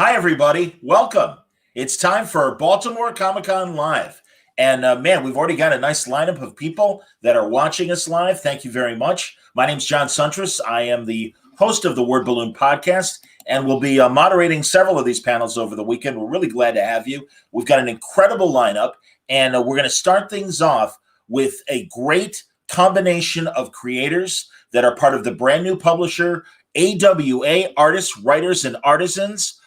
Hi, everybody. Welcome. It's time for Baltimore Comic-Con Live. And man, we've already got a nice lineup of people that are watching us live. Thank you very much. My name's John Suntress. I am the host of the Word Balloon podcast, and we'll be moderating several of these panels over the weekend. We're really glad to have you. We've got an incredible lineup, and we're going to start things off with a great combination of creators that are part of the brand new publisher, AWA, Artists, Writers, and Artisans.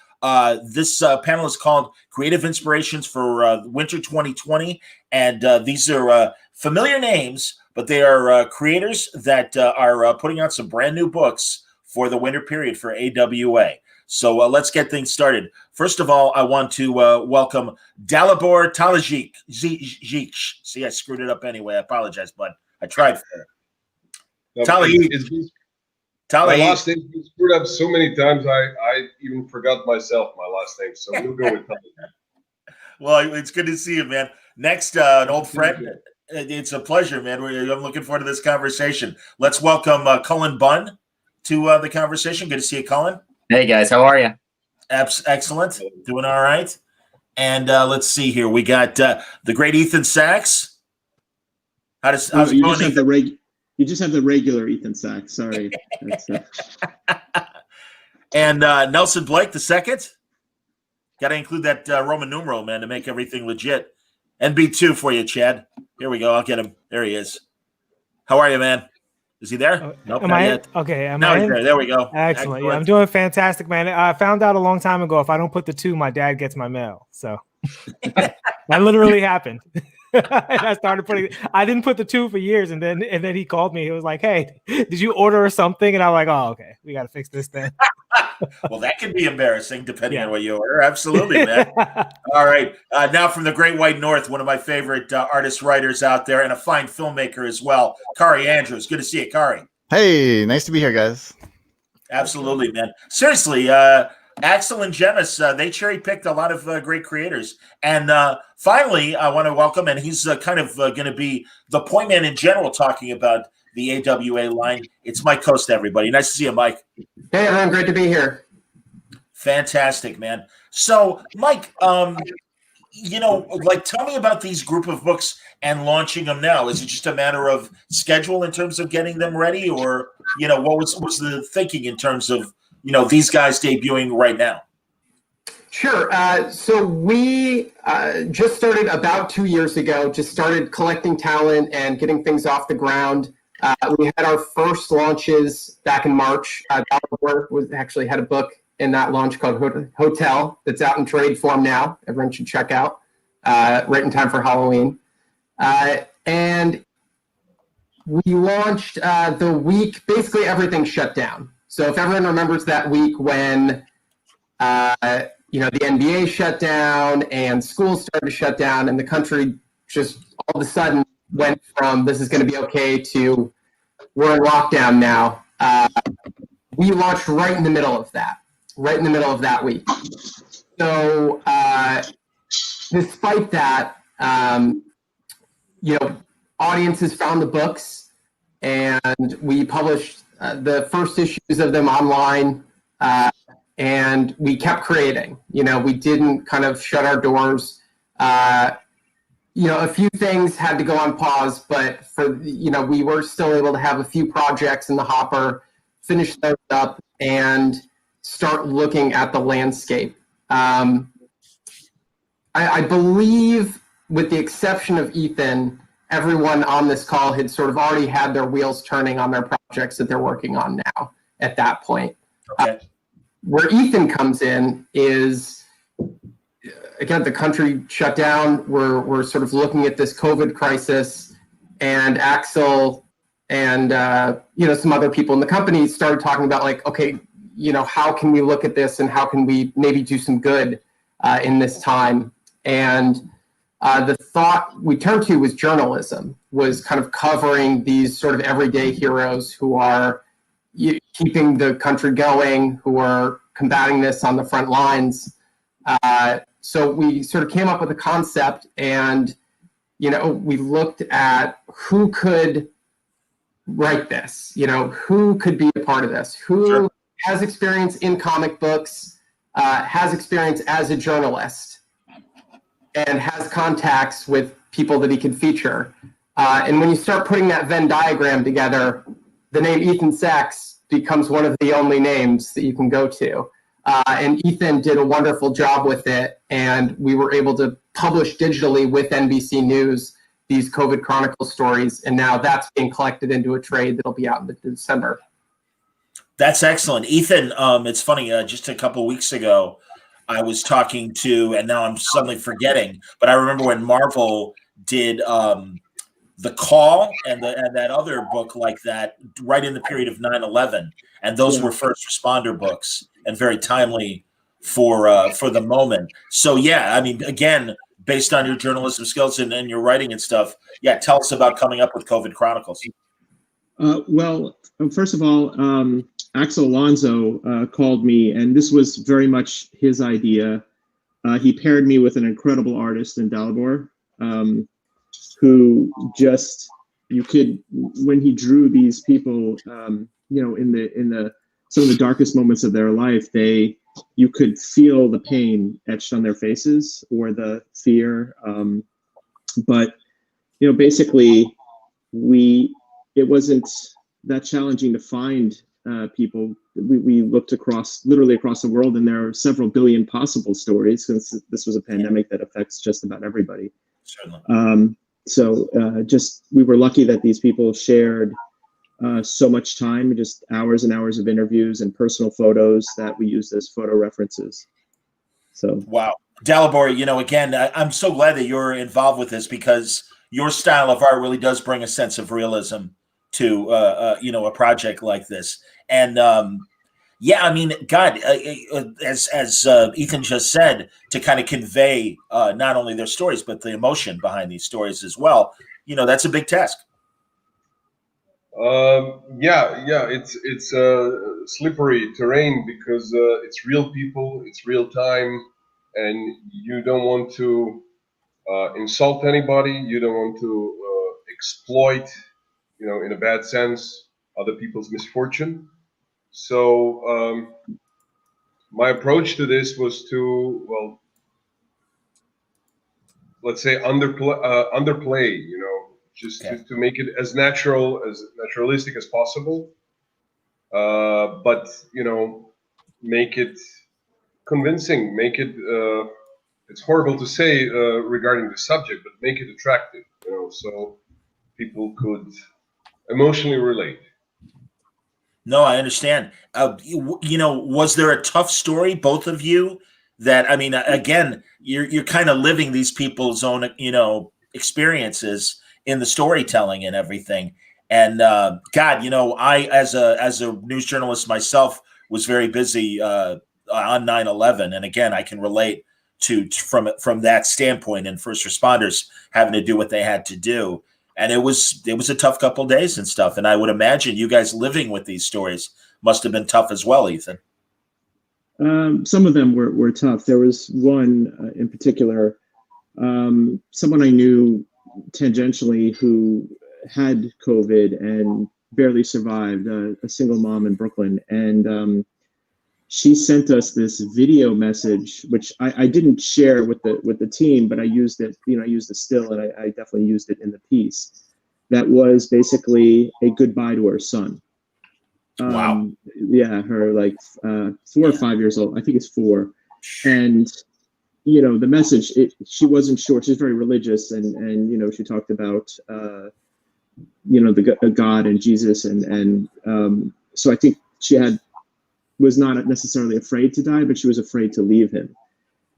This panel is called Creative Inspirations for Winter 2020, and these are familiar names, but they are creators that are putting out some brand new books for the winter period for AWA. So let's get things started. First of all, I want to welcome Dalibor Talajic. See, I screwed it up anyway. I apologize, bud. I tried for it. Talajic. My last name's been screwed up so many times, I even forgot myself my last name. So we'll go with Talajic. Well, it's good to see you, man. Next, an old friend. It's a pleasure, man. I'm looking forward to this conversation. Let's welcome Cullen Bunn to the conversation. Good to see you, Cullen. Hey, guys. How are you? Excellent. Doing all right. And let's see here. We got the great Ethan Sachs. How's it going, You just have the regular Ethan Sachs. Sorry. And Nelson Blake the second. Got to include that Roman numeral, man, to make everything legit. NB2 for you, Chad. Here we go. I'll get him. There he is. How are you, man? Is he there? Nope, not yet. Okay. Now he's there. There we go. Excellent. Yeah, I'm doing fantastic, man. I found out a long time ago if I don't put the 2, my dad gets my mail. So that literally happened. And I started I didn't put the 2 for years, and then he called me. He was like, "Hey, did you order something?" And I'm like, "Oh, okay, we got to fix this then." Well, that can be embarrassing depending on what you order. Absolutely, man. All right, now from the Great White North, one of my favorite artist writers out there, and a fine filmmaker as well, Kari Andrews. Good to see you, Kari. Hey, nice to be here, guys. Absolutely, man. Seriously, Axel and Jemis, they cherry-picked a lot of great creators. And finally, I want to welcome, and he's kind of going to be the point man in general talking about the AWA line. It's Mike Costa, everybody. Nice to see you, Mike. Hey, everyone. Great to be here. Fantastic, man. So, Mike, tell me about these group of books and launching them now. Is it just a matter of schedule in terms of getting them ready? Or, what was the thinking in terms of these guys debuting right now? Sure. So we just started about 2 years ago, just started collecting talent and getting things off the ground. We had our first launches back in March. Baltimore actually had a book in that launch called Hotel that's out in trade form now. Everyone should check out right in time for Halloween. And we launched the week, basically everything shut down. So if everyone remembers that week when, the NBA shut down and schools started to shut down and the country just all of a sudden went from this is going to be okay to we're in lockdown now. We launched right in the middle of that week. So despite that, audiences found the books and we published the first issues of them online, and we kept creating. We didn't kind of shut our doors. A few things had to go on pause, but we were still able to have a few projects in the hopper, finish those up, and start looking at the landscape. I believe, with the exception of Ethan, everyone on this call had sort of already had their wheels turning on their projects that they're working on now at that point. Okay. Where Ethan comes in is, again, the country shut down. We're sort of looking at this COVID crisis, and Axel and some other people in the company started talking about how can we look at this and how can we maybe do some good in this time. And the thought we turned to was journalism, was kind of covering these sort of everyday heroes who are keeping the country going, who are combating this on the front lines. So we sort of came up with a concept, and we looked at who could write this, who could be a part of this, who has experience in comic books, has experience as a journalist and has contacts with people that he can feature. And when you start putting that Venn diagram together, the name Ethan Sachs becomes one of the only names that you can go to. And Ethan did a wonderful job with it, and we were able to publish digitally with NBC News these COVID Chronicle stories, and now that's being collected into a trade that'll be out in December. That's excellent. Ethan, it's funny, just a couple of weeks ago, I was talking to, and now I'm suddenly forgetting, but I remember when Marvel did The Call and that other book like that right in the period of 9/11, and those were first responder books and very timely for the moment. So yeah, I mean, again, based on your journalism skills and your writing and stuff, yeah, tell us about coming up with COVID Chronicles. Well, first of all, Axel Alonso called me, and this was very much his idea. He paired me with an incredible artist in Dalibor, who just, you could, when he drew these people, in the some of the darkest moments of their life, you could feel the pain etched on their faces or the fear. But basically, it wasn't that challenging to find people. We looked literally across the world, and there are several billion possible stories, since this was a pandemic that affects just about everybody. Certainly. So we were lucky that these people shared so much time, just hours and hours of interviews and personal photos that we used as photo references. So wow, Dalibor, again, I'm so glad that you're involved with this, because your style of art really does bring a sense of realism to a project like this. And yeah, I mean, God, as Ethan just said, to kind of convey not only their stories but the emotion behind these stories as well, that's a big task. It's slippery terrain, because it's real people, it's real time, and you don't want to insult anybody. You don't want to exploit, in a bad sense, other people's misfortune. So my approach to this was to, well, let's say underplay, just to make it as naturalistic as possible, but make it convincing, make it it's horrible to say regarding the subject, but make it attractive, so people could emotionally relate. No, I understand. Was there a tough story, both of you? That, I mean, again, you're kind of living these people's own, experiences in the storytelling and everything. And God, I as a news journalist myself was very busy on 9/11, and again, I can relate from that standpoint, and first responders having to do what they had to do. And it was a tough couple of days and stuff. And I would imagine you guys living with these stories must have been tough as well, Ethan. Some of them were tough. There was one in particular, someone I knew tangentially who had COVID and barely survived, a single mom in Brooklyn. And she sent us this video message, which I didn't share with the team, but I used it, I used the still, and I definitely used it in the piece. That was basically a goodbye to her son. Wow. Yeah, her 4 or 5 years old. I think it's 4. And, the message, she wasn't sure. She's very religious, and she talked about, the God and Jesus. And so I think she was not necessarily afraid to die, but she was afraid to leave him.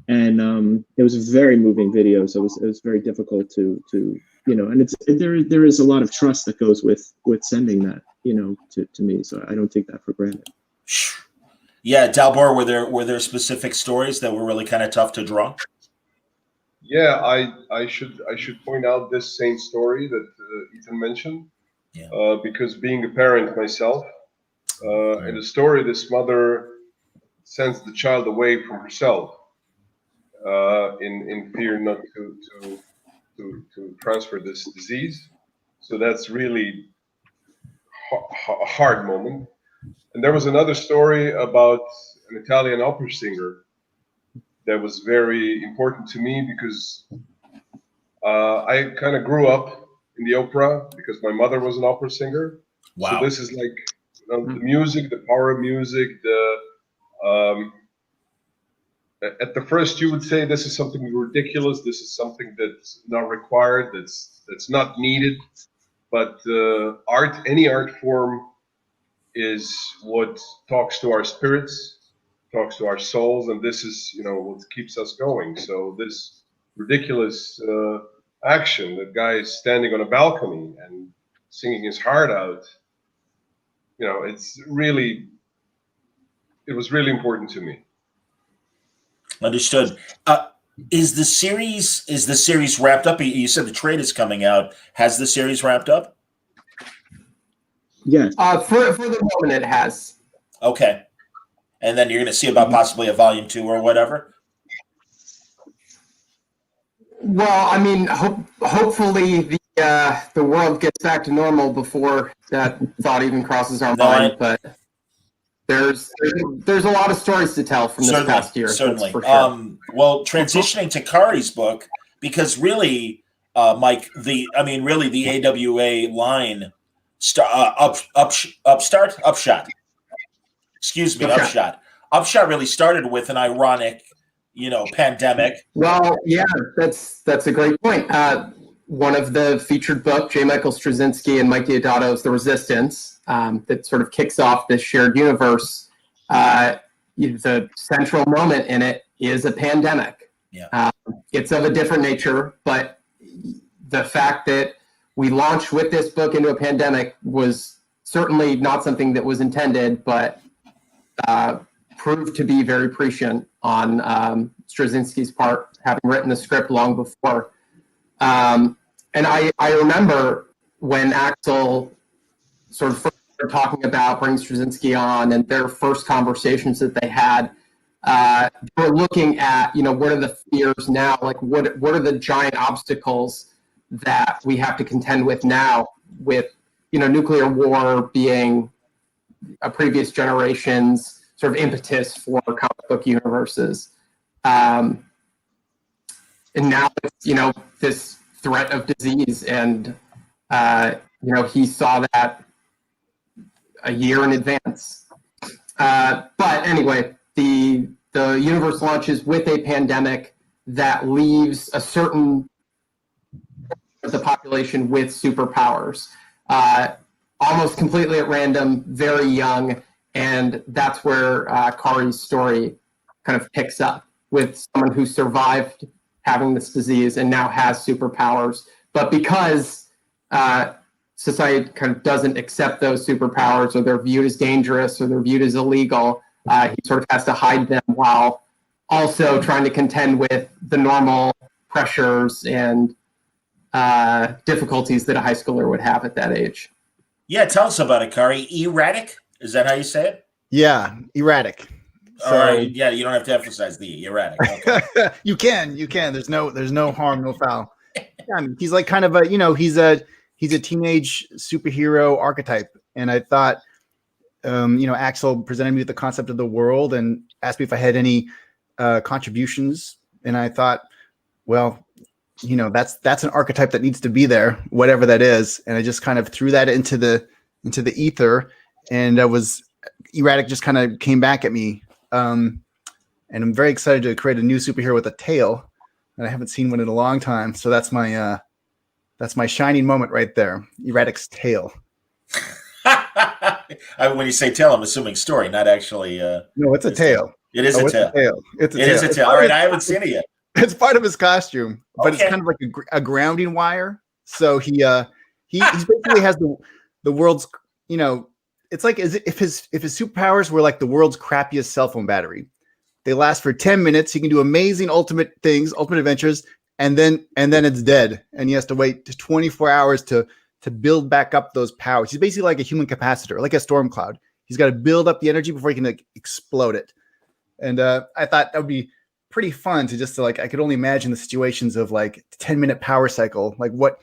And it was a very moving video. So it was very difficult to and there is a lot of trust that goes with sending that, to me. So I don't take that for granted. Yeah, Dalibor, were there specific stories that were really kind of tough to draw? Yeah, I should point out this same story that Ethan mentioned, because being a parent myself, in the story, this mother sends the child away from herself in fear not to transfer this disease. So that's really a hard moment. And there was another story about an Italian opera singer that was very important to me because I kind of grew up in the opera because my mother was an opera singer. Wow. So this is like the music, the power of music. At the first, you would say this is something ridiculous. This is something that's not required. That's not needed. But art, any art form, is what talks to our spirits, talks to our souls, and this is what keeps us going. So this ridiculous action, that guy is standing on a balcony and singing his heart out. It was really important to me. Understood. Is the series wrapped up? You said the trade is coming out. Has the series wrapped up? Yes. For the moment, it has. Okay. And then you're going to see about possibly a volume 2 or whatever? Well, I mean, hopefully the world gets back to normal before that thought even crosses our mind. But there's a lot of stories to tell from this past year. Certainly. For sure. Well, transitioning to Kari's book, because really, Mike, the AWA line, Upshot. Excuse me, Upshot. Upshot really started with an ironic, pandemic. Well, yeah, that's a great point. One of the featured book, J. Michael Straczynski and Mike Deodato's The Resistance, that sort of kicks off this shared universe. The central moment in it is a pandemic. Yeah. It's of a different nature, but the fact that we launched with this book into a pandemic was certainly not something that was intended, but proved to be very prescient on Straczynski's part, having written the script long before. And I remember when Axel sort of first started talking about bringing Straczynski on, and their first conversations that they had, they were looking at, what are the fears now? Like, what are the giant obstacles that we have to contend with now, with nuclear war being a previous generation's sort of impetus for comic book universes. And now it's, this threat of disease, and he saw that a year in advance. But anyway, the universe launches with a pandemic that leaves a certain of the population with superpowers, almost completely at random, very young, and that's where Kari's story kind of picks up, with someone who survived having this disease and now has superpowers. But because society kind of doesn't accept those superpowers, or they're viewed as dangerous, or they're viewed as illegal, he sort of has to hide them while also trying to contend with the normal pressures and difficulties that a high schooler would have at that age. Yeah, tell us about it, Kari. Erratic? Is that how you say it? Yeah, erratic. So, yeah, you don't have to emphasize the erratic. Okay. You can. There's no harm, no foul. Yeah, he's like kind of a, he's a teenage superhero archetype. And I thought, Axel presented me with the concept of the world and asked me if I had any contributions. And I thought, well, that's an archetype that needs to be there, whatever that is. And I just kind of threw that into the ether, and erratic just kind of came back at me. And I'm very excited to create a new superhero with a tail, and I haven't seen one in a long time. So that's my shining moment right there. Erratic's tail. When you say tail, I'm assuming story, not actually. No, it's a tail. It is a tail. It is a tail. All right, I haven't seen it yet. It's part of his costume, but it's kind of like a grounding wire. So he basically has the world's, it's like as if his superpowers were like the world's crappiest cell phone battery. They last for 10 minutes. He can do amazing ultimate adventures, and then it's dead, and he has to wait 24 hours to build back up those powers. He's basically like a human capacitor, like a storm cloud. He's got to build up the energy before he can explode it. And I thought that would be pretty fun to I could only imagine the situations of like 10-minute power cycle, like what,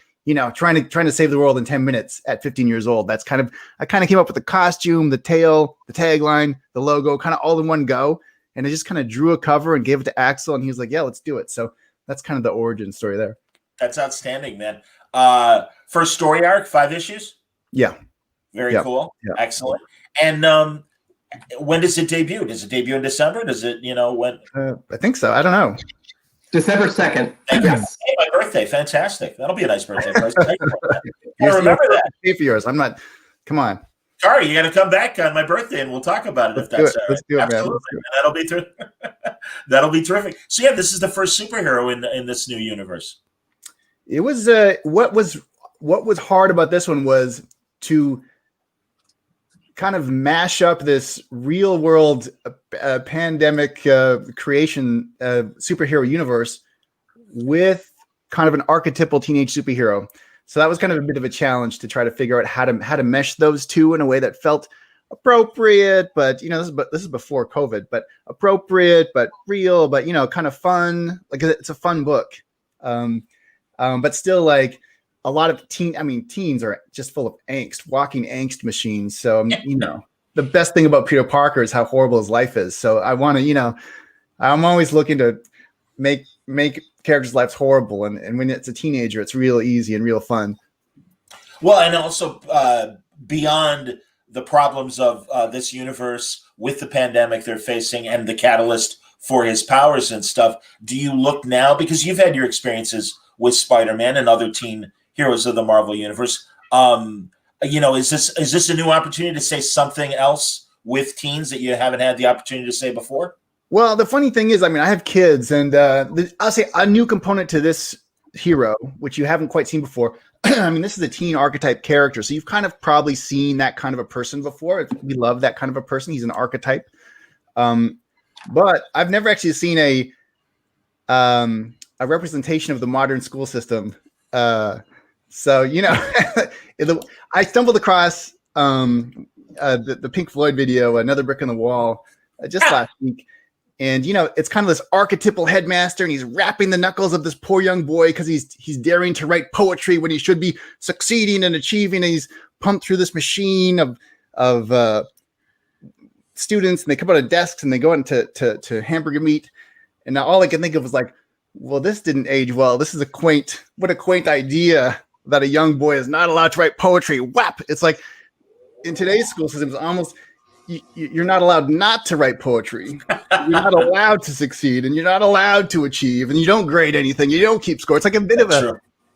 trying to save the world in 10 minutes at 15 years old. I kind of came up with the costume, the tail, the tagline, the logo, kind of all in one go. and I just kind of drew a cover and gave it to Axel, and he was like, "Yeah, let's do it." So that's kind of the origin story there. That's outstanding, man. First story arc, 5 issues. Yeah. Very cool. Yeah. Excellent. And when does it debut? Does it debut in December? Does it, when? I think so. I don't know. December 2nd. Yes. Hey, my birthday. Fantastic. That'll be a nice birthday present. I remember that. Pay for yours. I'm not. Come on. Sorry, you got to come back on my birthday, and we'll talk about it. Let's do it, absolutely. man. Let's do it. That'll be that'll be terrific. So yeah, this is the first superhero in this new universe. It was what was hard about this one was to kind of mash up this real world pandemic creation superhero universe with kind of an archetypal teenage superhero. So that was kind of a bit of a challenge to try to figure out how to mesh those two in a way that felt appropriate, but this is before COVID, but appropriate, but real, but kind of fun. Like it's a fun book, but still like a lot of teens are just full of angst, walking angst machines. So the best thing about Peter Parker is how horrible his life is. So I want to, I'm always looking to make characters' lives horrible, and when it's a teenager, it's real easy and real fun. Well, and also beyond the problems of this universe with the pandemic they're facing and the catalyst for his powers and stuff, do you look now, because you've had your experiences with Spider-Man and other teen heroes of the Marvel universe, is this a new opportunity to say something else with teens that you haven't had the opportunity to say before? Well, the funny thing is, I have kids, and I'll say a new component to this hero, which you haven't quite seen before. This is a teen archetype character, so you've kind of probably seen that kind of a person before. We love that kind of a person. He's an archetype. But I've never actually seen a representation of the modern school system. I stumbled across the Pink Floyd video, Another Brick in the Wall, just last week. And, it's kind of this archetypal headmaster, and he's rapping the knuckles of this poor young boy because he's daring to write poetry when he should be succeeding and achieving. And he's pumped through this machine of students, and they come out of desks and they go into hamburger meat. And now all I can think of was like, well, this didn't age well. This is a quaint idea that a young boy is not allowed to write poetry. Whap! It's like in today's school system, it's almost you're not allowed not to write poetry. You're not allowed to succeed, and you're not allowed to achieve, and you don't grade anything. You don't keep score. It's like a bit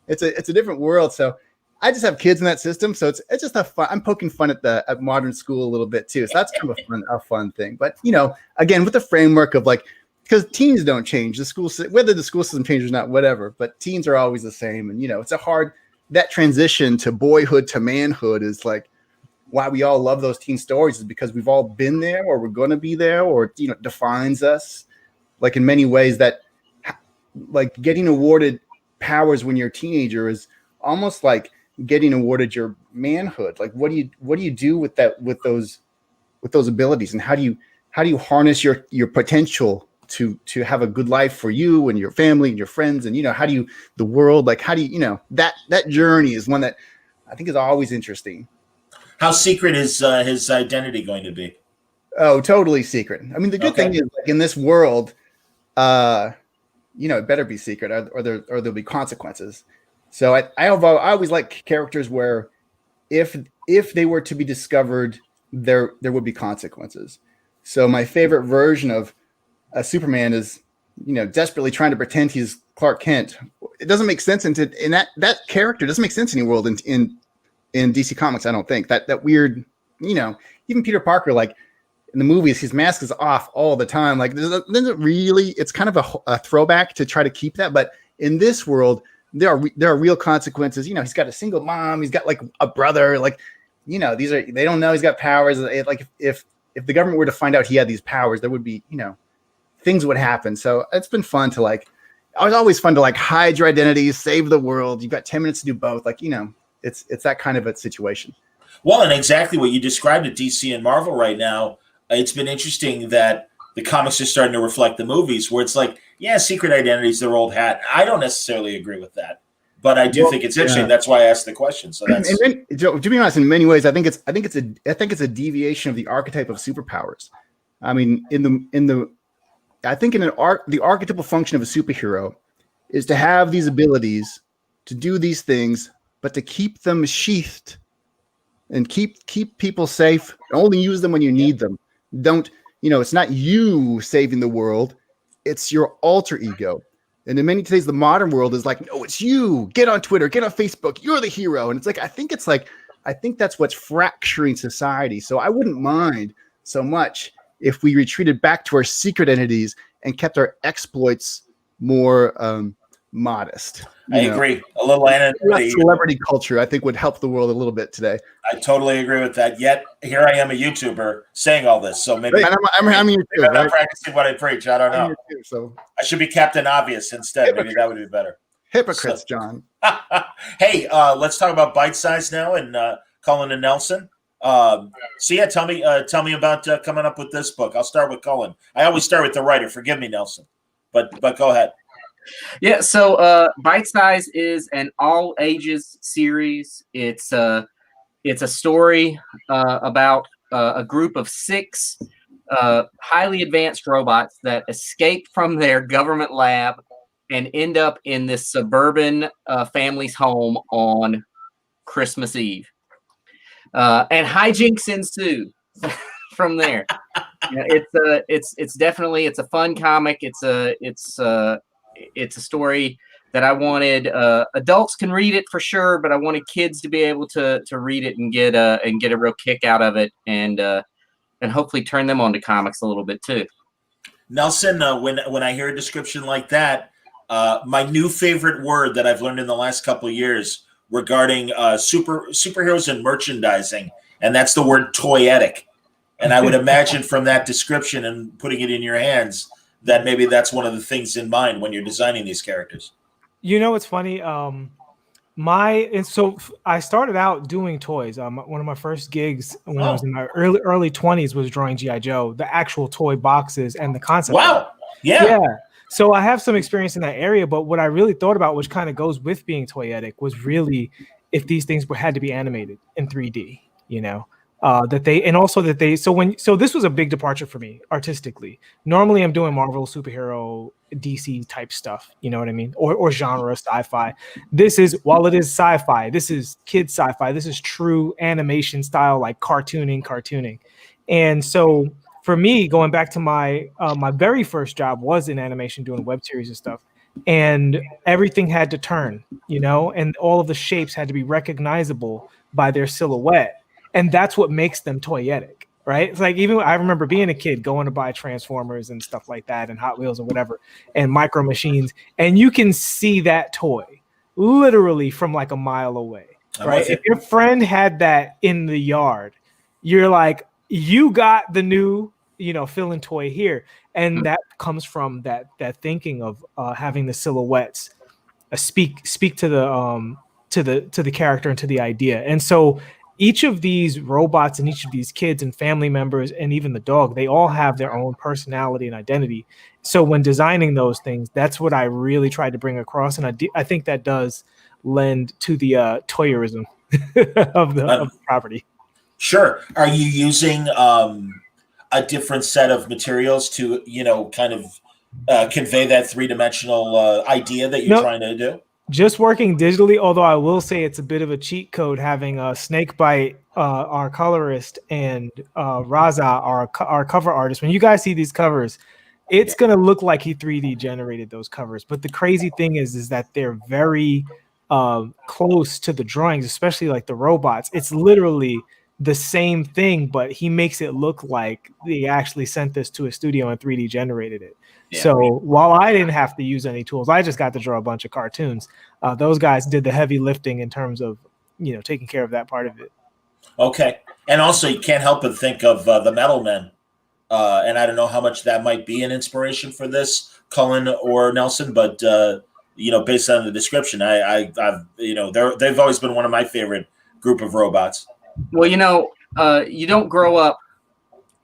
it's a different world. So I just have kids in that system, so it's just I'm poking fun at modern school a little bit too. So that's kind of a fun thing. But again, with the framework of like, because teens don't change, whether the school system changes or not, whatever. But teens are always the same, and it's that transition to boyhood to manhood is like why we all love those teen stories, is because we've all been there, or we're going to be there, or defines us. Like in many ways, that like getting awarded powers when you're a teenager is almost like getting awarded your manhood. Like what do you do with that, with those abilities, and how do you harness your potential to have a good life for you and your family and your friends, and that journey is one that I think is always interesting. How secret is his identity going to be? Oh, totally secret. The good thing is, like, in this world, it better be secret, or there'll be consequences. So I always like characters where if they were to be discovered, there would be consequences. So my favorite version of a Superman is, desperately trying to pretend he's Clark Kent. It doesn't make sense in that character doesn't make sense in any world in DC Comics. I don't think that weird, even Peter Parker, like in the movies, his mask is off all the time. Like it's kind of a throwback to try to keep that. But in this world, there are real consequences. He's got a single mom. He's got like a brother. Like, they don't know he's got powers. Like if the government were to find out he had these powers, there would be, things would happen. So it's been fun to it was always fun to hide your identity, save the world. You've got 10 minutes to do both. It's that kind of a situation. Well, and exactly what you described at DC and Marvel right now. It's been interesting that the comics are starting to reflect the movies, where it's like, yeah, secret identity is their old hat. I don't necessarily agree with that, but I do think it's interesting. Yeah. That's why I asked the question. So that's to be honest, in many ways, I think it's a deviation of the archetype of superpowers. In I think the archetypal function of a superhero is to have these abilities, to do these things, but to keep them sheathed and keep people safe. Only use them when you need them. Don't, it's not you saving the world, it's your alter ego. And in many days, the modern world is like, no, it's you. Get on Twitter, get on Facebook, you're the hero. And it's like, I think that's what's fracturing society. So I wouldn't mind so much if we retreated back to our secret entities and kept our exploits more modest. I agree. A little anonymity. Celebrity culture, I think, would help the world a little bit today. I totally agree with that. Yet here I am, a YouTuber, saying all this. So maybe I'm not practicing what I preach. I don't know. Too, so I should be Captain Obvious instead. Maybe that would be better. Hypocrites, John. Hey, let's talk about Bite Size now and Cullen and Nelson. So yeah, tell me about coming up with this book. I'll start with Cullen. I always start with the writer. Forgive me, Nelson, but go ahead. Yeah, so Bite Size is an all ages series. It's a story about a group of 6 highly advanced robots that escape from their government lab and end up in this suburban family's home on Christmas Eve. And hijinks ensue from there. It's definitely a fun comic. It's a story that I wanted adults can read it for sure, but I wanted kids to be able to read it and get a real kick out of it, and hopefully turn them on to comics a little bit too. Nelson, when I hear a description like that, my new favorite word that I've learned in the last couple of years regarding superheroes and merchandising, and that's the word toyetic. And I would imagine from that description and putting it in your hands that maybe that's one of the things in mind when you're designing these characters. It's funny. So I started out doing toys. One of my first gigs when I was in my early 20s was drawing G.I. Joe, the actual toy boxes and the concept. Wow. Yeah. So I have some experience in that area, but what I really thought about, which kind of goes with being toyetic, was really if these things had to be animated in 3D, so this was a big departure for me artistically. Normally I'm doing Marvel, superhero, DC type stuff, you know what I mean? Or genre sci-fi. While it is sci-fi, this is kid sci-fi. This is true animation style, like cartooning. And so for me, going back to my very first job was in animation, doing web series and stuff. And everything had to turn, and all of the shapes had to be recognizable by their silhouette. And that's what makes them toyetic, right? It's like, even I remember being a kid going to buy Transformers and stuff like that and Hot Wheels and whatever and Micro Machines. And you can see that toy literally from like a mile away, right? If your friend had that in the yard, you're like, you got the new, fill-in toy here. And that comes from that thinking of having the silhouettes speak to the character and to the idea. And so each of these robots and each of these kids and family members and even the dog, they all have their own personality and identity. So when designing those things, that's what I really tried to bring across. And I think that does lend to the toyerism of the property. Sure. Are you using a different set of materials to, kind of convey that 3-dimensional idea that you're trying to do? Just working digitally, although I will say it's a bit of a cheat code having Snakebite, our colorist, and Raza, our cover artist. When you guys see these covers, it's going to look like he 3D generated those covers. But the crazy thing is that they're very close to the drawings, especially like the robots. It's literally the same thing, but he makes it look like they actually sent this to a studio and 3D generated it. Yeah. So while I didn't have to use any tools, I just got to draw a bunch of cartoons. Those guys did the heavy lifting in terms of, taking care of that part of it. Okay. And also you can't help but think of the Metal Men. And I don't know how much that might be an inspiration for this, Cullen or Nelson, but based on the description, I've they've always been one of my favorite group of robots. Well, you don't grow up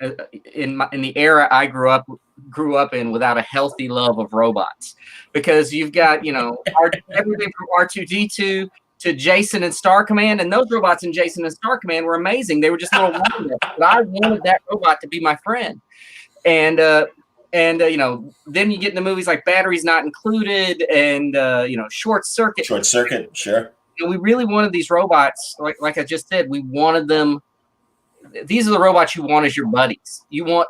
in the era I grew up in without a healthy love of robots, because you've got everything from R2D2 to Jason and Star Command, and those robots in Jason and Star Command were amazing. They were just little wonders, but I wanted that robot to be my friend, and And then you get into movies like Batteries Not Included and Short Circuit. Short Circuit, sure. We really wanted these robots, like I just said, we wanted them. These are the robots you want as your buddies. You want,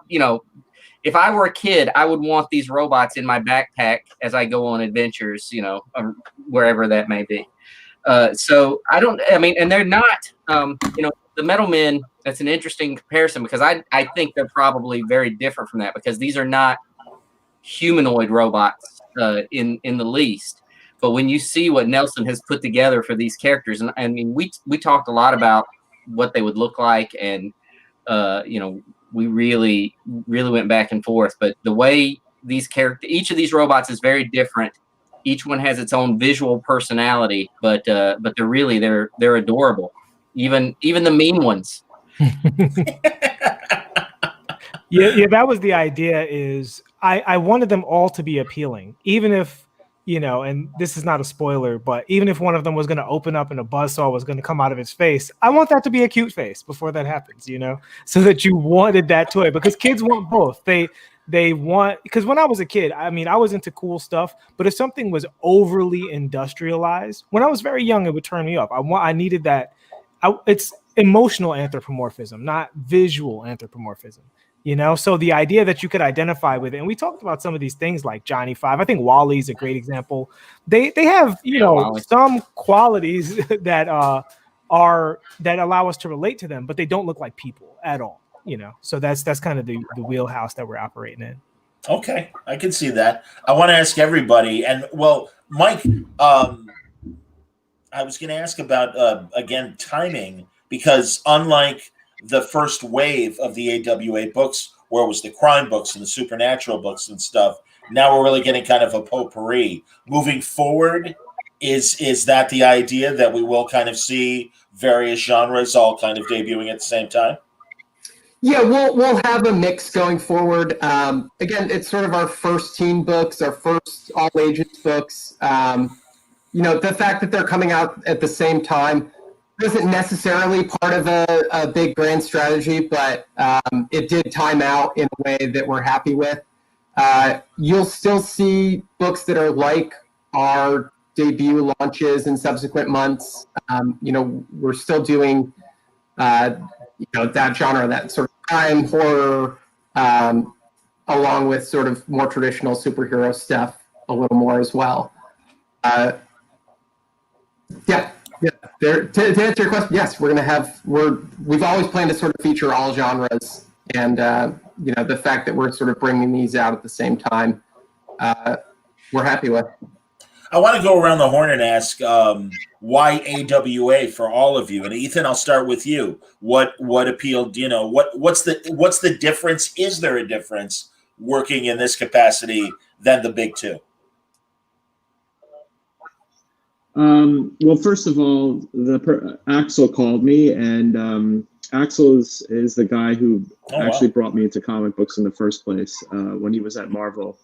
if I were a kid, I would want these robots in my backpack as I go on adventures, wherever that may be. And they're not, the Metal Men, that's an interesting comparison because I think they're probably very different from that because these are not humanoid robots in the least. But when you see what Nelson has put together for these characters, and I mean, we talked a lot about what they would look like, and we really went back and forth. But the way each of these robots is very different. Each one has its own visual personality, but they're adorable. Even the mean ones. Yeah, that was the idea. Is I wanted them all to be appealing, even if and this is not a spoiler, but even if one of them was going to open up and a buzzsaw was going to come out of its face, I want that to be a cute face before that happens, so that you wanted that toy because kids want both. They want, because when I was a kid, I mean, I was into cool stuff, but if something was overly industrialized, when I was very young, it would turn me off. I needed that. It's emotional anthropomorphism, not visual anthropomorphism. So the idea that you could identify with it, and we talked about some of these things like Johnny Five. I think Wally's a great example. They have some qualities that allow us to relate to them, but they don't look like people at all. So that's kind of the wheelhouse that we're operating in. Okay, I can see that. I want to ask everybody, and well, Mike, I was going to ask about again timing because unlike the first wave of the AWA books, where it was the crime books and the supernatural books and stuff, now we're really getting kind of a potpourri. Moving forward, is that the idea that we will kind of see various genres all kind of debuting at the same time? Yeah, we'll have a mix going forward. Again, it's sort of our first teen books, our first all ages books. The fact that they're coming out at the same time isn't necessarily part of a big brand strategy, but it did time out in a way that we're happy with. You'll still see books that are like our debut launches in subsequent months. We're still doing that genre, that sort of crime horror, along with sort of more traditional superhero stuff a little more as well. To answer your question, yes, we've always planned to sort of feature all genres, and the fact that we're sort of bringing these out at the same time, we're happy with. I want to go around the horn and ask why AWA for all of you. And Ethan, I'll start with you. What appealed? What's the difference? Is there a difference working in this capacity than the big two? Well, first of all, Axel called me, and Axel is the guy who actually brought me into comic books in the first place. When he was at Marvel,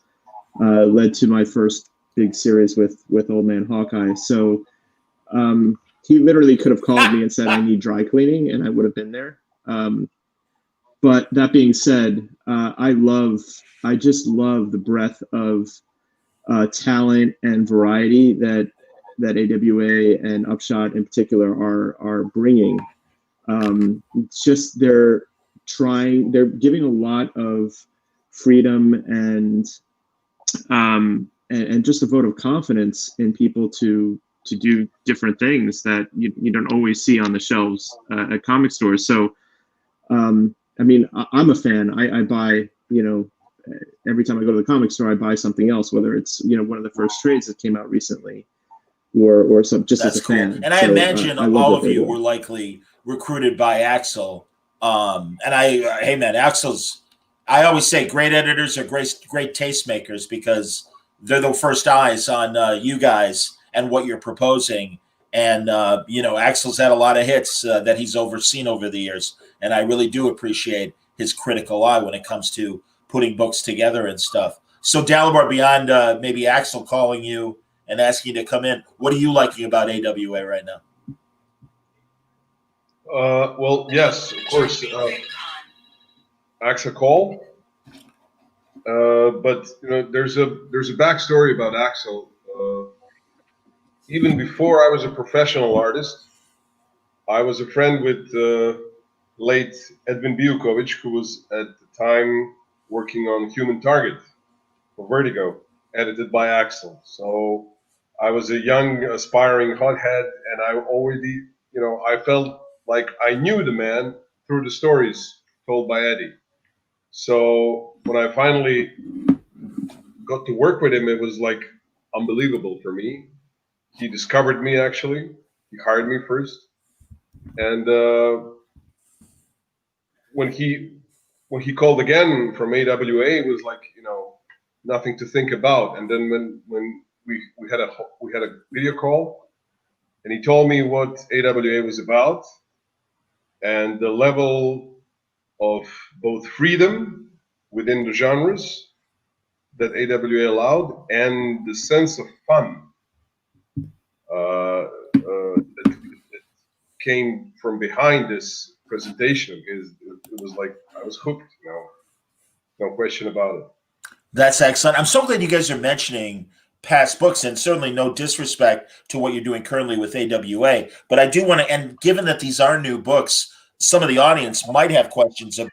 led to my first big series with Old Man Hawkeye. So he literally could have called me and said, "I need dry cleaning," and I would have been there. But that being said, I just love the breadth of talent and variety that AWA and Upshot in particular are bringing. It's just they're giving a lot of freedom and just a vote of confidence in people to do different things that you don't always see on the shelves at comic stores. So, I mean, I'm a fan. I buy, every time I go to the comic store, I buy something else, whether it's, one of the first trades that came out recently or some just That's as a cool. fan. And I imagine all of you were likely recruited by Axel. Hey man, I always say great editors are great tastemakers because they're the first eyes on you guys and what you're proposing. And, Axel's had a lot of hits that he's overseen over the years. And I really do appreciate his critical eye when it comes to putting books together and stuff. So Dalibor, beyond maybe Axel calling you and asking you to come in, what are you liking about AWA right now? Well, yes, of course. Axel call? But there's a backstory about Axel. Even before I was a professional artist, I was a friend with late Edwin Biukovic, who was at the time working on Human Target for Vertigo, edited by Axel. So I was a young, aspiring hothead, and I already, I felt like I knew the man through the stories told by Eddie. So when I finally got to work with him, it was like unbelievable for me. He discovered me, actually. He hired me first. And when he called again from AWA, it was like, nothing to think about. And then when we had a video call, and he told me what AWA was about and the level of both freedom within the genres that AWA allowed and the sense of fun that came from behind this presentation. It was like I was hooked, no question about it. That's excellent. I'm so glad you guys are mentioning past books, and certainly no disrespect to what you're doing currently with AWA. But I do want to, and given that these are new books, some of the audience might have questions of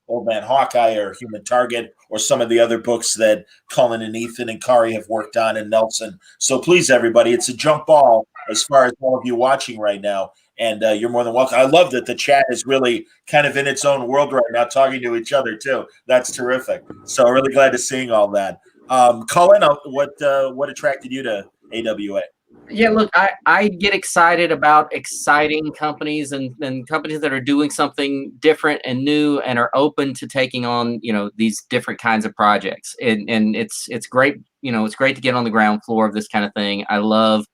Old Man Hawkeye or Human Target or some of the other books that Cullen and Ethan and Kari have worked on, and Nelson. So please, everybody, it's a jump ball as far as all of you watching right now. And you're more than welcome. I love that the chat is really kind of in its own world right now, talking to each other too. That's terrific. So really glad to seeing all that. Cullen, what attracted you to AWA? Yeah, look, I get excited about exciting companies and companies that are doing something different and new and are open to taking on, these different kinds of projects. And it's great, it's great to get on the ground floor of this kind of thing. I love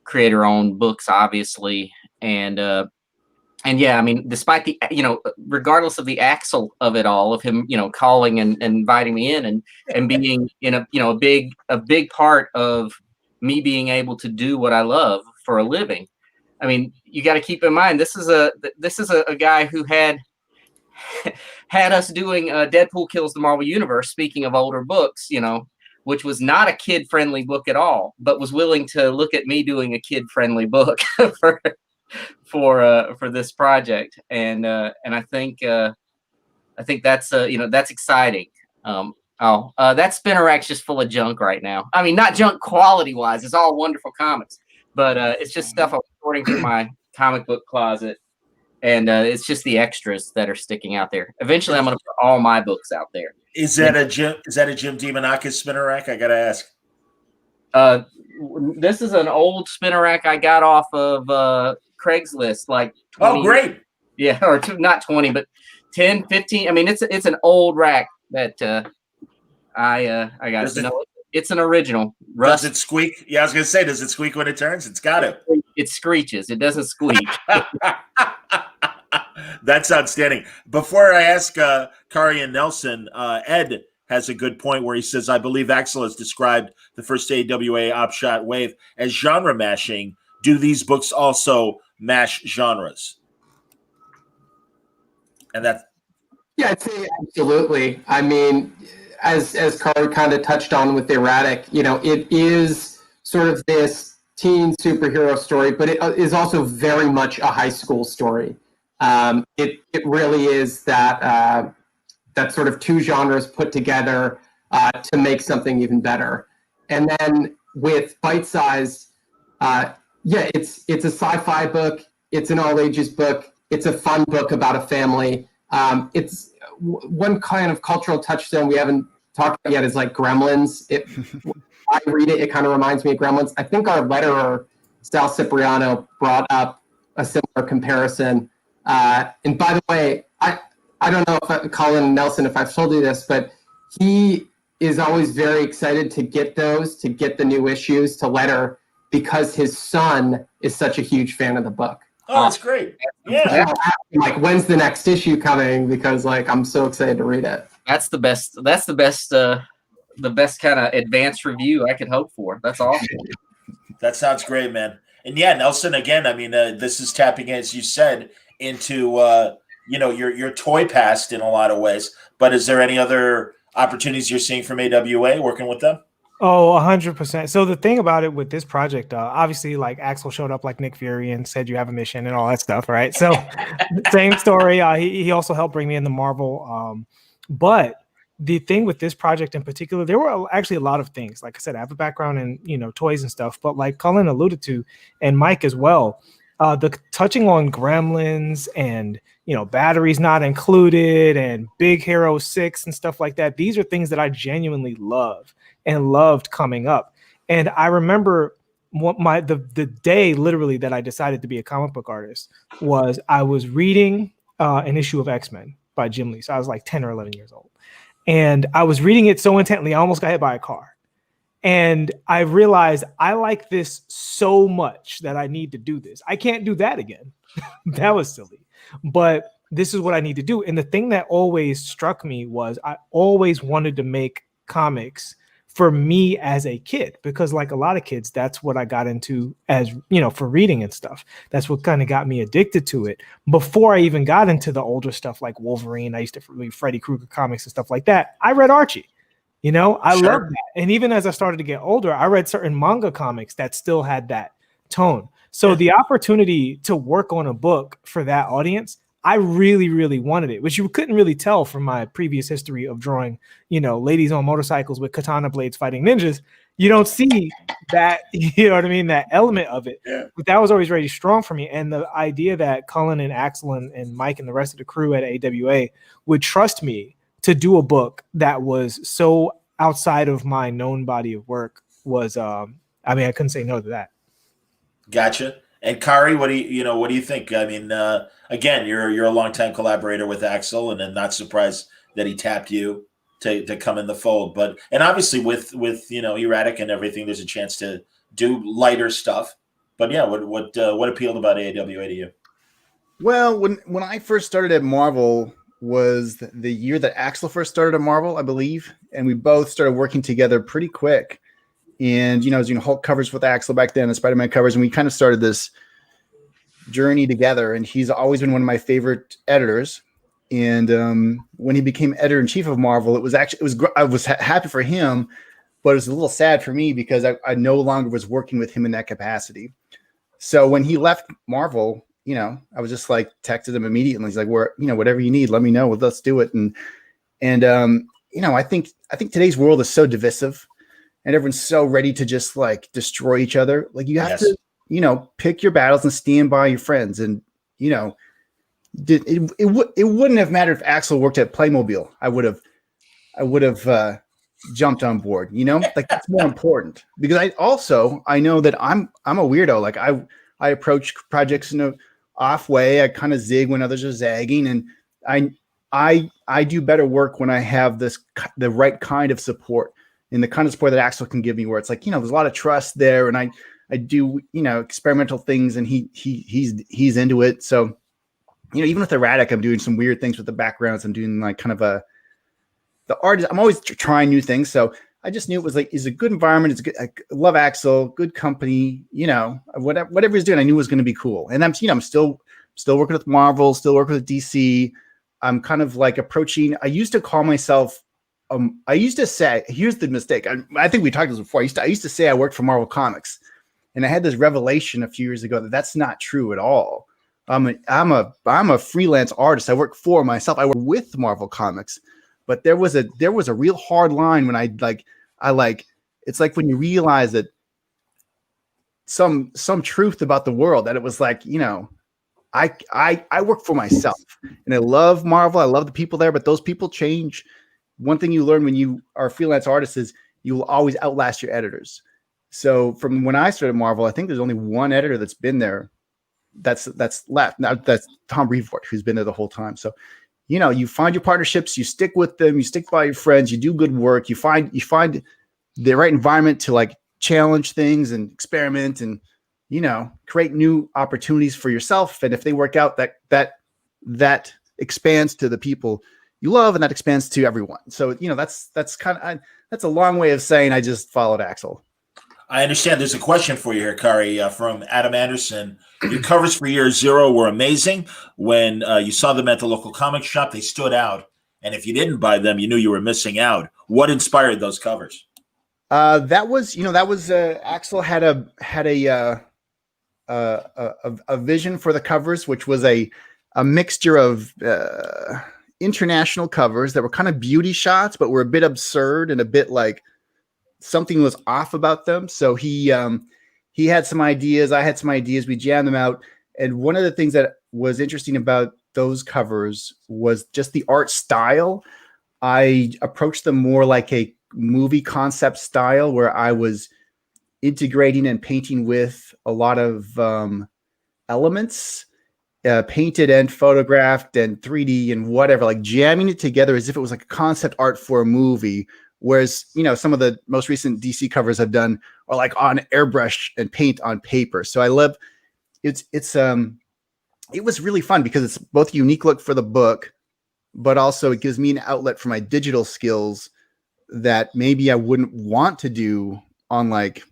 creator-owned books, obviously. And yeah, I mean, despite the, regardless of the Axel of it all, of him, calling and inviting me in and being in a big part of me being able to do what I love for a living. I mean, you got to keep in mind, this is a guy who had us doing Deadpool Kills the Marvel Universe. Speaking of older books, which was not a kid-friendly book at all, but was willing to look at me doing a kid-friendly book for this project, and I think that's that's exciting. That spinner rack's just full of junk right now. I mean, not junk quality wise; it's all wonderful comics, but it's just stuff I'm sorting through my comic book closet, and it's just the extras that are sticking out there. Eventually, I'm going to put all my books out there. Is that a Jim Demonakis spinner rack? I got to ask. This is an old spinner rack I got off of Craigslist, like 20. Oh, great. Yeah, or not 20, but 10, 15. I mean, it's an old rack that I got. It's an original. Does it squeak? Yeah, I was going to say, does it squeak when it turns? It's got to. It screeches. It doesn't squeak. That's outstanding. Before I ask Kari and Nelson, Ed has a good point where he says, I believe Axel has described the first AWA Opshot wave as genre mashing. Do these books also mash genres? And that's... Yeah, I'd say absolutely. I mean, as Kari kind of touched on with Erratic, it is sort of this teen superhero story, but it is also very much a high school story. It really is that sort of two genres put together to make something even better. And then with Bite Size, it's a sci-fi book. It's an all ages book. It's a fun book about a family. It's one kind of cultural touchstone we haven't talked about yet is like Gremlins. I read it, it kind of reminds me of Gremlins. I think our letterer, Sal Cipriano, brought up a similar comparison. And by the way, I don't know if Colin Nelson, if I've told you this, but he is always very excited to get the new issues to letter because his son is such a huge fan of the book. Oh, that's great. Yeah. Like, when's the next issue coming? Because I'm so excited to read it. That's the best kind of advanced review I could hope for. That's awesome. That sounds great, man. And yeah, Nelson, again, I mean, this is tapping, as you said, into your toy past in a lot of ways. But is there any other opportunities you're seeing from AWA working with them? Oh, 100%. So the thing about it with this project, obviously, like Axel showed up like Nick Fury and said you have a mission and all that stuff, right? So same story. He also helped bring me into Marvel. But the thing with this project in particular, there were actually a lot of things. Like I said, I have a background in toys and stuff, but like Cullen alluded to, and Mike as well, the touching on Gremlins and batteries not included and Big Hero 6 and stuff like that. These are things that I genuinely love and loved coming up. And I remember the day literally that I decided to be a comic book artist was I was reading an issue of X-Men by Jim Lee. So I was like 10 or 11 years old. And I was reading it so intently, I almost got hit by a car. And I realized I like this so much that I need to do this. I can't do that again. That was silly. But this is what I need to do. And the thing that always struck me was I always wanted to make comics for me as a kid, because like a lot of kids, that's what I got into as, for reading and stuff. That's what kind of got me addicted to it. Before I even got into the older stuff like Wolverine, I used to read Freddy Krueger comics and stuff like that. I read Archie. I Sure. love that. And even as I started to get older, I read certain manga comics that still had that tone. So the opportunity to work on a book for that audience, I really, really wanted it, which you couldn't really tell from my previous history of drawing, ladies on motorcycles with katana blades fighting ninjas. You don't see that, you know what I mean? That element of it. Yeah. But that was always really strong for me. And the idea that Cullen and Axel and Mike and the rest of the crew at AWA would trust me to do a book that was so outside of my known body of work was, I couldn't say no to that. Gotcha. And Kari, what do you think? I mean, again, you're a longtime collaborator with Axel, and I'm not surprised that he tapped you to come in the fold. But and obviously with Erratic and everything, there's a chance to do lighter stuff. But yeah, what appealed about AWA to you? Well, when I first started at Marvel was the year that Axel first started at Marvel, I believe, and we both started working together pretty quick. And I was doing Hulk covers with Axel back then, and Spider-Man covers, and we kind of started this journey together. And he's always been one of my favorite editors. And when he became editor-in-chief of Marvel, I was happy for him, but it was a little sad for me because I no longer was working with him in that capacity. So when he left Marvel, I was just like texted him immediately. He's like, whatever you need, let me know. Let's do it. And I think today's world is so divisive. And everyone's so ready to just like destroy each other. Like you have to, pick your battles and stand by your friends. And, it wouldn't have mattered if Axel worked at Playmobil. I would have jumped on board, like that's more important because I know that I'm a weirdo. Like I approach projects in a off way. I kind of zig when others are zagging. And I do better work when I have the right kind of support. And the kind of support that Axel can give me where it's like, there's a lot of trust there and I do, experimental things and he's into it. So, even with Erratic, I'm doing some weird things with the backgrounds. I'm doing like kind of the art. I'm always trying new things. So I just knew it was like, it's a good environment. It's good. I love Axel, good company, whatever he's doing, I knew was going to be cool. And I'm still working with Marvel, still working with DC. I'm kind of like approaching, I used to call myself, I used to say, here's the mistake. I think we talked about this before. I used to say I worked for Marvel Comics, and I had this revelation a few years ago that that's not true at all. I'm a freelance artist. I work for myself. I work with Marvel Comics, but there was a real hard line when it's like when you realize that some truth about the world that it was like, I work for myself and I love Marvel. I love the people there, but those people change. One thing you learn when you are a freelance artist is you will always outlast your editors. So from when I started Marvel, I think there's only one editor that's been there that's left. Now that's Tom Brevoort, who's been there the whole time. So, you find your partnerships, you stick with them, you stick by your friends, you do good work, you find the right environment to like challenge things and experiment and, create new opportunities for yourself. And if they work out, that expands to the people you love, and that expands to everyone. So, that's kind of, that's a long way of saying I just followed Axel. I understand. There's a question for you here, Kari, from Adam Anderson. Your covers for Year Zero were amazing. When you saw them at the local comic shop, they stood out and if you didn't buy them, you knew you were missing out. What inspired those covers? That was Axel had a vision for the covers, which was a mixture of international covers that were kind of beauty shots, but were a bit absurd and a bit like something was off about them. So he had some ideas. I had some ideas. We jammed them out. And one of the things that was interesting about those covers was just the art style. I approached them more like a movie concept style, where I was integrating and painting with a lot of elements, painted and photographed and 3D and whatever, like jamming it together as if it was like a concept art for a movie. Whereas, some of the most recent DC covers I've done are like on airbrush and paint on paper. So I love it was really fun because it's both a unique look for the book, but also it gives me an outlet for my digital skills that maybe I wouldn't want to do on like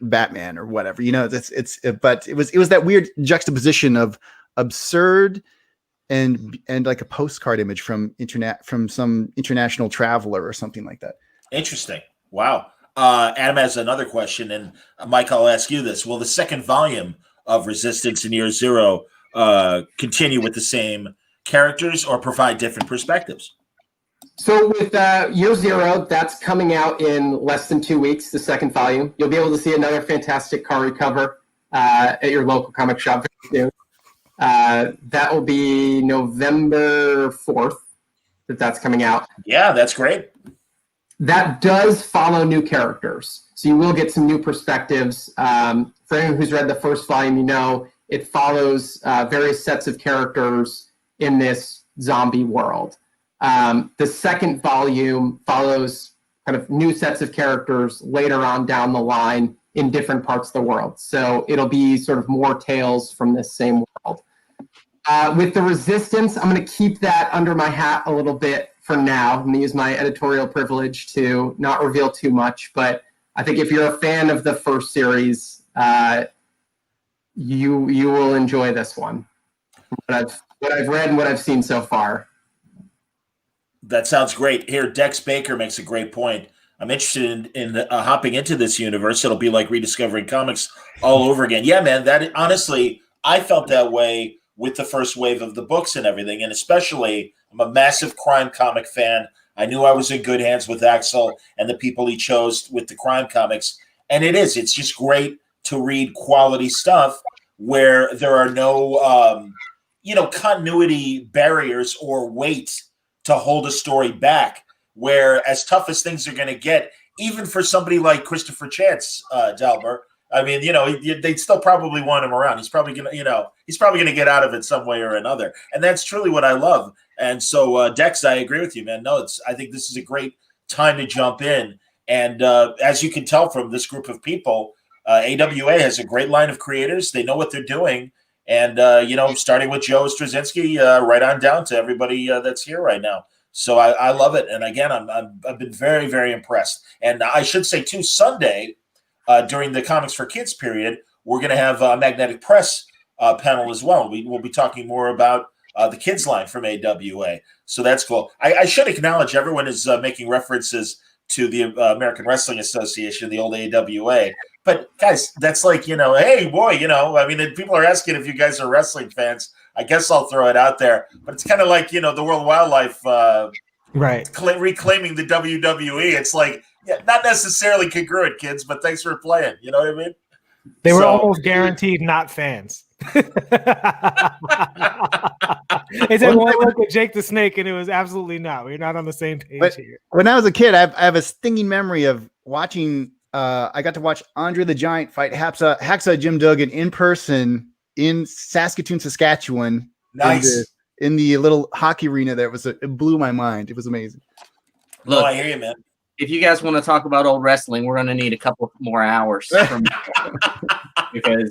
Batman or whatever, but it was that weird juxtaposition of absurd and like a postcard image from some international traveler or something like that. Interesting. Wow. Adam has another question, and Mike, I'll ask you this. Will the second volume of Resistance in Year Zero continue with the same characters or provide different perspectives? So with Year Zero, that's coming out in less than 2 weeks, the second volume. You'll be able to see another fantastic Kari cover at your local comic shop very soon. That will be November 4th that's coming out. Yeah, that's great. That does follow new characters. So you will get some new perspectives. For anyone who's read the first volume, it follows various sets of characters in this zombie world. The second volume follows kind of new sets of characters later on down the line in different parts of the world. So it'll be sort of more tales from this same world. With the Resistance, I'm going to keep that under my hat a little bit for now. I'm going to use my editorial privilege to not reveal too much, but I think if you're a fan of the first series, you will enjoy this one. What I've read and what I've seen so far. That sounds great. Here, Dex Baker makes a great point. I'm interested in hopping into this universe. It'll be like rediscovering comics all over again. Yeah, man, that honestly, I felt that way with the first wave of the books and everything. And especially, I'm a massive crime comic fan. I knew I was in good hands with Axel and the people he chose with the crime comics. And it's just great to read quality stuff where there are no, continuity barriers or weight to hold a story back, where as tough as things are going to get, even for somebody like Christopher Chance, Delbert, I mean, they'd still probably want him around. He's probably going to get out of it some way or another. And that's truly what I love. And so, Dex, I agree with you, man. No, I think this is a great time to jump in. And as you can tell from this group of people, AWA has a great line of creators. They know what they're doing. And, starting with Joe Straczynski, right on down to everybody that's here right now. So I love it. And again, I've been very, very impressed. And I should say, too, Sunday, during the Comics for Kids period, we're going to have a Magnetic Press panel as well. We will be talking more about the kids line from AWA. So that's cool. I should acknowledge everyone is making references to the American Wrestling Association, the old AWA. But guys, that's like, hey, boy, I mean, people are asking if you guys are wrestling fans. I guess I'll throw it out there. But it's kind of like, the World Wildlife reclaiming the WWE. It's like, not necessarily congruent, kids, but thanks for playing. You know what I mean? They were almost guaranteed not fans. It's at one look with Jake the Snake, and it was absolutely not. We're not on the same page here. When I was a kid, I have a stinging memory of watching. I got to watch Andre the Giant fight Hacksaw Jim Duggan in person in Saskatoon, Saskatchewan. Nice. In the little hockey arena there. It blew my mind. It was amazing. Look, I hear you, man. If you guys want to talk about old wrestling, we're going to need a couple more hours from because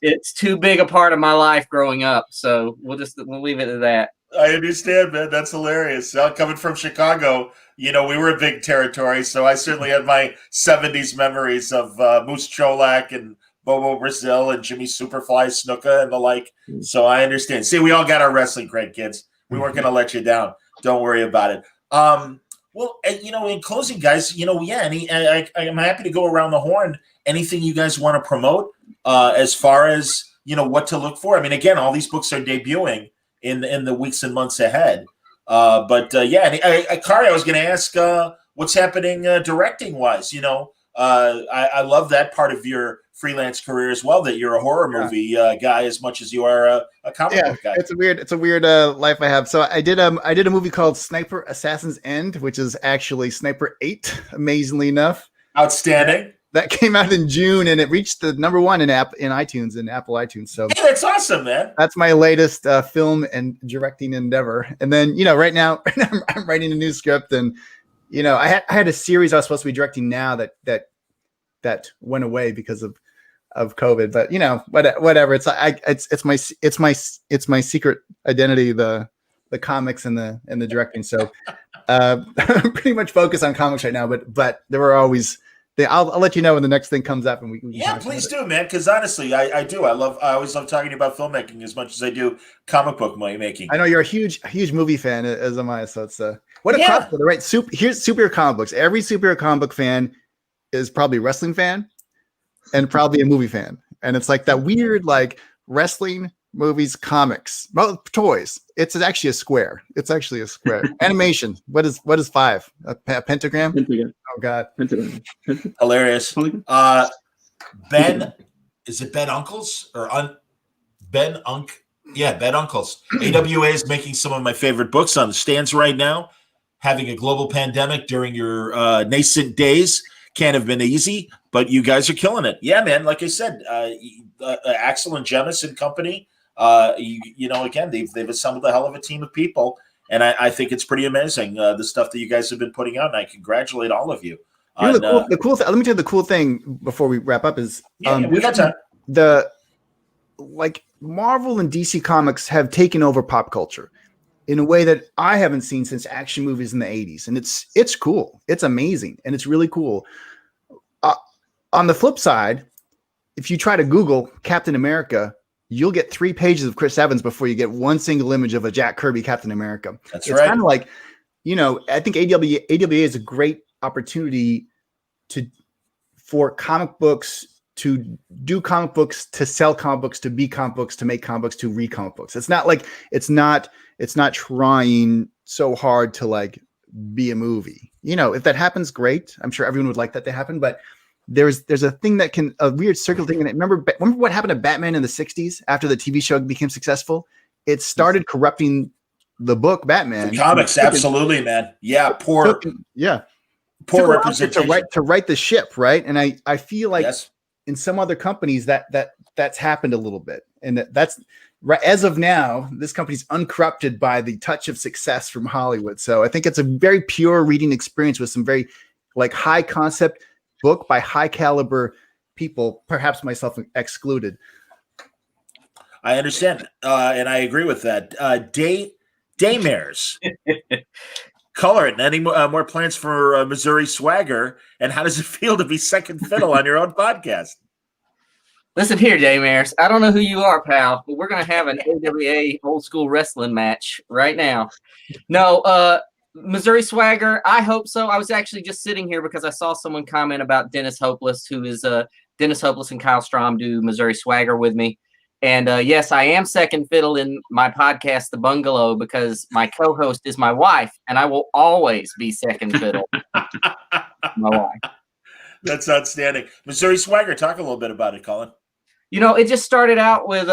it's too big a part of my life growing up. So we'll leave it at that. I understand, man. That's hilarious. Coming from Chicago, we were a big territory, so I certainly had my 70s memories of Moose Cholak and Bobo Brazil and Jimmy Superfly Snuka and the like. So I understand. See, we all got our wrestling cred, kids. We weren't going to let you down. Don't worry about it. Well, in closing, guys, I'm happy to go around the horn. Anything you guys want to promote as far as what to look for? I mean, again, all these books are debuting in the weeks and months ahead. Kari, I was going to ask what's happening directing wise. I love that part of your freelance career as well. That you're a horror movie guy as much as you are a comic book guy. It's a weird life I have. So I did a movie called Sniper Assassin's End, which is actually Sniper 8. Amazingly enough, outstanding. That came out in June and it reached the #1 in iTunes, in Apple iTunes. So hey, that's awesome, man. That's my latest film and directing endeavor. And then right now I'm writing a new script, and I had a series I was supposed to be directing now that went away because of COVID, but whatever. It's my secret identity, the comics and the directing. So I'm pretty much focused on comics right now, but there were always I'll let you know when the next thing comes up, and we please do, man. Because honestly, I do. I always love talking about filmmaking as much as I do comic book making. I know you're a huge movie fan, as am I. So it's what a crossover, right? Here's superhero comic books. Every superhero comic book fan is probably a wrestling fan and probably a movie fan. And it's like that weird, like wrestling, movies, comics, well, toys. It's actually a square. Animation. What is 5? A pentagram? Pentagram. Oh God. Pentagram. Hilarious. Ben, is it Ben Uncles or Ben Unk? Yeah, Ben Uncles. AWA is making some of my favorite books on the stands right now. Having a global pandemic during your nascent days can't have been easy, but you guys are killing it. Yeah, man. Like I said, Axel and Jemis and company, again, they've assembled a hell of a team of people, and I think it's pretty amazing, the stuff that you guys have been putting out, and I congratulate all of you. The cool thing, let me tell you the cool thing before we wrap up is we got time. Marvel and DC Comics have taken over pop culture in a way that I haven't seen since action movies in the 80s. And it's cool. It's amazing. And it's really cool. On the flip side, if you try to Google Captain America, you'll get 3 pages of Chris Evans before you get one single image of a Jack Kirby Captain America. It's right. Kind of like, I think AWA is a great opportunity for comic books to do comic books, to sell comic books, to be comic books, to make comic books, to read comic books. It's not trying so hard to like be a movie. If that happens, great. I'm sure everyone would like that to happen, but there's a thing a weird circular thing. And remember what happened to Batman in the 60s after the TV show became successful? It started corrupting the book Batman. The comics, absolutely, man. Yeah, poor representation. To write the ship, right? And I feel like in some other companies that's happened a little bit. And that's right. As of now, this company's uncorrupted by the touch of success from Hollywood. So I think it's a very pure reading experience with some very like high concept book by high caliber people, perhaps myself excluded. I understand. And I agree with that. Daymares. Color it. Any more plans for Missouri Swagger? And how does it feel to be second fiddle on your own podcast? Listen here, Daymares. I don't know who you are, pal, but we're going to have an AWA old school wrestling match right now. No, Missouri Swagger, I hope so. I was actually just sitting here because I saw someone comment about Dennis Hopeless, who is Dennis Hopeless and Kyle Strom do Missouri Swagger with me. And yes, I am second fiddle in my podcast, The Bungalow, because my co-host is my wife, and I will always be second fiddle. My wife. That's outstanding. Missouri Swagger, talk a little bit about it, Colin. It just started out with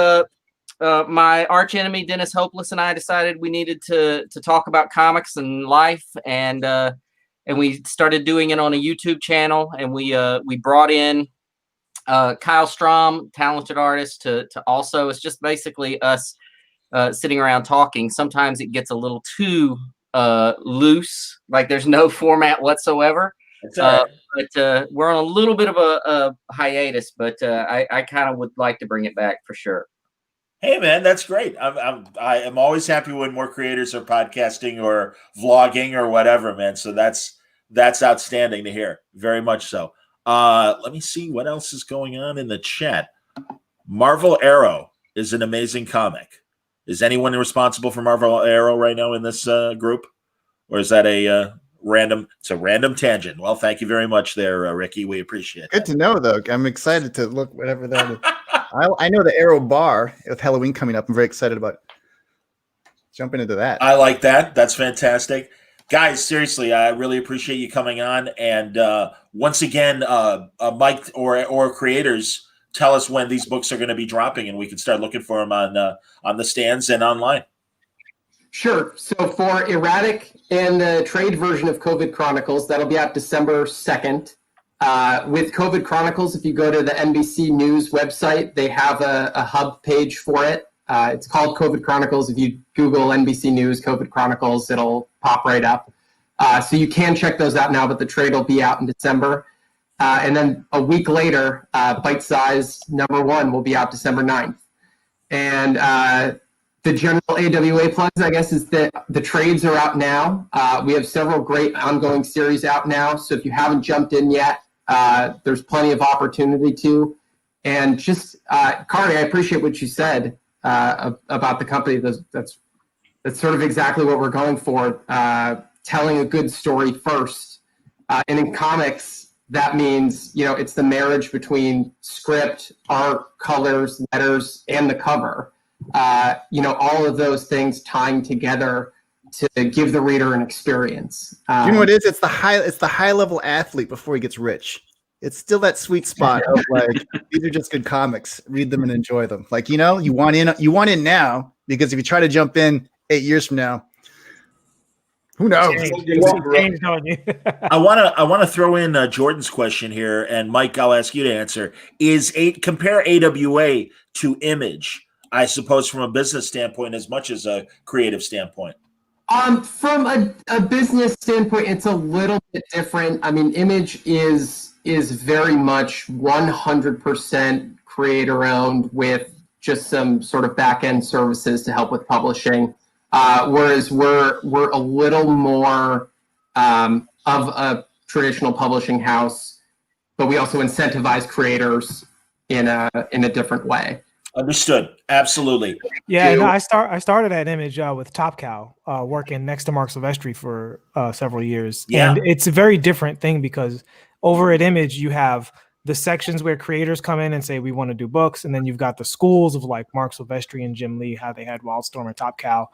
my arch enemy, Dennis Hopeless, and I decided we needed to talk about comics and life, and we started doing it on a YouTube channel, and we brought in Kyle Strom, talented artist, to also. It's just basically us sitting around talking. Sometimes it gets a little too loose, like there's no format whatsoever. But we're on a little bit of a hiatus, but I kind of would like to bring it back for sure. Hey man, that's great. I am always happy when more creators are podcasting or vlogging or whatever, man. So that's outstanding to hear. Very much so. Let me see what else is going on in the chat. Marvel Arrow is an amazing comic. Is anyone responsible for Marvel Arrow right now in this group? or is that a random? It's a random tangent. Well, thank you very much, there, Ricky. We appreciate Good it. to know, though. I'm excited to look whatever that is. I know the Arrow Bar with Halloween coming up. I'm very excited about jumping into that. I like that. That's fantastic. Guys, seriously, I really appreciate you coming on. And once again, Mike or creators, tell us when these books are going to be dropping, and we can start looking for them on the stands and online. Sure. So for Erratic and the trade version of COVID Chronicles, that'll be out December 2nd. With COVID Chronicles, if you go to the NBC News website, they have a hub page for it. It's called COVID Chronicles. If you Google NBC News COVID Chronicles, it'll pop right up. So you can check those out now, but the trade will be out in December. And then a week later, Bite Size #1 will be out December 9th. And the general AWA plugs, I guess, is that the trades are out now. We have several great ongoing series out now. So if you haven't jumped in yet, there's plenty of opportunity to. And just, Carney, I appreciate what you said about the company. That's sort of exactly what we're going for, telling a good story first. And in comics, that means, it's the marriage between script, art, colors, letters, and the cover. All of those things tying together to give the reader an experience. You know what it is? It's the high level athlete before he gets rich. It's still that sweet spot of like, these are just good comics. Read them and enjoy them. Like, you want in now, because if you try to jump in 8 years from now, who knows? I want to throw in Jordan's question here, and Mike, I'll ask you to answer. Compare AWA to Image, I suppose, from a business standpoint as much as a creative standpoint? From a business standpoint, it's a little bit different. I mean, Image is very much 100% creator owned with just some sort of back end services to help with publishing. Whereas we're a little more of a traditional publishing house, but we also incentivize creators in a different way. Understood. Absolutely. Yeah, no, I started at Image with Top Cow, working next to Mark Silvestri for several years. Yeah. And it's a very different thing because over at Image, you have the sections where creators come in and say, we want to do books. And then you've got the schools of like Mark Silvestri and Jim Lee, how they had Wildstorm and Top Cow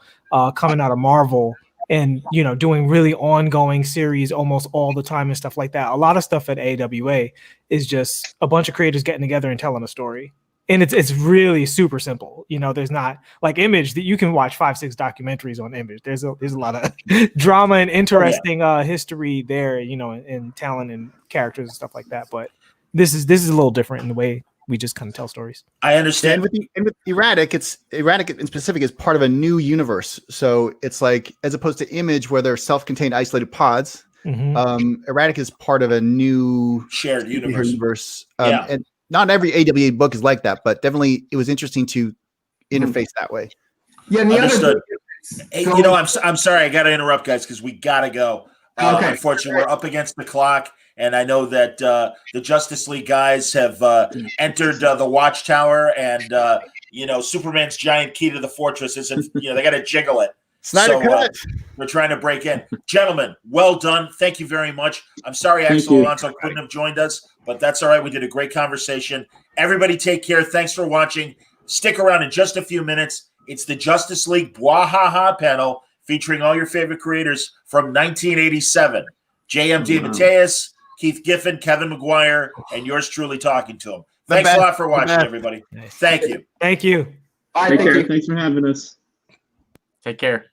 coming out of Marvel and, doing really ongoing series almost all the time and stuff like that. A lot of stuff at AWA is just a bunch of creators getting together and telling a story. And it's really super simple. There's not like Image that you can watch 5-6 documentaries on Image. There's a lot of drama and interesting history there, and talent and characters and stuff like that. But this is a little different in the way we just kind of tell stories. I understand. And with Erratic, Erratic in specific is part of a new universe. So it's like, as opposed to Image where they're self-contained isolated pods, Erratic is part of a new shared universe. And not every AWA book is like that, but definitely it was interesting to interface that way. Yeah, and the Understood. other I'm sorry, I got to interrupt, guys, because we got to go. Okay. Unfortunately, we're up against the clock, and I know that the Justice League guys have entered the Watchtower, and Superman's giant key to the fortress isn't. They got to jiggle it. Snyder cut. We're trying to break in. Gentlemen, well done. Thank you very much. I'm sorry Axel Alonso couldn't have joined us, but that's all right. We did a great conversation. Everybody take care. Thanks for watching. Stick around in just a few minutes. It's the Justice League Bwahaha panel featuring all your favorite creators from 1987. J.M. DeMatteis, Keith Giffen, Kevin McGuire, and yours truly talking to them. Thanks a lot for watching, everybody. Thank you. Thank you. Bye, Take thank care. you. Thanks for having us. Take care.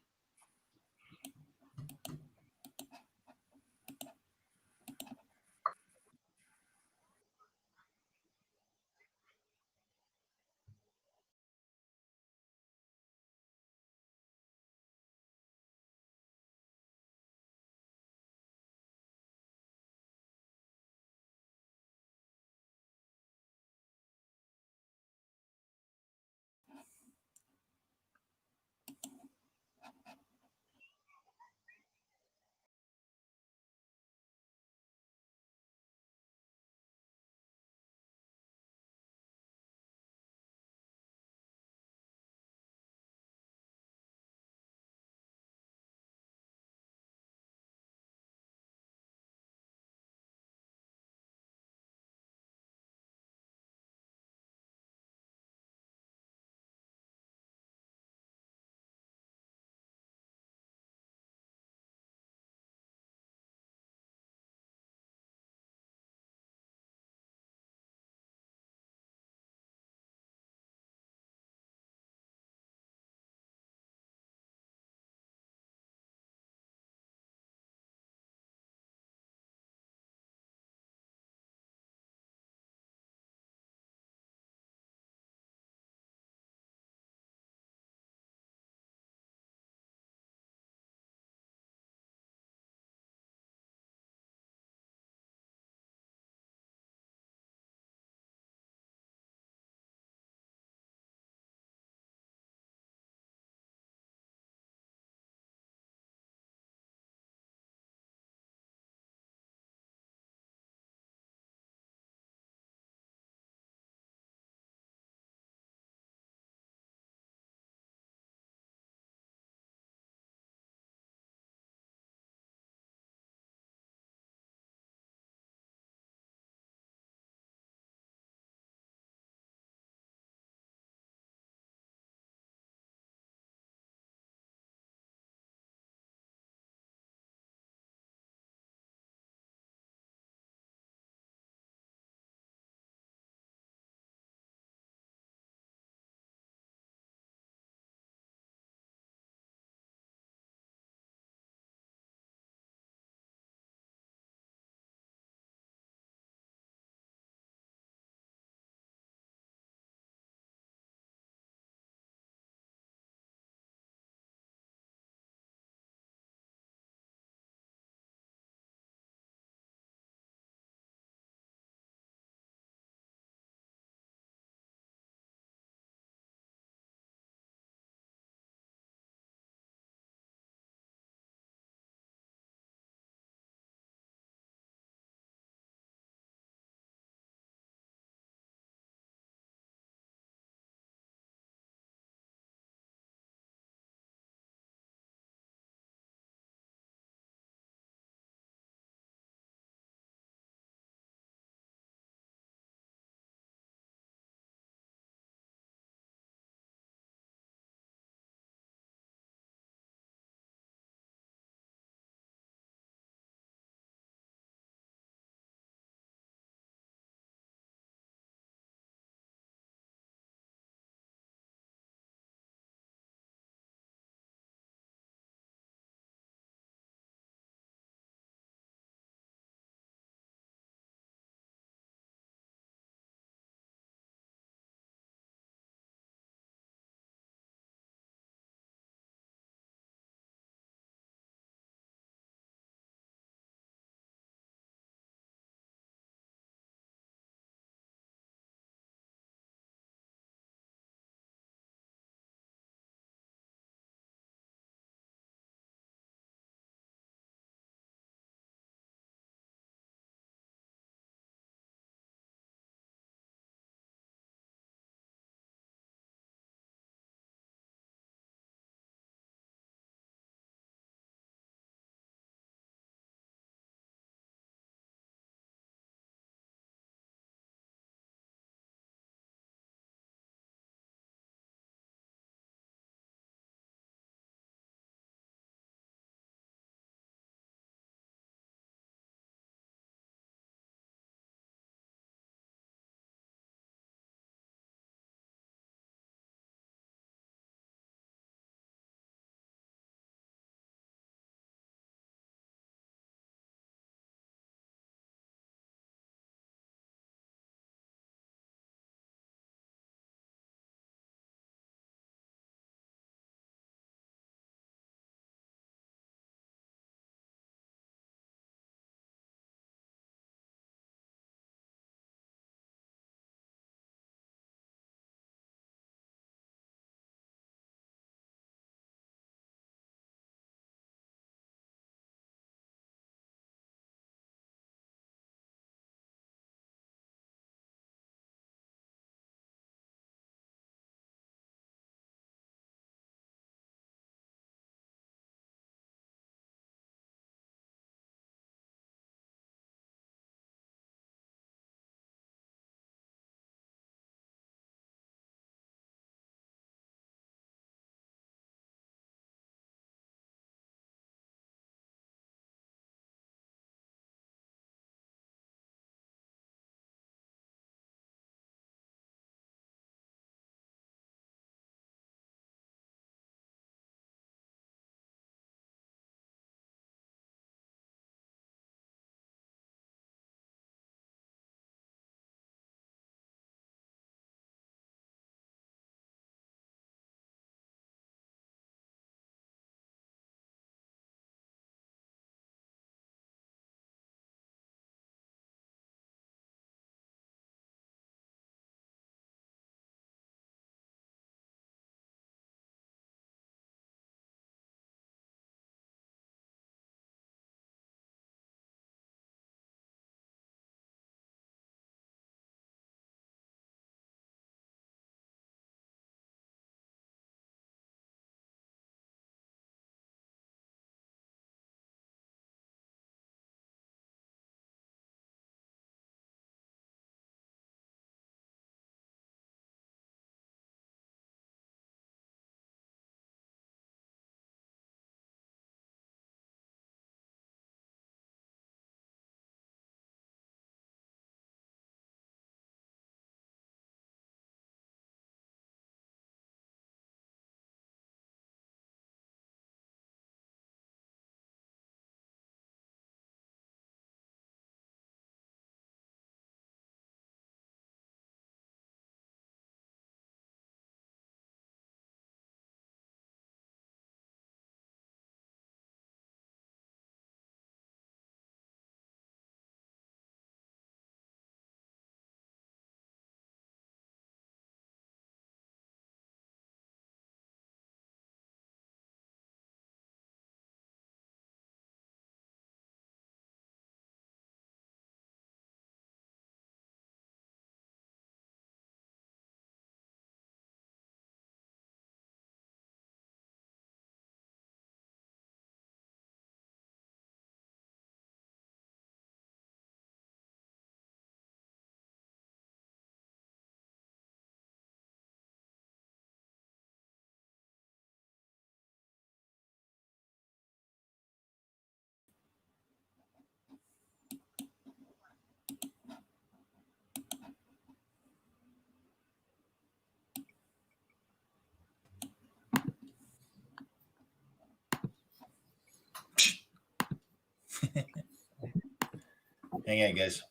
Hang on, guys.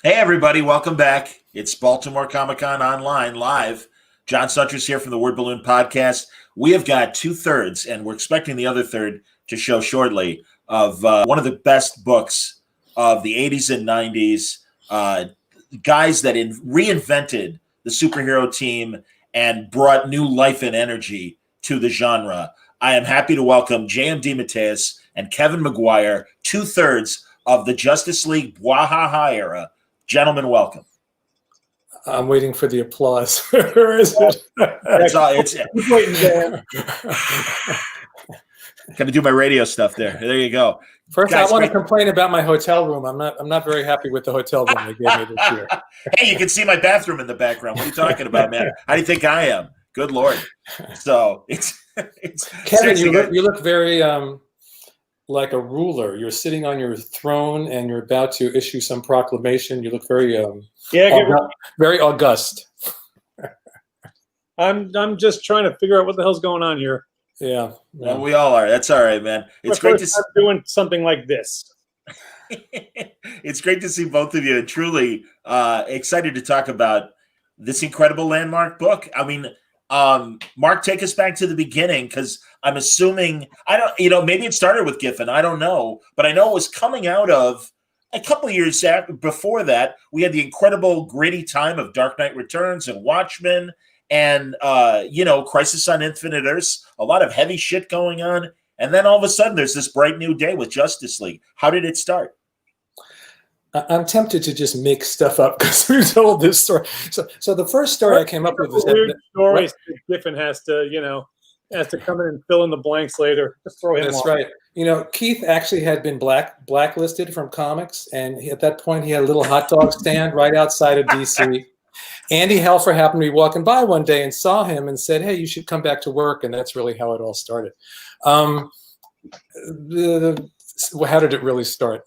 Hey, everybody. Welcome back. It's Baltimore Comic-Con Online live. John Suntress here from the Word Balloon Podcast. We have got 2/3, and we're expecting the other third to show shortly, of one of the best books of the 80s and 90s. Guys that reinvented the superhero team and brought new life and energy to the genre. I am happy to welcome J.M. DeMatteis and Kevin McGuire, 2/3 of the Justice League Bwahaha era. Gentlemen, welcome. I'm waiting for the applause. Where is it? It's waiting there. Got to do my radio stuff there. There you go. First, Guys, I want to complain about my hotel room. I'm not very happy with the hotel room they gave me this year. Hey, you can see my bathroom in the background. What are you talking about, man? How do you think I am? Good Lord. So it's Kevin, you look very like a ruler. You're sitting on your throne and you're about to issue some proclamation. You look very very august. I'm just trying to figure out what the hell's going on here. Yeah. Well, we all are. That's all right, man. It's great to see doing something like this. It's great to see both of you. Truly excited to talk about this incredible landmark book. I mean, Mark, take us back to the beginning, because I'm assuming maybe it started with Giffen. I don't know, but I know it was coming out of a couple of years before that. We had the incredible gritty time of Dark Knight Returns and Watchmen, and Crisis on Infinite Earths. A lot of heavy shit going on, and then all of a sudden, there's this bright new day with Justice League. How did it start? I'm tempted to just make stuff up because we told this story. So the first story I came up with was weird stories. Giffen has to come in and fill in the blanks later. Just throw him That's off. right. Keith actually had been blacklisted from comics, and at that point he had a little hot dog stand right outside of DC. Andy Helfer happened to be walking by one day and saw him and said, "Hey, you should come back to work." And that's really how it all started. How did it really start?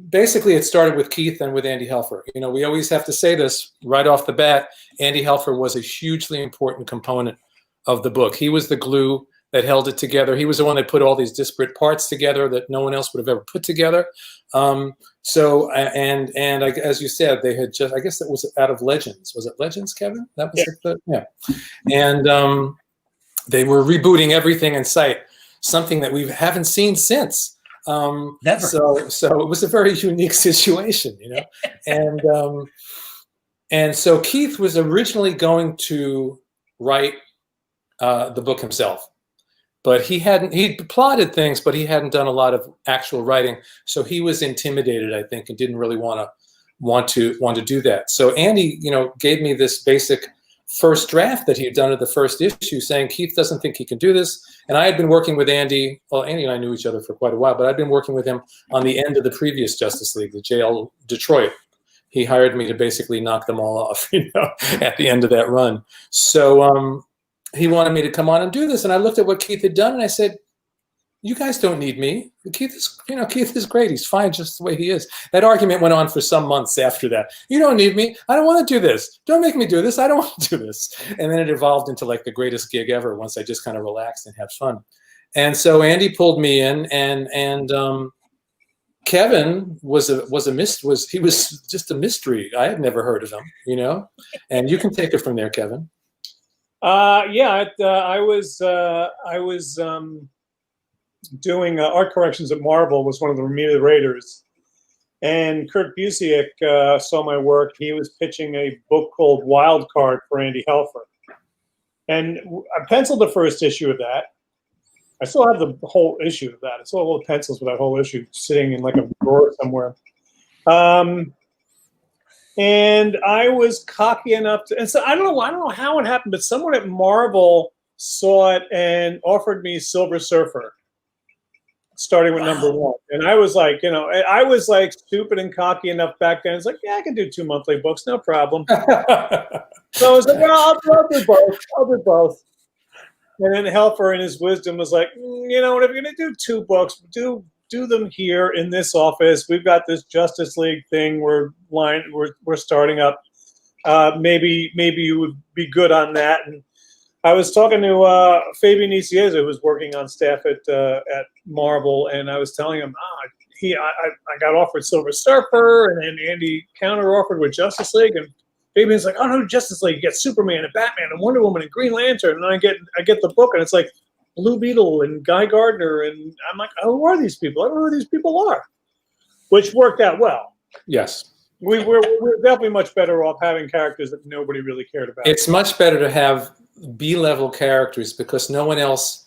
Basically, it started with Keith and with Andy Helfer. We always have to say this right off the bat. Andy Helfer was a hugely important component of the book. He was the glue that held it together. He was the one that put all these disparate parts together that no one else would have ever put together. As you said, they had just, I guess it was out of Legends. Was it Legends, Kevin? That was yeah. And they were rebooting everything in sight, something that we haven't seen since. Never. So it was a very unique situation, and so Keith was originally going to write the book himself, but he'd plotted things, but he hadn't done a lot of actual writing, so he was intimidated, I think, and didn't really want to do that. So Andy, gave me this basic first draft that he had done of the first issue, saying Keith doesn't think he can do this. And I had been working with Andy. Well, Andy and I knew each other for quite a while, but I'd been working with him on the end of the previous Justice League, the JL Detroit. He hired me to basically knock them all off, at the end of that run. So he wanted me to come on and do this. And I looked at what Keith had done and I said, "You guys don't need me. Keith is great. He's fine just the way he is." That argument went on for some months after that. "You don't need me. I don't want to do this. Don't make me do this. I don't want to do this." And then it evolved into like the greatest gig ever once I just kind of relaxed and had fun. And so Andy pulled me in, and Kevin was just a mystery. I had never heard of him, And you can take it from there, Kevin. I was doing art corrections at Marvel, was one of the remunerators, and Kurt Busiek saw my work. He was pitching a book called Wild Card for Andy Helfer, and I penciled the first issue of that. I still have the whole issue of that. I still have all the pencils for that whole issue sitting in like a drawer somewhere. And I was cocky enough to, and so I don't know how it happened, but someone at Marvel saw it and offered me Silver Surfer, starting with #1. And I was like, I was like stupid and cocky enough back then. It's like, yeah, I can do 2 monthly books, no problem. So I was like, well, I'll do both. I'll do both. And then Helfer, in his wisdom, was like, you know what? If you're going to do 2 books, do them here in this office. We've got this Justice League thing we're starting up. Maybe you would be good on that. And I was talking to Fabian Nicieza, who was working on staff at Marvel, and I was telling him, I got offered Silver Surfer, and then Andy counter offered with Justice League, and Fabian's like, oh no, Justice League, you get Superman and Batman and Wonder Woman and Green Lantern, and I get the book, and it's like Blue Beetle and Guy Gardner, and I'm like, oh, who are these people? I don't know who these people are, which worked out well. Yes. We're definitely much better off having characters that nobody really cared about. It's much better to have B-level characters because no one else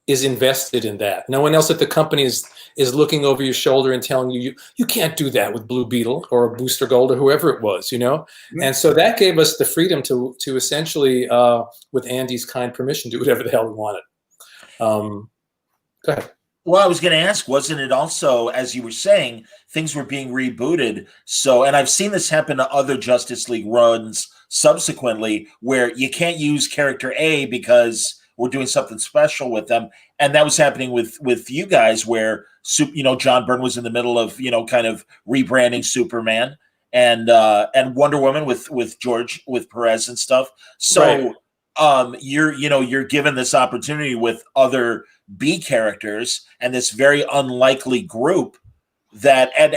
is invested in that. No one else at the company is looking over your shoulder and telling you can't do that with Blue Beetle or Booster Gold or whoever it was, Mm-hmm. And so that gave us the freedom to essentially, with Andy's kind permission, do whatever the hell we wanted. Go ahead. Well, I was going to ask, wasn't it also, as you were saying, things were being rebooted? So, and I've seen this happen to other Justice League runs subsequently, where you can't use character A because we're doing something special with them. And that was happening with you guys, where, John Byrne was in the middle of, kind of rebranding Superman and Wonder Woman with George, with Perez and stuff. So right. You're given this opportunity with other B characters and this very unlikely group that, I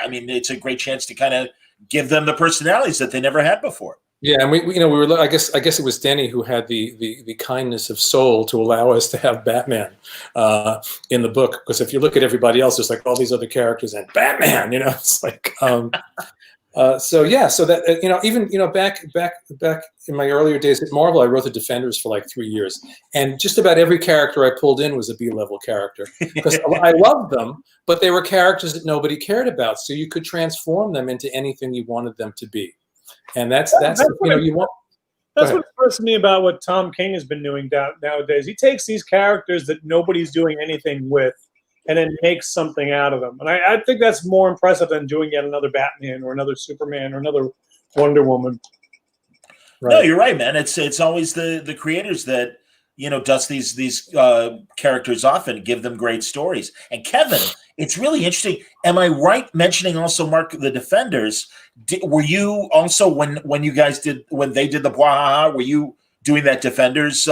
mean, it's a great chance to kind of give them the personalities that they never had before. Yeah, and we were. I guess it was Denny who had the kindness of soul to allow us to have Batman in the book. Because if you look at everybody else, there's like all these other characters and Batman. It's like. So that even back in my earlier days at Marvel, I wrote the Defenders for like 3 years, and just about every character I pulled in was a B-level character because I loved them, but they were characters that nobody cared about. So you could transform them into anything you wanted them to be. And that's That's what impressed me about what Tom King has been doing nowadays. He takes these characters that nobody's doing anything with and then makes something out of them. And I think that's more impressive than doing yet another Batman or another Superman or another Wonder Woman. Right. No, you're right, man. It's always the creators that dust these characters off and give them great stories. And Kevin, it's really interesting. Am I right mentioning also, Mark, the Defenders? Were you also when they did the Bwahaha, were you doing that Defenders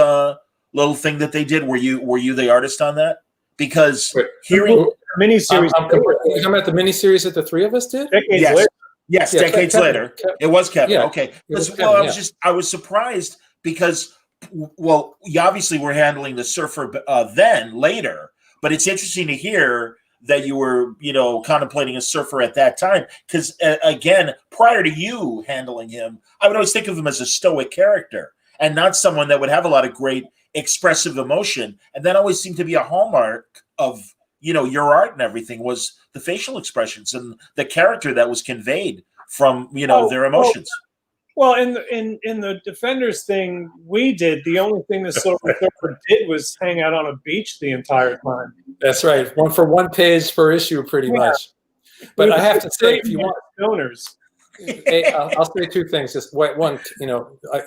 little thing that they did? Were you the artist on that? Because hearing miniseries, I'm talking about the miniseries that the three of us did. Decades later. Yes, yeah, decades later. It was Kevin. Yeah, okay. I was surprised because, well, you obviously were handling the Surfer later, but it's interesting to hear that you were, contemplating a Surfer at that time. Because, again, prior to you handling him, I would always think of him as a stoic character and not someone that would have a lot of great expressive emotion. And that always seemed to be a hallmark of, your art and everything, was the facial expressions and the character that was conveyed from, their emotions. Well, in the Defenders thing we did, the only thing the Silver Surfer did was hang out on a beach the entire time. That's right. One page per issue, pretty much. But I have to say, if you want donors, I'll say two things. Just one,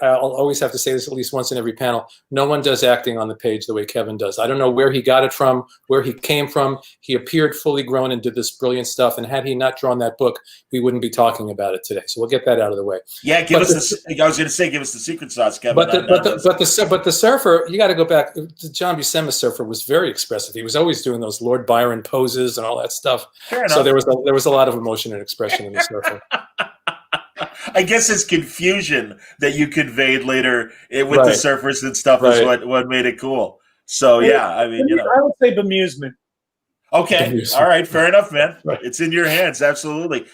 I'll always have to say this at least once in every panel. No one does acting on the page the way Kevin does. I don't know where he got it from, where he came from. He appeared fully grown and did this brilliant stuff. And had he not drawn that book, we wouldn't be talking about it today. So we'll get that out of the way. Yeah, I was going to say, give us the secret sauce, Kevin. But the Surfer, you got to go back. John Buscema's Surfer was very expressive. He was always doing those Lord Byron poses and all that stuff. Fair enough. So there was a lot of emotion and expression in the Surfer. I guess his confusion that you conveyed later with the Surfers and stuff is what made it cool. So, I would say bemusement. Okay. Bemusement. All right. Fair enough, man. Right. It's in your hands. Absolutely.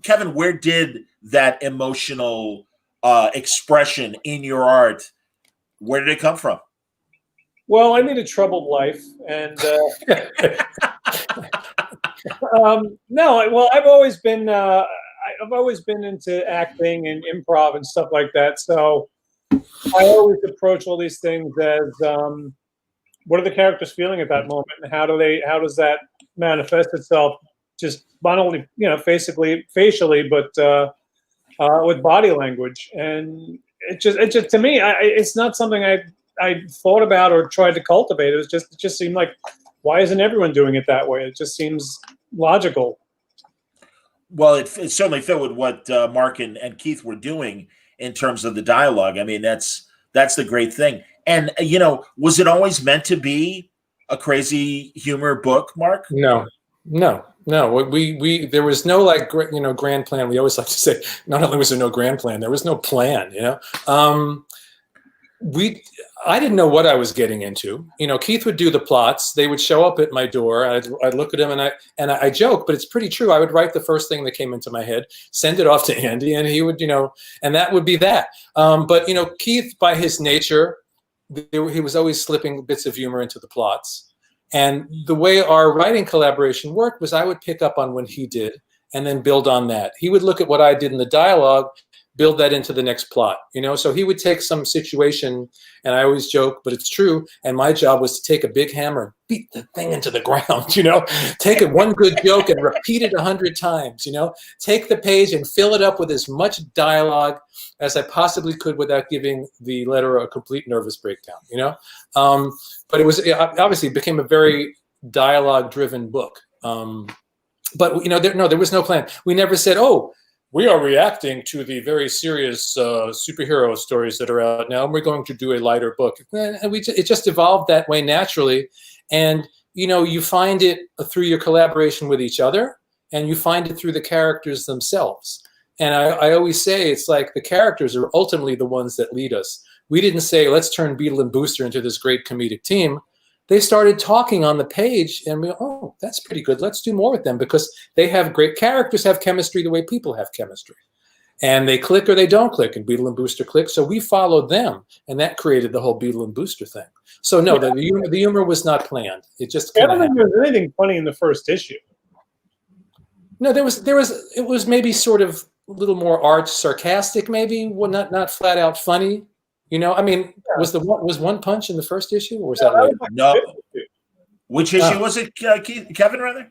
Kevin, where did that emotional expression in your art, where did it come from? Well, I lead a troubled life, and No, well, I've always been into acting and improv and stuff like that. So I always approach all these things as what are the characters feeling at that moment, and how does that manifest itself? Just not only facially, but with body language, and it just to me, it's not something I thought about or tried to cultivate. It just seemed like, why isn't everyone doing it that way? It just seems logical. Well, it certainly fit with what Mark and Keith were doing in terms of the dialogue. I mean, that's the great thing. And was it always meant to be a crazy humor book, Mark? No. We there was no grand plan. We always like to say, not only was there no grand plan, there was no plan. I didn't know what I was getting into. Keith would do the plots. They would show up at my door. I'd look at them and I joke, but it's pretty true. I would write the first thing that came into my head, send it off to Andy, and he would, and that would be that. But Keith, by his nature, he was always slipping bits of humor into the plots. And the way our writing collaboration worked was I would pick up on what he did and then build on that. He would look at what I did in the dialogue, build that into the next plot, So he would take some situation, and I always joke, but it's true. And my job was to take a big hammer and beat the thing into the ground, Take it one good joke and repeat it 100 times, Take the page and fill it up with as much dialogue as I possibly could without giving the letter a complete nervous breakdown, But it obviously became a very dialogue-driven book. But there was no plan. We never said, "Oh, we are reacting to the very serious superhero stories that are out now, and we're going to do a lighter book." And it just evolved that way naturally. And you find it through your collaboration with each other, and you find it through the characters themselves. And I always say it's like the characters are ultimately the ones that lead us. We didn't say, let's turn Beetle and Booster into this great comedic team. They started talking on the page, and we, oh, that's pretty good. Let's do more with them, because they have great characters, have chemistry the way people have chemistry. And they click or they don't click, and Beetle and Booster click. So we followed them, and that created the whole Beetle and Booster thing. So no, the humor was not planned. It just I don't think there was anything funny in the first issue. No, it was maybe sort of a little more arch sarcastic, maybe, well, not flat out funny. I mean, was One Punch in the first issue, or was that later? No. Which issue was it, Kevin, rather?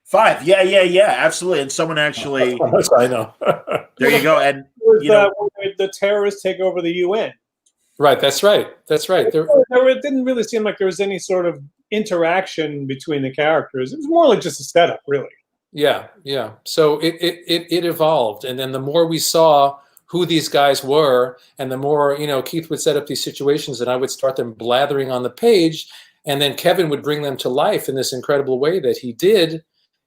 5. Yeah, absolutely. And someone actually... I know. There you go. And when the terrorists take over the UN. Right, that's right. It didn't really seem like there was any sort of interaction between the characters. It was more like just a setup, really. Yeah. So it evolved. And then the more we saw who these guys were, and the more, Keith would set up these situations and I would start them blathering on the page, and then Kevin would bring them to life in this incredible way that he did.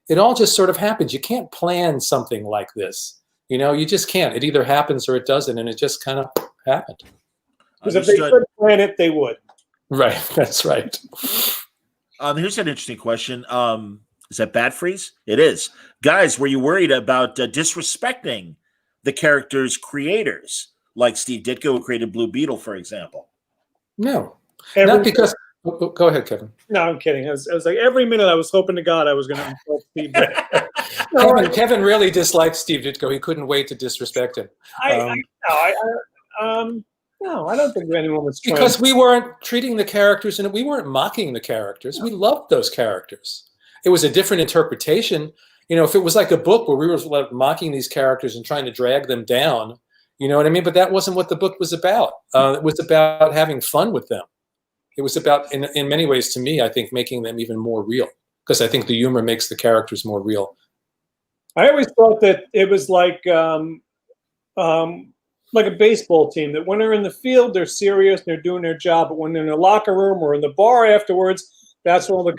It all just sort of happens. You can't plan something like this. You just can't. It either happens or it doesn't, and it just kind of happened. Because if they could plan it, they would. Right, that's right. Here's an interesting question. Is that Bad Freeze? It is. Guys, were you worried about disrespecting the characters' creators, like Steve Ditko, who created Blue Beetle, for example? No, not because... Go ahead, Kevin. No, I'm kidding. I was like, every minute I was hoping to God I was going to insult Steve Ditko. Kevin really disliked Steve Ditko. He couldn't wait to disrespect him. No, I don't think anyone was trying. Because we weren't treating the characters, and we weren't mocking the characters. We loved those characters. It was a different interpretation. If it was like a book where we were like mocking these characters and trying to drag them down, you know what I mean? But that wasn't what the book was about. It was about having fun with them. It was about, in many ways, to me, I think, making them even more real, because I think the humor makes the characters more real. I always thought that it was like a baseball team, that when they're in the field, they're serious and they're doing their job. But when they're in the locker room or in the bar afterwards, that's when all the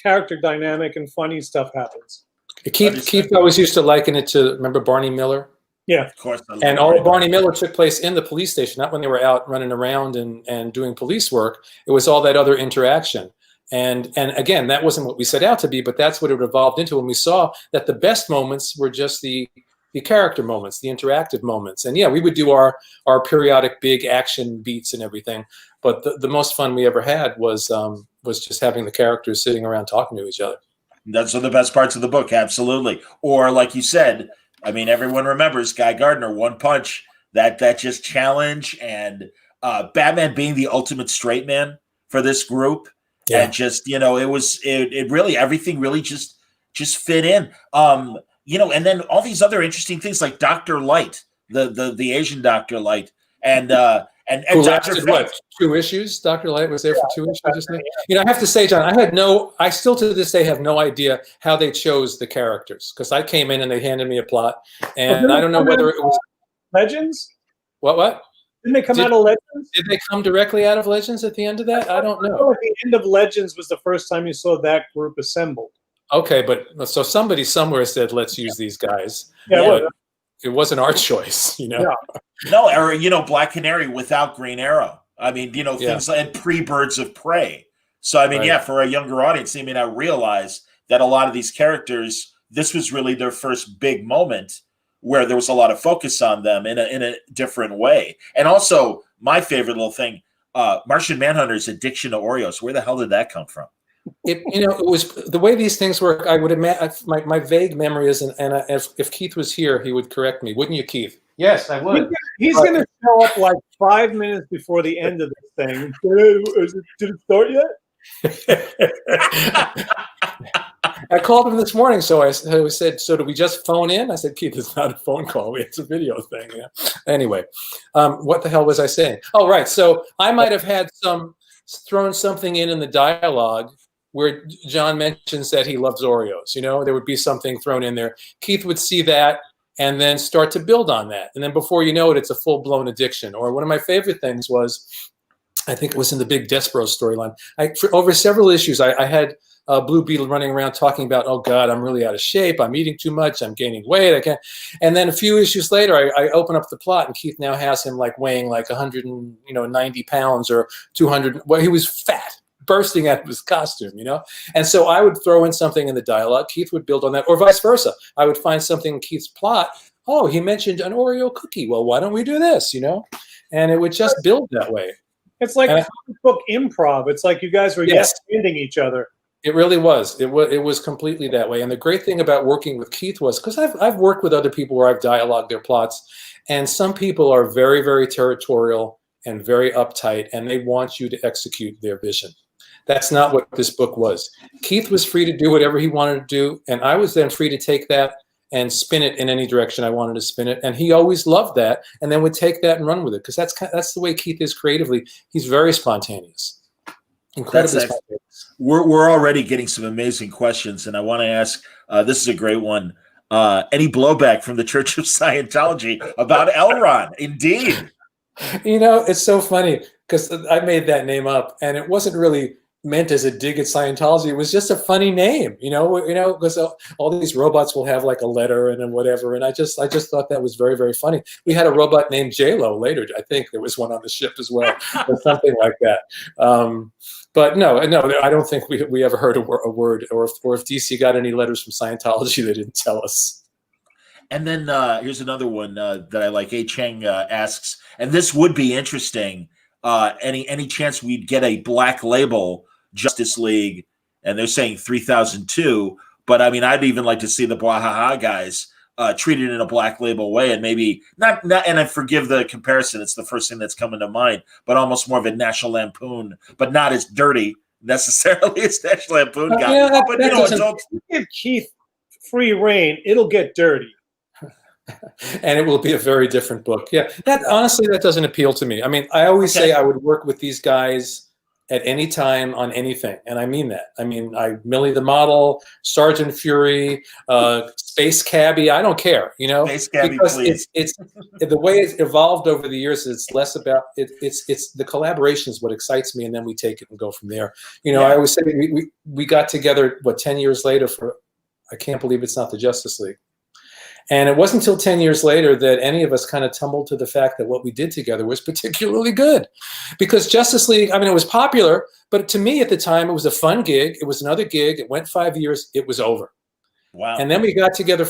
character dynamic and funny stuff happens. Keith always used to liken it to, remember Barney Miller? Yeah, of course. And all of Barney Miller took place in the police station, not when they were out running around and doing police work. It was all that other interaction. And again, that wasn't what we set out to be, but that's what it evolved into when we saw that the best moments were just the character moments, the interactive moments. And yeah, we would do our periodic big action beats and everything. But the most fun we ever had was just having the characters sitting around talking to each other. Those are the best parts of the book, absolutely. Or like you said, I mean, everyone remembers Guy Gardner, One Punch, that just challenge, and Batman being the ultimate straight man for this group, and just it really, everything really just fit in. And then all these other interesting things like Dr. Light, the Asian Dr. Light, and Who Dr. lasted what, 2 issues? Dr. Light was there for 2 issues. I have to say, John, I still to this day have no idea how they chose the characters, because I came in and they handed me a plot, and I don't know whether it was Legends. What? Didn't they come out of Legends? Did they come directly out of Legends at the end of that? I don't know. At the end of Legends was the first time you saw that group assembled. Okay, but so somebody somewhere said, let's use these guys. Yeah, it wasn't our choice, Yeah. No, or Black Canary without Green Arrow. I mean, things like pre-Birds of Prey. So I mean, for a younger audience, they may not realize that a lot of these characters, this was really their first big moment where there was a lot of focus on them in a different way. And also, my favorite little thing, Martian Manhunter's addiction to Oreos. Where the hell did that come from? It was the way these things work. I would imagine my vague memory is, and if Keith was here, he would correct me, wouldn't you, Keith? Yes, I would. He's going to show up like 5 minutes before the end of this thing. Did it start yet? I called him this morning, so I said, "So do we just phone in?" I said, "Keith, it's not a phone call; it's a video thing." Yeah. Anyway, what the hell was I saying? Oh, right. So I might have had thrown something in the dialogue where John mentions that he loves Oreos. There would be something thrown in there. Keith would see that and then start to build on that. And then before you know it, it's a full-blown addiction. Or one of my favorite things was, I think it was in the big Despero storyline. For over several issues, I had Blue Beetle running around talking about, oh God, I'm really out of shape. I'm eating too much. I'm gaining weight. I can't. And then a few issues later, I open up the plot, and Keith now has him like weighing like 190 pounds or 200. Well, he was fat, bursting out of his costume, And so I would throw in something in the dialogue. Keith would build on that, or vice versa. I would find something in Keith's plot. Oh, he mentioned an Oreo cookie. Well, why don't we do this? And it would just build that way. It's like comic book improv. It's like you guys were yes-ending each other. It really was. It was completely that way. And the great thing about working with Keith was, because I've worked with other people where I've dialogued their plots, and some people are very, very territorial and very uptight, and they want you to execute their vision. That's not what this book was. Keith was free to do whatever he wanted to do, and I was then free to take that and spin it in any direction I wanted to spin it. And he always loved that, and then would take that and run with it, because that's the way Keith is creatively. He's very spontaneous. Incredibly spontaneous. We're already getting some amazing questions, and I want to ask, this is a great one. Any blowback from the Church of Scientology about Elron? Indeed. It's so funny, because I made that name up, and it wasn't really meant as a dig at Scientology. It was just a funny name, because all these robots will have like a letter and whatever. And I just thought that was very, very funny. We had a robot named J-Lo later. I think there was one on the ship as well, or something like that. But no, I don't think we ever heard a word, or if DC got any letters from Scientology, they didn't tell us. And then here's another one that I like. A. Cheng asks, and this would be interesting. Any chance we'd get a black label Justice League? And they're saying 3002, but I mean, I'd even like to see the Bwahaha guys treated in a black label way, and maybe not. And I forgive the comparison; it's the first thing that's coming to mind. But almost more of a National Lampoon, but not as dirty necessarily as National Lampoon guy. But give Keith free reign, it'll get dirty. And it will be a very different book. Yeah, honestly, that doesn't appeal to me. I mean, I always say I would work with these guys at any time on anything, and I mean that. I mean, Millie the Model, Sergeant Fury, Space Cabbie. I don't care, Space Cabbie, because please. it's the way it's evolved over the years. It's less about it. It's the collaboration is what excites me, and then we take it and go from there. I always say we got together 10 years later for. I can't believe it's not the Justice League. And it wasn't until 10 years later that any of us kind of tumbled to the fact that what we did together was particularly good. Because Justice League, I mean, it was popular, but to me at the time, it was a fun gig. It was another gig. It went 5 years. It was over. Wow. And then we got together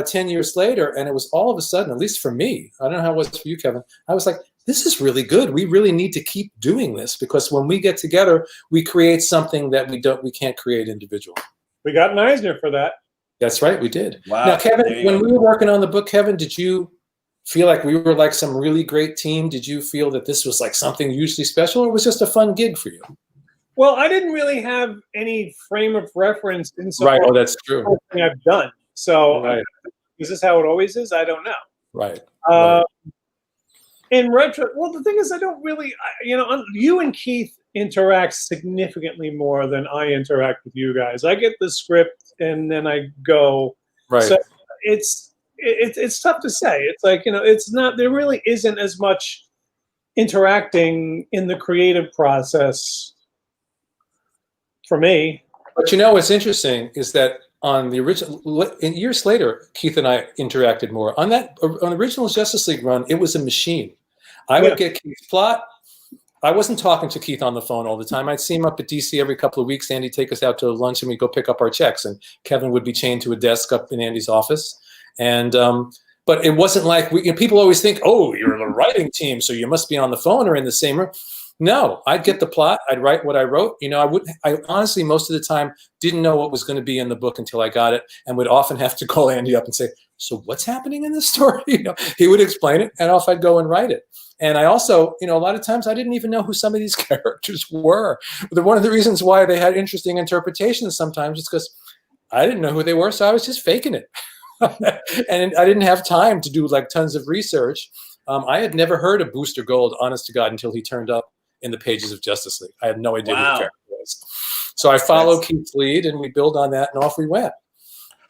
10 years later, and it was all of a sudden, at least for me, I don't know how it was for you, Kevin, I was like, this is really good. We really need to keep doing this, because when we get together, we create something that we can't create individually. We got an Eisner for that. That's right, we did. Wow. Now, Kevin, There you when go. we were working on the book, Kevin, did you feel like we were like some really great team? Did you feel that this was like something hugely special, or was it just a fun gig for you? Well, I didn't really have any frame of reference in so Right. far Oh, that's true. as everything I've done. So Right. is this how it always is? I don't know. Right. In retro, well, the thing is, I don't really, you and Keith interact significantly more than I interact with you guys. I get the script and then I go. Right. So it's tough to say. It's like, it's not, there really isn't as much interacting in the creative process for me. But what's interesting is that on the original, years later, Keith and I interacted more. On the original Justice League run, it was a machine. I would get Keith's plot. I wasn't talking to Keith on the phone all the time. I'd see him up at DC every couple of weeks. Andy'd take us out to lunch and we'd go pick up our checks. And Kevin would be chained to a desk up in Andy's office. And but it wasn't like people always think, oh, you're in a writing team, so you must be on the phone or in the same room. No, I'd get the plot. I'd write what I wrote. I honestly, most of the time, didn't know what was going to be in the book until I got it, and would often have to call Andy up and say, so what's happening in this story? He would explain it, and off I'd go and write it. And I also, a lot of times I didn't even know who some of these characters were. One of the reasons why they had interesting interpretations sometimes is because I didn't know who they were, so I was just faking it. And I didn't have time to do like tons of research. I had never heard of Booster Gold, honest to God, until he turned up in the pages of Justice League. I had no idea who the character was. So I followed Keith's lead and we build on that and off we went.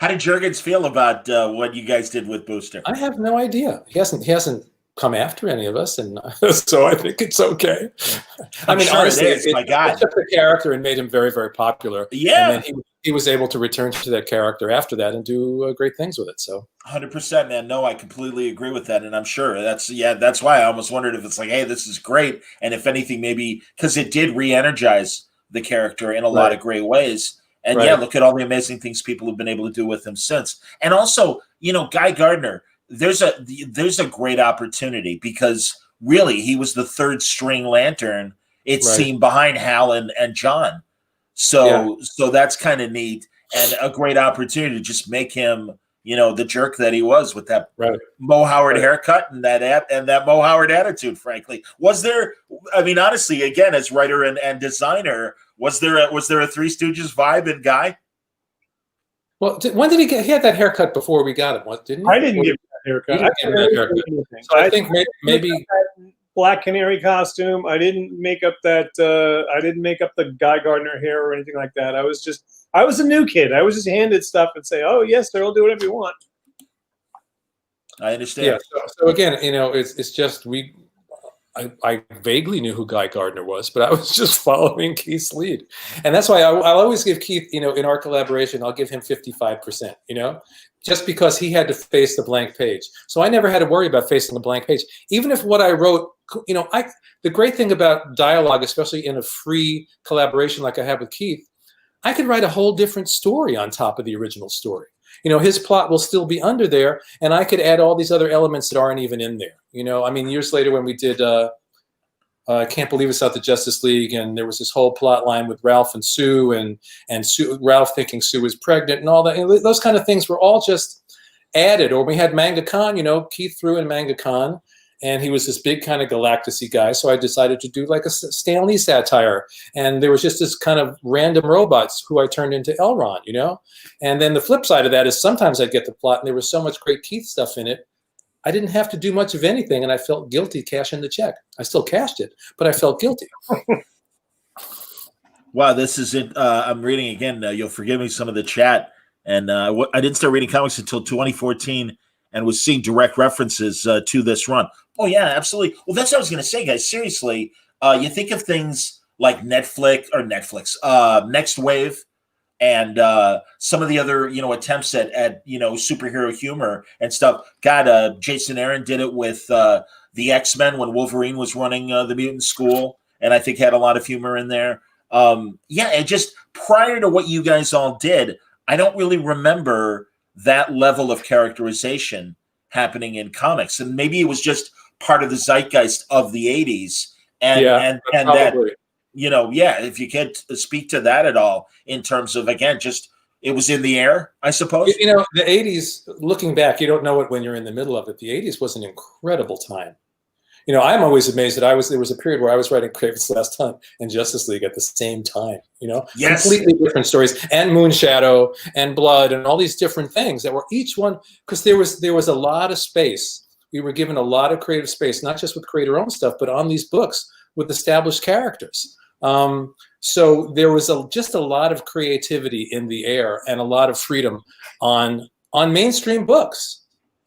How did Jurgens feel about what you guys did with Booster? I have no idea. He hasn't come after any of us, and so I think it's okay. I mean, sure honestly, it is. My God, it took the character and made him very, very popular. Yeah, and then he was able to return to that character after that and do great things with it. So 100%, man. No, I completely agree with that, and I'm sure that's why I almost wondered if it's like, hey, this is great, and if anything, maybe because it did re-energize the character in a lot of great ways. And look at all the amazing things people have been able to do with him since. And also, Guy Gardner. There's a great opportunity because really he was the third string Lantern, it seemed, behind Hal and John. So that's kind of neat and a great opportunity to just make him, the jerk that he was with that Mo Howard haircut and that Mo Howard attitude, frankly. Was there, I mean, honestly, again, as writer and designer, was there a Three Stooges vibe in Guy? Well, when did he get? He had that haircut before we got him, didn't he? I didn't give him that haircut. So I think maybe Black Canary costume. I didn't make up that. I didn't make up the Guy Gardner hair or anything like that. I was a new kid. I was just handed stuff and say, "Oh yes, sir, I'll do whatever you want." I understand. Yeah. So again, it's just I vaguely knew who Guy Gardner was, but I was just following Keith's lead. And that's why I'll always give Keith, in our collaboration, I'll give him 55%, just because he had to face the blank page. So I never had to worry about facing the blank page. Even if what I wrote, the great thing about dialogue, especially in a free collaboration like I have with Keith, I could write a whole different story on top of the original story. His plot will still be under there, and I could add all these other elements that aren't even in there. I mean, years later when we did I Can't Believe It's Not the Justice League, and there was this whole plot line with Ralph and Sue, and Sue, Ralph thinking Sue was pregnant and all that. And those kind of things were all just added. Or we had Manga Con, Keith threw in Manga Con, and he was this big kind of Galactus-y guy. So I decided to do like a Stan Lee satire. And there was just this kind of random robots who I turned into Elron, And then the flip side of that is sometimes I'd get the plot and there was so much great Keith stuff in it, I didn't have to do much of anything, and I felt guilty cashing the check. I still cashed it, but I felt guilty. Wow, this is it. I'm reading again. You'll forgive me some of the chat. And I didn't start reading comics until 2014 and was seeing direct references to this run. Oh, yeah, absolutely. Well, that's what I was going to say, guys. Seriously, you think of things like Netflix, Next Wave, and some of the other, attempts at superhero humor and stuff. God, Jason Aaron did it with the X-Men when Wolverine was running the mutant school, and I think had a lot of humor in there. And just prior to what you guys all did, I don't really remember that level of characterization happening in comics, and maybe it was just part of the zeitgeist of the 80s, and that. If you could speak to that at all in terms of, again, just it was in the air, I suppose. You know, the 80s, looking back, you don't know it when you're in the middle of it. The 80s was an incredible time. You know, I'm always amazed that there was a period where I was writing Craven's Last Hunt and Justice League at the same time, you know, Yes. completely different stories, and Moonshadow and Blood and all these different things that were each one, because there was a lot of space. We were given a lot of creative space, not just with creator own stuff, but on these books with established characters. So there was just a lot of creativity in the air and a lot of freedom on mainstream books.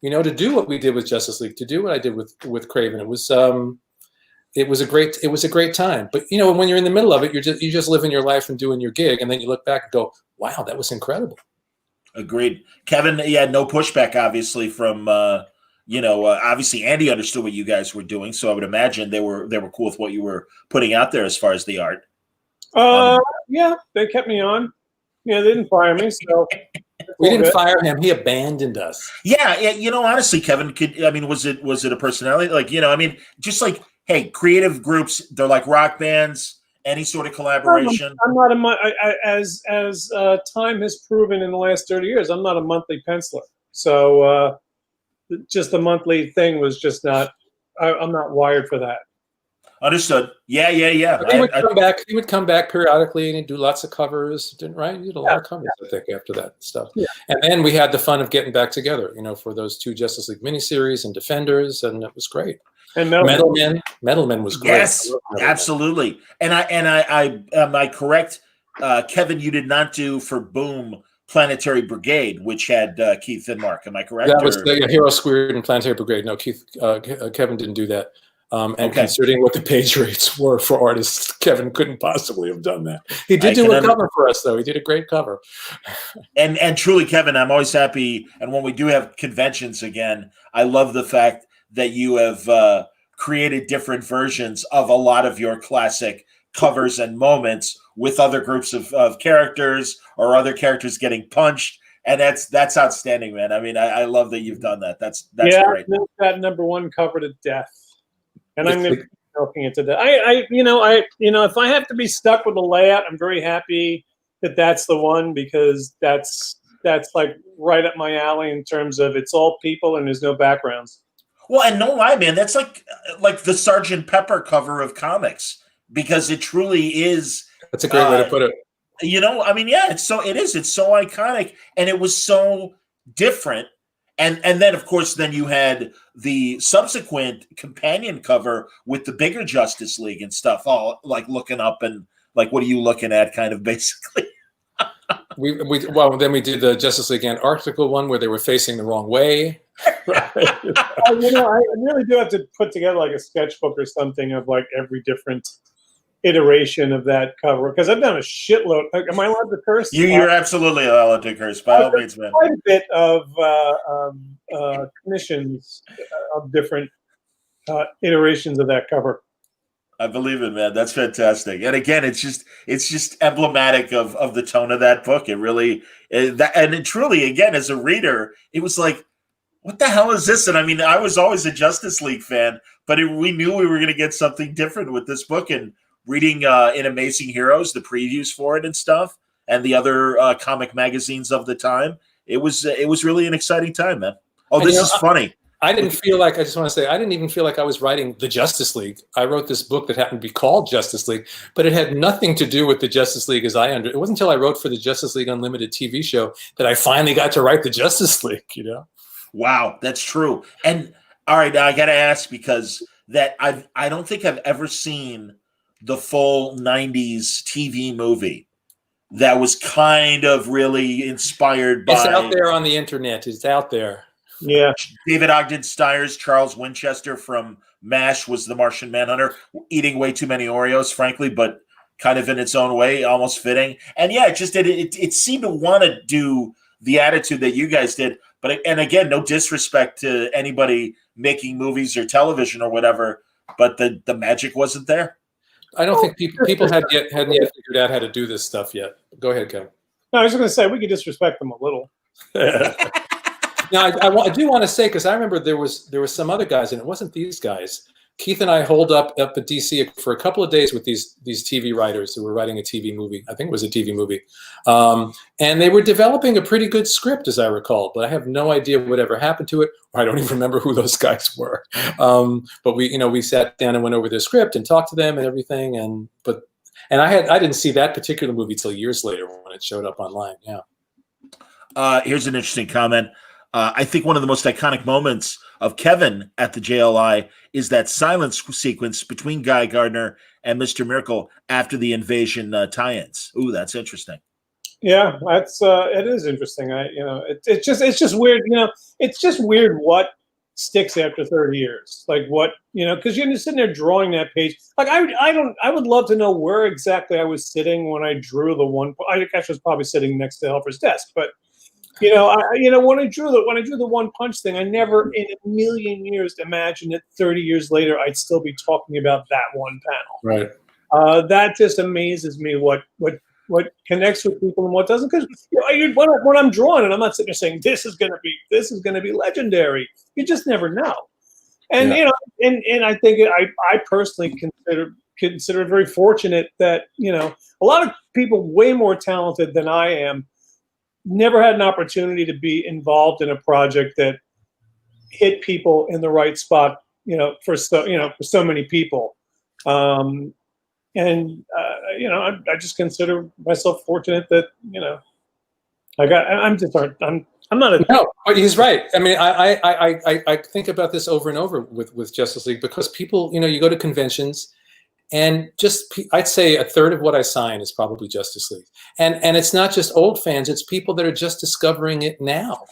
You know, to do what we did with Justice League, to do what I did with Craven, it was a great time. But you know, when you're in the middle of it, you're just living your life and doing your gig, and then you look back and go, "Wow, that was incredible." Agreed, Kevin. You had no pushback, obviously, from obviously Andy understood what you guys were doing, so I would imagine they were cool with what you were putting out there as far as the art. Yeah, they kept me on. Yeah, they didn't fire me, so. We didn't fire him. He abandoned us. Yeah, you know, honestly, Kevin, was it a personality? Like, you know, I mean, just like, hey, creative groups, they're like rock bands, any sort of collaboration. I'm not as time has proven in the last 30 years, I'm not a monthly penciler. So just the monthly thing was just not, I'm not wired for that. Understood. Yeah. He would come back periodically and he'd do lots of covers, right? He did a lot of covers, I think, after that stuff. Yeah. And then we had the fun of getting back together, you know, for those 2 Justice League miniseries and Defenders, and it was great. And Metalman was great. Yes, absolutely. And I am I correct, Kevin? You did not do for Boom Planetary Brigade, which had Keith and Mark. Am I correct? That was Hero Squared and Planetary Brigade. No, Kevin didn't do that. Considering what the page rates were for artists, Kevin couldn't possibly have done that. He did do a cover for us, though. He did a great cover. And truly, Kevin, I'm always happy. And when we do have conventions again, I love the fact that you have created different versions of a lot of your classic covers and moments with other groups of characters or other characters getting punched. And that's outstanding, man. I mean, I love that you've done that. That's great. I that #1 cover to death. And I'm going to be milking it to death. If I have to be stuck with a layout, I'm very happy that that's the one, because that's like right up my alley in terms of it's all people and there's no backgrounds. Well, and no lie, man, that's like the Sgt. Pepper cover of comics, because it truly is. That's a great way to put it. You know, I mean, yeah, it's so iconic, and it was so different. And then, of course, then you had the subsequent companion cover with the bigger Justice League and stuff, all like looking up and like, what are you looking at, kind of basically. Then we did the Justice League Antarctica one where they were facing the wrong way. I really do have to put together like a sketchbook or something of like every different iteration of that cover, because I've done a shitload. Am I allowed to curse? You're absolutely allowed to curse, by all means, man. Quite a bit of commissions of different iterations of that cover. I believe it, man. That's fantastic. And again, it's just emblematic of the tone of that book. It really and it truly, again, as a reader, it was like, what the hell is this? And I mean, I was always a Justice League fan, but we knew we were going to get something different with this book. And reading in Amazing Heroes, the previews for it and stuff, and the other comic magazines of the time, it was really an exciting time, man. Oh, and this is funny. I just want to say, I didn't even feel like I was writing the Justice League. I wrote this book that happened to be called Justice League, but it had nothing to do with the Justice League it wasn't until I wrote for the Justice League Unlimited TV show that I finally got to write the Justice League, you know? Wow, that's true. And all right, now I got to ask, because I don't think I've ever seen the full 90s TV movie that was kind of really inspired by... It's out there on the internet. It's out there. Yeah. David Ogden Stiers, Charles Winchester from MASH was the Martian Manhunter, eating way too many Oreos, frankly, but kind of in its own way, almost fitting. And yeah, it seemed to want to do the attitude that you guys did. And again, no disrespect to anybody making movies or television or whatever, but the magic wasn't there. I don't think people hadn't yet figured out how to do this stuff yet. Go ahead, Kevin. No, I was going to say we could disrespect them a little. Now, I do want to say, because I remember there was some other guys, and it wasn't these guys, Keith and I holed up at DC for a couple of days with these TV writers who were writing a TV movie. I think it was a TV movie, and they were developing a pretty good script, as I recall. But I have no idea whatever happened to it, or I don't even remember who those guys were. But we sat down and went over their script and talked to them and everything. And I didn't see that particular movie till years later when it showed up online. Yeah. Here's an interesting comment. I think one of the most iconic moments of Kevin at the JLI is that silence sequence between Guy Gardner and Mr. Miracle after the invasion tie-ins. Ooh, that's interesting. Yeah, that's it is interesting. It's just weird. It's just weird what sticks after 30 years. Like what, because you're just sitting there drawing that page. Like I would love to know where exactly I was sitting when I drew the one. I guess I was probably sitting next to Helfer's desk, but. When I drew the one punch thing, I never in a million years imagined that 30 years later I'd still be talking about that one panel. Right. That just amazes me what connects with people and what doesn't. Because when I'm drawing, and I'm not sitting there saying this is gonna be legendary. You just never know. And and I think I personally consider it very fortunate that a lot of people way more talented than I am. Never had an opportunity to be involved in a project that hit people in the right spot, for so many people. I just consider myself fortunate that, I'm not a. No, but he's right. I mean, I think about this over and over with Justice League because people, you go to conventions. And I'd say a third of what I sign is probably Justice League. And it's not just old fans, it's people that are just discovering it now.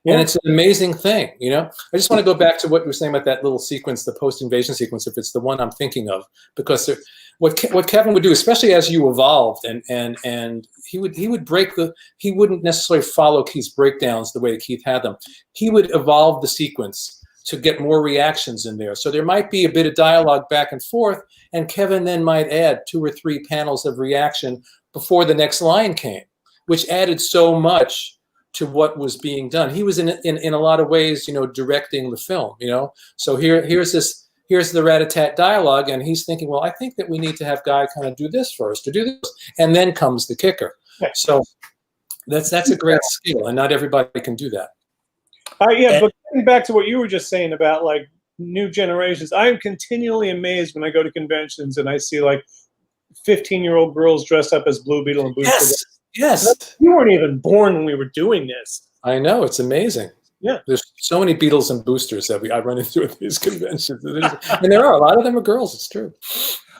Yeah. And it's an amazing thing, I just want to go back to what you were saying about that little sequence, the post-invasion sequence, if it's the one I'm thinking of, because what Kevin would do, especially as you evolved, and he wouldn't necessarily follow Keith's breakdowns the way Keith had them. He would evolve the sequence to get more reactions in there. So there might be a bit of dialogue back and forth, and Kevin then might add 2 or 3 panels of reaction before the next line came, which added so much to what was being done. He was in a lot of ways, directing the film, So here's the rat-a-tat dialogue, and he's thinking, well, I think that we need to have Guy kind of do this first, or do this, and then comes the kicker. So that's a great skill, and not everybody can do that. But getting back to what you were just saying about like new generations, I am continually amazed when I go to conventions and I see like 15-year-old girls dressed up as Blue Beetle and Booster. Yes. You weren't even born when we were doing this. I know, it's amazing. Yeah. There's so many Beatles and Boosters that I run into at these conventions. And there are a lot of them are girls. It's true.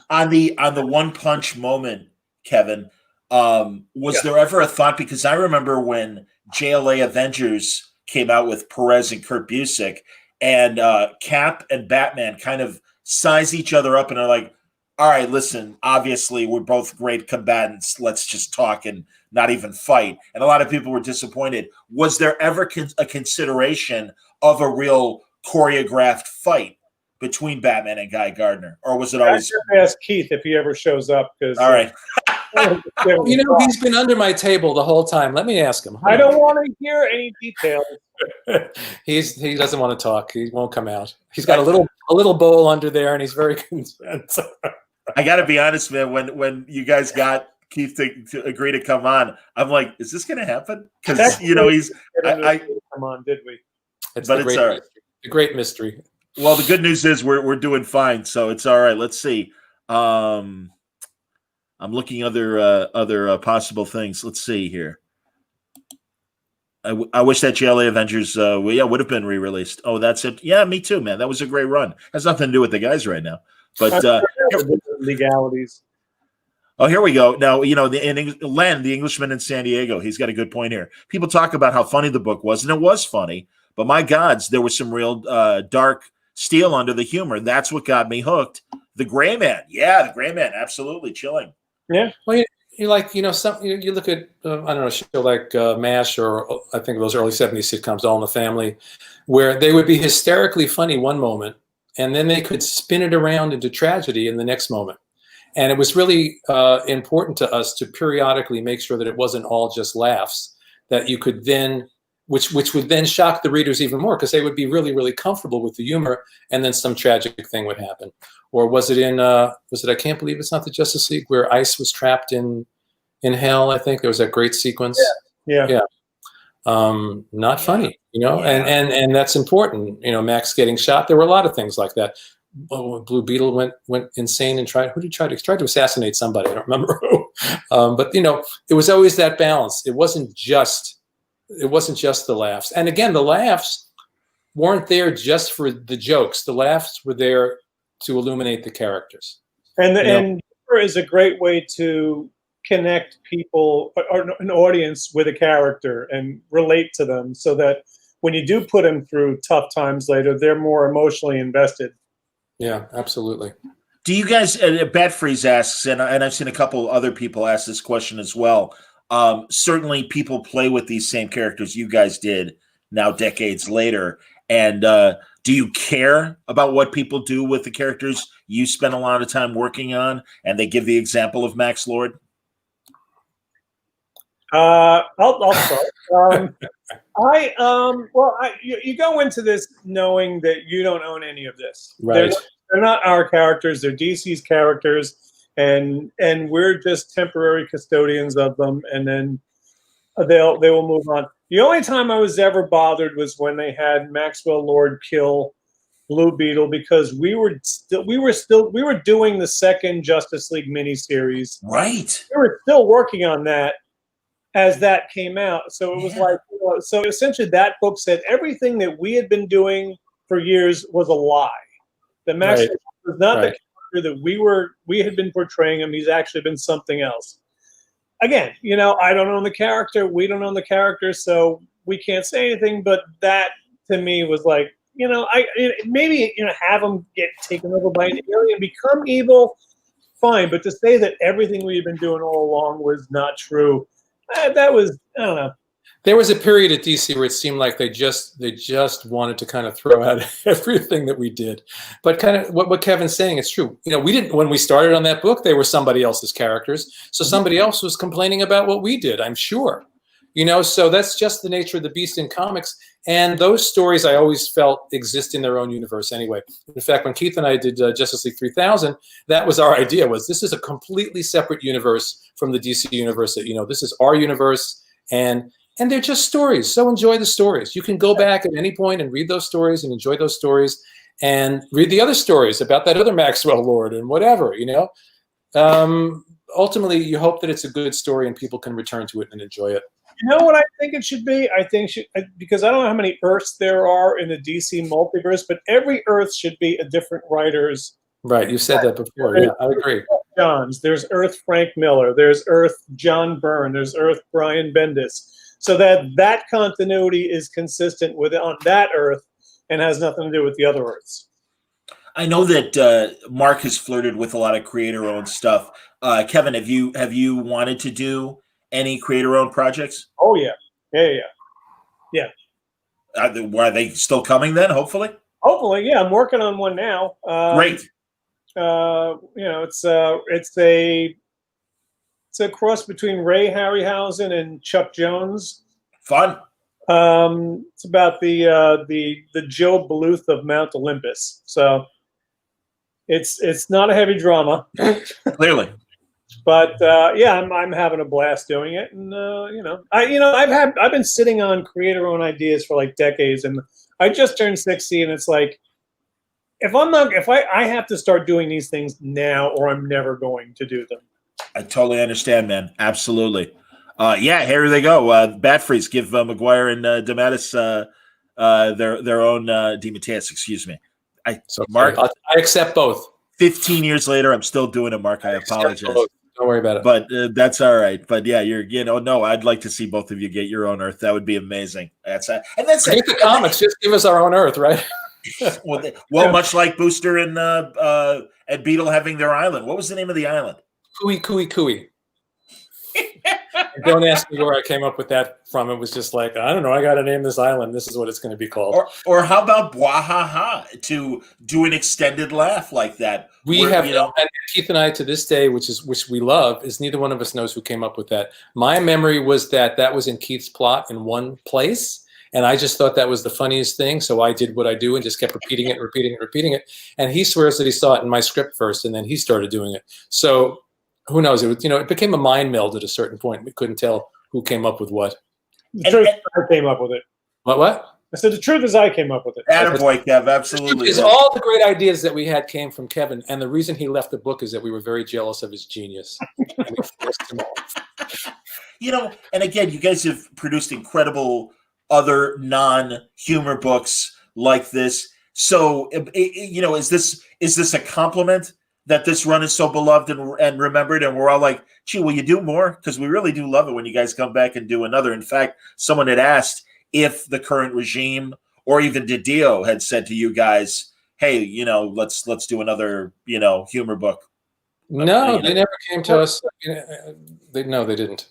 On the one punch moment, Kevin, was there ever a thought? Because I remember when JLA Avengers came out with Perez and Kurt Busiek, and Cap and Batman kind of size each other up and are like, all right, listen, obviously we're both great combatants. Let's just talk and not even fight. And a lot of people were disappointed. Was there ever a consideration of a real choreographed fight between Batman and Guy Gardner? Or was it always... I ask Keith if he ever shows up. All right. He's been under my table the whole time. Let me ask him. I don't want to hear any details. He doesn't want to talk. He won't come out. He's got a little bowl under there, and he's very content. I got to be honest, man. When you guys got Keith to agree to come on, I'm like, is this going to happen? Because he's. Come on, did we? It's all right. The great mystery. Well, the good news is we're doing fine, so it's all right. Let's see. I'm looking other possible things. Let's see here. I wish that JLA Avengers would have been re-released. Oh, that's it. Yeah, me too, man. That was a great run. Has nothing to do with the guys right now. But legalities. Oh, here we go. Now, Len, the Englishman in San Diego, he's got a good point here. People talk about how funny the book was, and it was funny. But my gods, there was some real dark steel under the humor. That's what got me hooked. The Gray Man. Yeah, the Gray Man. Absolutely chilling. Yeah. Well, you look at I don't know, a show like MASH, or I think those early 70s sitcoms, All in the Family, where they would be hysterically funny one moment, and then they could spin it around into tragedy in the next moment. And it was really important to us to periodically make sure that it wasn't all just laughs, that you could then which would then shock the readers even more because they would be really, really comfortable with the humor, and then some tragic thing would happen. Or was it in I Can't Believe It's Not the Justice League, where Ice was trapped in hell? I think there was that great sequence. Yeah. Not funny, and that's important. Max getting shot. There were a lot of things like that. Blue Beetle went insane and tried to assassinate somebody. I don't remember who. But it was always that balance. It wasn't just the laughs. And again, the laughs weren't there just for the jokes. The laughs were there to illuminate the characters. And humor is a great way to connect people or an audience with a character and relate to them, so that when you do put them through tough times later, they're more emotionally invested. Yeah, absolutely. Do you guys? Batfreeze asks, and I've seen a couple other people ask this question as well. Certainly, people play with these same characters you guys did now, decades later. And do you care about what people do with the characters you spend a lot of time working on? And they give the example of Max Lord. I'll start. You go into this knowing that you don't own any of this. Right. They're not our characters. They're DC's characters, and we're just temporary custodians of them. And then they will move on. The only time I was ever bothered was when they had Maxwell Lord kill Blue Beetle, because we were doing the second Justice League miniseries. Right. We were still working on that as that came out. So it was like, so essentially that book said everything that we had been doing for years was a lie. That Max was not the character that we had been portraying him. He's actually been something else. Again, I don't own the character. We don't own the character, so we can't say anything. But that to me was like, maybe have him get taken over by an alien, become evil, fine. But to say that everything we had been doing all along was not true, that was, I don't know. There was a period at DC where it seemed like they just wanted to kind of throw out everything that we did. But kind of what Kevin's saying is true. We didn't, when we started on that book, they were somebody else's characters. So somebody else was complaining about what we did, I'm sure. So that's just the nature of the beast in comics. And those stories I always felt exist in their own universe anyway. In fact, when Keith and I did Justice League 3000, that was our idea, was this is a completely separate universe from the DC universe. That, this is our universe, and they're just stories. So enjoy the stories. You can go back at any point and read those stories and enjoy those stories, and read the other stories about that other Maxwell Lord and whatever, Ultimately, you hope that it's a good story and people can return to it and enjoy it. You know what I think it should be? Because I don't know how many Earths there are in the DC multiverse, but every Earth should be a different writer's. Right, you said that before. Yeah, I agree. There's Earth Frank Miller. There's Earth John Byrne. There's Earth Brian Bendis. So that continuity is consistent on that Earth and has nothing to do with the other Earths. I know that Mark has flirted with a lot of creator-owned stuff. Kevin, have you wanted to do any creator-owned projects? Oh yeah. Are they still coming then? Hopefully. Hopefully, yeah. I'm working on one now. Great. It's a cross between Ray Harryhausen and Chuck Jones. Fun. It's about the Joe Bluth of Mount Olympus. So it's not a heavy drama. Clearly. But I'm having a blast doing it, and I've been sitting on creator-owned ideas for like decades, and I just turned 60, and it's like, I have to start doing these things now, or I'm never going to do them. I totally understand, man. Absolutely. Here they go. Batfreeze, give McGuire and DeMatteis their own DeMatteis, excuse me. Mark, I accept both. 15 years later, I'm still doing it, Mark. I apologize. Don't worry about it. But that's all right. But yeah, I'd like to see both of you get your own Earth. That would be amazing. That's the comics. Just give us our own Earth, right? Much like Booster and Beetle having their island. What was the name of the island? Cooey. Don't ask me where I came up with that from. It was just like, I don't know. I got to name this island. This is what it's going to be called. Or how about Bwahaha, to do an extended laugh like that? We have, and Keith and I to this day, which we love, is neither one of us knows who came up with that. My memory was that was in Keith's plot in one place, And I just thought that was the funniest thing. So I did what I do and just kept repeating it, repeating it. And he swears that he saw it in my script first, and then he started doing it. So who knows? It was, it became a mind meld at a certain point. We couldn't tell who came up with what. The truth is I came up with it. What? I said the truth is I came up with it. Attaboy, Kev, absolutely. Is all the great ideas that we had came from Kevin, and the reason he left the book is that we were very jealous of his genius. And we forced him off. And again, you guys have produced incredible other non-humor books like this. So, is this a compliment that this run is so beloved and remembered, and we're all like, gee, will you do more? Because we really do love it when you guys come back and do another. In fact, someone had asked if the current regime or even Didio had said to you guys, hey, let's do another, humor book. No, they never came to us. They didn't.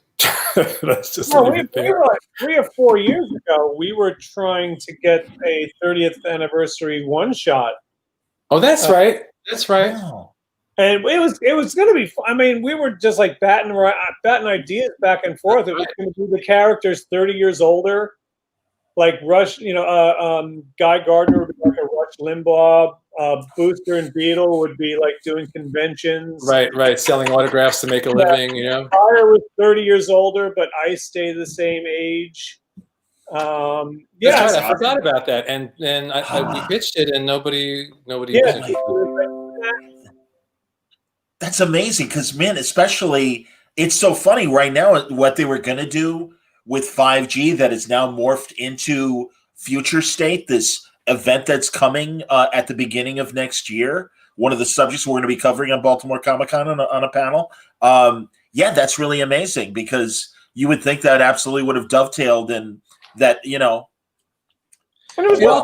That's just no, 3 or 4 years ago, we were trying to get a 30th anniversary one-shot. Oh, that's right. That's right. Wow. And it was going to be fun. I mean, we were just like batting ideas back and forth. It was going to be the characters 30 years older, like Rush. Guy Gardner would be like a Rush Limbaugh. Booster and Beetle would be like doing conventions. Right. Selling autographs to make a living. Pryor was 30 years older, but I stay the same age. That's right. I forgot about that, and then we pitched it, and nobody. Yeah. That's amazing because, man, especially it's so funny right now what they were going to do with 5G that is now morphed into Future State, this event that's coming at the beginning of next year. One of the subjects we're going to be covering on Baltimore Comic-Con on a panel. That's really amazing because you would think that absolutely would have dovetailed in that, It all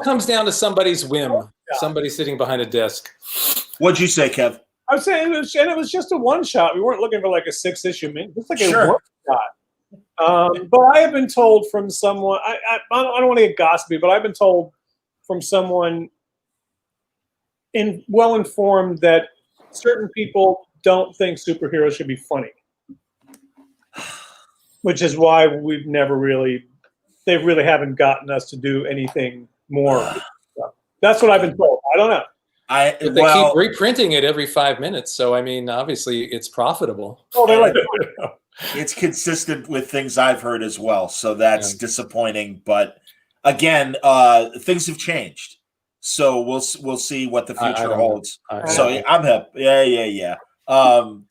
comes down to somebody's whim, somebody sitting behind a desk. What'd you say, Kev? I was saying it was just a one shot. We weren't looking for like a 6-issue mini. It's like a one shot. But I have been told from someone. I don't want to get gossipy, but I've been told from someone well informed that certain people don't think superheroes should be funny, which is why they really haven't gotten us to do anything more. That's what I've been told. I don't know. But they keep reprinting it every 5 minutes, so I mean, obviously, it's profitable. Oh, they're like, it's consistent with things I've heard as well, so that's disappointing. But again, things have changed, so we'll see what the future holds. So I'm happy. Yeah. No,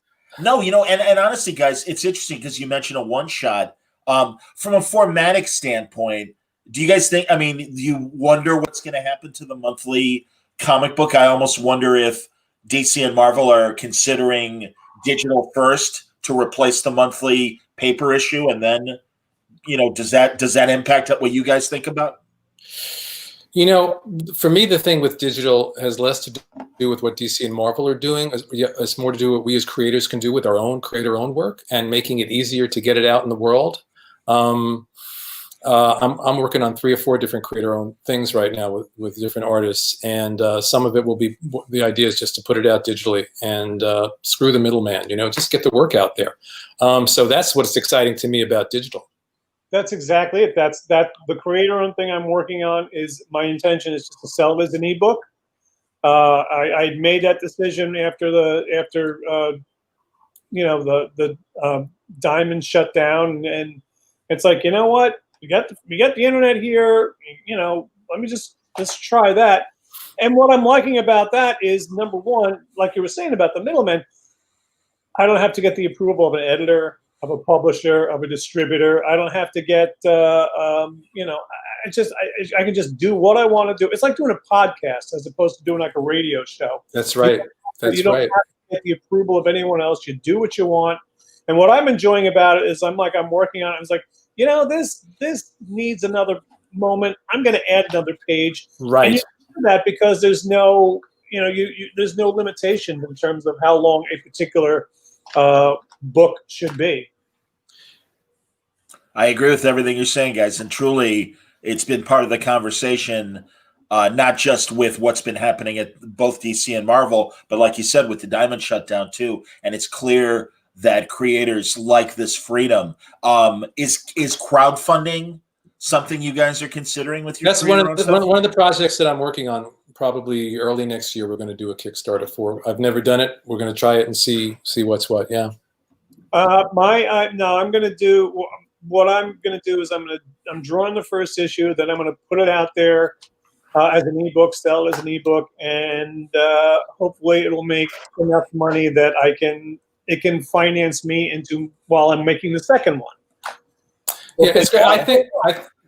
and honestly, guys, it's interesting because you mentioned a one shot. From a formatic standpoint, do you guys think? I mean, do you wonder what's going to happen to the monthly comic book? I almost wonder if DC and Marvel are considering digital first to replace the monthly paper issue, and then, does that impact what you guys think about? For me, the thing with digital has less to do with what DC and Marvel are doing. It's more to do with what we as creators can do with our own work and making it easier to get it out in the world. I'm working on 3 or 4 different creator-owned things right now with different artists, and some of it will be, the idea is just to put it out digitally and screw the middleman, just get the work out there. So that's what's exciting to me about digital. That's exactly it. That's the creator-owned thing I'm working on. Is my intention is just to sell it as an ebook. I made that decision after the Diamond shut down, and it's like, you know what? We got the internet here. Let me just try that. And what I'm liking about that is, number one, like you were saying about the middleman, I don't have to get the approval of an editor, of a publisher, of a distributor. I don't have to get, I can just do what I want to do. It's like doing a podcast as opposed to doing like a radio show. That's right. You don't have to get the approval of anyone else. You do what you want. And what I'm enjoying about it is I'm working on it. It's like, this needs another moment. I'm going to add another page. Right. And you do that because there's no, there's no limitation in terms of how long a particular book should be. I agree with everything you're saying, guys. And truly, it's been part of the conversation, not just with what's been happening at both DC and Marvel, but like you said, with the Diamond shutdown too. And it's clear that creators like this freedom. Is crowdfunding something you guys are considering with your That's one career of and stuff? one of the projects that I'm working on. Probably early next year, we're going to do a Kickstarter for. I've never done it. We're going to try it and see what's what. Yeah. No, I'm going to do what I'm going to do is I'm drawing the first issue, then I'm going to put it out there as an ebook, sell it as an ebook, and hopefully it'll make enough money that it can finance me into while I'm making the second one. Yeah, it's great.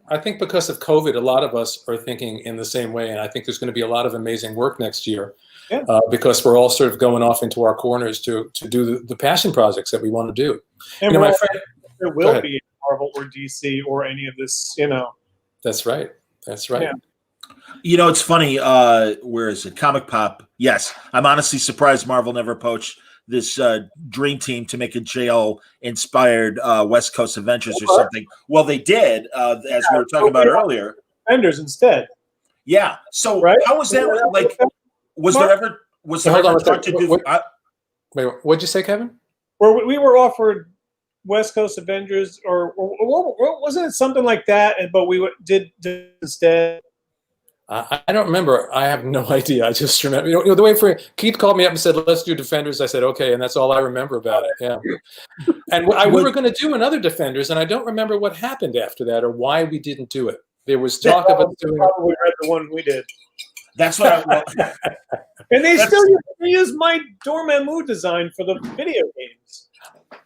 I think because of COVID, a lot of us are thinking in the same way, and I think there's going to be a lot of amazing work next year. Yeah. Because we're all sort of going off into our corners to do the passion projects that we want to do. And my friend, there will be Marvel or DC or any of this, That's right. That's right. Yeah. It's funny. Where is it? Comic Pop. Yes, I'm honestly surprised Marvel never poached this dream team to make a JL-inspired West Coast Avengers or something. Well, they did, as we were talking about earlier. Avengers instead. Yeah. So how was that? Like, was there ever talk to do? Wait, what'd you say, Kevin? Where we were offered West Coast Avengers, or wasn't it something like that? But we did instead. I don't remember. I have no idea. I just remember, the way Keith called me up and said, "Let's do Defenders." I said, "Okay," and that's all I remember about it. Yeah. And we were going to do another Defenders, and I don't remember what happened after that or why we didn't do it. There was talk of us doing. Probably read the one we did. That's what I. And they still use my Dormammu design for the video games.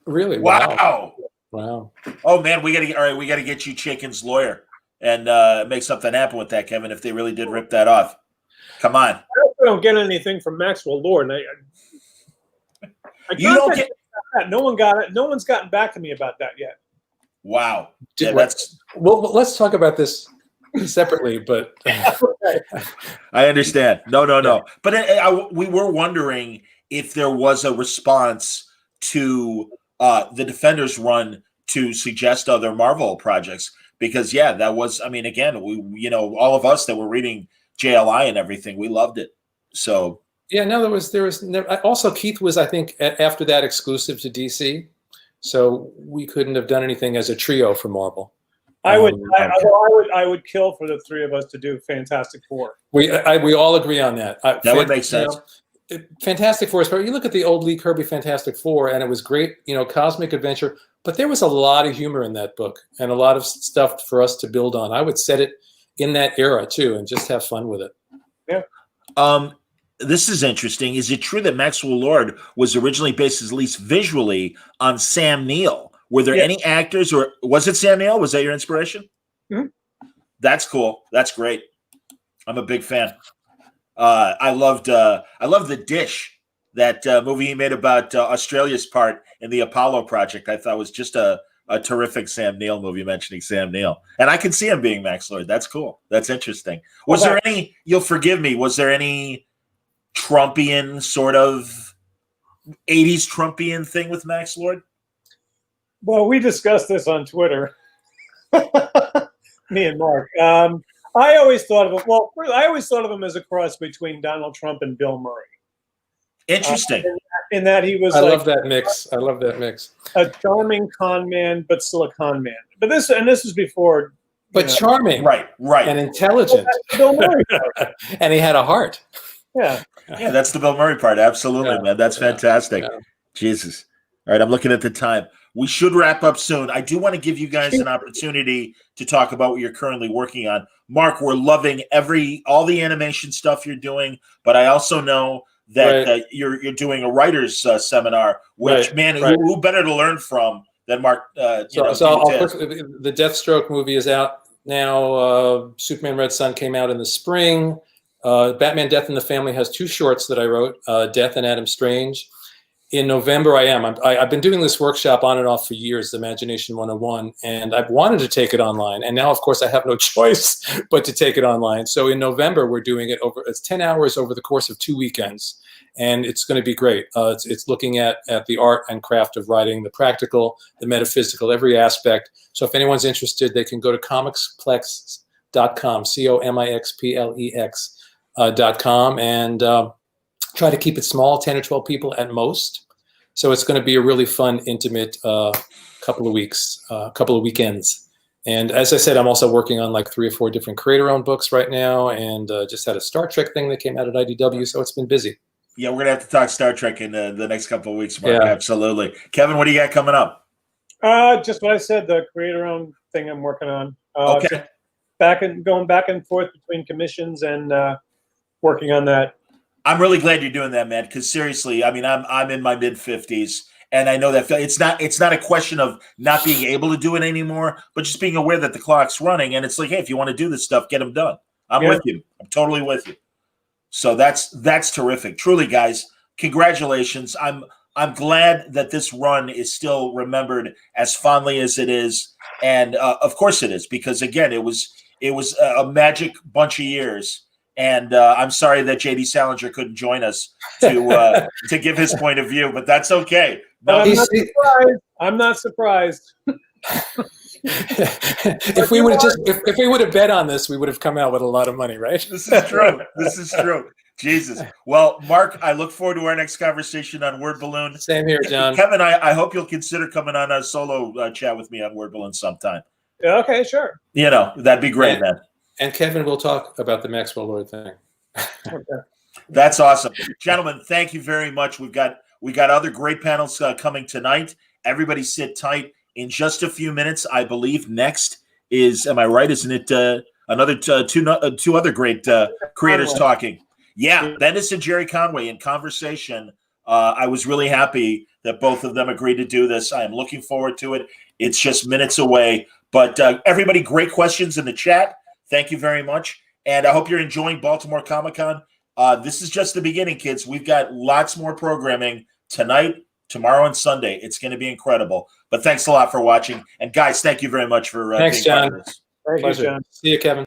Really? Wow. Oh man, we got to get you Chicken's lawyer and make something happen with that, Kevin. If they really did rip that off, come on. I don't get anything from Maxwell Lord. You don't get that. No one got it. No one's gotten back to me about that yet. Wow. Yeah, well, let's talk about this separately, but I understand. No. But we were wondering if there was a response to the Defenders run to suggest other Marvel projects, because that was. I mean, again, we all of us that were reading JLI and everything, we loved it. So no, there was also Keith was, I think, after that exclusive to DC, so we couldn't have done anything as a trio for Marvel. I would kill for the three of us to do Fantastic Four. We all agree on that. That would make sense. Fantastic Four, you look at the old Lee Kirby Fantastic Four, and it was great, cosmic adventure. But there was a lot of humor in that book and a lot of stuff for us to build on. I would set it in that era too, and just have fun with it. Yeah. This is interesting. Is it true that Maxwell Lord was originally based, at least visually, on Sam Neill? Were there any actors, or was it Sam Neill? Was that your inspiration? Mm-hmm. That's cool. That's great. I'm a big fan. I loved The Dish, that movie he made about Australia's part in the Apollo project. I thought was just a terrific Sam Neill movie, mentioning Sam Neill. And I can see him being Max Lord. That's cool. That's interesting. Was there any, you'll forgive me, was there any Trumpian sort of 80s Trumpian thing with Max Lord? Well, we discussed this on Twitter, me and Mark. I always thought of him. Well, I always thought of him as a cross between Donald Trump and Bill Murray. Interesting. In that he was. I love that mix. A charming con man, but still a con man. But this was before. But charming, right, and intelligent. Bill Murray. And he had a heart. Yeah. Yeah, that's the Bill Murray part. Absolutely, man. That's fantastic. Yeah. Jesus. All right, I'm looking at the time. We should wrap up soon. I do want to give you guys an opportunity to talk about what you're currently working on. Mark, we're loving all the animation stuff you're doing, but I also know that you're doing a writer's seminar, which, who better to learn from than Mark? The Deathstroke movie is out now. Superman Red Sun came out in the spring. Batman Death in the Family has 2 shorts that I wrote, Death and Adam Strange. In November, I've been doing this workshop on and off for years, Imagination 101, and I've wanted to take it online. And now, of course, I have no choice but to take it online. So in November, we're doing it it's 10 hours over the course of 2 weekends. And it's going to be great. It's looking at the art and craft of writing, the practical, the metaphysical, every aspect. So if anyone's interested, they can go to comixplex.com, COMIXPLEX.com, and try to keep it small, 10 or 12 people at most. So it's going to be a really fun, intimate couple of weekends. And as I said, I'm also working on like 3 or 4 different creator-owned books right now, and just had a Star Trek thing that came out at IDW, so it's been busy. Yeah, we're gonna have to talk Star Trek in the next couple of weeks, Mark. Yeah. Absolutely. Kevin, what do you got coming up? Just what I said, the creator-owned thing I'm working on. Okay. Just going back and forth between commissions and working on that. I'm really glad you're doing that, man. Because seriously, I mean, I'm in my mid-50s, and I know that it's not a question of not being able to do it anymore, but just being aware that the clock's running. And it's like, hey, if you want to do this stuff, get them done. I'm Yeah. with you. I'm totally with you. So that's terrific. Truly, guys, congratulations. I'm glad that this run is still remembered as fondly as it is, and of course it is, because again, it was a magic bunch of years. And I'm sorry that JD Salinger couldn't join us to give his point of view, but that's okay. No, But I'm not surprised. If we would have bet on this, we would have come out with a lot of money, right? This is true. This is true. Jesus. Well, Mark, I look forward to our next conversation on Word Balloon. Same here, John. Kevin, I hope you'll consider coming on a solo chat with me on Word Balloon sometime. Yeah, okay, sure. You know, that'd be great, man. And Kevin will talk about the Maxwell Lord thing. Okay. That's awesome. Gentlemen, thank you very much. We got other great panels coming tonight. Everybody sit tight. In just a few minutes, I believe next is, am I right? Isn't it another two other great creators talking? Yeah, Bendis and Jerry Conway in conversation. I was really happy that both of them agreed to do this. I am looking forward to it. It's just minutes away. But everybody, great questions in the chat. Thank you very much. And I hope you're enjoying Baltimore Comic-Con. This is just the beginning, kids. We've got lots more programming tonight, tomorrow, and Sunday. It's going to be incredible. But thanks a lot for watching. And guys, thank you very much for thanks, being part John. of this. Thank you, John. See you, Kevin.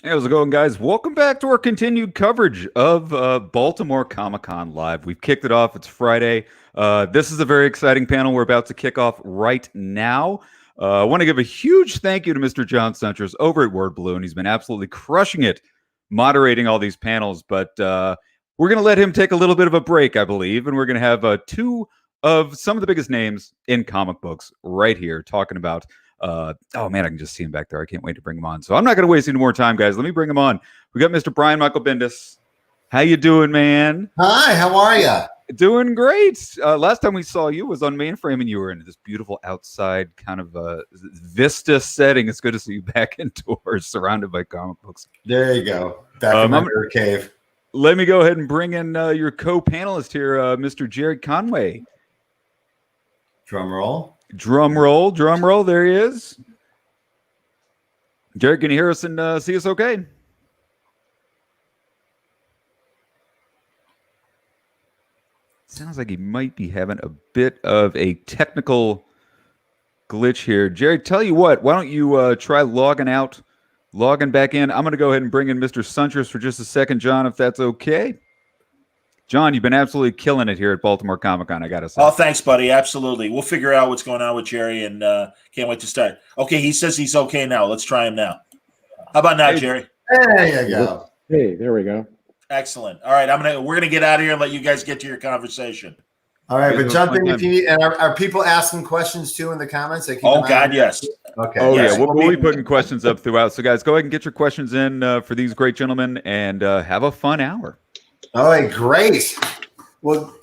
Hey, how's it going, guys? Welcome back to our continued coverage of Baltimore Comic-Con Live. We've kicked it off. It's Friday. This is a very exciting panel we're about to kick off right now. I want to give a huge thank you to Mr. John Suntress over at Word Balloon. He's been absolutely crushing it, moderating all these panels. But we're going to let him take a little bit of a break, I believe, and we're going to have two of some of the biggest names in comic books right here talking about oh man, I can just see him back there. I can't wait to bring him on. So I'm not going to waste any more time, guys. Let me bring him on. We got Mr. Brian Michael Bendis. How you doing, man? Hi, how are you? Doing great. Last time we saw you was on Mainframe, and you were in this beautiful outside kind of vista setting. It's good to see you back indoors, surrounded by comic books. There you go. Back in my mirror cave. Let me go ahead and bring in your co-panelist here, Mr. Jared Conway. Drum roll. Drum roll, drum roll. There he is. Jared, can you hear us and see us okay? Sounds like he might be having a bit of a technical glitch here. Jared, tell you what, why don't you try logging out, logging back in. I'm going to go ahead and bring in Mr. Suntress for just a second, John, if that's okay. John, you've been absolutely killing it here at Baltimore Comic-Con, I got to say. Oh, thanks, buddy. Absolutely. We'll figure out what's going on with Jerry, and can't wait to start. Okay, he says he's okay now. Let's try him now. How about now, Jerry? There you go. Hey, there we go. Excellent. All right, we're gonna get out of here and let you guys get to your conversation. All right, but jump in if you need. And are people asking questions too in the comments? Oh God, yes. Okay. Oh yes. yeah, we'll be putting questions up throughout. So guys, go ahead and get your questions in for these great gentlemen, and have a fun hour. All right, great. Well,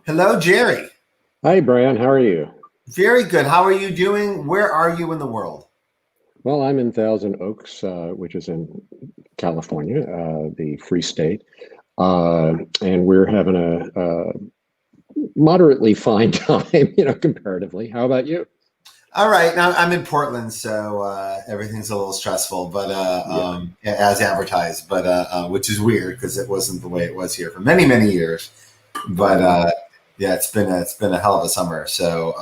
hello, Jerry. Hi, Brian. How are you? Very good. How are you doing? Where are you in the world? Well, I'm in Thousand Oaks, which is in California, the Free State, and we're having a moderately fine time, comparatively. How about you? All right. Now I'm in Portland, so everything's a little stressful, but as advertised, but which is weird because it wasn't the way it was here for many, many years. But yeah, it's been a hell of a summer. So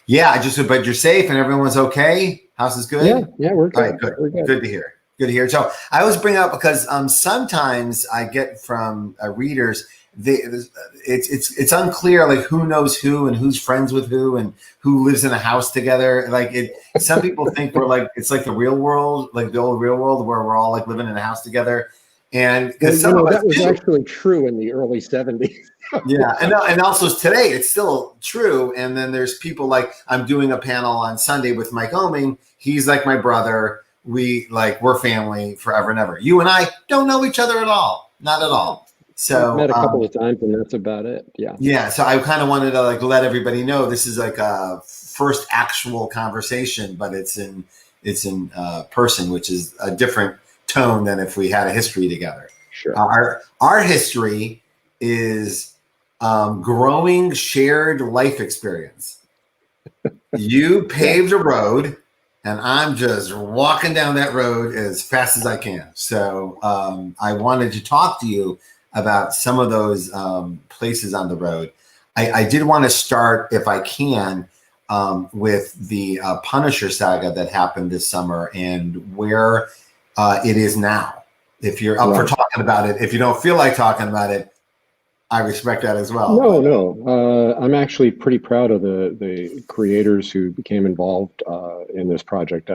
but you're safe and everyone's okay. House is good. Yeah, we're good. All right, good. We're good. Good to hear. Good to hear. So I always bring up because sometimes I get from readers. It's unclear like who knows who and who's friends with who and who lives in a house together. Like some people think we're like it's like the real world, like the old real world where we're all like living in a house together. And because that was actually true in the early 70s. Yeah, and also today it's still true. And then there's people like I'm doing a panel on Sunday with Mike Oming. He's like my brother. We're family forever and ever. You and I don't know each other at all, not at all. So I've met a couple of times, and that's about it. Yeah. Yeah. So I kind of wanted to let everybody know this is like a first actual conversation, but it's in person, which is a different tone than if we had a history together. Sure. Our history is growing shared life experience. You paved a road, and I'm just walking down that road as fast as I can. So I wanted to talk to you about some of those places on the road. I did want to start, if I can, with the Punisher saga that happened this summer and where it is now. If you're up for talking about it, if you don't feel like talking about it, I respect that as well. No. I'm actually pretty proud of the creators who became involved in this project.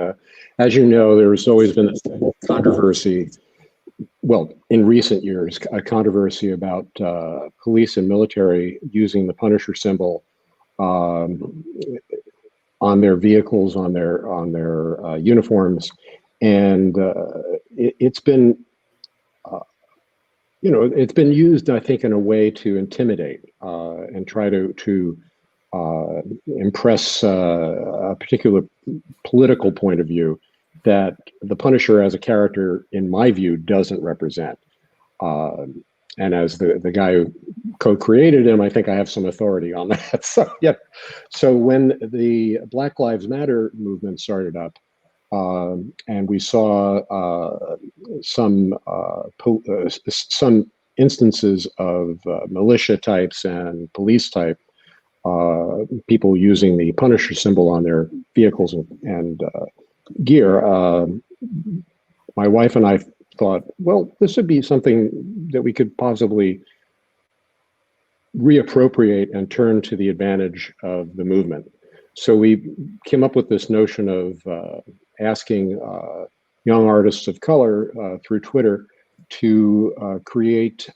As you know, there's always been this controversy. Well, in recent years, a controversy about police and military using the Punisher symbol on their vehicles, on their uniforms, and it's been, it's been used, I think, in a way to intimidate and try to impress a particular political point of view that the Punisher as a character, in my view, doesn't represent. And as the guy who co-created him, I think I have some authority on that. So, yeah. So when the Black Lives Matter movement started up, and we saw some instances of militia types and police type people using the Punisher symbol on their vehicles and gear, my wife and I thought, well, this would be something that we could possibly reappropriate and turn to the advantage of the movement. So we came up with this notion of asking young artists of color through Twitter to create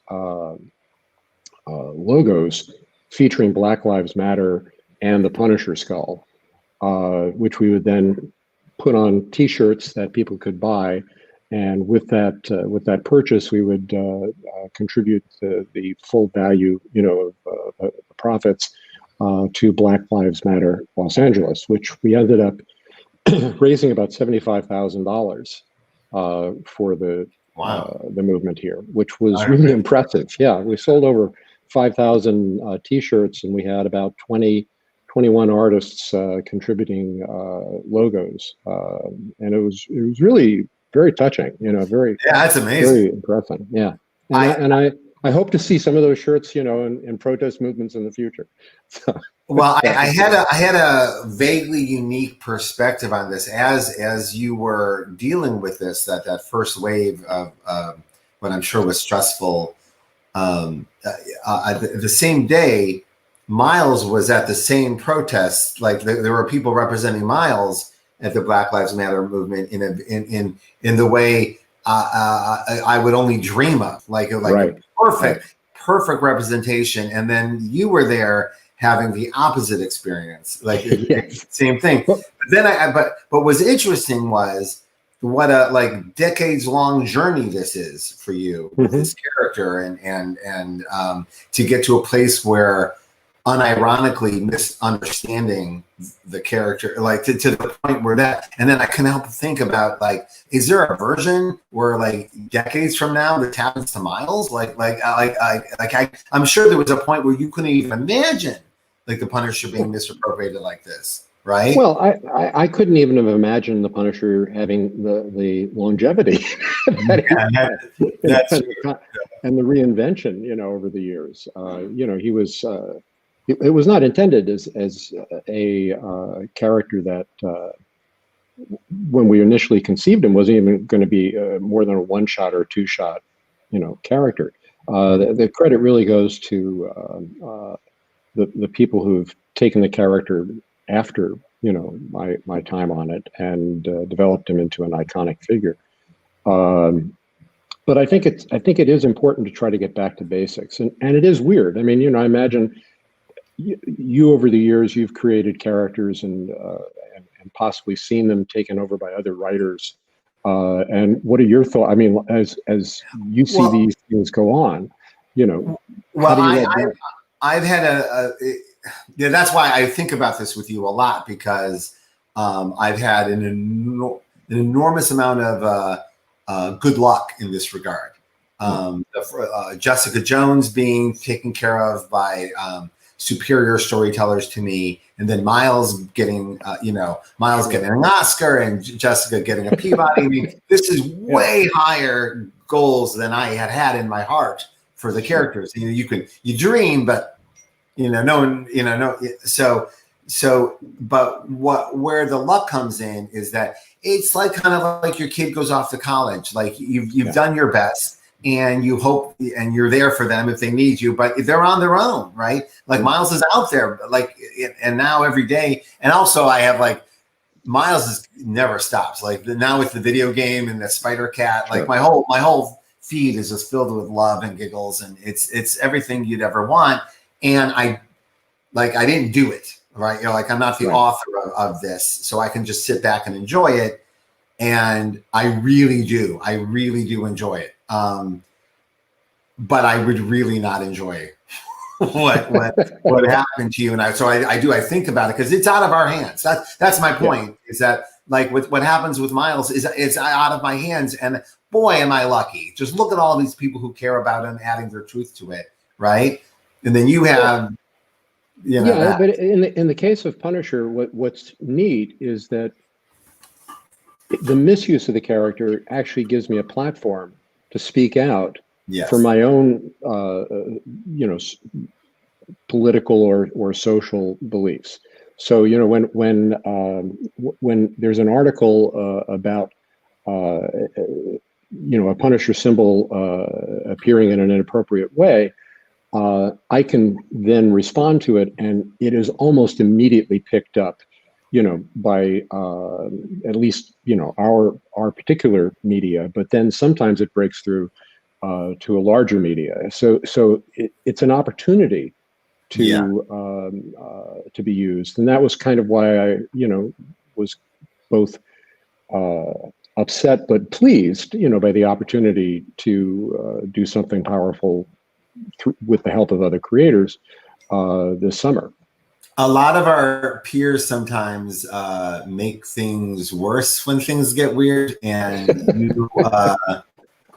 logos featuring Black Lives Matter and the Punisher skull, which we would then put on T-shirts that people could buy. And with that purchase, we would contribute the full value, of the profits to Black Lives Matter Los Angeles, which we ended up raising about $75,000 for the movement here, which was really impressive. Yeah, we sold over 5,000 T-shirts, and we had about 21 artists contributing logos, and it was really very touching, very, that's amazing, very impressive. Yeah. And I hope to see some of those shirts, in protest movements in the future. So, well, I had a vaguely unique perspective on this as you were dealing with this, that first wave of what I'm sure was stressful. The same day, Miles was at the same protest. Like there were people representing Miles at the Black Lives Matter movement in the way I would only dream of, like right. a perfect representation. And then you were there having the opposite experience, like yes. Same thing. But then but what's interesting was what a decades long journey this is for you with this character, and to get to a place where unironically misunderstanding the character, to the point where and then I couldn't help but think about, is there a version where decades from now this happens to Miles? I'm sure there was a point where you couldn't even imagine the Punisher being misappropriated like this, right? Well, I couldn't even have imagined the Punisher having the longevity that's and the reinvention, over the years. He was. It was not intended as a character that, when we initially conceived him, wasn't even going to be more than a one-shot or two-shot, character. The credit really goes to the people who've taken the character after my time on it and developed him into an iconic figure. But I think it is important to try to get back to basics, and it is weird. I mean, I imagine. You over the years, you've created characters and possibly seen them taken over by other writers. And what are your thoughts? I mean, as you see these things go on, Well, I've had that's why I think about this with you a lot, because I've had an enormous amount of good luck in this regard. Jessica Jones being taken care of by superior storytellers to me, and then Miles getting getting an Oscar and Jessica getting a Peabody. I mean, this is way higher goals than I had in my heart for the characters. You dream, but no one, but where the luck comes in is that it's kind of like your kid goes off to college. You've done your best, and you hope, and you're there for them if they need you, but they're on their own, right? Miles is out there, and now every day. And also I have Miles never stops. Now with the video game and the Spider Cat, my whole feed is just filled with love and giggles, and it's everything you'd ever want. And I didn't do it, right? I'm not the author of this, so I can just sit back and enjoy it. And I really do enjoy it. But I would really not enjoy what happened to you. And I think about it because it's out of our hands. That's my point, is that with what happens with Miles is it's out of my hands. And boy, am I lucky. Just look at all these people who care about him adding their truth to it. Right. And then you have, but in the case of Punisher, what's neat is that the misuse of the character actually gives me a platform to speak out for my own, political or social beliefs. So, when there's an article about a Punisher symbol appearing in an inappropriate way, I can then respond to it, and it is almost immediately picked up, by at least our particular media. But then sometimes it breaks through to a larger media. So it's an opportunity to be used, and that was kind of why I was both upset but pleased, by the opportunity to do something powerful with the help of other creators this summer. A lot of our peers sometimes make things worse when things get weird, and you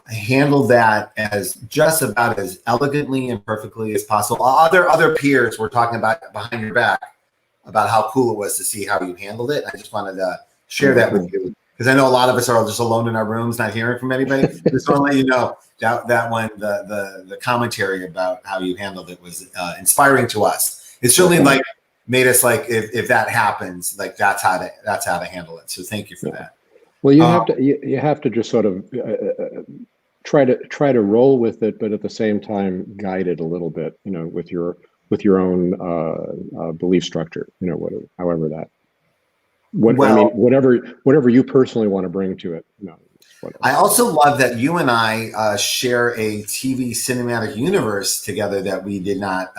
handle that as just about as elegantly and perfectly as possible. Other peers were talking about behind your back about how cool it was to see how you handled it. I just wanted to share that with you, because I know a lot of us are just alone in our rooms, not hearing from anybody. Just want to let you know that one, the commentary about how you handled it was inspiring to us. It's certainly made us if that happens, that's how to handle it. So thank you for that. Well, you have to just sort of try to roll with it, but at the same time guide it a little bit, with your own belief structure, however that. Whatever you personally want to bring to it. I also love that you and I share a TV cinematic universe together that we did not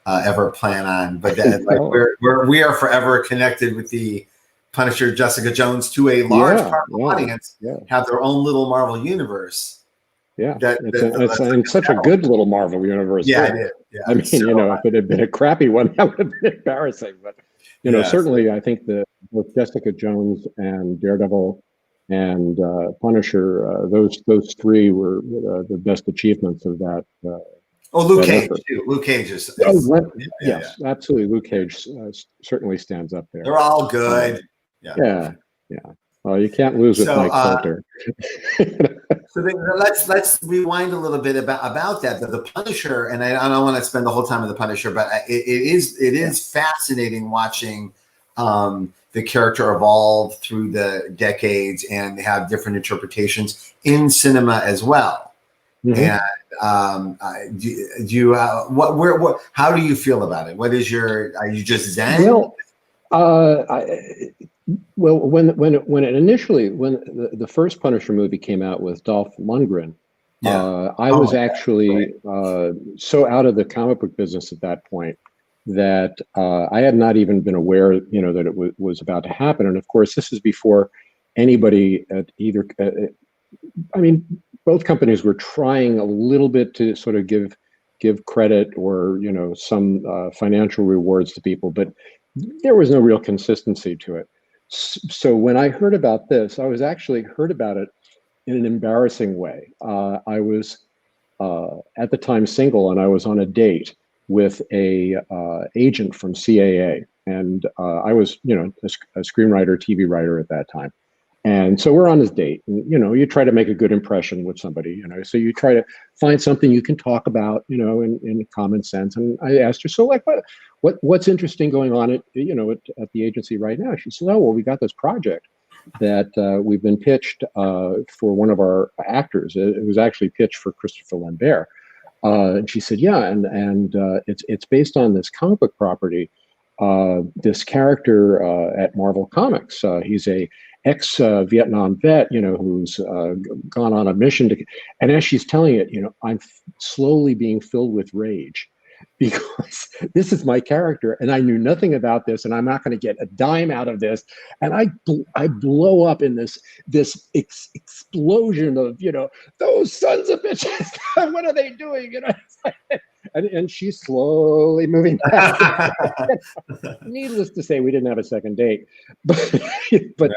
ever plan on, but that we are forever connected with the Punisher, Jessica Jones, to a large part of the audience have their own little Marvel universe. Yeah, it's such a good little Marvel universe. Yeah, it is. Yeah. I mean, if it had been a crappy one, that would have been embarrassing. But certainly, I think that both Jessica Jones and Daredevil and Punisher, those three were the best achievements of that. Luke Cage too. Luke Cage is yes, absolutely. Luke Cage certainly stands up there. They're all good. Yeah. Well, you can't lose with Mike Coulter. So let's rewind a little bit about that. The Punisher, and I don't want to spend the whole time with the Punisher, but it is fascinating watching the character evolve through the decades and have different interpretations in cinema as well. Mm-hmm. And do you how do you feel about it? Are you just zen? Well, when the first Punisher movie came out with Dolph Lundgren, I was actually so out of the comic book business at that point that I had not even been aware, that it was about to happen. And of course, this is before anybody at either. Both companies were trying a little bit to sort of give credit or some financial rewards to people, but there was no real consistency to it. So when I heard about this, I was actually heard about it in an embarrassing way. I was at the time single, and I was on a date with a agent from CAA, and I was a screenwriter, TV writer at that time. And so we're on this date, and you try to make a good impression with somebody, so you try to find something you can talk about, in common sense. And I asked her, so what's interesting going on at the agency right now? She said, oh, well, we got this project that we've been pitched for one of our actors. It was actually pitched for Christopher Lambert. And she said, yeah, and it's based on this comic book property. This character at Marvel Comics, he's a ex-Vietnam vet, who's gone on a mission and as she's telling it, I'm slowly being filled with rage because this is my character and I knew nothing about this and I'm not going to get a dime out of this. And I blow up in this explosion of, those sons of bitches, what are they doing? And she's slowly moving past. Needless to say, we didn't have a second date, but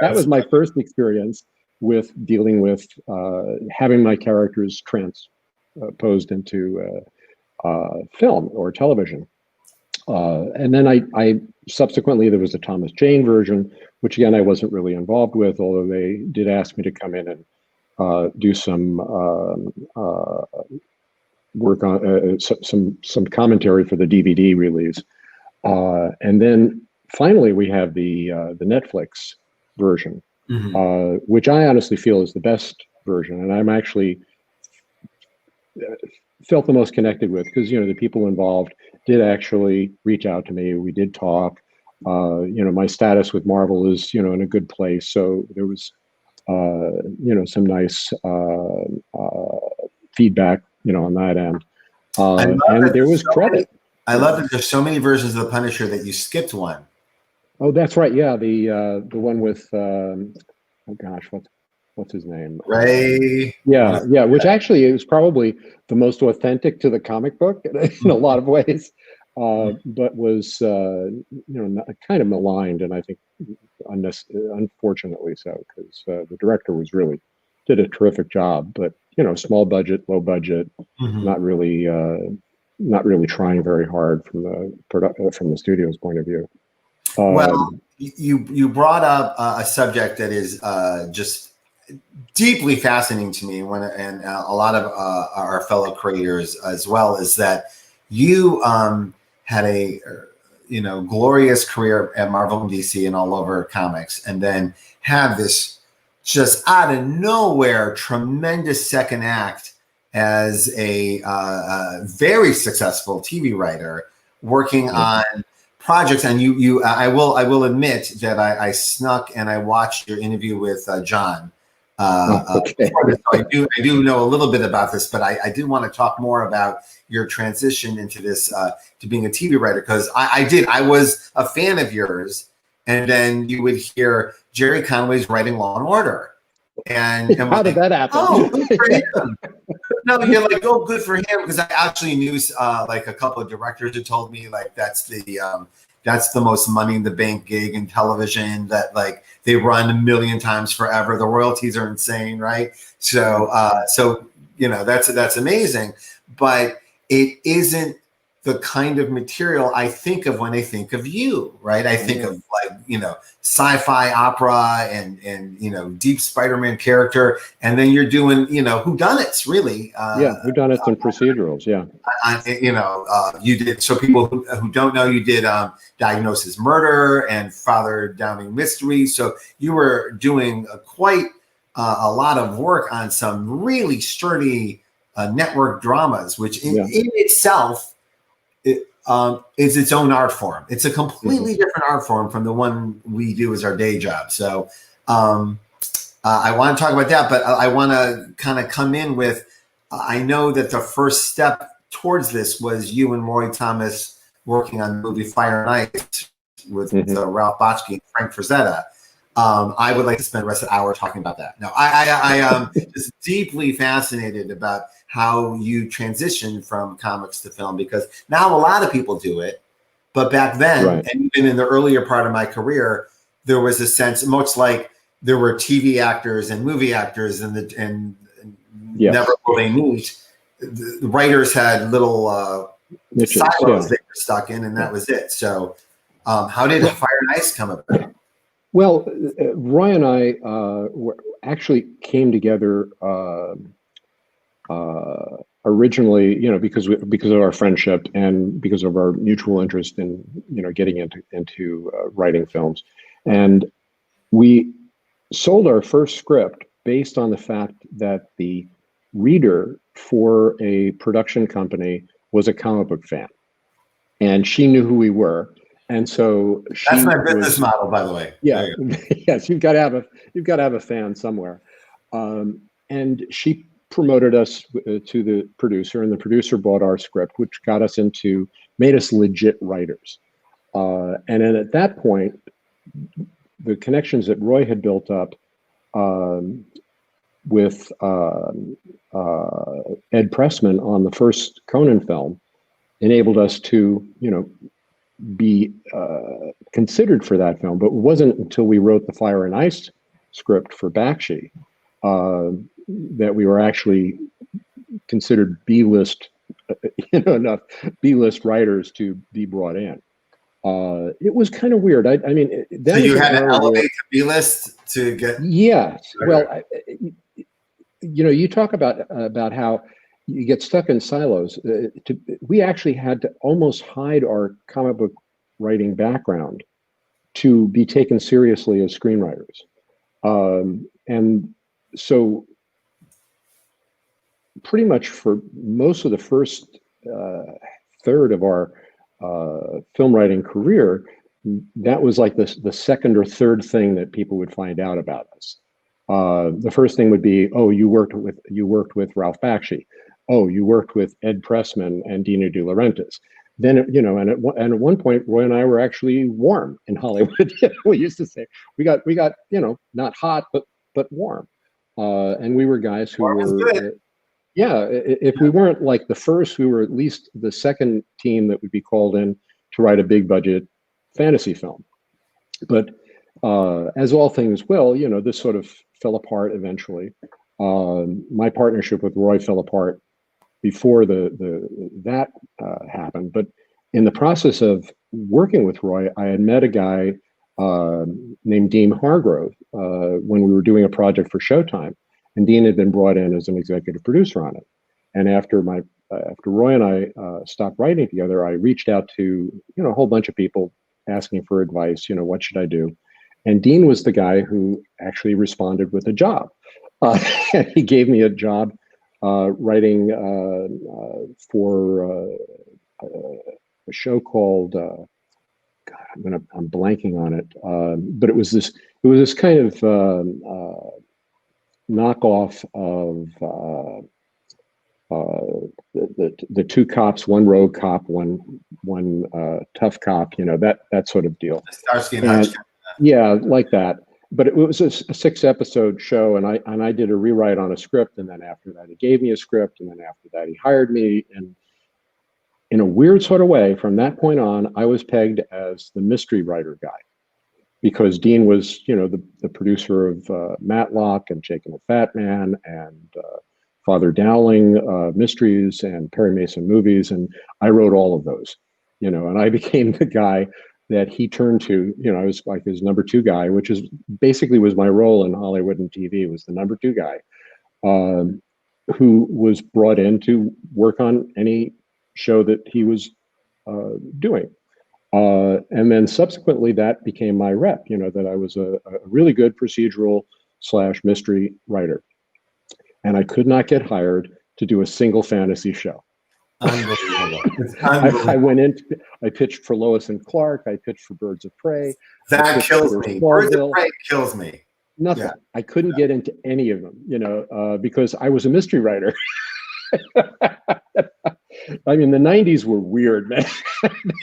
that was my first experience with dealing with having my characters transposed into film or television. And then I subsequently, there was a Thomas Jane version, which again, I wasn't really involved with, although they did ask me to come in and do some work on some commentary for the DVD release. And then finally we have the Netflix version. which I honestly feel is the best version, and I'm actually felt the most connected with, because the people involved did actually reach out to me. We did talk. My status with Marvel is in a good place, so there was some nice feedback on that end, and there was credit. I love that there's so many versions of the Punisher that you skipped one. Oh, that's right. Yeah, the one with oh gosh, what's his name? Ray. Yeah, which actually is probably the most authentic to the comic book in a lot of ways, but was kind of maligned, and I think unfortunately so, because the director did a terrific job, but small budget, low budget, not really trying very hard from the studio's point of view. Well, you brought up a subject that is just deeply fascinating to me, and a lot of our fellow creators as well, is that you had a glorious career at Marvel and DC and all over comics, and then have this just out of nowhere tremendous second act as a very successful TV writer working on projects. And I will admit that I snuck and I watched your interview with John. Okay. So I do know a little bit about this, but I did want to talk more about your transition into this to being a TV writer, because I was a fan of yours, and then you would hear Jerry Conway's writing Law and Order, and how did that happen? Oh, good for him. No, you're like, oh, good for him, because I actually knew like a couple of directors who told me like that's the most money in the bank gig in television, that like they run 1 million times forever. The royalties are insane, right? So that's amazing, but it isn't the kind of material I think of when I think of you, right? I think of like, sci-fi opera and deep Spider-Man character. And then you're doing, whodunits, really. Whodunits and procedurals, you did, so people who don't know, you did Diagnosis Murder and Father Downing Mystery. So you were doing quite a lot of work on some really sturdy network dramas, which in itself is its own art form. It's a completely different art form from the one we do as our day job. So I want to talk about that, but I want to kind of come in with, I know that the first step towards this was you and Roy Thomas working on the movie Fire and Ice with Ralph Bakshi and Frank Frazetta. I would like to spend the rest of the hour talking about that. No, I am just deeply fascinated about how you transitioned from comics to film, because now a lot of people do it, but back then, and even in the earlier part of my career, there was a sense, much like there were TV actors and movie actors, and never will they meet. The writers had little silos they were stuck in, and that was it. So, how did Fire and Ice come about? Well, Roy and I actually came together originally, because of our friendship and because of our mutual interest in getting into writing films, and we sold our first script based on the fact that the reader for a production company was a comic book fan, and she knew who we were. And so that's my business model, by the way. Yeah, yes, you've got to have a fan somewhere, and she promoted us to the producer, and the producer bought our script, which made us legit writers. And then at that point, the connections that Roy had built up with Ed Pressman on the first Conan film enabled us to, be considered for that film. But it wasn't until we wrote the Fire and Ice script for Bakshi that we were actually considered B-list, enough B-list writers to be brought in. It was kind of weird. I mean, so you had to elevate to B-list to get. Yes. Well, you talk about how you get stuck in silos. We actually had to almost hide our comic book writing background to be taken seriously as screenwriters. And so pretty much for most of the first third of our film writing career, that was like the second or third thing that people would find out about us. The first thing would be, oh, you worked with Ralph Bakshi. Oh, you worked with Ed Pressman and Dino De Laurentiis. Then, you know, and at one point, Roy and I were actually warm in Hollywood. We used to say we got, you know, not hot, but warm. And we were guys who were, yeah. If we weren't like the first, we were at least the second team that would be called in to write a big budget fantasy film. But as all things will, you know, this sort of fell apart eventually. My partnership with Roy fell apart before that happened. But in the process of working with Roy, I had met a guy named Dean Hargrove when we were doing a project for Showtime, and Dean had been brought in as an executive producer on it. And after Roy and I stopped writing together, I reached out to, you know, a whole bunch of people asking for advice. You know, what should I do? And Dean was the guy who actually responded with a job. He gave me a job writing for a show called God, I'm blanking on it, but it was this kind of knockoff of the two cops, one rogue cop, one tough cop, you know, that sort of deal. Starsky and Hutch. Yeah, like that. But it was a 6-episode show, and I did a rewrite on a script, and then after that, he gave me a script, and then after that, he hired me. And in a weird sort of way, from that point on, I was pegged as the mystery writer guy, because Dean was, you know, the producer of Matlock and Jake and the Fat Man and Father Dowling mysteries and Perry Mason movies, and I wrote all of those, you know, and I became the guy that he turned to. You know, I was like his number 2 guy, which is basically was my role in Hollywood and TV, was the number 2 guy who was brought in to work on any show that he was doing. And then subsequently that became my rep, you know, that I was a really good procedural / mystery writer. And I could not get hired to do a single fantasy show. Unbelievable. I went in, I pitched for Lois and Clark, I pitched for Birds of Prey. That kills me. Birds of Prey kills me. Nothing. Yeah. I couldn't get into any of them, you know, because I was a mystery writer. I mean, the 90s were weird, man.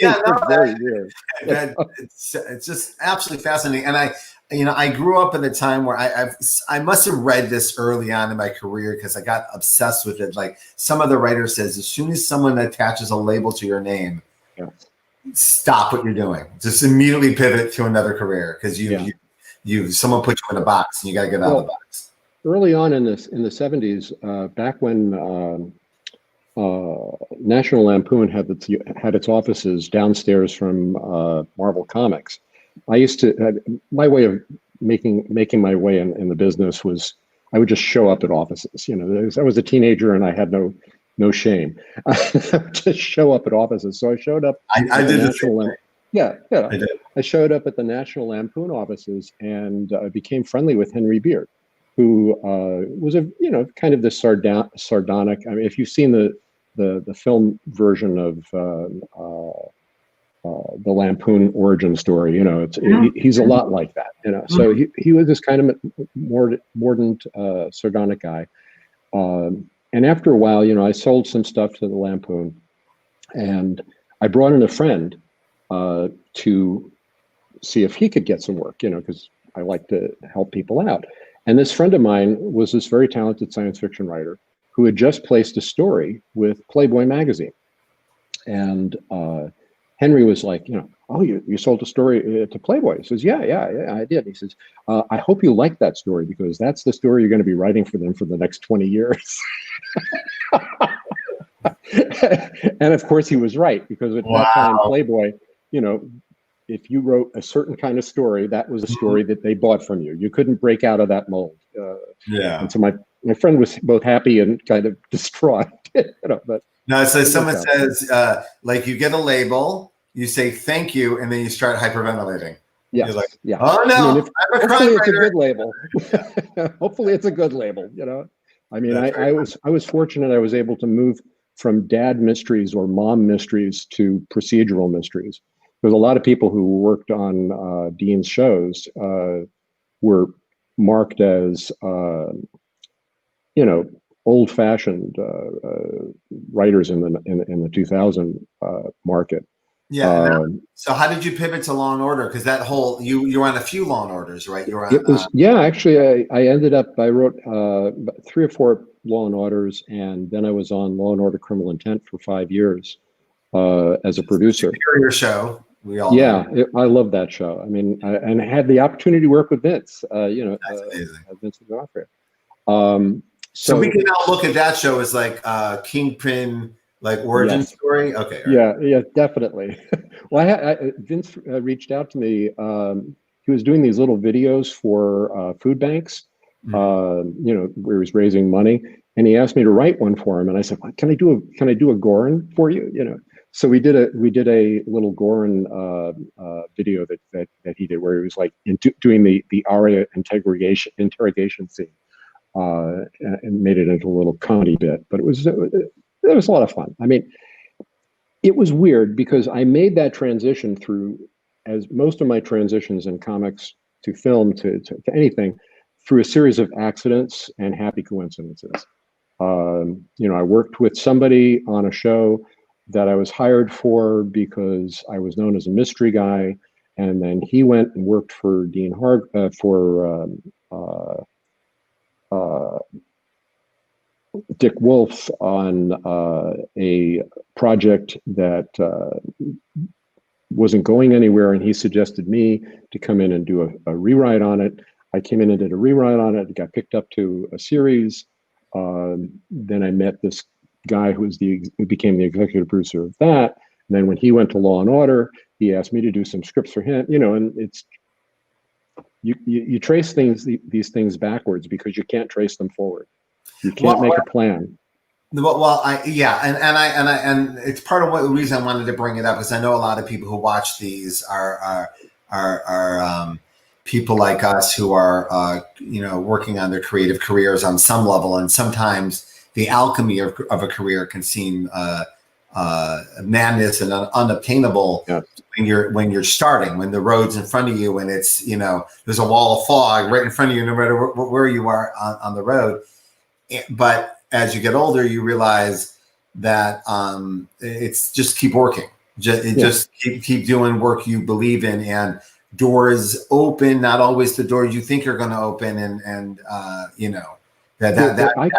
Yeah, no, very weird. It's just absolutely fascinating. And I grew up at a time where I must have read this early on in my career because I got obsessed with it. Like some of the writer says, as soon as someone attaches a label to your name, stop what you're doing. Just immediately pivot to another career because someone put you in a box and you got to get out of the box. Early on in the 70s, back when National Lampoon had its offices downstairs from Marvel Comics, I used to, my way of making my way in the business was I would just show up at offices. You know, I was a teenager and I had no shame. I would just show up at offices. So I showed up. I did the same thing. Yeah. I showed up at the National Lampoon offices and became friendly with Henry Beard, who was kind of this sardonic. I mean, if you've seen the film version of the Lampoon origin story, you know, he's a lot like that, you know. So he was this kind of mordant, sardonic guy. And after a while, you know, I sold some stuff to the Lampoon, and I brought in a friend to see if he could get some work, you know, because I like to help people out. And this friend of mine was this very talented science fiction writer who had just placed a story with Playboy magazine. And Henry was like, you know, oh, you sold a story to Playboy. He says, yeah, I did. He says, I hope you like that story because that's the story you're going to be writing for them for the next 20 years. And of course he was right, because at that time, Playboy, you know, if you wrote a certain kind of story, that was a story that they bought from you. You couldn't break out of that mold. And so my friend was both happy and kind of distraught. You know, but no, so someone says, like you get a label, you say thank you, and then you start hyperventilating. Yes. You're like, Yeah. oh no, I mean, I'm a crime hopefully it's a writer. good label. Hopefully it's a good label. I mean, I was fortunate. I was able to move from dad mysteries or mom mysteries to procedural mysteries. There's a lot of people who worked on Dean's shows were marked as old-fashioned writers in the 2000 market. Yeah. So how did you pivot to Law and Order? Because that whole you were on a few Law and Orders, right? You were on. It was actually I ended up I wrote 3 or 4 Law and Orders, and then I was on Law and Order Criminal Intent for 5 years as a producer. Superior show. We all know. I love that show. I mean, and I had the opportunity to work with Vince. That's amazing. Vince D'Onofrio. So we can now look at that show as like Kingpin, like origin story. Okay. Right. Yeah, definitely. Well, Vince reached out to me. He was doing these little videos for food banks, where he was raising money, and he asked me to write one for him. And I said, "Can I do a Goran for you?" So we did a little Goran video that he did, where he was like doing the Aria interrogation scene. And made it into a little comedy bit, but it was a lot of fun. I mean, it was weird because I made that transition through, as most of my transitions in comics to film to anything, through a series of accidents and happy coincidences. I worked with somebody on a show that I was hired for because I was known as a mystery guy, and then he went and worked for Dean Dick Wolf on a project that wasn't going anywhere, and he suggested me to come in and do a rewrite on it. I came in and did a rewrite on it. It got picked up to a series. Then I met this guy who became the executive producer of that. And then when he went to Law and Order, he asked me to do some scripts for him. And it's you trace these things backwards because you can't trace them forward. You can't make a plan. Well, and it's part of the reason I wanted to bring it up, is I know a lot of people who watch these are people like us who are working on their creative careers on some level, and sometimes the alchemy of a career can seem madness and unobtainable. Yeah. when you're starting, when the road's in front of you and it's there's a wall of fog right in front of you, no matter where you are on the road. But as you get older, you realize that it's just keep working, just keep doing work you believe in, and doors open, not always the doors you think are going to open, and I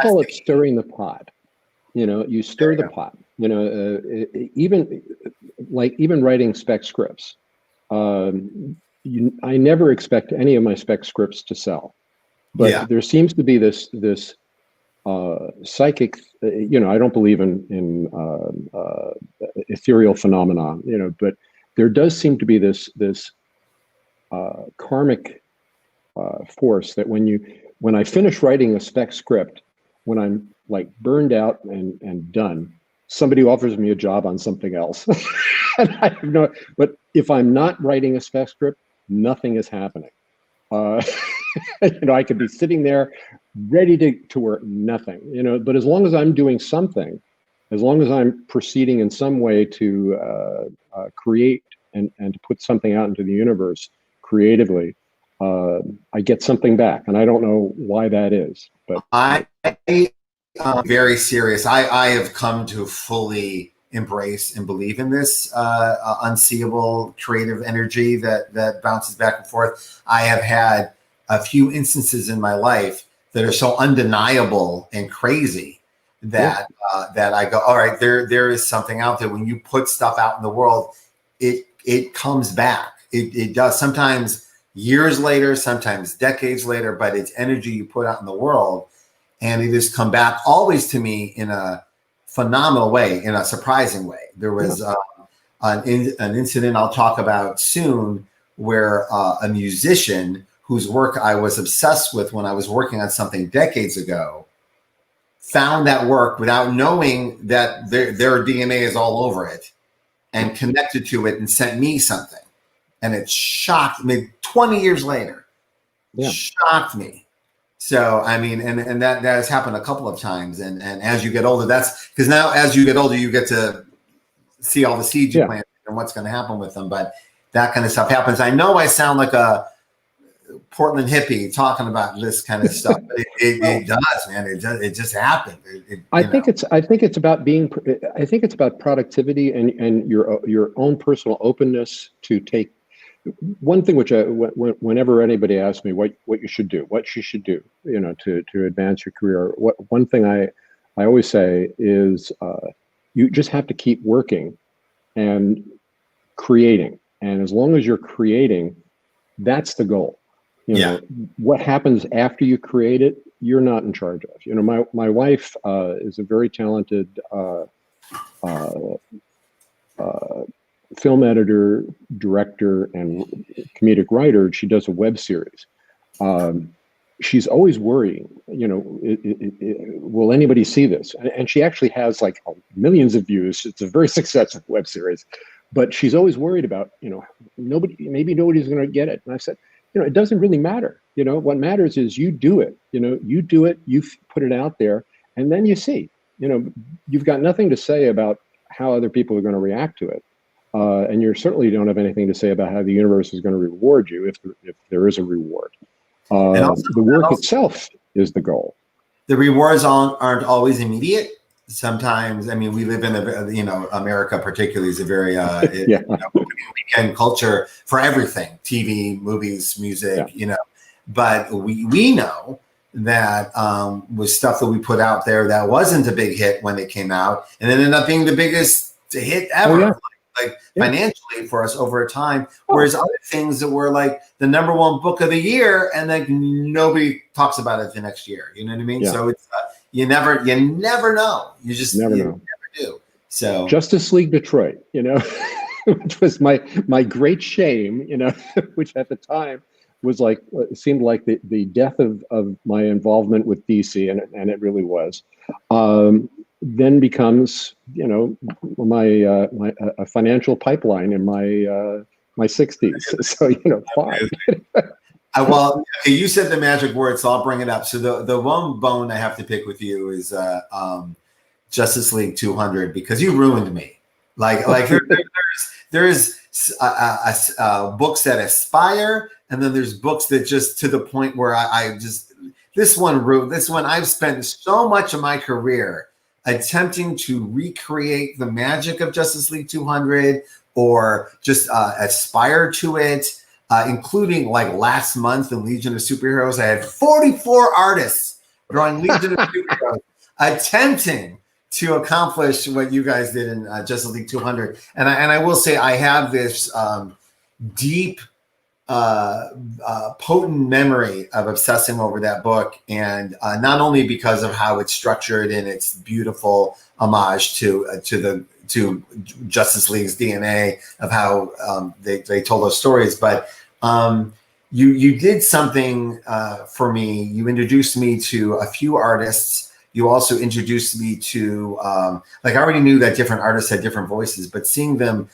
call it stirring the pot. You stir the pot. Even writing spec scripts. I never expect any of my spec scripts to sell, but there seems to be this psychic. I don't believe in ethereal phenomenon. But there does seem to be this karmic force that when I finish writing a spec script, when I'm like burned out and done, somebody offers me a job on something else. And I have but if I'm not writing a spec script, nothing is happening. I could be sitting there ready to work, nothing, but as long as I'm doing something, as long as I'm proceeding in some way to create and to put something out into the universe creatively, I get something back, and I don't know why that is. But I'm very serious. I have come to fully embrace and believe in this unseeable creative energy that bounces back and forth. I have had a few instances in my life that are so undeniable and crazy that that I go, all right, there is something out there. When you put stuff out in the world, it comes back. It does, sometimes years later, sometimes decades later, but it's energy you put out in the world, and it has come back always to me in a phenomenal way, in a surprising way. There was an incident I'll talk about soon where a musician whose work I was obsessed with when I was working on something decades ago found that work without knowing that their DNA is all over it, and connected to it and sent me something. and it shocked me 20 years later. Yeah. Shocked me. So, I mean, and that has happened a couple of times. And as you get older, that's because now as you get older, you get to see all the seeds you planted and what's going to happen with them. But that kind of stuff happens. I know I sound like a Portland hippie talking about this kind of stuff, but it does, man. It just happened. I think it's about productivity and your own personal openness to take. One thing which whenever anybody asks me what you should do, to advance your career, one thing I always say is you just have to keep working and creating, and as long as you're creating, that's the goal. What happens after you create it, you're not in charge of. My wife is a very talented film editor, director, and comedic writer. She does a web series. She's always worrying, will anybody see this? And she actually has like millions of views. It's a very successful web series, but she's always worried about, maybe nobody's going to get it. And I said, it doesn't really matter. What matters is you do it. You do it, you put it out there, and then you see. You've got nothing to say about how other people are going to react to it. And you certainly don't have anything to say about how the universe is going to reward you if there is a reward. The work itself is the goal. The rewards aren't always immediate. Sometimes, I mean, we live in America particularly is a very weekend culture for everything: TV, movies, music. But we know that was stuff that we put out there that wasn't a big hit when they came out, and it ended up being the biggest hit ever. Financially for us over a time, whereas other things that were like the #1 book of the year and like nobody talks about it the next year. You know what I mean? So it's you never know. You just never do. So Justice League Detroit, which was my great shame, which at the time was like it seemed like the death of my involvement with DC, and it really was. Then becomes my a financial pipeline in my 60s. So fine. Well, okay, you said the magic word, so I'll bring it up. So the one bone I have to pick with you is Justice League 200, because you ruined me. Like there's books that aspire, and then there's books that just to the point where I just this one I've spent so much of my career attempting to recreate the magic of Justice League 200 or just aspire to it, including like last month in Legion of Superheroes. I had 44 artists drawing Legion of Superheroes attempting to accomplish what you guys did in Justice League 200. And I will say I have this deep, potent memory of obsessing over that book, and not only because of how it's structured and its beautiful homage to Justice League's DNA of how they told those stories, but you did something for me. You introduced me to a few artists. You also introduced me to I already knew that different artists had different voices, but seeing them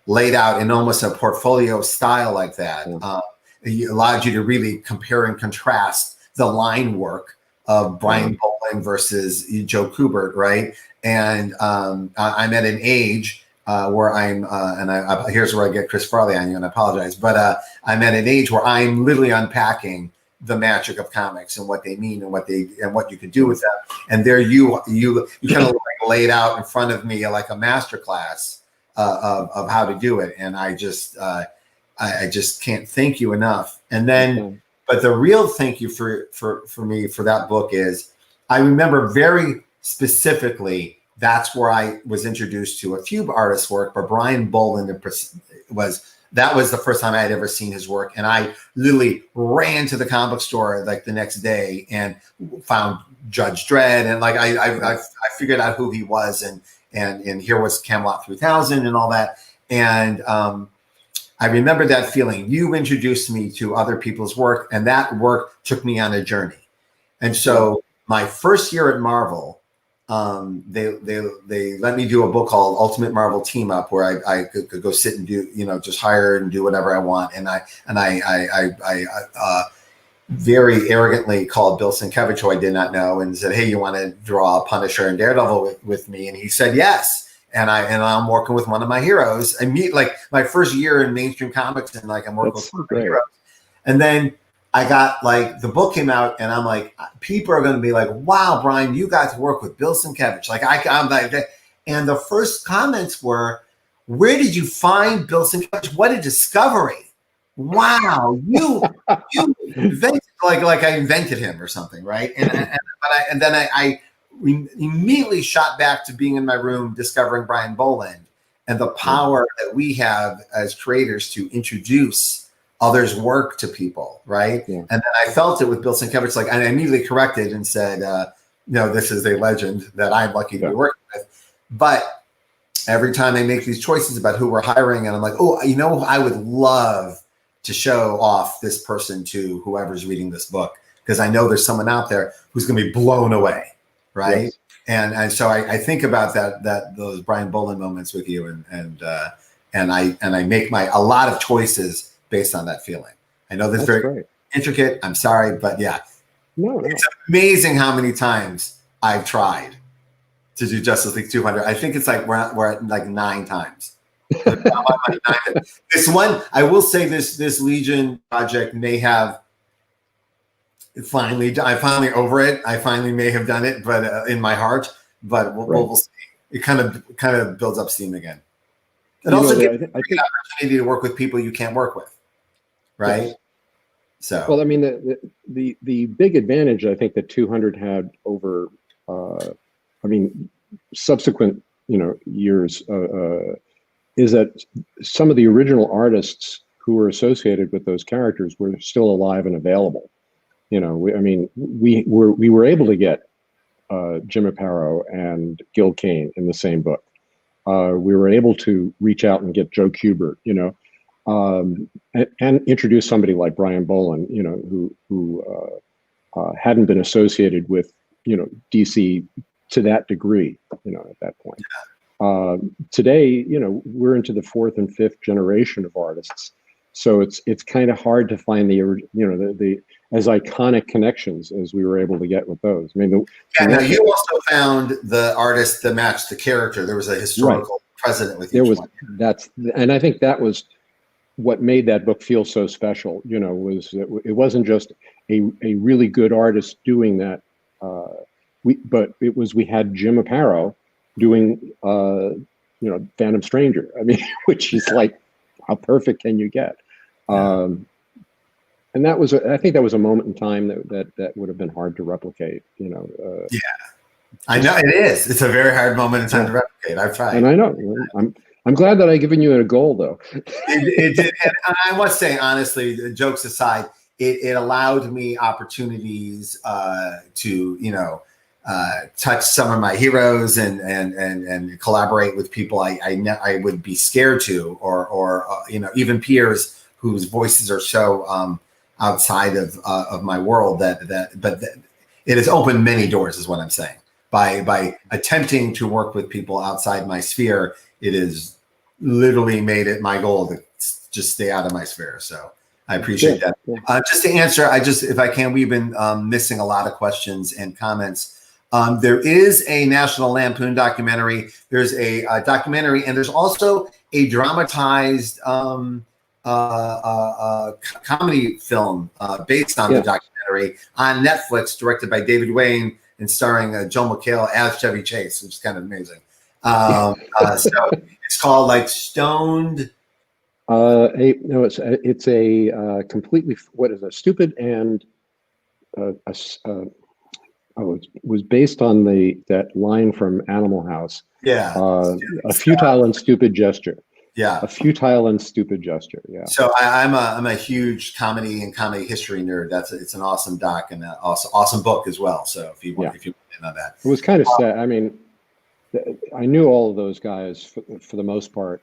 laid out in almost a portfolio style like that it allowed you to really compare and contrast the line work of Brian Bowling versus Joe Kubert, right? And I'm at an age where I'm, here's where I get Chris Farley on you, and I apologize, but I'm at an age where I'm literally unpacking the magic of comics and what they mean and what you can do with them. And there you kind of like laid out in front of me like a masterclass of how to do it, and I just can't thank you enough. And then, but the real thank you for me for that book is I remember very specifically that's where I was introduced to a few artists' work, but Brian Boland was the first time I had ever seen his work, and I literally ran to the comic book store like the next day and found Judge Dredd, and like I figured out who he was, and here was Camelot 3000 and all that. And I remember that feeling. You introduced me to other people's work, and that work took me on a journey. And so my first year at Marvel, they let me do a book called Ultimate Marvel Team Up, where I could go sit and do, just hire and do whatever I want. And I very arrogantly called Bill Sienkiewicz, who I did not know, and said, "Hey, you want to draw Punisher and Daredevil with me?" And he said yes. And I'm working with one of my heroes. I meet like my first year in mainstream comics, and like I'm working with one of my heroes. And then I got like the book came out, and I'm like, people are going to be like, "Wow, Brian, you got to work with Bill Sienkiewicz." Like I'm like, and the first comments were, "Where did you find Bill Sienkiewicz? What a discovery! Wow, you invented like I invented him or something, right?" And then I immediately shot back to being in my room, discovering Brian Boland and the power that we have as creators to introduce others' work to people, right? Yeah. And then I felt it with Bill Sienkiewicz, and I immediately corrected and said, "No, this is a legend that I'm lucky to be working with." But every time I make these choices about who we're hiring, and I'm like, "Oh, I would love to show off this person to whoever's reading this book, because I know there's someone out there who's going to be blown away." Right. Yes. And so I think about those Brian Boland moments with you, and I make a lot of choices based on that feeling. I know that's very intricate. I'm sorry, but yeah, no, it's amazing how many times I've tried to do Justice League 200. I think it's like we're at like 9 times. This one, I will say, this Legion project may have. I'm finally over it. I finally may have done it, but in my heart. But we'll see. It kind of builds up steam again. It also gives you an opportunity to work with people you can't work with, right? Yes. So, well, I mean, the big advantage I think that 200 had over, subsequent years is that some of the original artists who were associated with those characters were still alive and available. We were able to get Jim Aparo and Gil Kane in the same book. We were able to reach out and get Joe Kubert, and introduce somebody like Brian Boland, who hadn't been associated with, DC to that degree, at that point. Today, we're into the 4th and 5th generation of artists. So it's kind of hard to find the as iconic connections as we were able to get with those. I mean, you also found the artist that matched the character. There was a historical precedent with each one. And I think that was what made that book feel so special. Was it wasn't just a really good artist doing that. But we had Jim Aparo doing Phantom Stranger. I mean, which is like, how perfect can you get? And that was, I think that was a moment in time that would have been hard to replicate, Yeah, I know it is. It's a very hard moment in time to replicate. I've tried. And I know. I'm glad that I've given you a goal, though. It did. And I must say, honestly, jokes aside, it allowed me opportunities to, touch some of my heroes and collaborate with people I would be scared to, or even peers whose voices are so outside of my world but it has opened many doors, is what I'm saying. By attempting to work with people outside my sphere, it has literally made it my goal to just stay out of my sphere. So I appreciate that. Yeah. Just to answer, if I can, we've been missing a lot of questions and comments. There is a National Lampoon documentary. There's a documentary, and there's also a dramatized comedy film based on the documentary on Netflix, directed by David Wayne and starring Joel McHale as Chevy Chase, which is kind of amazing. So it's called like Stoned. It's a completely, what is a stupid and it was based on that line from Animal House. Yeah. A futile and stupid gesture. Yeah. A futile and stupid gesture. Yeah. So I'm a huge comedy and comedy history nerd. It's an awesome doc and an awesome book as well. So if you want to know that. It was kind of sad. I mean, I knew all of those guys for the most part.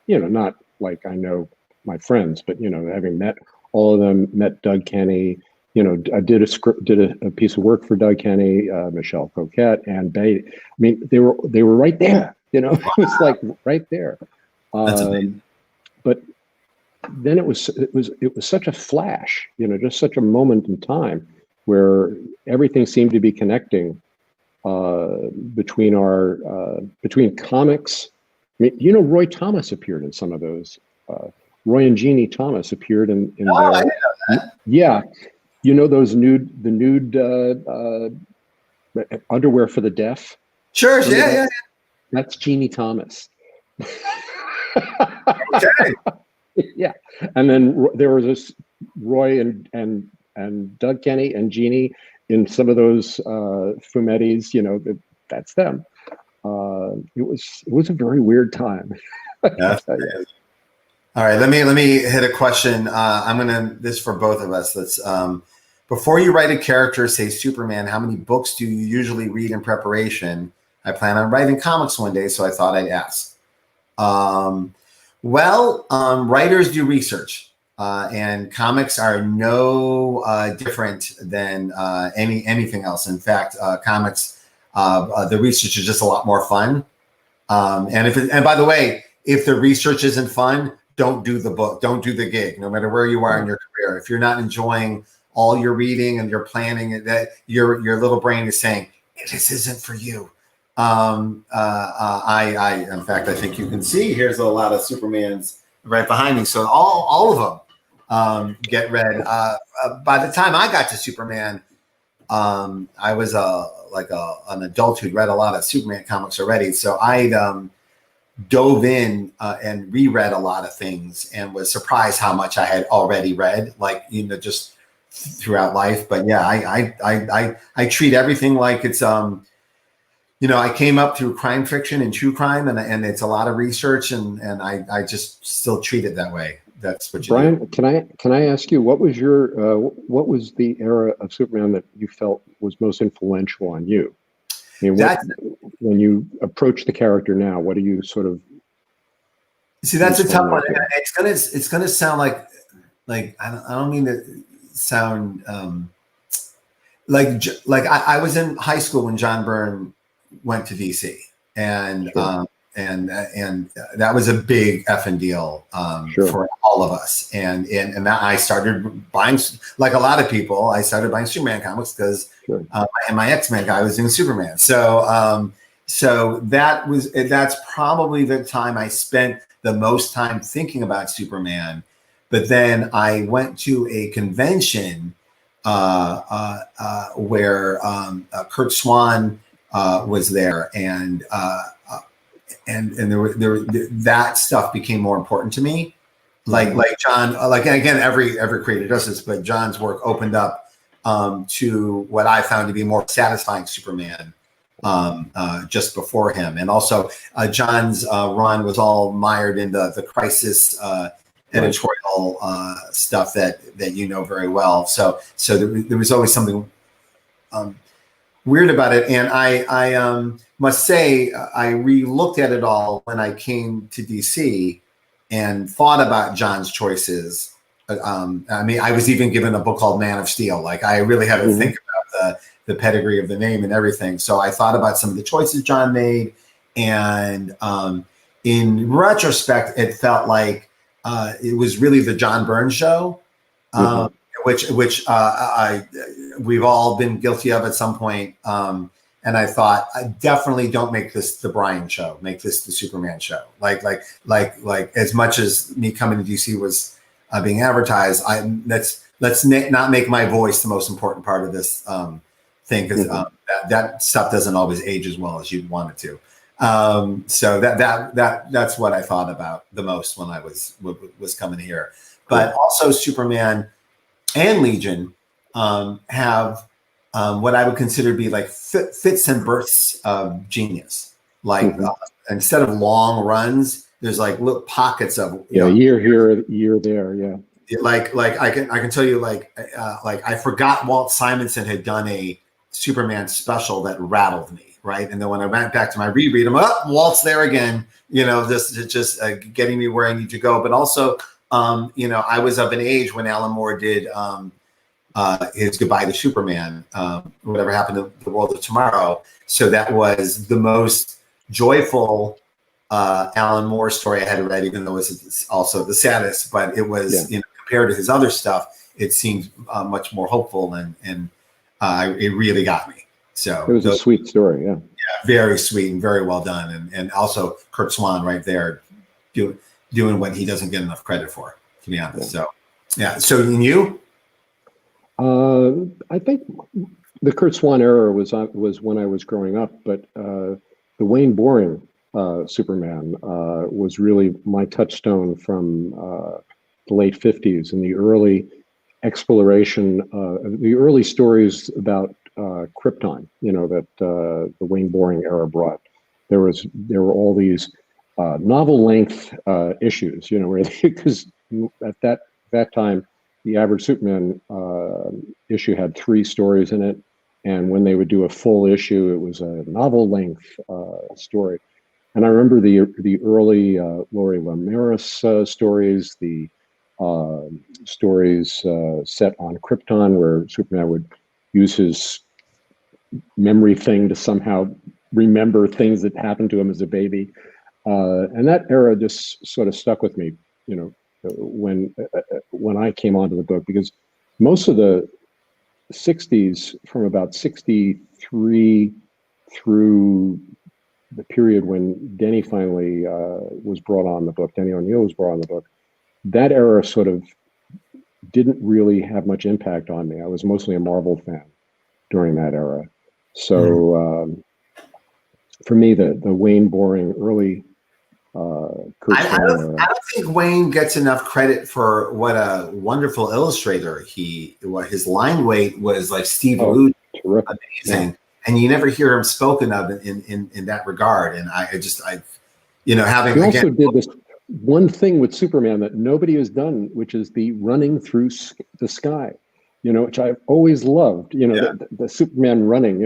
Not like I know my friends, but having met all of them, met Doug Kenny, I did a piece of work for Doug Kenny, Michelle Coquette, and Bay. I mean, they were right there. It was like right there. But then it was such a flash. Just such a moment in time where everything seemed to be connecting between comics. I mean, Roy Thomas appeared in some of those. Roy and Jeannie Thomas appeared in Oh, I there. didn't know that. Yeah. Those nude underwear for the deaf. Sure. Yeah. That's Jeannie Thomas. Okay. Yeah. And then there was this Roy and Doug Kenny and Jeannie in some of those fumettis. That's them. It was a very weird time. Yeah. All right, let me hit a question. This is for both of us. Let's before you write a character, say Superman, how many books do you usually read in preparation? I plan on writing comics one day, so I thought I'd ask. Writers do research, and comics are no different than anything else. In fact, comics, the research is just a lot more fun. And by the way, if the research isn't fun, don't do the book, don't do the gig, no matter where you are in your career. If you're not enjoying all your reading and your planning, that your little brain is saying, this isn't for you. In fact, I think you can see, here's a lot of Supermans right behind me. So all of them get read. By the time I got to Superman, I was an adult who'd read a lot of Superman comics already. So I'd dove in and reread a lot of things and was surprised how much I had already read, just throughout life. But yeah, I treat everything like it's I came up through crime fiction and true crime, and it's a lot of research, and I just still treat it that way. That's what you Brian, do. can I ask you, what was the era of Superman that you felt was most influential on you? I mean, when you approach the character now, what do you sort of see? That's a tough one. It's gonna sound like I don't mean to sound I was in high school when John Byrne went to DC, and Sure. And that was a big effing deal Sure. for all of us. And that I started buying, like a lot of people, I started buying Superman comics because Sure. and my X-Men guy was doing Superman. So that's probably the time I spent the most time thinking about Superman. But then I went to a convention where Kurt Swan was there, and that stuff became more important to me. Like John, again, every creator does this, but John's work opened up to what I found to be more satisfying Superman just before him, and also John's run was all mired in the Crisis editorial stuff that you know very well. So there was always something weird about it, and I must say I re-looked at it all when I came to DC and thought about John's choices. I mean, I was even given a book called Man of Steel. Like, I really had to think about the pedigree of the name and everything. So I thought about some of the choices John made, and in retrospect, it felt like it was really the John Byrne show. Which we've all been guilty of at some point. And I thought, I definitely don't make this the Brian show. Make this the Superman show. Like as much as me coming to DC was being advertised, let's not make my voice the most important part of this thing, because that stuff doesn't always age as well as you'd want it to. So that's what I thought about the most when I was coming here. But also Superman and Legion have what I would consider to be like fits and bursts of genius. Like instead of long runs, there's like little pockets of year here, year there, Like I can tell you like I forgot Walt Simonson had done a Superman special that rattled me, right? And then when I went back to my reread, I'm like, Walt's there again, just getting me where I need to go. But also, I was of an age when Alan Moore did his Goodbye to Superman, whatever happened to the world of tomorrow. So that was the most joyful Alan Moore story I had read, even though it was also the saddest. But it was, compared to his other stuff, it seemed much more hopeful, and it really got me. So it was a sweet story, yeah, very sweet and very well done, and also Kurt Swan right there doing what he doesn't get enough credit for, to be honest. So yeah. So you? I think the Kurt Swan era was when I was growing up, but the Wayne Boring Superman was really my touchstone from the late 50s, and the early exploration, the early stories about Krypton, that the Wayne Boring era brought. There were all these novel length issues, where because at that time the average Superman issue had 3 stories in it, and when they would do a full issue, it was a novel length story. And I remember the early Laurie Lemaris stories, the stories set on Krypton, where Superman would use his memory thing to somehow remember things that happened to him as a baby. And that era just sort of stuck with me, when I came onto the book, because most of the 60s, from about 63 through the period when Denny finally was brought on the book, Denny O'Neil was brought on the book, that era sort of didn't really have much impact on me. I was mostly a Marvel fan during that era. So for me, the Wayne Boring early Kurt I don't think Wayne gets enough credit for what a wonderful illustrator his line weight was like Steve Rude, amazing. Yeah. And you never hear him spoken of in that regard. And I having he also did this one thing with Superman that nobody has done, which is the running through the sky, which I've always loved, the Superman running,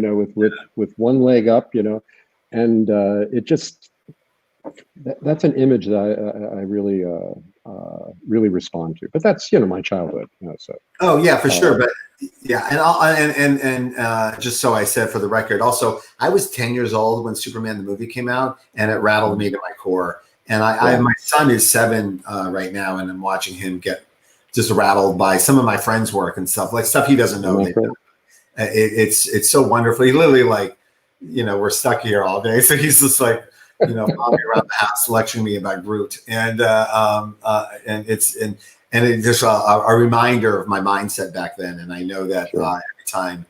with one leg up, and it just, that's an image that I really, really respond to. But that's, my childhood, so. Oh yeah, for sure. But yeah, and just so I said for the record, also I was 10 years old when Superman the movie came out, and it rattled me to my core. And my son is 7 right now, and I'm watching him get just rattled by some of my friends' work and stuff he doesn't know. It's so wonderful. He literally we're stuck here all day, so he's just following me around the house, lecturing me about Groot, and it's just a reminder of my mindset back then. And I know that every time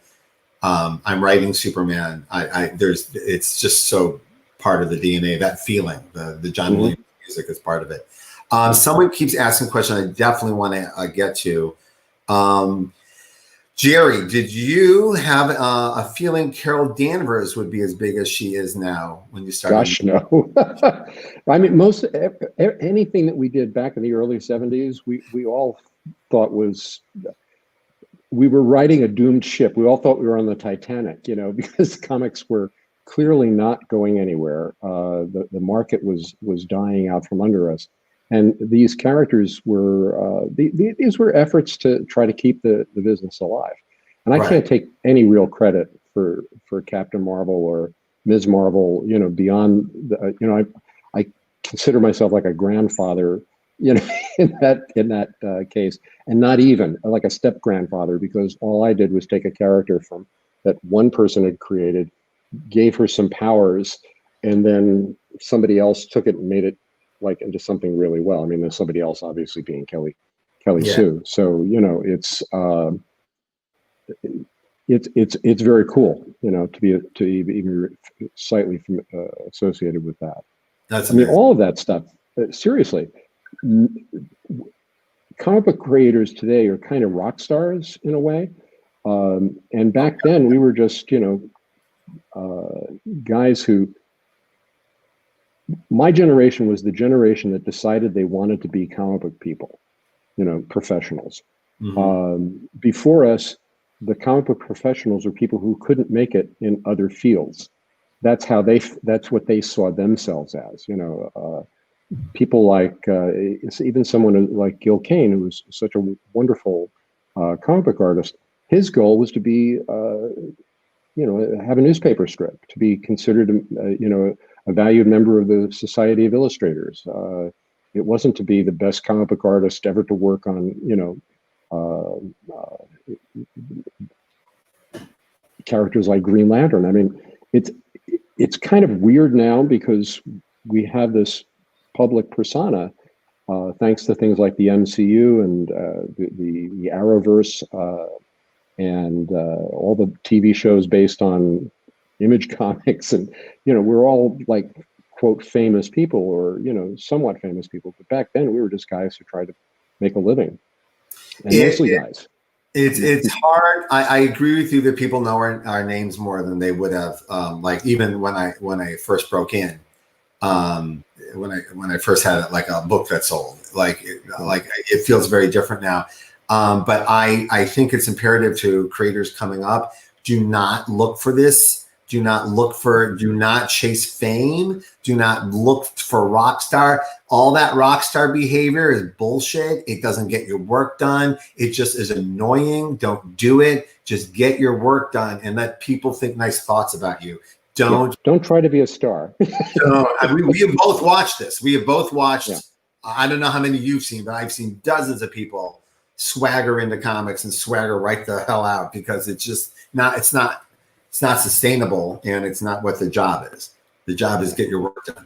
I'm writing Superman, it's just so part of the DNA, that feeling, the John Williams music is part of it. Someone keeps asking a question I definitely want to get to. Jerry, did you have a feeling Carol Danvers would be as big as she is now when you started? Gosh, no. I mean, anything that we did back in the early 70s, we all thought we were riding a doomed ship. We all thought we were on the Titanic, because comics were clearly not going anywhere. The market was dying out from under us. And these characters were, these were efforts to try to keep the business alive. And I can't take any real credit for Captain Marvel or Ms. Marvel, beyond, I consider myself like a grandfather, in that case, and not even like a step grandfather, because all I did was take a character from that one person had created, gave her some powers, and then somebody else took it and made it into something really well. I mean, there's somebody else obviously being Kelly Sue. So, it's very cool, to be even slightly associated with that. That's amazing. All of that stuff, seriously, comic book creators today are kind of rock stars in a way. And back then we were just, guys who, my generation was the generation that decided they wanted to be comic book people, professionals. Before us, the comic book professionals are people who couldn't make it in other fields. That's what they saw themselves as, people like, even someone like Gil Kane, who was such a wonderful comic book artist, his goal was to be, have a newspaper strip, to be considered, a valued member of the Society of Illustrators. It wasn't to be the best comic book artist ever to work on, characters like Green Lantern. I mean, it's kind of weird now because we have this public persona, thanks to things like the MCU and the Arrowverse, and all the TV shows based on Image Comics, and we're all like, quote, famous people, or somewhat famous people. But back then, we were just guys who tried to make a living, and mostly guys. It's hard. I agree with you that people know our names more than they would have. Like even when I first broke in, when I first had like a book that sold, like it feels very different now. But I think it's imperative to creators coming up: do not look for this. Do not chase fame. Do not look for rock star. All that rock star behavior is bullshit. It doesn't get your work done. It just is annoying. Don't do it. Just get your work done and let people think nice thoughts about you. Don't try to be a star. We have both watched this. We have both watched. Yeah. I don't know how many you've seen, but I've seen dozens of people swagger into comics and swagger right the hell out because it's just not. It's not sustainable, and it's not what the job is. The job is get your work done,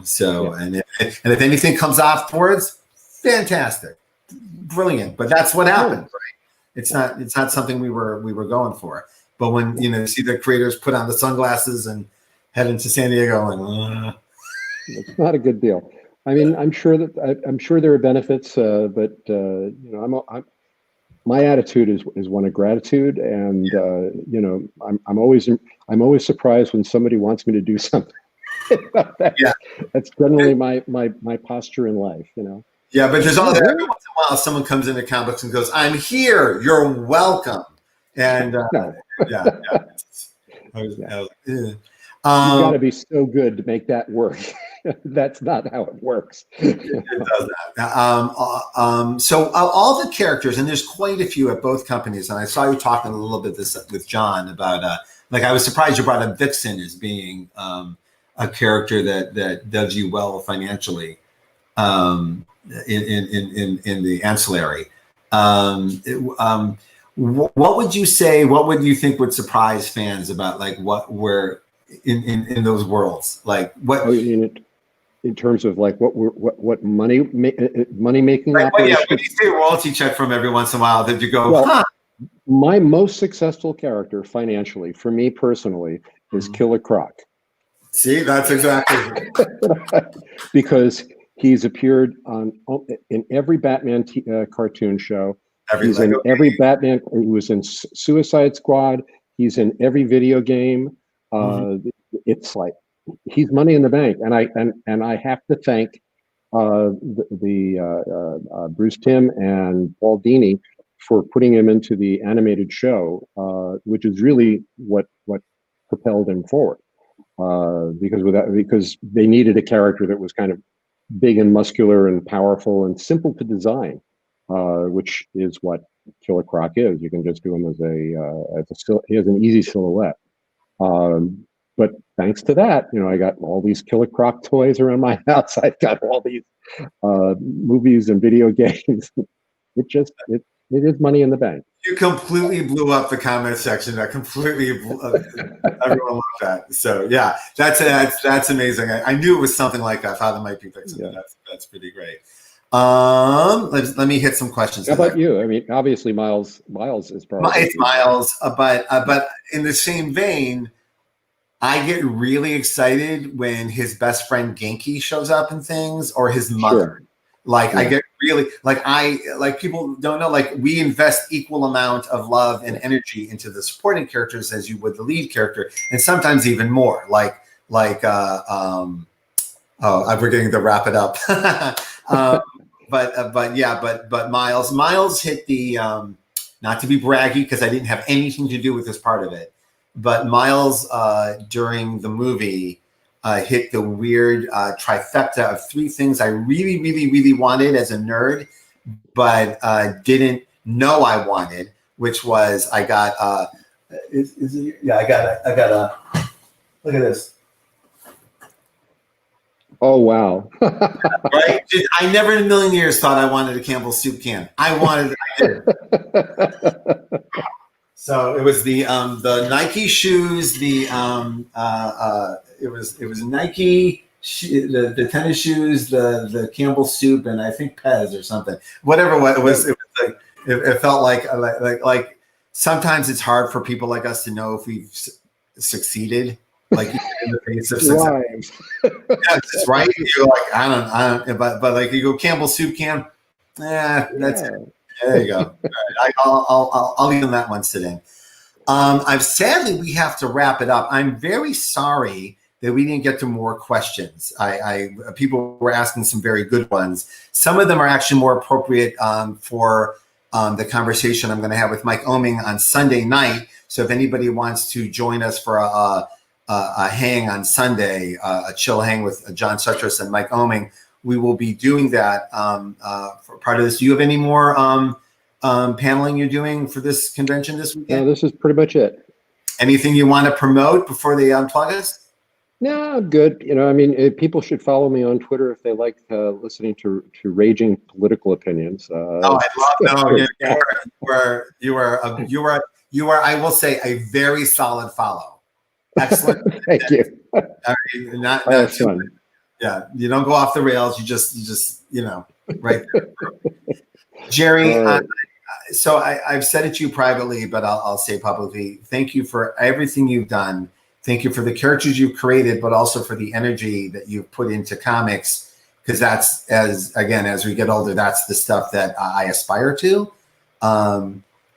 So, and if anything comes afterwards, fantastic, brilliant. But that's what happened, right? It's not something we were going for. But when you see the creators put on the sunglasses and head into San Diego, it's not a good deal. I mean, I'm sure there are benefits, but my attitude is one of gratitude, and I'm always surprised when somebody wants me to do something. That's generally my posture in life, Yeah, but there's every once in a while someone comes into comics and goes, "I'm here. You're welcome." And you've got to be so good to make that work. That's not how it works. It does not. So all the characters, and there's quite a few at both companies, and I saw you talking a little bit with John about I was surprised you brought up Vixen as being a character that does you well financially in the ancillary. What would you say? What would you think would surprise fans about what we're in those worlds? Like what? In terms of what money making operation? When you see a royalty check from every once in a while, did you go? Well, my most successful character financially, for me personally, is Killer Croc. See, that's exactly because he's appeared in every Batman cartoon show. He's in every Batman. He was in Suicide Squad. He's in every video game. It's like he's money in the bank, and I have to thank Bruce Timm and Paul Dini for putting him into the animated show, which is really what propelled him forward. Because they needed a character that was kind of big and muscular and powerful and simple to design, which is what Killer Croc is. You can just do him he has an easy silhouette. But thanks to that, I got all these Killer Croc toys around my house. I've got all these movies and video games. It is money in the bank. You completely blew up the comment section. I completely everyone loved that. So yeah, that's amazing. I knew it was something like that. I thought it might be Vixen. Yeah. That's pretty great. Let me hit some questions. How about you? I mean, obviously Miles is probably it's Miles, but in the same vein, I get really excited when his best friend Genki shows up in things, or his mother. Sure. I get really people don't know, we invest equal amount of love and energy into the supporting characters as you would the lead character, and sometimes even more. I'm forgetting to wrap it up. But Miles hit the not to be braggy because I didn't have anything to do with this part of it, but Miles during the movie hit the weird trifecta of three things I really wanted as a nerd, but didn't know I wanted, which was I got I got a look at this. Oh wow! Right? I never in a million years thought I wanted a Campbell's soup can. I did. So it was the Nike shoes, it was Nike, the tennis shoes, the Campbell's soup, and I think Pez or something. Whatever it was like it felt like sometimes it's hard for people like us to know if we've succeeded. Like in the face of success. Yes, right. You're like, I don't, but like you go Campbell's soup can. That's it. There you go. All right. I'll leave that one sitting. Sadly, we have to wrap it up. I'm very sorry that we didn't get to more questions. People were asking some very good ones. Some of them are actually more appropriate for the conversation I'm going to have with Mike Oming on Sunday night. So if anybody wants to join us for a hang on Sunday, a chill hang with John Sutras and Mike Oming, we will be doing that for part of this. Do you have any more paneling you're doing for this convention this weekend? No, this is pretty much it. Anything you want to promote before they unplug us? No, I'm good. I mean, people should follow me on Twitter if they like listening to raging political opinions. I love. No, you are. I will say a very solid follow. Excellent. Thank you. Not fun. Yeah, you don't go off the rails. You just right there. Jerry, so I've said it to you privately, but I'll say publicly, thank you for everything you've done. Thank you for the characters you've created, but also for the energy that you've put into comics, because that's, as we get older, that's the stuff that I aspire to.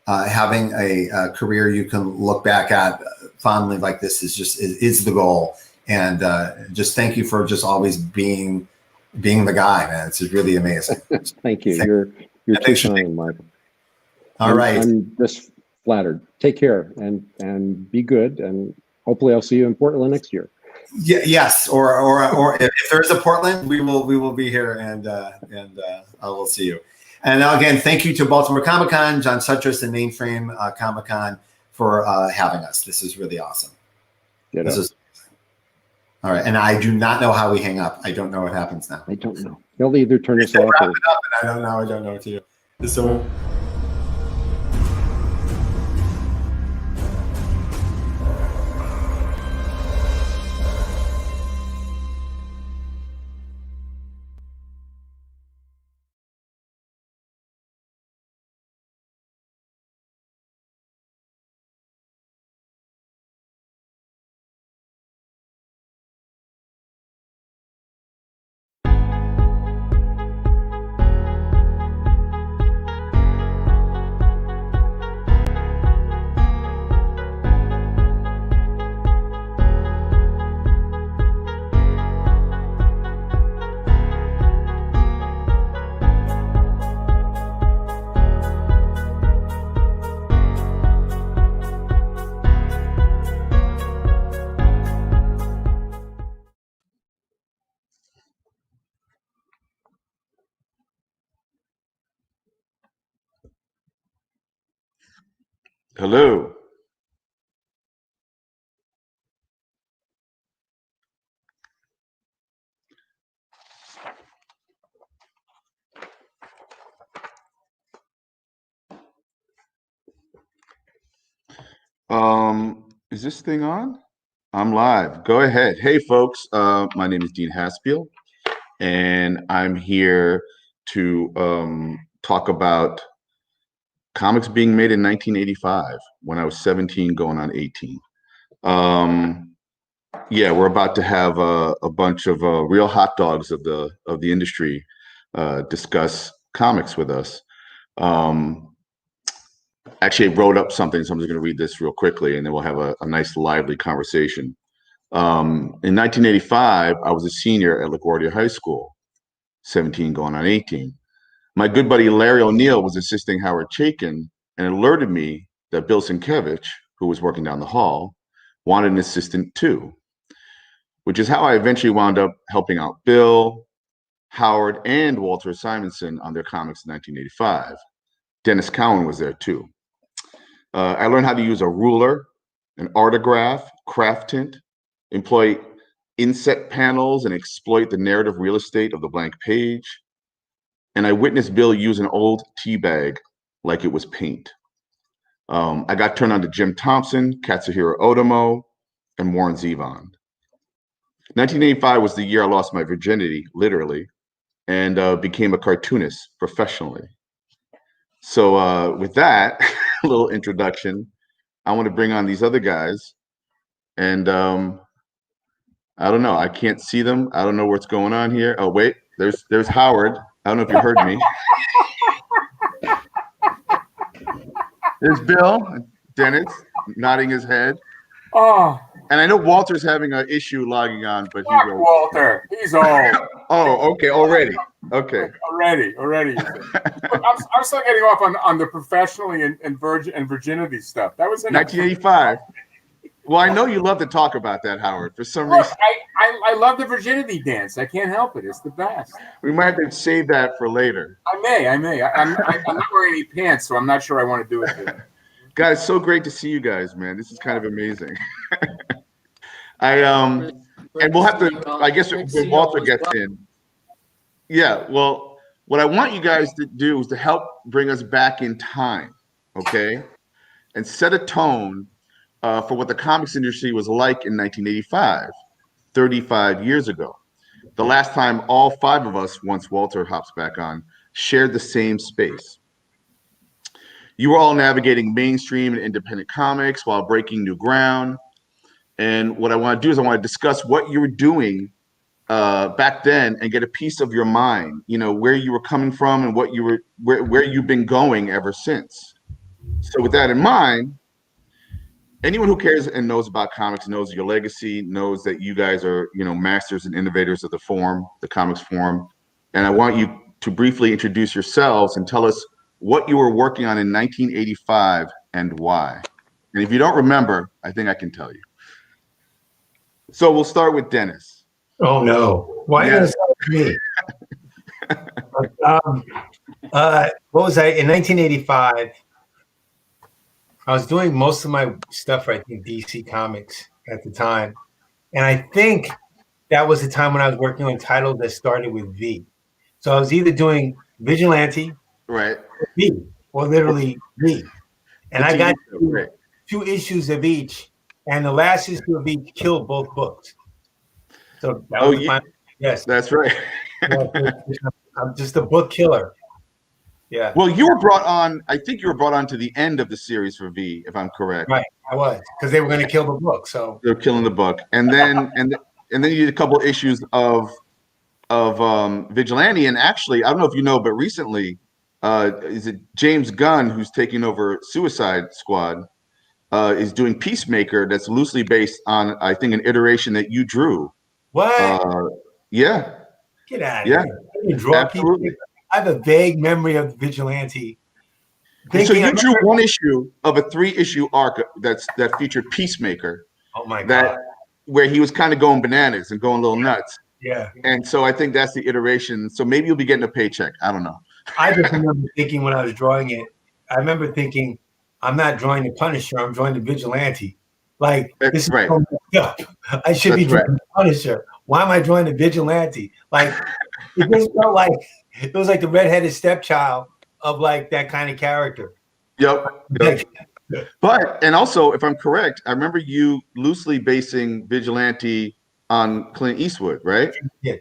Having a career you can look back at fondly like this is the goal. And just thank you for just always being the guy, man. It's just really amazing. Thank you. You're too kind, Michael. All right. I'm just flattered. Take care and be good. And hopefully I'll see you in Portland next year. Yeah, yes. Or if there's a Portland, we will be here and I will see you. And again, thank you to Baltimore Comic-Con, John Sutras and Mainframe Comic-Con for having us. This is really awesome. This is all right. And I do not know how we hang up. I don't know what happens now. I don't know. They'll either turn us off or... I don't know what to do. So. Hello. Is this thing on? I'm live. Go ahead. Hey, folks. My name is Dean Haspiel, and I'm here to talk about comics being made in 1985 when I was 17 going on 18. Yeah, we're about to have a bunch of real hot dogs of the industry discuss comics with us. Actually, I wrote up something, so I'm just going to read this real quickly, and then we'll have a nice, lively conversation. In 1985, I was a senior at LaGuardia High School, 17 going on 18. My good buddy Larry O'Neill was assisting Howard Chaykin and alerted me that Bill Sienkiewicz, who was working down the hall, wanted an assistant too, which is how I eventually wound up helping out Bill, Howard, and Walter Simonson on their comics in 1985. Dennis Cowan was there too. I learned how to use a ruler, an artograph, craft tint, employ inset panels, and exploit the narrative real estate of the blank page. And I witnessed Bill use an old tea bag like it was paint. I got turned on to Jim Thompson, Katsuhiro Otomo, and Warren Zevon. 1985 was the year I lost my virginity, literally, and became a cartoonist professionally. So with that little introduction, I want to bring on these other guys. And I don't know. I can't see them. I don't know what's going on here. Oh, wait, there's Howard. I don't know if you heard me. There's Bill, Dennis, nodding his head. Oh. And I know Walter's having an issue logging on, but Fuck Walter. He's old. Oh, okay, already. Okay. Already. Look, I'm still getting off on the professionally and virginity stuff. That was in 1985. Well, I know you love to talk about that, Howard. For some reason, I love the virginity dance. I can't help it. It's the best. We might have to save that for later. I may. I'm not wearing any pants, so I'm not sure I want to do it today. Guys, so great to see you guys, man. This is kind of amazing. And we'll have to, I guess, when Walter gets in. Yeah, well, what I want you guys to do is to help bring us back in time, okay? And set a tone for what the comics industry was like in 1985, 35 years ago. The last time all five of us, once Walter hops back on, shared the same space. You were all navigating mainstream and independent comics while breaking new ground. And what I want to do is I want to discuss what you were doing back then and get a piece of your mind, you know, where you were coming from and what you were, where you've been going ever since. So with that in mind, anyone who cares and knows about comics knows your legacy, knows that you guys are, you know, masters and innovators of the form, the comics form. And I want you to briefly introduce yourselves and tell us what you were working on in 1985 and why. And if you don't remember, I think I can tell you. So we'll start with Dennis. Oh no! Why are you going to start with me? What was I in 1985? I was doing most of my stuff right in DC Comics at the time, and I think that was the time when I was working on titles that started with V. So I was either doing Vigilante, right, V, or literally V, and I got two issues of each. And the last issue of each killed both books. So that was yes, that's right. I'm just a book killer. Yeah. Well, you were brought on. I think you were brought on to the end of the series for V, if I'm correct. Right, I was, because they were going to kill the book. So they're killing the book, and then and then you did a couple issues of Vigilante. And actually, I don't know if you know, but recently, is it James Gunn who's taking over Suicide Squad? Is doing Peacemaker, that's loosely based on, I think, an iteration that you drew. What? Yeah. Get out of here. You draw Absolutely. I have a vague memory of Vigilante. So you drew one issue of a 3-issue arc that featured Peacemaker. Oh my God. Where he was kind of going bananas and going a little nuts. Yeah. And so I think that's the iteration. So maybe you'll be getting a paycheck. I don't know. I just remember thinking when I was drawing it, I remember thinking, I'm not drawing the Punisher, I'm drawing the Vigilante. Like, this is so messed up. I should be drawing the Punisher. Why am I drawing the Vigilante? Like, it just felt like it was like the redheaded stepchild of like that kind of character. Yep. But, and also, if I'm correct, I remember you loosely basing Vigilante on Clint Eastwood, right? Yeah,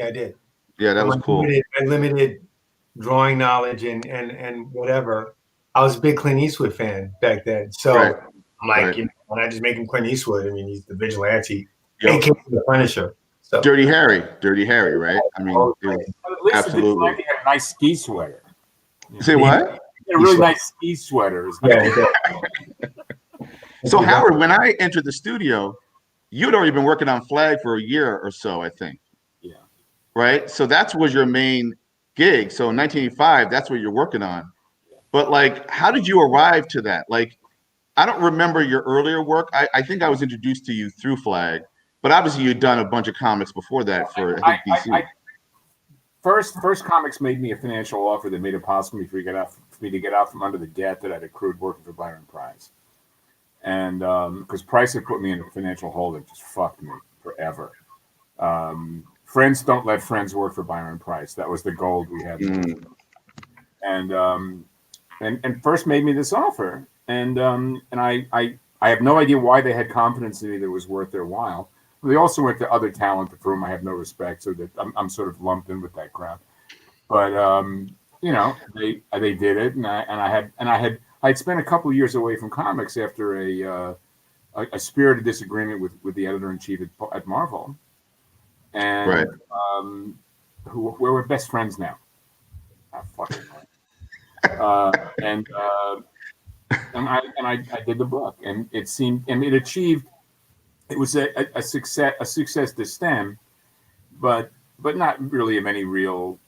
I did. Yeah, that was cool. My limited drawing knowledge and whatever. I was a big Clint Eastwood fan back then. So I'm like, you know, when I just make him Clint Eastwood, I mean, he's the Vigilante. Yep. He the Punisher. So. Dirty Harry, right? I mean, absolutely. He had a nice ski sweater. Say what? He had a really nice ski sweater. So Howard, when I entered the studio, you'd already been working on Flag for a year or so, I think. Yeah. Right? So that was your main gig. So in 1985, that's what you're working on. But like, how did you arrive to that? Like, I don't remember your earlier work. I think I was introduced to you through Flag, but obviously you'd done a bunch of comics before that for I think DC. First comics made me a financial offer that made it possible for me to get out for me to get out from under the debt that I'd accrued working for Byron Price. And because Price had put me in a financial hole that just fucked me forever. Friends don't let friends work for Byron Price. That was the gold we had. And first made me this offer. And I have no idea why they had confidence in me that it was worth their while. They also went to other talent for whom I have no respect, so that I'm sort of lumped in with that crowd. But you know, they did it, and I had spent a couple of years away from comics after a spirited disagreement with the editor in chief at Marvel, and where we're best friends now. Ah, fucking and I did the book, and it seemed, and it achieved. It was a success to stem, but not really of any real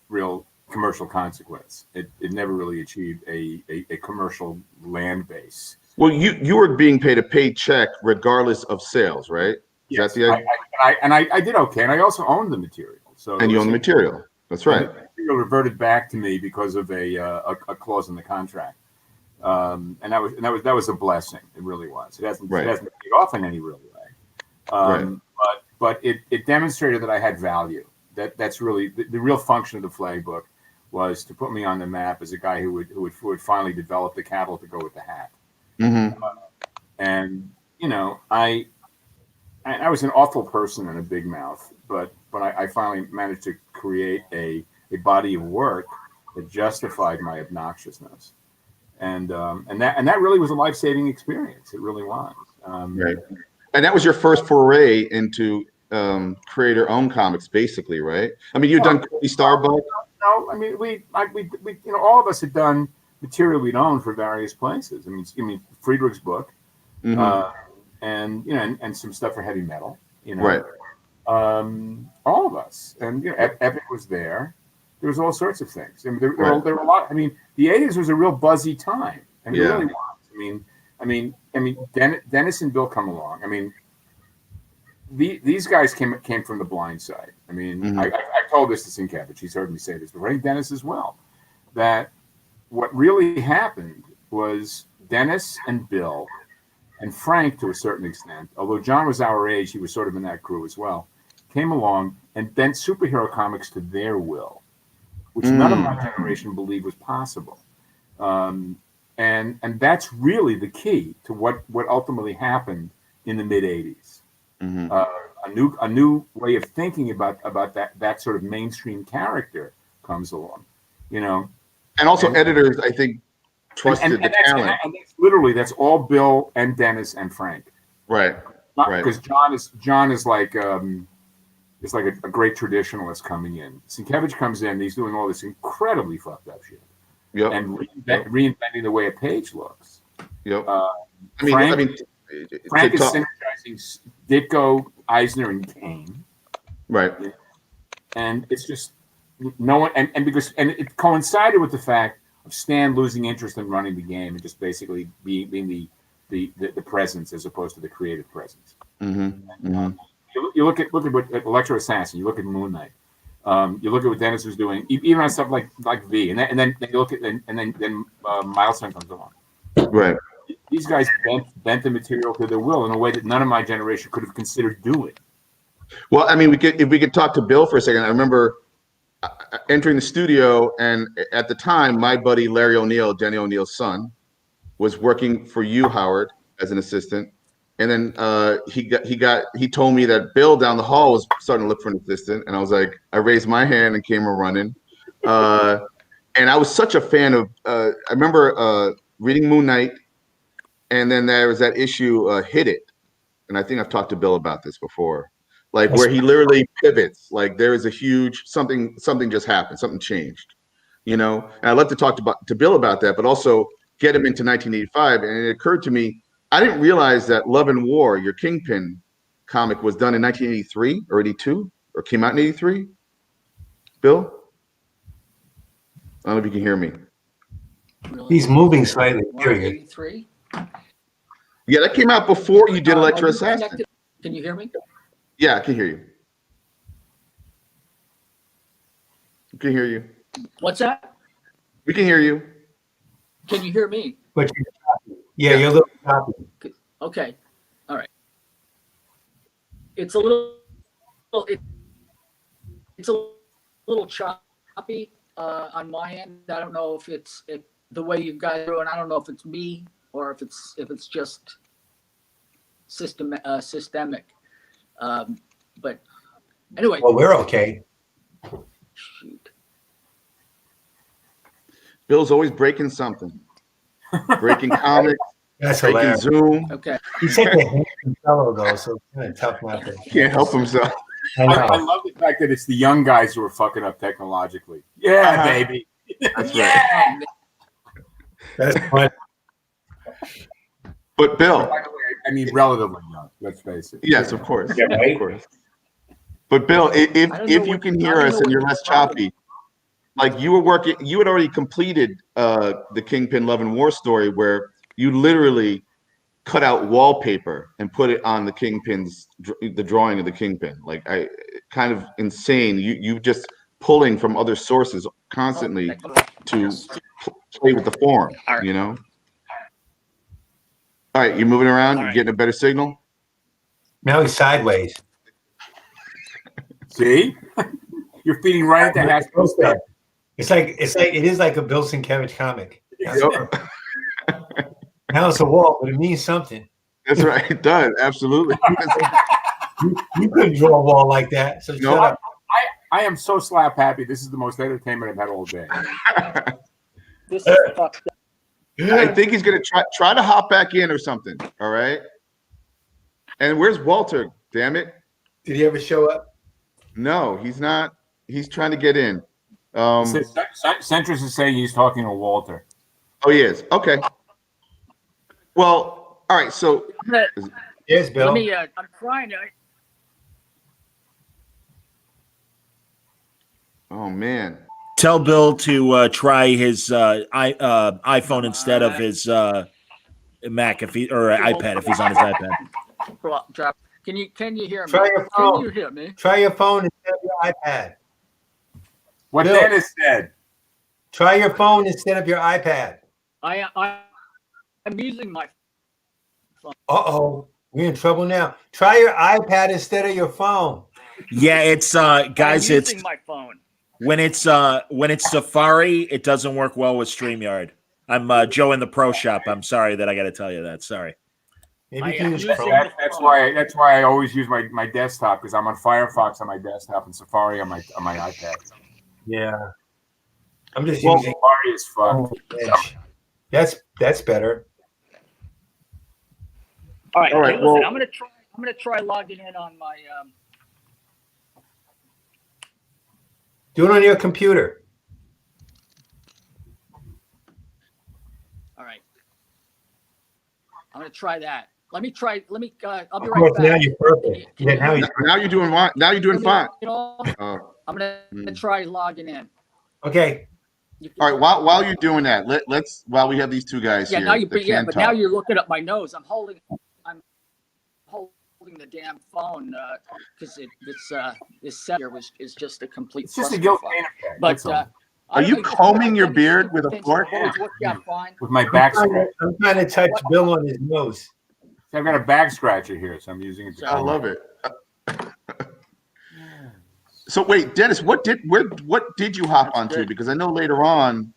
commercial consequence. It never really achieved a commercial land base. Well, you were being paid a paycheck regardless of sales, right? Yes, is that the idea? I did okay, and I also owned the material. So and you own the material. That's right. The material reverted back to me because of a clause in the contract, and that was a blessing. It really was. It hasn't paid off in any real way. But it demonstrated that I had value. That's really the real function of the flag book, was to put me on the map as a guy who would finally develop the cattle to go with the hat. And you know, I was an awful person and a big mouth, but I finally managed to create a body of work that justified my obnoxiousness, and that really was a life-saving experience. It really was. Right. And that was your first foray into creator-owned comics, basically, right? I mean, you've done Starbucks. No, I mean, we, you know, all of us had done material we'd owned for various places. I mean, Friedrich's book, and you know, and some stuff for heavy metal. You know, right? All of us, and you know, Epic was there. There was all sorts of things. I mean, there were a lot. I mean, the '80s was a real buzzy time. I mean, it really was. I mean, Dennis and Bill come along. I mean, these guys came from the blind side. I mean, I told this to Sienkiewicz. He's heard me say this, but I think Dennis as well. That what really happened was Dennis and Bill and Frank, to a certain extent, although John was our age, he was sort of in that crew as well, came along and bent superhero comics to their will, which none of my generation believed was possible. And that's really the key to what ultimately happened in the mid '80s. A new way of thinking about that sort of mainstream character comes along, you know. And also editors, I think, trusted the talent. And that's all Bill and Dennis and Frank. Right. Because John is like it's like a great traditionalist coming in. Sienkiewicz comes in, he's doing all this incredibly fucked up shit. Yep. And reinventing the way a page looks. Yep. Frank is synergizing Ditko, Eisner, and Kane. Right. And it's just no one, and it coincided with the fact of Stan losing interest in running the game and just basically being the presence as opposed to the creative presence. You look at what Electro Assassin. You look at Moon Knight. You look at what Dennis was doing, even on stuff like V, and then you look at and then Milestone comes along. Right. These guys bent the material to their will in a way that none of my generation could have considered doing. Well, I mean, if we could talk to Bill for a second. I remember entering the studio, and at the time, my buddy Larry O'Neill, Denny O'Neill's son, was working for you, Howard, as an assistant. And then he told me that Bill down the hall was starting to look for an assistant, and I was like, I raised my hand and came running. And I was such a fan of. I remember reading Moon Knight, and then there was that issue, Hit It, and I think I've talked to Bill about this before, like where he literally pivots. Like there is a huge something just happened, something changed, you know. And I'd love to talk to Bill about that, but also get him into 1985. And it occurred to me, I didn't realize that Love and War, your Kingpin comic, was done in 1983 or 82, or came out in 83. Bill, I don't know if you can hear me. He's moving slightly. Period. 83. Yeah, that came out before you did Electro Assassin. Can you hear me? Yeah, I can hear you. We can hear you. What's that? We can hear you. Can you hear me? But you're a little choppy. Okay. All right. It's a little. It's a little choppy on my end. I don't know if it's the way you guys do it. I don't know if it's me or if it's just systemic. But anyway. Well, we're okay. Shoot. Bill's always breaking something. Breaking comics. That's breaking hilarious. Zoom. Okay. He's such a handsome fellow, though, so it's kind of tough not to. Can't help himself. I know. I love the fact that it's the young guys who are fucking up technologically. Yeah, baby. That's yeah. right. That's fun. But Bill, By the way, I mean relatively young. Let's face it. yes, of course, Yeah, right? of course. But Bill, if you can hear us and you're less choppy, like you were working, you had already completed the Kingpin Love and War story where you literally cut out wallpaper and put it on the Kingpin's, the drawing of the Kingpin. Like kind of insane. You just pulling from other sources constantly to play with the form, you know? All right, you moving around, you're getting a better signal? Now he's sideways. See? You're feeding right into Haskell's stuff. It is like a Bill Sienkiewicz comic. Now it's a wall, but it means something. That's right, it does, absolutely. You couldn't draw a wall like that. So No, shut up. I am so slap happy. This is the most entertainment I've had all day. This is fucked up. I think he's gonna try to hop back in or something. All right. And where's Walter? Damn it! Did he ever show up? No, he's not. He's trying to get in. Centrist is saying he's talking to Walter. Oh, he is. Okay. Well, all right. So yes, Bill. Let me. I'm trying to. Oh man. Tell Bill to try his iPhone instead of his Mac if he or iPad if he's on his iPad. Drop. Can you hear me? Try your phone. Can you hear me? Try your phone instead of your iPad. What Bill, Dennis said. Try your phone instead of your iPad. I'm using my phone. Uh-oh. We're in trouble now. Try your iPad instead of your phone. Yeah, it's guys, I'm it's using my phone. when it's Safari, it doesn't work well with StreamYard. I'm Joe in the pro shop. I'm sorry that I got to tell you that. Sorry. Maybe That's why I always use my desktop because I'm on Firefox on my desktop and Safari on my iPad. Yeah. I'm just Well, using Safari is fucked. That's better. All right. All right, Hey, listen, well- I'm gonna try logging in on my. Do it on your computer. All right. I'm gonna try that. Let me try. I'll be Of right course, back. now you're perfect. Yeah, Now you're doing fine. Now you're doing fine. I'm gonna try logging in. Okay. All right. While you're doing that, let's while we have these two guys Yeah. here. Now you. that Yeah. can But talk. now you're looking at my nose. I'm holding the damn phone because this set here is just a complete. It's just a clusterfuck. guilt pain effect. But That's all. Are you combing your beard with a fork? With my back scratcher. I'm trying to touch Bill on his nose. I've got a back scratcher here, so I'm using it. I love it. So wait, Dennis, what did you hop onto? Because I know later on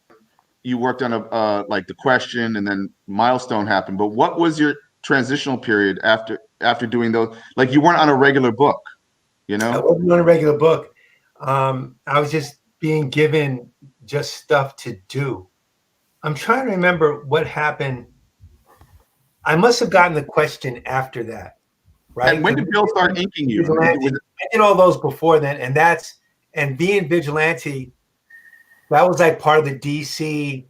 you worked on a like the question and then Milestone happened. But what was your transitional period after doing those? Like you weren't on a regular book, you know? I wasn't on a regular book. I was just being given just stuff to do. I'm trying to remember what happened. I must have gotten the question after that, right? And when did Bill start inking you? I did all those before then, and being vigilante, that was like part of the DC,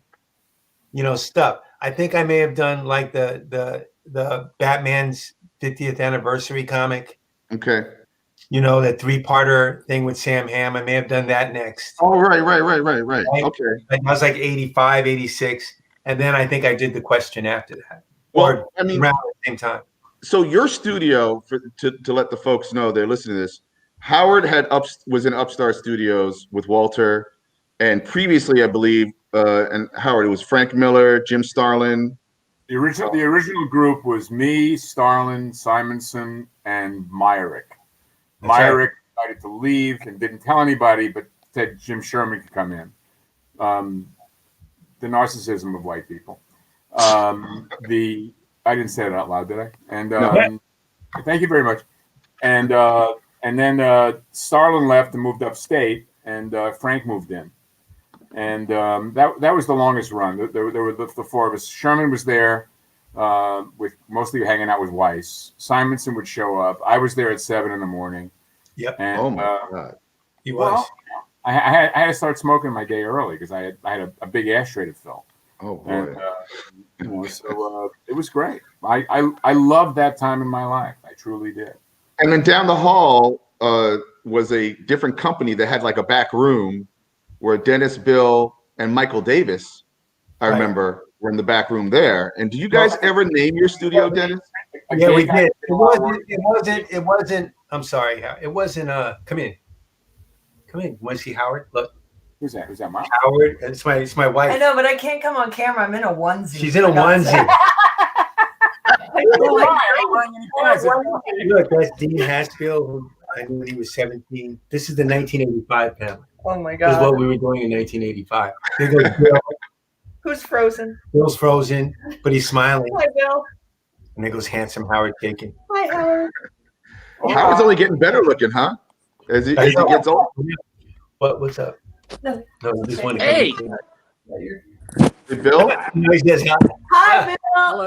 stuff. I think I may have done like the Batman's 50th anniversary comic. Okay. The 3-parter thing with Sam Hamm. I may have done that next. Oh, right. Okay. I was like 85, 86. And then I think I did the question after that. Well, or I mean, around the same time. So your studio, to let the folks know they're listening to this, Howard was in Upstart Studios with Walter, and previously, I believe, and Howard, it was Frank Miller, Jim Starlin. The original group was me, Starlin, Simonson, and Myrick. Myrick decided to leave and didn't tell anybody, but said Jim Sherman could come in. The narcissism of white people. I didn't say it out loud, did I? And No. thank you very much. And then Starlin left and moved upstate, and Frank moved in. And that was the longest run. There were the four of us. Sherman was there, with mostly hanging out with Weiss. Simonson would show up. I was there at 7 a.m. Yep. And, oh my God. He was. Well, I had to start smoking my day early because I had a big ashtray to fill. Oh boy. And, so it was great. I loved that time in my life. I truly did. And then down the hall was a different company that had like a back room where Dennis, Bill, and Michael Davis, I remember, were in the back room there. And did you guys ever name your studio, Dennis? Yeah, we did. It wasn't. I'm sorry. It wasn't. Come in. Come in. Want to see Howard? Look. Who's that? Who's that? Mom? Howard. It's my wife. I know, but I can't come on camera. I'm in a onesie. She's in a onesie. Look, that's Dean Haskell, who I knew when he was 17. This is the 1985 panel. Oh my This God. is what we were doing in 1985. There goes Bill. Who's frozen? Bill's frozen, but he's smiling. Hi, Bill. And there goes handsome Howard Taken. Hi, Howard. Howard's only getting better looking, huh? As he gets old. What's up? No. No, I just wanted to Hey. Hey, Bill? No, he says Hi, Bill.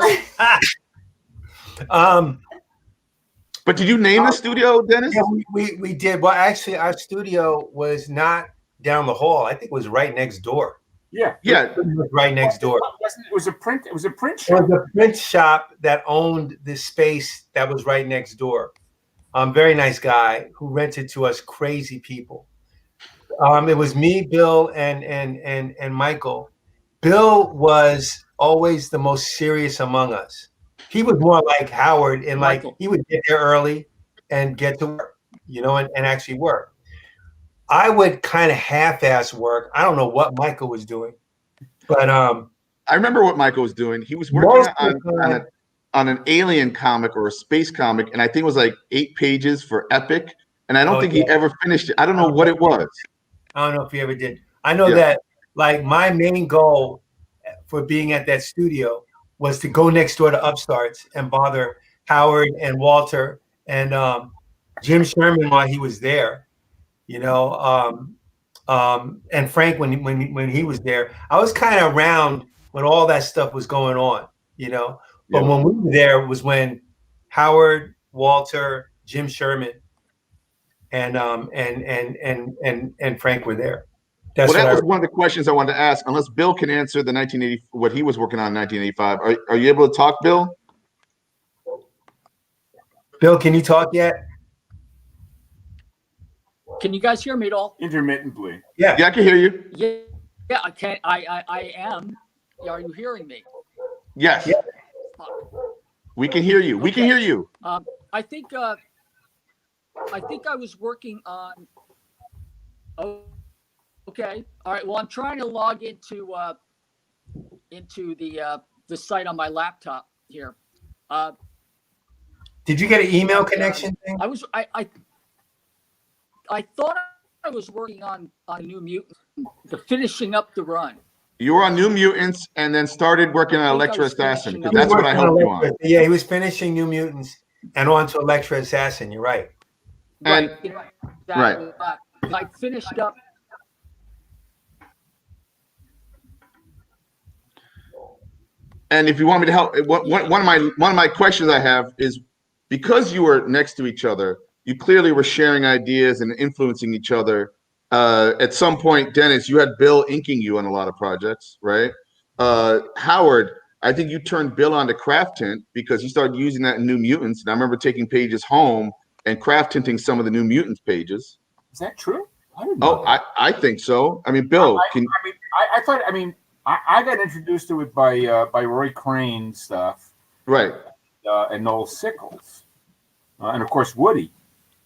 But did you name the studio, Dennis? Yeah, we did. Well, actually, our studio was not down the hall. I think it was right next door. Yeah. Yeah. It was right next door. It was a print. It was a print It shop. was a print shop that owned this space that was right next door. Very nice guy who rented to us crazy people. It was me, Bill, and Michael. Bill was always the most serious among us. He was more like Howard, and like he would get there early and get to work, and actually work. I would kind of half-ass work. I don't know what Michael was doing, but I remember what Michael was doing. He was working on an alien comic or a space comic, and I think it was like 8 pages for Epic, and I don't think he ever finished it. I don't know what it was. I don't know if he ever did. I know that like my main goal for being at that studio was to go next door to Upstarts and bother Howard and Walter and Jim Sherman while he was there, and Frank when he was there. I was kind of around when all that stuff was going on, But when we were there was when Howard, Walter, Jim Sherman, and Frank were there. That was one of the questions I wanted to ask. Unless Bill can answer the 1980, what he was working on in 1985. Are you able to talk, Bill? Bill, can you talk yet? Can you guys hear me at all? Intermittently. Yeah. Yeah, I can hear you. Yeah, I can. I am. Are you hearing me? Yes. Yeah. We can hear you. We can hear you. I think I was working on. Oh, okay. All right. Well, I'm trying to log into the site on my laptop here. Did you get an email connection thing? I thought I was working on New Mutants, finishing up the run. You were on New Mutants and then started working on Electra Assassin, because that's what I helped you on. Yeah, he was finishing New Mutants and on to Electra Assassin. You're right. And Right. I finished up. And if you want me to help, one of my questions I have is, because you were next to each other, you clearly were sharing ideas and influencing each other. At some point, Dennis, you had Bill inking you on a lot of projects, right? Howard, I think you turned Bill onto Craft Tint because he started using that in New Mutants. And I remember taking pages home and craft tinting some of the New Mutants pages. Is that true? I think so. I mean, Bill, I got introduced to it by Roy Crane stuff, right? And Noel Sickles, and of course Woody.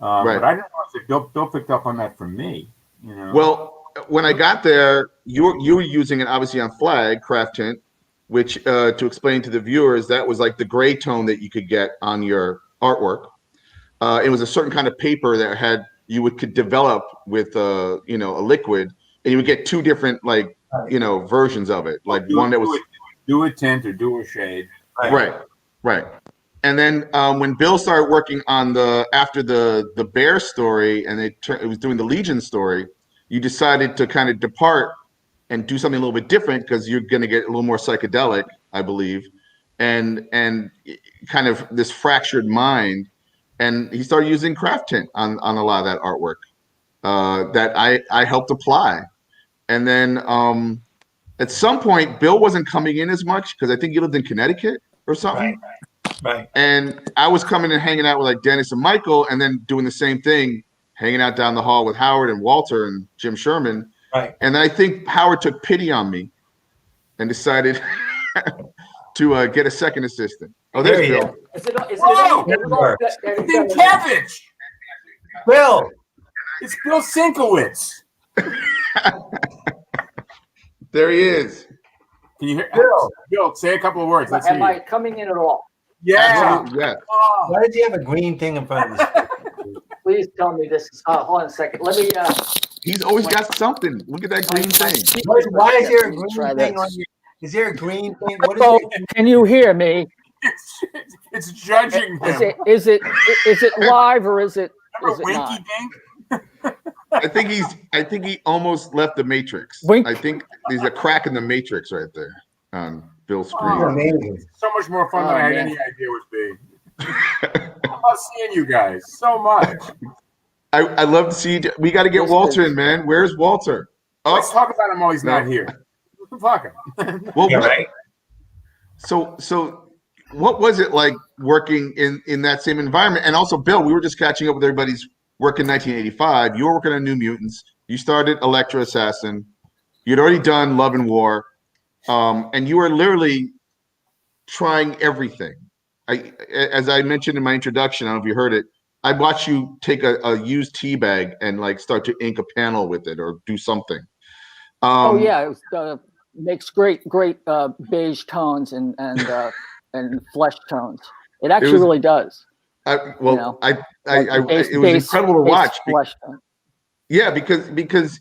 Right. But I didn't know if Bill picked up on that from me. Well, when I got there, you were using it obviously on flag craft tint, which to explain to the viewers, that was like the gray tone that you could get on your artwork. It was a certain kind of paper that could develop with a liquid, and you would get two different versions of it, like one that was do a tint or do a shade. Right. And then when Bill started working on after the Bear story, and it was doing the Legion story, you decided to kind of depart and do something a little bit different because you're going to get a little more psychedelic, I believe, and kind of this fractured mind. And he started using craft tint on a lot of that artwork that I helped apply. And then at some point, Bill wasn't coming in as much because I think he lived in Connecticut or something. Right. And I was coming and hanging out with like Dennis and Michael, and then doing the same thing, hanging out down the hall with Howard and Walter and Jim Sherman. Right. And then I think Howard took pity on me and decided to get a second assistant. Oh, there's Bill. It's Kevich. Bill. It's Bill Sinkowitz. There he is. Can you hear? Bill, Bill, say a couple of words. Let's Am hear I you. coming in at all? Yeah. Yeah. Why did you have a green thing in front of you? Please tell me this is. Hold on a second. Let me. He's always got something. Look at that green thing. Why is there a green thing on you? Is there a green thing? What is Oh, it? can you hear me? It's judging him. Is it live or is it not? I think he almost left the Matrix. Wink. I think there's a crack in the Matrix right there on Bill's screen. Oh, amazing. So much more fun than I had any idea would be. I love seeing you guys so much. I love to see. We got to get Walter in, man. Where's Walter? Let's talk about him while he's not here. Fuck him. Well, Yeah, right. So what was it like working in that same environment? And also, Bill, we were just catching up with everybody's work in 1985. You were working on New Mutants. You started Electro Assassin. You'd already done Love and War. And you were literally trying everything. As I mentioned in my introduction, I don't know if you heard it, I watched you take a used tea bag and like start to ink a panel with it or do something. Oh yeah, it makes great beige tones and flesh tones. It actually really does. It was incredible to watch. Yeah, because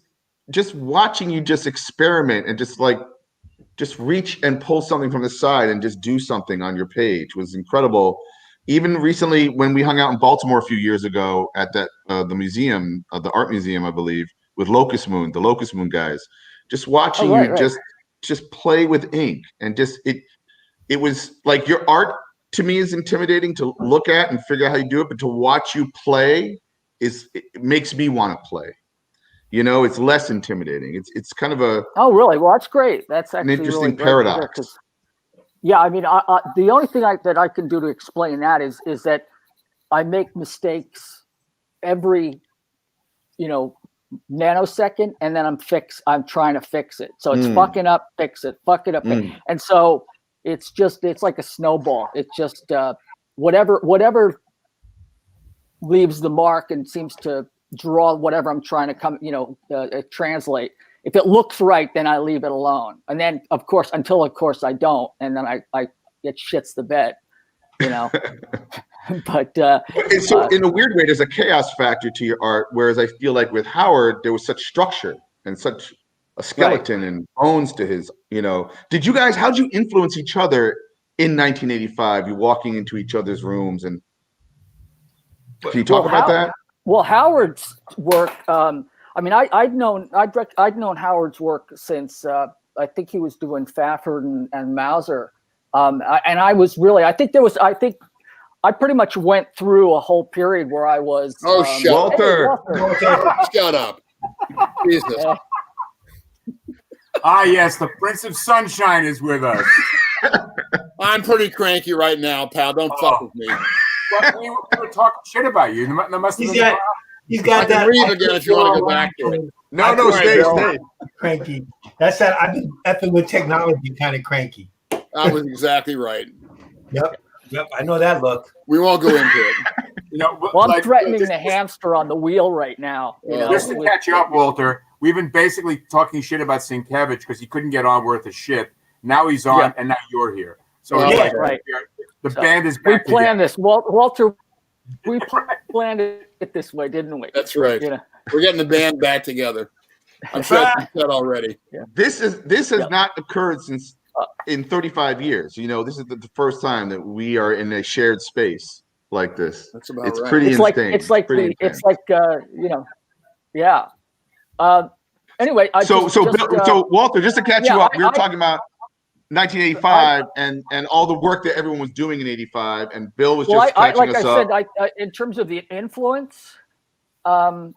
just watching you just experiment and just reach and pull something from the side and just do something on your page was incredible. Even recently, when we hung out in Baltimore a few years ago at the museum, the art museum, I believe, with the Locust Moon guys, just watching just play with ink and it was like your art to me is intimidating to look at and figure out how you do it, but to watch you play it makes me want to play. You know, it's less intimidating. It's kind of a really? Well, that's great. That's actually an interesting really paradox. Yeah, I mean, the only thing that I can do to explain that is that I make mistakes every, nanosecond, and then I'm trying to fix it. So it's fucking up, fix it, fuck it up, and so it's like a snowball. It's just whatever leaves the mark and seems to draw whatever I'm trying to translate. If it looks right, then I leave it alone. And then, of course, until I don't, and then it shits the bed, But so in a weird way, there's a chaos factor to your art, whereas I feel like with Howard, there was such structure and such a skeleton and bones to his. Did you guys? How'd you influence each other in 1985? You walking into each other's rooms, and can you talk about that? Well, Howard's work. I mean, I'd known Howard's work since I think he was doing Fafford and Mauser, and I was really. I think I pretty much went through a whole period where I was. Walter. Shut up. Jesus. Yes, the Prince of Sunshine is with us. I'm pretty cranky right now, pal. Don't fuck with me. But we were talking shit about you. There must have been. He's got I can that. read again if you want to go back to it. No, stay. Cranky. That's that. I've been effing with technology, kind of cranky. I was exactly right. Yep. I know that look. We won't go into it. Well, I'm threatening the hamster on the wheel right now. Just to catch you up, Walter, we've been basically talking shit about Sienkiewicz because he couldn't get on worth a shit. Now he's on, and now you're here. So it's like, right. The band is We back planned together. this, Walter. We planned it this way, didn't we? That's right. We're getting the band back together. I'm sure it's said already. This has not occurred since in 35 years. This is the first time that we are in a shared space like this. That's about it's right. pretty It's like insane. yeah. Anyway, so Walter, just to catch you up, we were talking about 1985 and all the work that everyone was doing in 85, and Bill was just catching us up. Like I said, in terms of the influence, I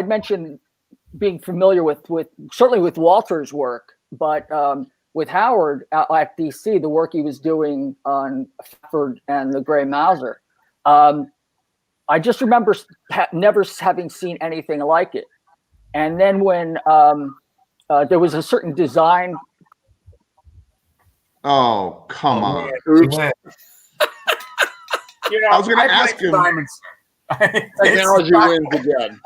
mentioned being familiar with certainly with Walter's work, but with Howard at DC, the work he was doing on Ford and the Gray Mauser, I just remember never having seen anything like it. And then when there was a certain design. Oh, come on. I was going to ask him. Technology wins again.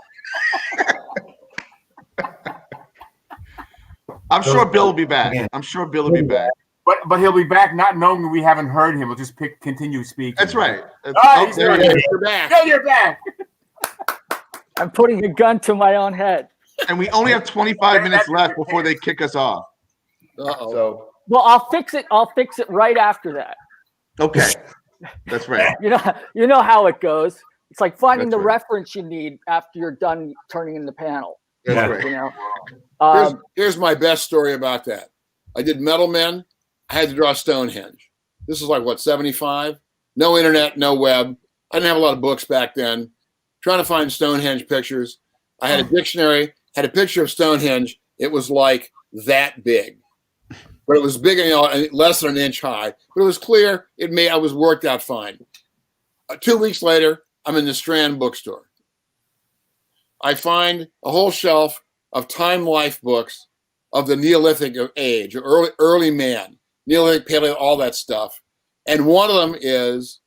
I'm sure Bill will be back. But he'll be back not knowing we haven't heard him. We'll just continue speaking. That's right. You're back. No, you're back. I'm putting a gun to my own head. And we only have 25 minutes left before they kick us off. So, well, I'll fix it right after that. Okay. That's right. You know how it goes. It's like finding the reference you need after you're done turning in the panel. That's right. Here's my best story about that. I did Metal Men. I had to draw Stonehenge. This is like 75? No internet, no web. I didn't have a lot of books back then. Trying to find Stonehenge pictures. I had a dictionary, had a picture of Stonehenge. It was like that big. But it was big, less than an inch high. But it was clear. I was worked out fine. 2 weeks later, I'm in the Strand bookstore. I find a whole shelf of Time Life books of the Neolithic age, early man, Neolithic, Paleo, all that stuff. And one of them is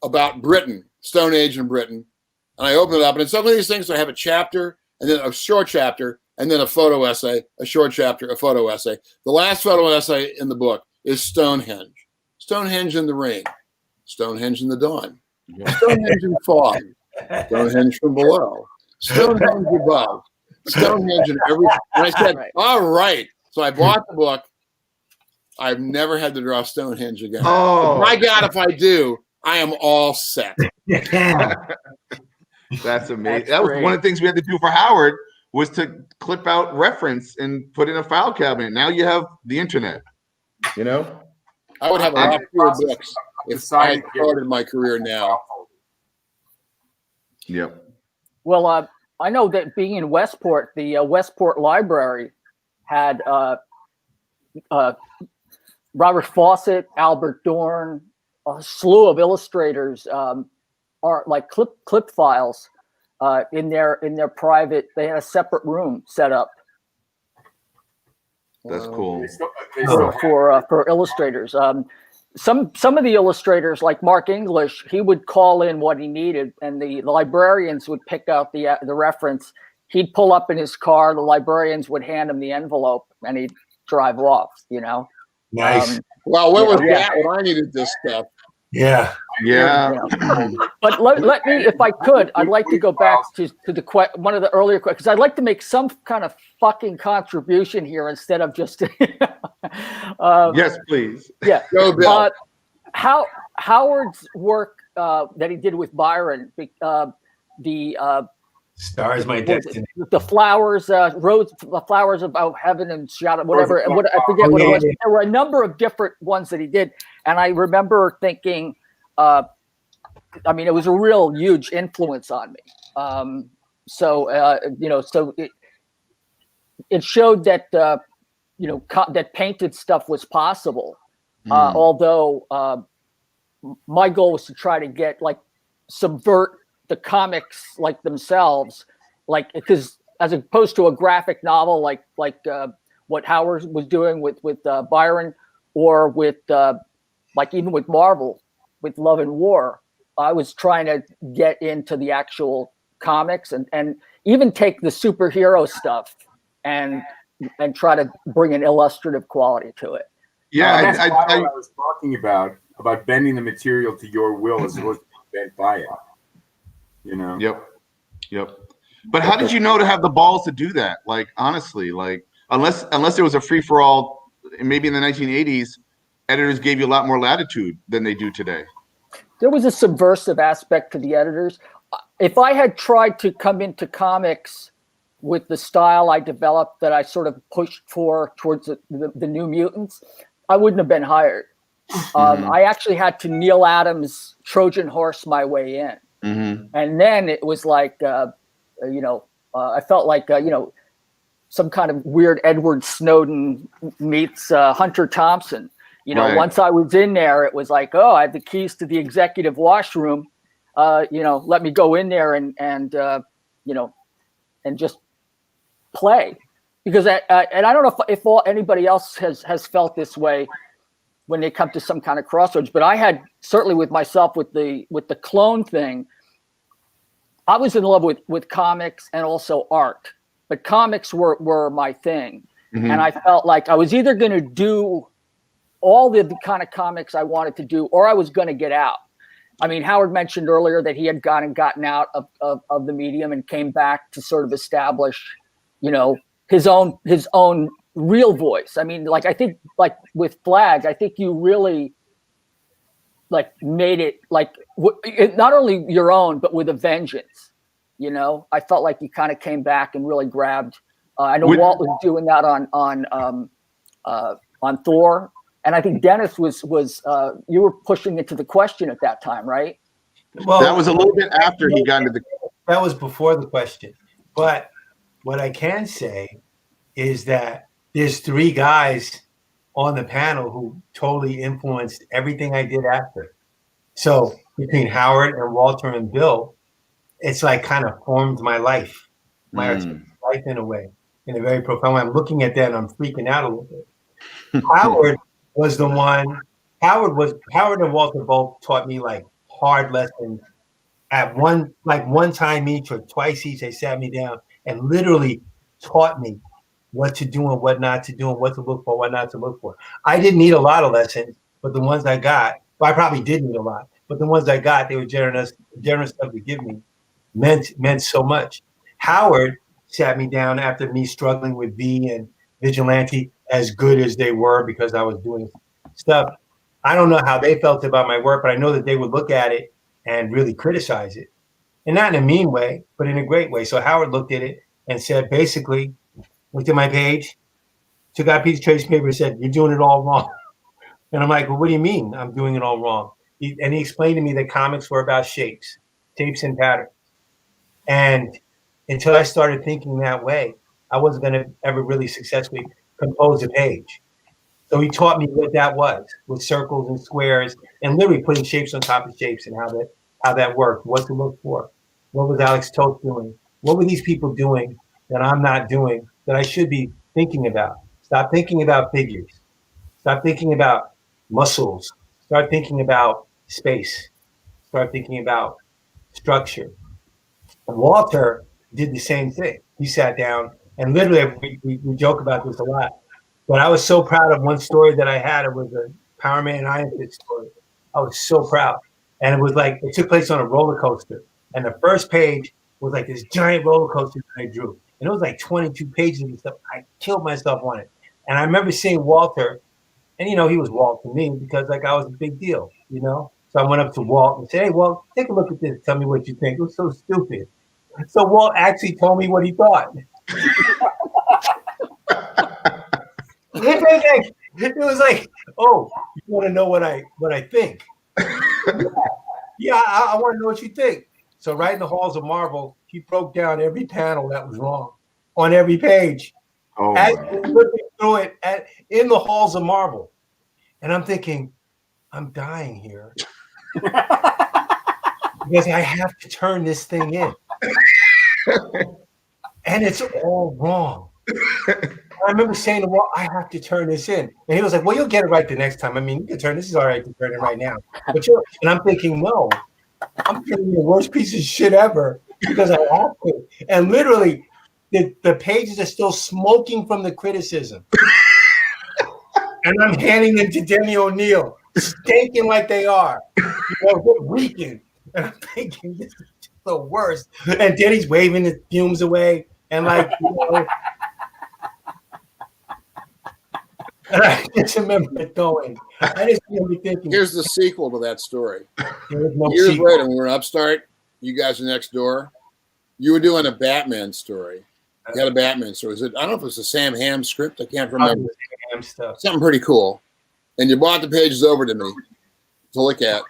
about Britain, Stone Age in Britain. And I open it up, and in some of these things, I have a chapter, and then a short chapter, and then a photo essay, a short chapter, a photo essay. The last photo essay in the book is Stonehenge. Stonehenge in the rain. Stonehenge in the dawn. Stonehenge in fog. Stonehenge from below. Stonehenge above. Stonehenge in every. And I said, all right. So I bought the book. I've never had to draw Stonehenge again. Oh. My God, if I do, I am all set. That's amazing. That was one of the things we had to do for Howard, was to clip out reference and put in a file cabinet. Now you have the internet. I would have a lot fewer books if I had started my career now. Yep. Well, I know that being in Westport, the Westport Library had Robert Fawcett, Albert Dorn, a slew of illustrators are like clip files in their private. They had a separate room set up. That's cool. For illustrators. Some of the illustrators, like Mark English, he would call in what he needed, and the librarians would pick out the reference. He'd pull up in his car. The librarians would hand him the envelope, and he'd drive off. Nice. Well, where was that when I needed this stuff? Yeah. But let me, if I could, I'd like to go back to one of the earlier questions, because I'd like to make some kind of fucking contribution here instead of just. Yes, please. Yeah. Go, Bill. Howard's work that he did with Byron, the Stars My Destiny, the flowers, the flowers about heaven and shadow, whatever. I forget what it was. There were a number of different ones that he did, and I remember thinking, it was a real huge influence on me. So it showed that that painted stuff was possible. Although my goal was to try to get subvert the comics themselves, because as opposed to a graphic novel like what Howard was doing with Byron, or with even with Marvel, with Love and War, I was trying to get into the actual comics and even take the superhero stuff and try to bring an illustrative quality to it. Yeah, that's what I was talking about bending the material to your will as opposed to being bent by it. You know. Yep. But how did you know to have the balls to do that? Like, honestly, like unless there was a free for all, maybe in the 1980s, editors gave you a lot more latitude than they do today. There was a subversive aspect to the editors. If I had tried to come into comics with the style I developed that I sort of pushed towards the New Mutants, I wouldn't have been hired. I actually had to Neil Adams Trojan horse my way in. And then it was like, I felt like, some kind of weird Edward Snowden meets Hunter Thompson. Once I was in there, it was like, oh, I have the keys to the executive washroom. Let me go in there and just play. Because and I don't know if anybody else has felt this way when they come to some kind of crossroads, but I had certainly with myself with the clone thing. I was in love with comics and also art, but comics were my thing. And I felt like I was either going to do all the kind of comics I wanted to do, or I was going to get out. I mean, Howard mentioned earlier that he had gotten out of the medium and came back to sort of establish, his own real voice. I mean, like, I think like with Flag, I think you really like made it like not only your own, but with a vengeance. I felt like you kind of came back and really grabbed. I know Walt was doing that on Thor, and I think Dennis was you were pushing it to the question at that time, right? Well, that was a little bit after he got into the. That was before the question, but what I can say is that there's 3 guys on the panel who totally influenced everything I did after. So between Howard and Walter and Bill, it's like kind of formed my life, my life in a way, in a very profound way. I'm looking at that and I'm freaking out a little bit. Howard was the one. Howard and Walter both taught me like hard lessons. At one time each or twice each, they sat me down and literally taught me what to do and what not to do and what to look for, what not to look for. I didn't need a lot of lessons, but the ones I got, well, I probably did need a lot, but the ones I got, they were generous enough to give me, meant so much. Howard sat me down after me struggling with V and Vigilante, as good as they were because I was doing stuff. I don't know how they felt about my work, but I know that they would look at it and really criticize it. And not in a mean way, but in a great way. So Howard looked at it and said, basically, looked at my page, took out a piece of trace paper and said, you're doing it all wrong. And I'm like, well, what do you mean I'm doing it all wrong? And he explained to me that comics were about shapes and patterns. And until I started thinking that way, I wasn't going to ever really successfully compose a page. So he taught me what that was, with circles and squares, and literally putting shapes on top of shapes and how that worked, what to look for. What was Alex Toth doing? What were these people doing that I'm not doing that I should be thinking about? Stop thinking about figures. Stop thinking about muscles. Start thinking about space. Start thinking about structure. And Walter did the same thing. He sat down and literally, we joke about this a lot, but I was so proud of one story that I had. It was a Power Man Iron Fist story. I was so proud. And it was like, it took place on a roller coaster. And the first page was like this giant roller coaster that I drew. And it was like 22 pages of stuff. I killed myself on it. And I remember seeing Walter, and he was Walt to me because like I was a big deal, So I went up to Walt and said, hey, Walt, take a look at this. Tell me what you think. It was so stupid. So Walt actually told me what he thought. It was like, oh, you want to know what I think? Yeah, I want to know what you think. So right in the halls of Marvel, he broke down every panel that was wrong on every page. Oh, as looking through it in the halls of Marvel. And I'm thinking, I'm dying here. Because I have to turn this thing in. And it's all wrong. I remember saying to Walt, I have to turn this in. And he was like, well, you'll get it right the next time. I mean, you can turn this is all right to turn it right now. But and I'm thinking, no, I'm turning the worst piece of shit ever because I have to. And literally, the pages are still smoking from the criticism. And I'm handing them to Demi O'Neill, stinking like they are. Reeking. And I'm thinking, this is the worst. And Denny's waving the fumes away. And like, and I just remember it going. I just remember thinking. Here's the sequel to that story. No Years sequel. later, when we were in Upstart, you guys are next door. You were doing a Batman story. You had a Batman story. I don't know if it was a Sam Hamm script. I can't remember. Sam stuff. Something pretty cool. And you brought the pages over to me to look at. And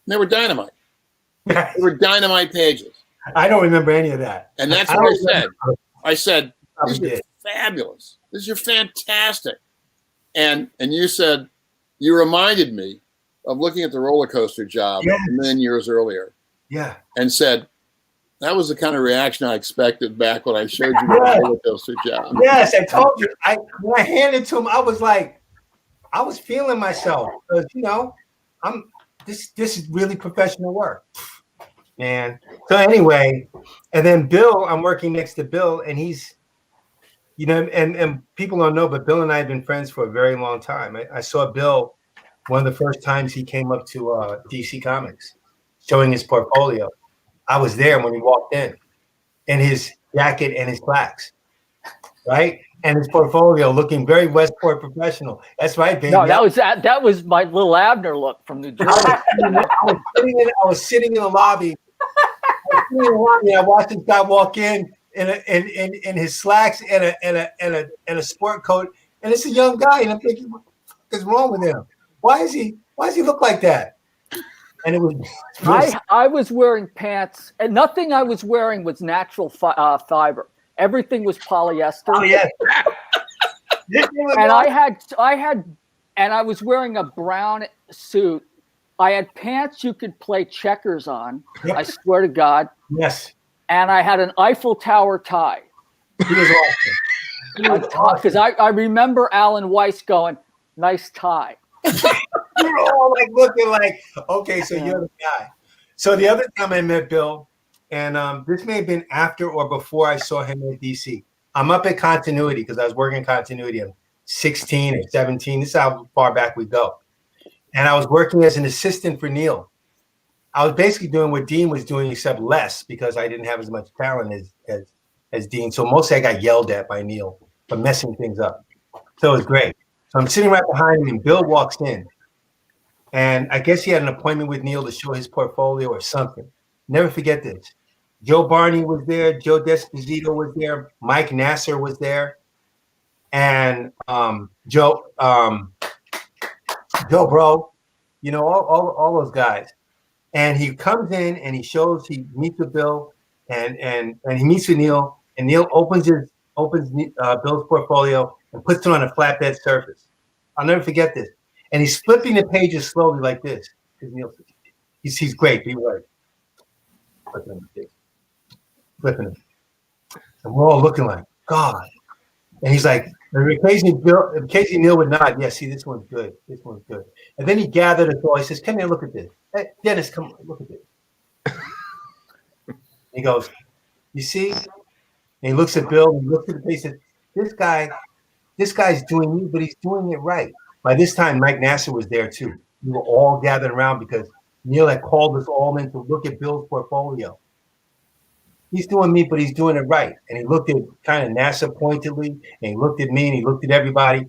they were dynamite. They were dynamite pages. I don't remember any of that. And that's what I said. I said, these are fabulous. These are fantastic. And you said, you reminded me of looking at the roller coaster job a million years earlier. Yeah. And said, that was the kind of reaction I expected back when I showed you the roller coaster job. Yes, I told you. When I handed it to him, I was like, I was feeling myself. Because, this is really professional work. Man. So anyway, and then Bill, I'm working next to Bill, and he's, and people don't know, but Bill and I have been friends for a very long time. I saw Bill one of the first times he came up to DC Comics, showing his portfolio. I was there when he walked in his jacket and his slacks, right? And his portfolio looking very Westport professional. That's right, baby. No, that was my little Abner look from New Jersey. I was sitting in the lobby. I watched this guy walk in his slacks and a sport coat, and it's a young guy, and I'm thinking, what the fuck is wrong with him? Why does he look like that? And it was. I was wearing pants, and nothing I was wearing was natural fiber. Everything was polyester. Oh yeah. And I was wearing a brown suit. I had pants you could play checkers on. Yep. I swear to God. Yes. And I had an Eiffel Tower tie. He was awesome. Because I remember Alan Weiss going, "Nice tie." We're all like looking like, okay, so you're the guy. So the other time I met Bill, and this may have been after or before I saw him at DC. I'm up at Continuity because I was working Continuity. I'm 16 or 17. This is how far back we go. And I was working as an assistant for Neil. I was basically doing what Dean was doing, except less, because I didn't have as much talent as Dean. So mostly I got yelled at by Neil for messing things up. So it was great. So I'm sitting right behind him, and Bill walks in. And I guess he had an appointment with Neil to show his portfolio or something. Never forget this. Joe Barney was there. Joe Desposito was there. Mike Nasser was there. And Joe Bro, all those guys. And he comes in and he meets with Bill and he meets with Neil, and Neil opens Bill's portfolio and puts it on a flatbed surface. I'll never forget this. And he's flipping the pages slowly like this. Because Neil, he's great. Be right. Flipping them. And we're all looking like, God. And he's like, in case Neil would nod, yeah, see, this one's good. This one's good. And then he gathered us all. He says, come here, look at this. Hey, Dennis, come on, look at this. He goes, you see? And he looks at Bill and he looks at the page and says, this guy's doing me, but he's doing it right. By this time, Mike Nasser was there too. We were all gathered around because Neil had called us all in to look at Bill's portfolio. He's doing me, but he's doing it right. And he looked at kind of Nasser pointedly, and he looked at me, and he looked at everybody.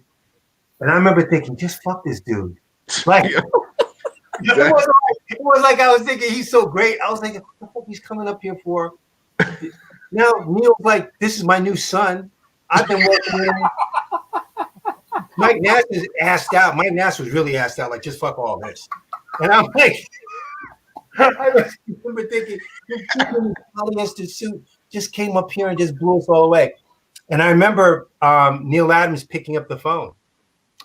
And I remember thinking, just fuck this dude. Like, it was like I was thinking he's so great. I was thinking, what the fuck he's coming up here for? Now Neil's like, this is my new son. I've been working with him. Mike Nasser's asked out. Mike Nasser was really asked out, like, just fuck all this. And I'm like, I remember thinking, this polyester suit just came up here and just blew us all away. And I remember Neil Adams picking up the phone.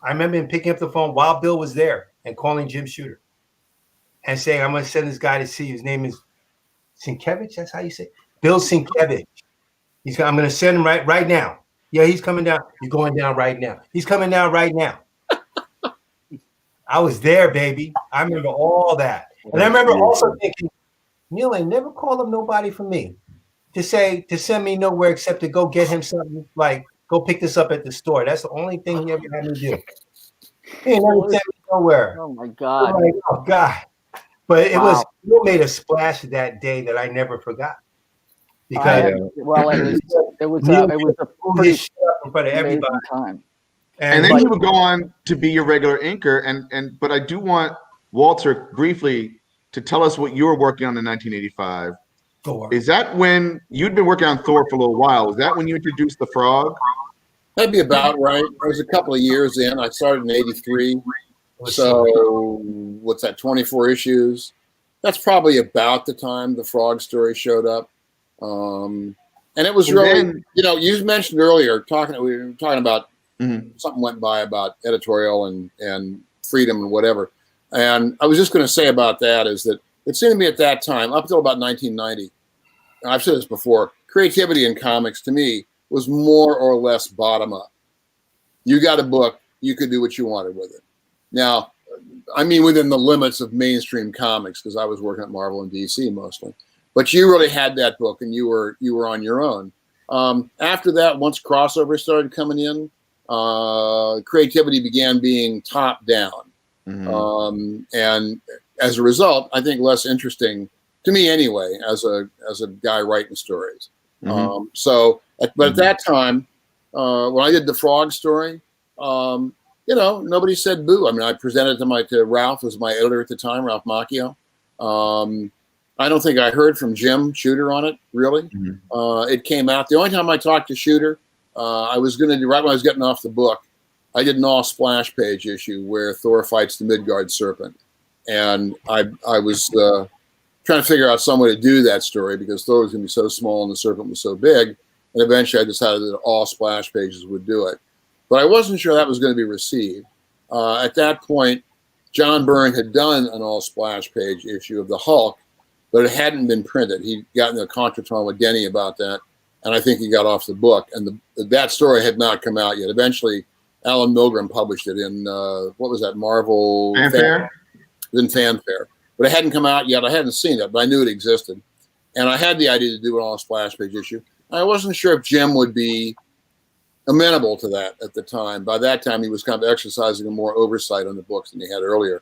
I remember him picking up the phone while Bill was there and calling Jim Shooter and saying, I'm going to send this guy to see you. His name is Sienkiewicz. That's how you say it? Bill Sienkiewicz. I'm going to send him right now. Yeah, he's coming down. You're going down right now. He's coming down right now. I was there, baby. I remember all that. And I remember also thinking, Neil ain't never called up nobody for me to send me nowhere except to go get him something, like go pick this up at the store. That's the only thing he ever had me do. He ain't never sent me nowhere. Oh my God. Like, oh God. But it was, you made a splash that day that I never forgot. Because it was a pretty shit up in front of everybody. time. And then you would go on to be your regular inker, but I do want Walter briefly to tell us what you were working on in 1985. Thor. Is that when you'd been working on Thor for a little while? Was that when you introduced the frog? That'd be about right. I was a couple of years in. I started in '83. So what's that? 24 issues. That's probably about the time the frog story showed up. And it was really, you mentioned earlier we were talking about something went by about editorial and freedom and whatever. And I was just going to say about that is that it seemed to me at that time, up until about 1990, and I've said this before, creativity in comics to me was more or less bottom up. You got a book, you could do what you wanted with it. Now, I mean within the limits of mainstream comics, because I was working at Marvel and DC mostly. But you really had that book, and you were on your own. After that, once crossover started coming in, creativity began being top down, and as a result, I think less interesting to me anyway, as a guy writing stories. But at that time, when I did the frog story, nobody said boo. I mean, I presented it to Ralph, who was my editor at the time, Ralph Macchio. I don't think I heard from Jim Shooter on it, really. It came out. The only time I talked to Shooter, I was going to do, right when I was getting off the book, I did an all splash page issue where Thor fights the Midgard serpent. And I was trying to figure out some way to do that story because Thor was going to be so small and the serpent was so big. And eventually I decided that all splash pages would do it. But I wasn't sure that was going to be received. At that point, John Byrne had done an all splash page issue of the Hulk, but it hadn't been printed. He'd gotten a contretemps with Denny about that, and I think he got off the book. And that story had not come out yet. Eventually, Alan Milgram published it in, what was that, Marvel? Fanfare? It was in Fanfare. But it hadn't come out yet. I hadn't seen it, but I knew it existed. And I had the idea to do an all splash page issue. I wasn't sure if Jim would be amenable to that at the time. By that time, he was kind of exercising a more oversight on the books than he had earlier.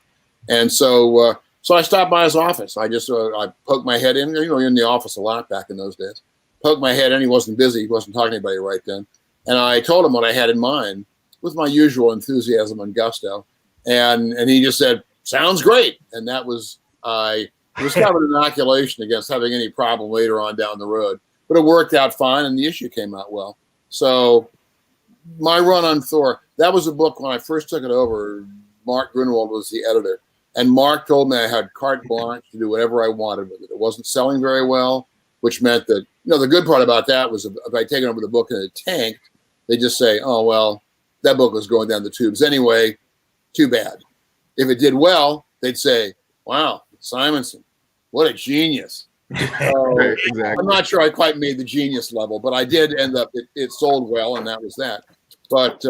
And so I stopped by his office. I just I poked my head in. You're in the office a lot back in those days. Poked my head in. He wasn't busy. He wasn't talking to anybody right then. And I told him what I had in mind with my usual enthusiasm and gusto. And he just said, "Sounds great." And that was it was kind of an inoculation against having any problem later on down the road. But it worked out fine, and the issue came out well. So my run on Thor, that was a book when I first took it over. Mark Grunwald was the editor. And Mark told me I had carte blanche to do whatever I wanted with it. It wasn't selling very well, which meant that, the good part about that was if I'd taken over the book and it tanked, they'd just say, oh, well, that book was going down the tubes anyway. Too bad. If it did well, they'd say, wow, Simonson, what a genius. Exactly. I'm not sure I quite made the genius level, but I did end up, it sold well, and that was that. But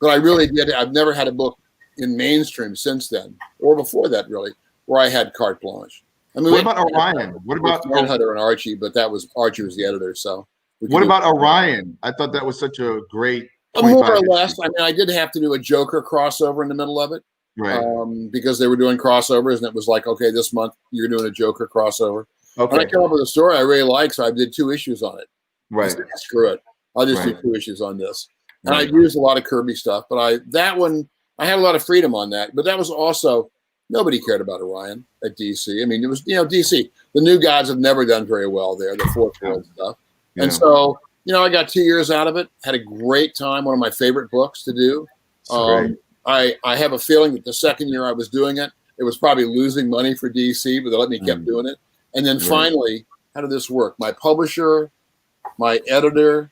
I really did. I've never had a book in mainstream since then, or before that, really, where I had carte blanche. I mean, what about Orion? What about Hunter and Archie? But Archie was the editor. So what about Orion? I thought that was such a great. More or less. I mean, I did have to do a Joker crossover in the middle of it, right? Because they were doing crossovers, and it was like, okay, this month you're doing a Joker crossover. Okay. And I came up with a story I really liked, so I did 2 issues on it. Right. Said, screw it. I'll just do 2 issues on this. And I used a lot of Kirby stuff, but that one, I had a lot of freedom on that. But that was also, nobody cared about Orion at DC. I mean, it was, DC. The new gods have never done very well there, the Fourth World stuff. Yeah. And so, I got 2 years out of it, had a great time, one of my favorite books to do. I have a feeling that the second year I was doing it, it was probably losing money for DC, but they let me keep doing it. And then finally, how did this work? My publisher, my editor,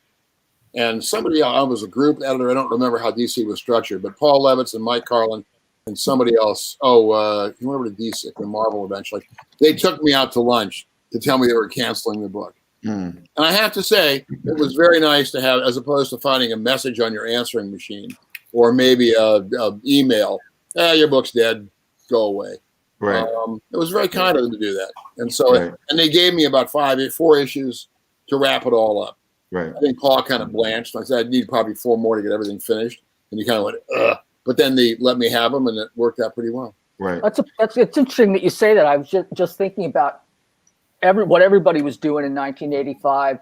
and somebody else, I was a group editor. I don't remember how DC was structured, but Paul Levitz and Mike Carlin and somebody else. He went over to DC and Marvel eventually. They took me out to lunch to tell me they were canceling the book. Hmm. And I have to say, it was very nice to have, as opposed to finding a message on your answering machine or maybe a email. Your book's dead. Go away. Right. It was very kind of them to do that. And so, and they gave me about 4 issues to wrap it all up. Right. I think Paul kind of blanched. I said, I'd need probably 4 more to get everything finished. And he kind of went, ugh. But then they let me have them, and it worked out pretty well. Right. It's interesting that you say that. I was just thinking about what everybody was doing in 1985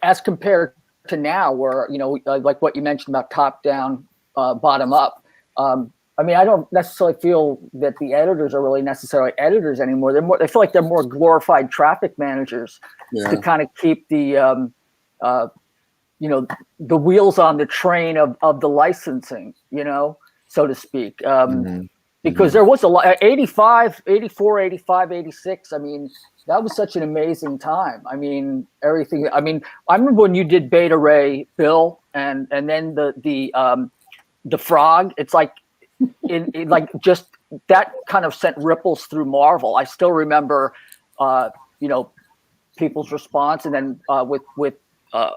as compared to now, where, you know, like what you mentioned about top down, bottom up. I mean, I don't necessarily feel that the editors are really necessarily editors anymore. They feel like they're more glorified traffic managers to kind of keep the, you know, the wheels on the train of the licensing, you know, so to speak. Because there was a lot, 85, 84, 85, 86. I mean, that was such an amazing time. I mean, everything. I mean, I remember when you did Beta Ray, Bill, and then the Frog. It's like, it like just that kind of sent ripples through Marvel. I still remember, you know, people's response, and then with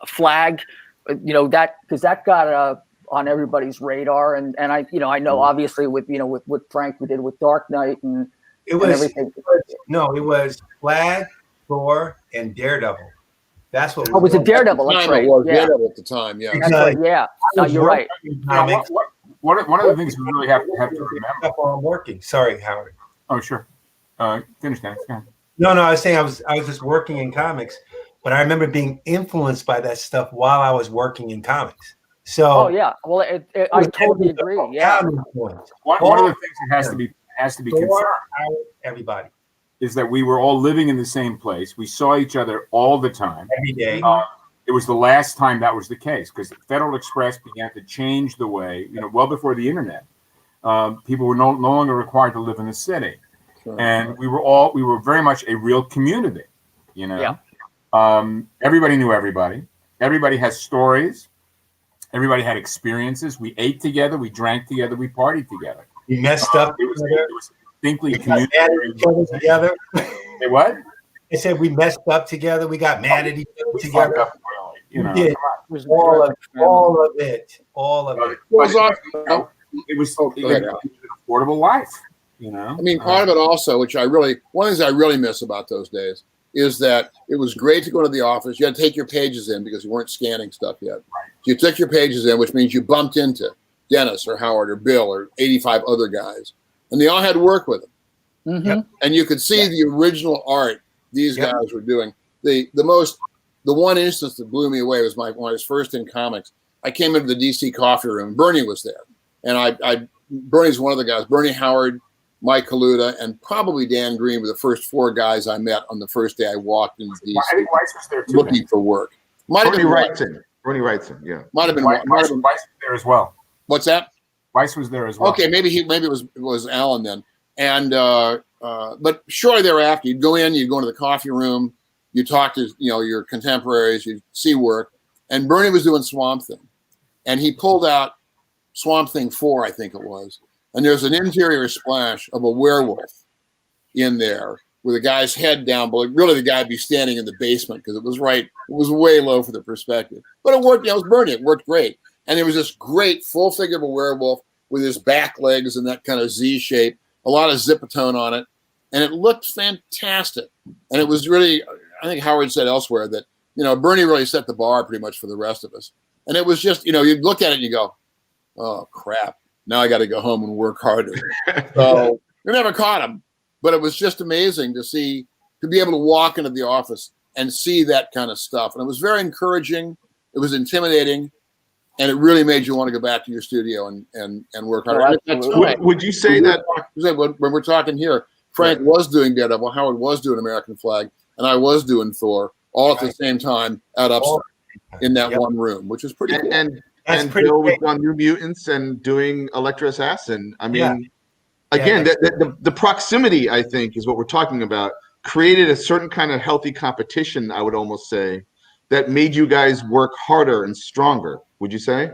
Flag, you know, that because that got on everybody's radar, and I, you know, I know obviously with, you know, with what Frank we did with Dark Knight and everything. It was Flag, Thor, and Daredevil. That's what. Oh, was it Daredevil? That's right. It was Daredevil at the time. Yeah. That's right. Yeah. No, you're right. One of the things we really have to remember. While I'm working. Sorry, Howard. Oh, sure. Finish that. Go ahead. No, I was saying I was just working in comics, but I remember being influenced by that stuff while I was working in comics. So. Oh yeah. Well, I totally agree. Yeah. One of the things that has to be confirmed. Everybody. Is that we were all living in the same place. We saw each other all the time. Every day. It was the last time that was the case because Federal Express began to change the way, you know, well before the internet. People were no longer required to live in the city. Sure. And we were very much a real community, you know. Yeah. Everybody knew everybody. Everybody has stories. Everybody had experiences. We ate together. We drank together. We partied together. We messed up. It was distinctly community together. Hey, what? They said we messed up together. We got mad at each other together. Up, really, you know, did. All of it. It was an affordable life. You know. I mean, part of it also, one of the things I really miss about those days is that it was great to go to the office. You had to take your pages in because you weren't scanning stuff yet. Right. You took your pages in, which means you bumped into Dennis or Howard or Bill or 85 other guys, and they all had work with them. Mm-hmm. And you could see the original art these guys were doing. The one instance that blew me away was when I was first in comics. I came into the DC coffee room. Bernie was there, and Bernie's one of the guys. Bernie Howard, Mike Kaluta, and probably Dan Green were the first 4 guys I met on the first day I walked into DC. I think Weiss was there too. Looking for work. Might have been Bernie Wrightson, yeah. Might have been Weiss was there as well. What's that? Weiss was there as well. Okay, maybe it was Alan then. And but shortly thereafter, you'd go into the coffee room, you talk to your contemporaries, you see work, and Bernie was doing Swamp Thing, and he pulled out Swamp Thing 4, I think it was, and there's an interior splash of a werewolf in there with a guy's head down, but really the guy'd be standing in the basement because it was way low for the perspective. But it worked. It was Bernie. It worked great, and there was this great full figure of a werewolf with his back legs and that kind of Z shape, a lot of zipatone on it, and it looked fantastic. And it was really, I think Howard said elsewhere that Bernie really set the bar pretty much for the rest of us. And it was just, you'd look at it and you go, oh crap, now I got to go home and work harder. So we never caught him, but it was just amazing to be able to walk into the office and see that kind of stuff. And it was very encouraging. It was intimidating. And it really made you want to go back to your studio and work harder. Would you say that when we're talking here, Frank was doing Daredevil, Howard was doing American Flag, and I was doing Thor all at the same time at Upstart in that one room, which was pretty cool. And Bill was on New Mutants and doing Electro Assassin. I mean, again, the proximity, I think, is what we're talking about, created a certain kind of healthy competition, I would almost say, that made you guys work harder and stronger. Would you say?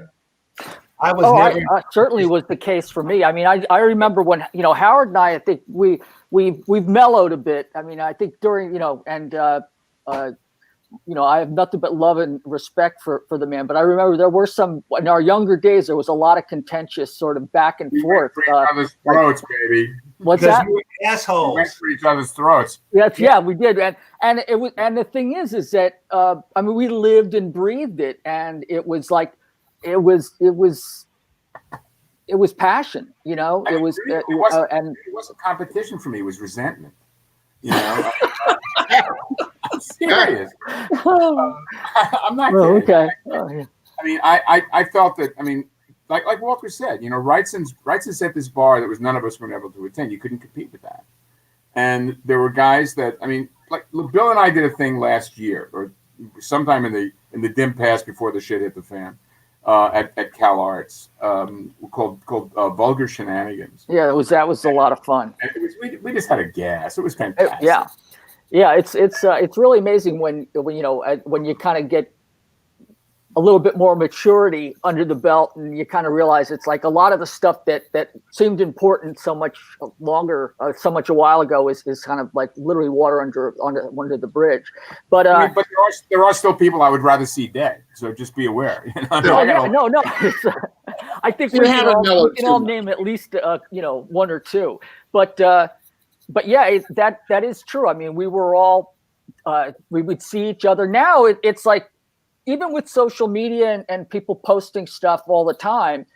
I certainly was the case for me. I mean, I remember when Howard and I think we've mellowed a bit. I mean, I think during I have nothing but love and respect for the man. But I remember there were some in our younger days. There was a lot of contentious sort of back and forth. For each other's throats, baby. What's Because that? we were assholes. We went for each other's throats. Yeah, we did, and it was, and the thing is that I mean, we lived and breathed it, and it was like, it was passion, It was, and it wasn't competition for me. It was resentment. I'm serious. I'm not kidding. Okay. I mean, I felt that. I mean, like Walter said, Wrightson set this bar that was none of us were able to attend. You couldn't compete with that. And there were guys that, I mean, like Bill and I did a thing last year, or sometime in the dim past before the shit hit the fan, at Cal Arts, called Vulgar Shenanigans. Yeah, that was a lot of fun. And we just had a gas. It was fantastic. Yeah. It's really amazing when you kind of get a little bit more maturity under the belt, and you kind of realize it's like a lot of the stuff that seemed important so much longer, so much a while ago is kind of like literally water under the bridge. But but there are still people I would rather see dead. So just be aware. No. I think we can all name at least one or two. But yeah, that is true. I mean, we were all we would see each other. Now it's like, even with social media and people posting stuff all the time,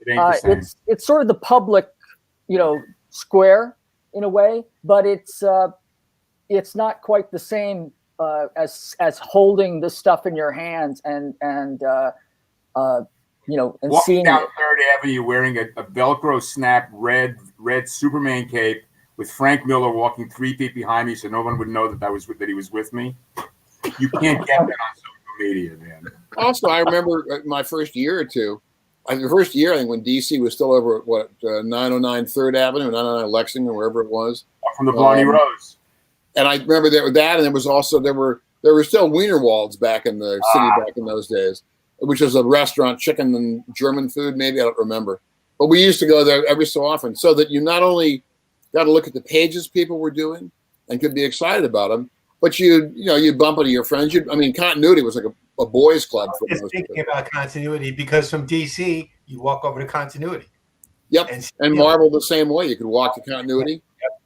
it's sort of the public, square in a way, but it's not quite the same as holding the stuff in your hands and walking seeing down it. Third Avenue wearing a Velcro snap red Superman cape with Frank Miller walking 3 feet behind me, so no one would know that he was with me. You can't get that on social media, man. Also, I remember my first year or two. The first year, I think, when DC was still over at 909 Third Avenue, 909 Lexington, wherever it was, from the Blarney Rose. And I remember that, and there was also there were still Wienerwalds back in the city back in those days, which was a restaurant, chicken and German food, maybe, I don't remember. But we used to go there every so often, so that you not only got to look at the pages people were doing and could be excited about them, but you'd bump into your friends. Continuity was like a boys' club. For just thinking about continuity, because from DC you walk over to continuity. Yep, and Marvel the same way. You could walk to continuity,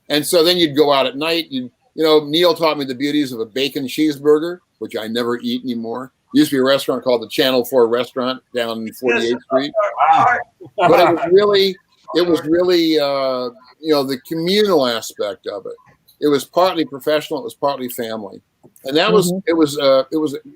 and so then you'd go out at night. Neil taught me the beauties of a bacon cheeseburger, which I never eat anymore. There used to be a restaurant called the Channel 4 Restaurant down 48th Street, but it was really the communal aspect of it. It was partly professional. It was partly family, and that was it was.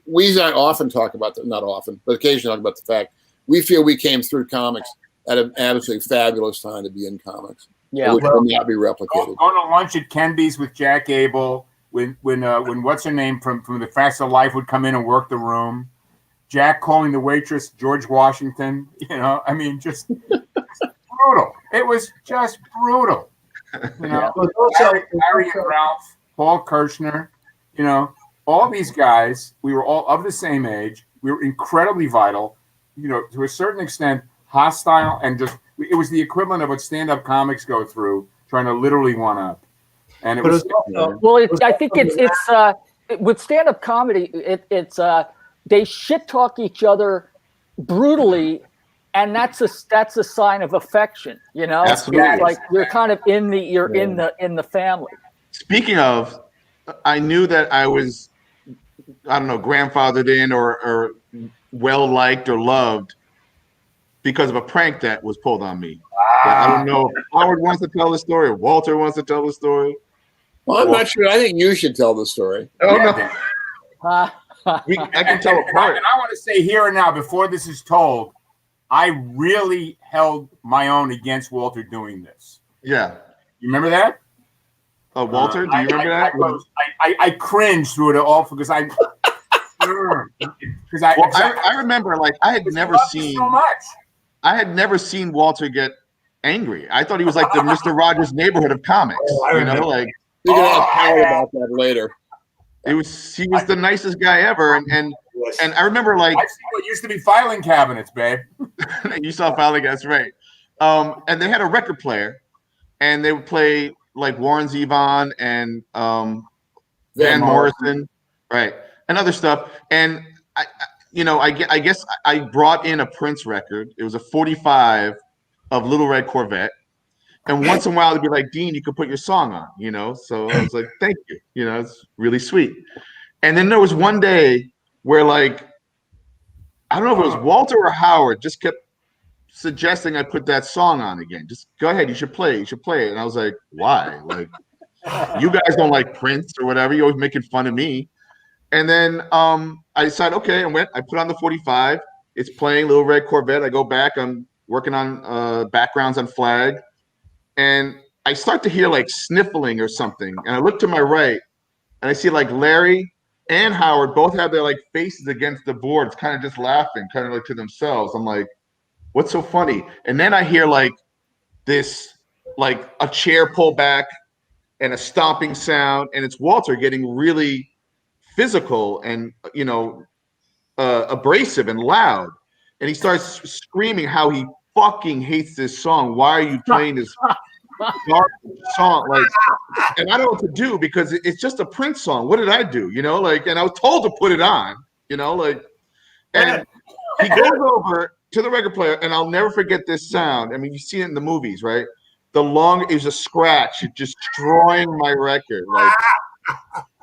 We often talk about that, not often, but occasionally talk about the fact we feel we came through comics at an absolutely fabulous time to be in comics. Yeah, which will not be replicated. Going to lunch at Kenby's with Jack Abel when what's her name from the Facts of Life would come in and work the room. Jack calling the waitress George Washington. Just brutal. It was just brutal. Harry and Ralph, Paul Kirshner, all these guys, we were all of the same age. We were incredibly vital, to a certain extent, hostile, and it was the equivalent of what stand-up comics go through, trying to literally one-up. And I think it's with stand-up comedy, it's they shit talk each other brutally. And that's a sign of affection, Absolutely. It's like you're kind of in the family. Speaking of, I knew that I was, I don't know, grandfathered in or well liked or loved because of a prank that was pulled on me. I don't know if Howard wants to tell the story or Walter wants to tell the story. Well, I'm not sure. I think you should tell the story. Oh no. I can tell a part. And I want to say here and now, before this is told, I really held my own against Walter doing this. Yeah. You remember that? Walter, do you remember that? I cringed through it all because I remember, like, I had never seen so much. I had never seen Walter get angry. I thought he was like the Mr. Rogers Neighborhood of comics. We're gonna have Howard about that later. He was the nicest guy ever, and I remember, like, I see what used to be filing cabinets, babe. You saw filing cabinets, right? And they had a record player, and they would play like Warren Zevon and Van Morrison, right? and other stuff. And I guess I brought in a Prince record. It was a 45 of Little Red Corvette. And once in a while, they'd be like, Dean, you could put your song on, So I was like, thank you. It's really sweet. And then there was one day where, like, I don't know if it was Walter or Howard just kept suggesting I put that song on again. Just go ahead. You should play it. You should play it. And I was like, why? Like, you guys don't like Prince or whatever. You're always making fun of me. And then I decided, okay, I put on the 45. It's playing Little Red Corvette. I go back. I'm working on backgrounds on Flag. And I start to hear like sniffling or something. And I look to my right and I see like Larry and Howard both have their like faces against the boards, kind of just laughing, kind of like to themselves. I'm like, what's so funny? And then I hear like this, like a chair pull back and a stomping sound. And it's Walter getting really physical and, abrasive and loud. And he starts screaming how he fucking hates this song. Why are you playing this garbage song? Like, and I don't know what to do because it's just a Prince song. What did I do? And I was told to put it on, and he goes over to the record player, and I'll never forget this sound. I mean, you see it in the movies, right? It was a scratch, just destroying my record. Like,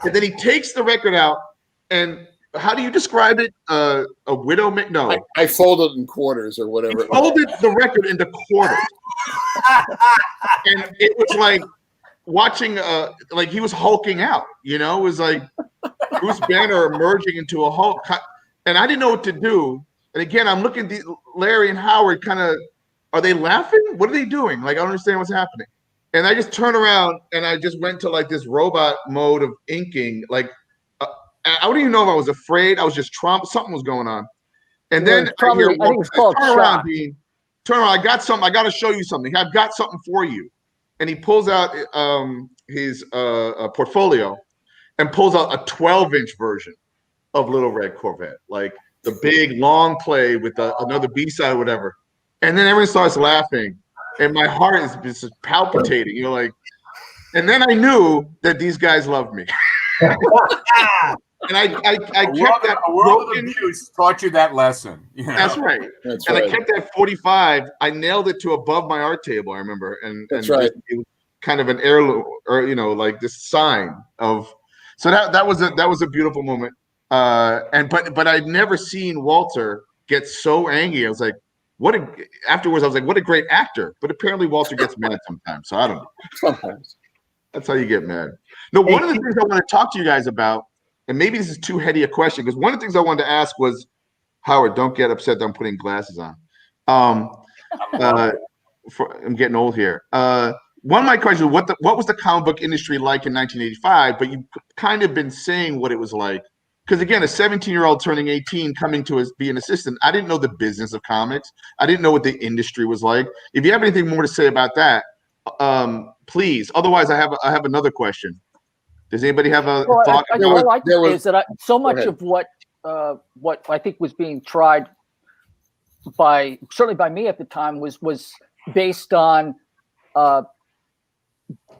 and then he takes the record out, and how do you describe it? A widow? No. I folded in quarters or whatever. He folded the record into quarters. And it was like watching, like he was hulking out, It was like Bruce Banner emerging into a Hulk. And I didn't know what to do. And again, I'm looking at Larry and Howard kind of, are they laughing? What are they doing? Like, I don't understand what's happening. And I just turned around and I just went to like this robot mode of inking. Like, I don't even know if I was afraid. I was just something was going on. And then I hear, I think it's called turn around, shock. Dean. Turn around. I got something. I got to show you something. I've got something for you. And he pulls out his portfolio and pulls out a 12-inch version of Little Red Corvette, like the big long play with another B-side or whatever. And then everyone starts laughing, and my heart is just palpitating. And then I knew that these guys loved me. And I kept that a world of abuse taught you that lesson. That's right. That's and right. I kept that 45. I nailed it to above my art table. I remember, and That's right. It was kind of an heirloom, or like this sign of. So that was a beautiful moment. But I'd never seen Walter get so angry. I was like, afterwards I was like, what a great actor. But apparently Walter gets mad sometimes. So I don't know. Sometimes. That's how you get mad. No, one of the things I want to talk to you guys about, and maybe this is too heady a question, because one of the things I wanted to ask was, Howard, don't get upset that I'm putting glasses on. I'm getting old here. One of my questions was, what was the comic book industry like in 1985? But you've kind of been saying what it was like. Because again, a 17-year-old turning 18, coming to be an assistant, I didn't know the business of comics. I didn't know what the industry was like. If you have anything more to say about that, please. Otherwise, I have another question. Does anybody have a thought? All I can say is that so much of what I think was being tried certainly by me at the time was based on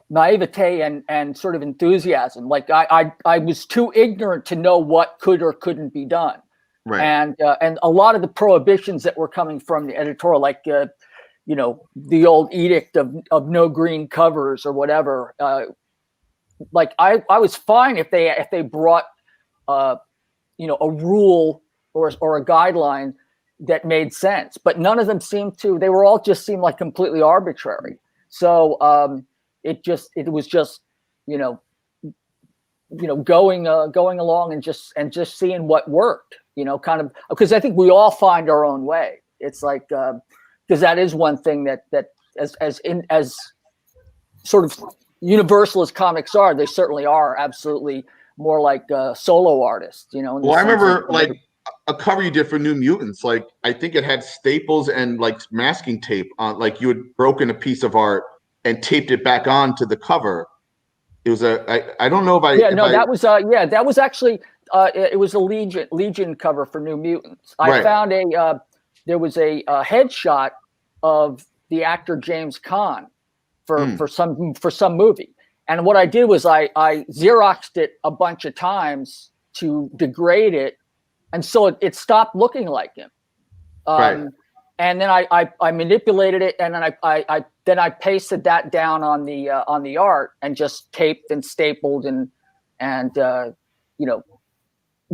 naivete and sort of enthusiasm. Like I was too ignorant to know what could or couldn't be done. Right. And a lot of the prohibitions that were coming from the editorial, like the old edict of no green covers or whatever. Like I was fine if they brought a rule or a guideline that made sense, but none of them seemed to. They were all just seemed like completely arbitrary. So it was just going along and just seeing what worked. Kind of, because I think we all find our own way. It's like because that is one thing that as sort of universal as comics are, they certainly are absolutely more like solo artists. Well, I remember like a cover you did for New Mutants. Like I think it had staples and like masking tape on. Like you had broken a piece of art and taped it back onto the cover. It was I don't know if I that was actually it was a Legion cover for New Mutants. I found there was a headshot of the actor James Caan for some movie, and what I did was I Xeroxed it a bunch of times to degrade it, and so it stopped looking like him. Right. And then I manipulated it, and then I pasted that down on the art and just taped and stapled and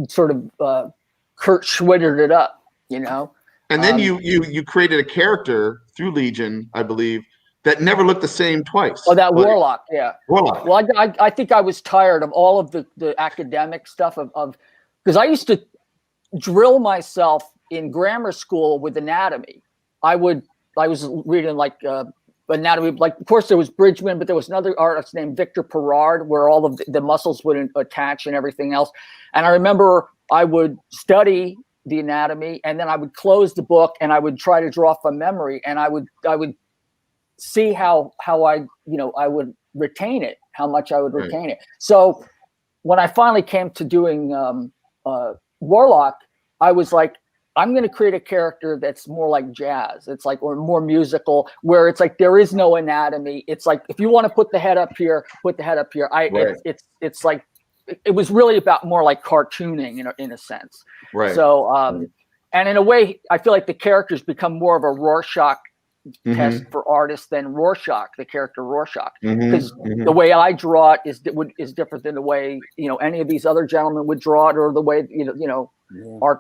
sort of Kurt Schwittered it up, And then you created a character through Legion, I believe, that never looked the same twice. Oh, that Warlock, yeah. Warlock. Well, I think I was tired of all of the academic stuff of because I used to drill myself in grammar school with anatomy. I was reading like anatomy, like of course there was Bridgman, but there was another artist named Victor Perard where all of the muscles would attach and everything else. And I remember I would study the anatomy and then I would close the book and I would try to draw from memory, and I would see how I would retain it, how much I would retain it. So when I finally came to doing Warlock, I was like, I'm going to create a character that's more like jazz. It's like, or more musical, where it's like there is no anatomy. It's like if you want to put the head up here, put the head up here. It's like it was really about more like cartooning in a sense. Right. So and in a way, I feel like the characters become more of a Rorschach test for artists than Rorschach, the character Rorschach, because the way I draw it is different than the way any of these other gentlemen would draw it, or the way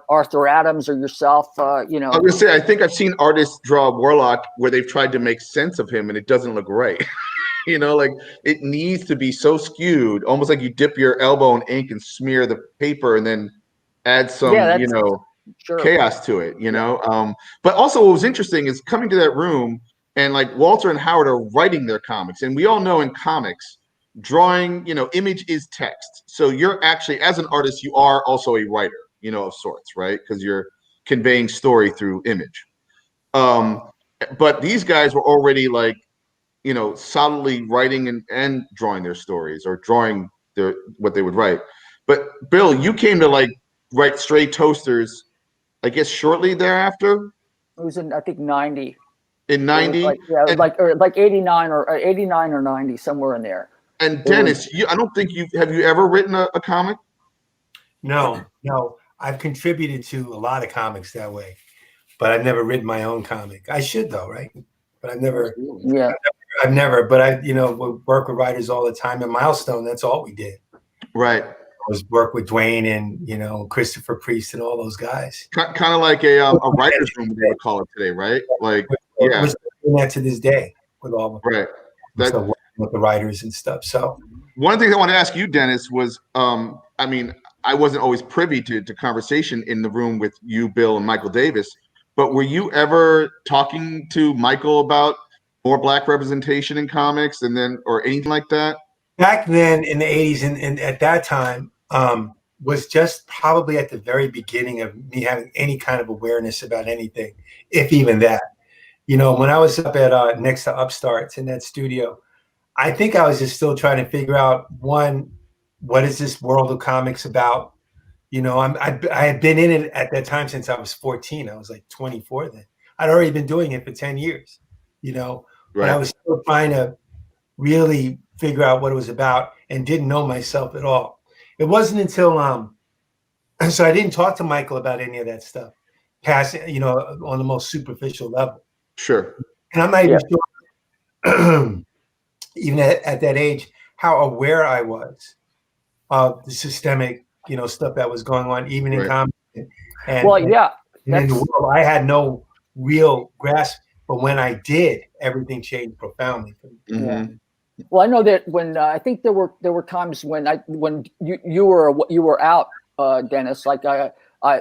Arthur Adams or yourself. I was gonna say, I think I've seen artists draw Warlock where they've tried to make sense of him and it doesn't look right. Like it needs to be so skewed, almost like you dip your elbow in ink and smear the paper and then add some chaos to it, but also what was interesting is coming to that room and like Walter and Howard are writing their comics, and we all know in comics drawing, image is text, so you're actually, as an artist, you are also a writer, of sorts, right? Because you're conveying story through image. But these guys were already like solidly writing and drawing their stories, or drawing what they would write. But Bill, you came to like write Stray Toasters, I guess shortly thereafter. It was in, I think, 90. In 90? Like 89 or 90, somewhere in there. And Dennis, I don't think have you ever written a comic? No. I've contributed to a lot of comics that way, but I've never written my own comic. I should though, right? But I've never. Yeah. I've never. But I, we work with writers all the time. At Milestone, that's all we did. Right. Was work with Dwayne and Christopher Priest and all those guys. Kind of like a writer's room, they would call it today, right? Like, yeah. We're still doing that to this day with all of right. Working with the writers and stuff. So one of the things I want to ask you, Dennis, was I wasn't always privy to conversation in the room with you, Bill, and Michael Davis, but were you ever talking to Michael about more Black representation in comics or anything like that? Back then in the 80s and at that time was just probably at the very beginning of me having any kind of awareness about anything, if even that. When I was up at next to Upstarts in that studio, I think I was just still trying to figure out, one, what is this world of comics about? I had been in it at that time since I was 14. I was like 24 then. I'd already been doing it for 10 years, but I was still trying to really figure out what it was about and didn't know myself at all. It wasn't until so I didn't talk to Michael about any of that stuff, passing, on the most superficial level. Sure. And I'm not even sure, even at that age, how aware I was of the systemic, stuff that was going on, even in comics. And in the world, I had no real grasp, but when I did, everything changed profoundly for me. Yeah. Well, I know that when I think there were times when you were out, Dennis, like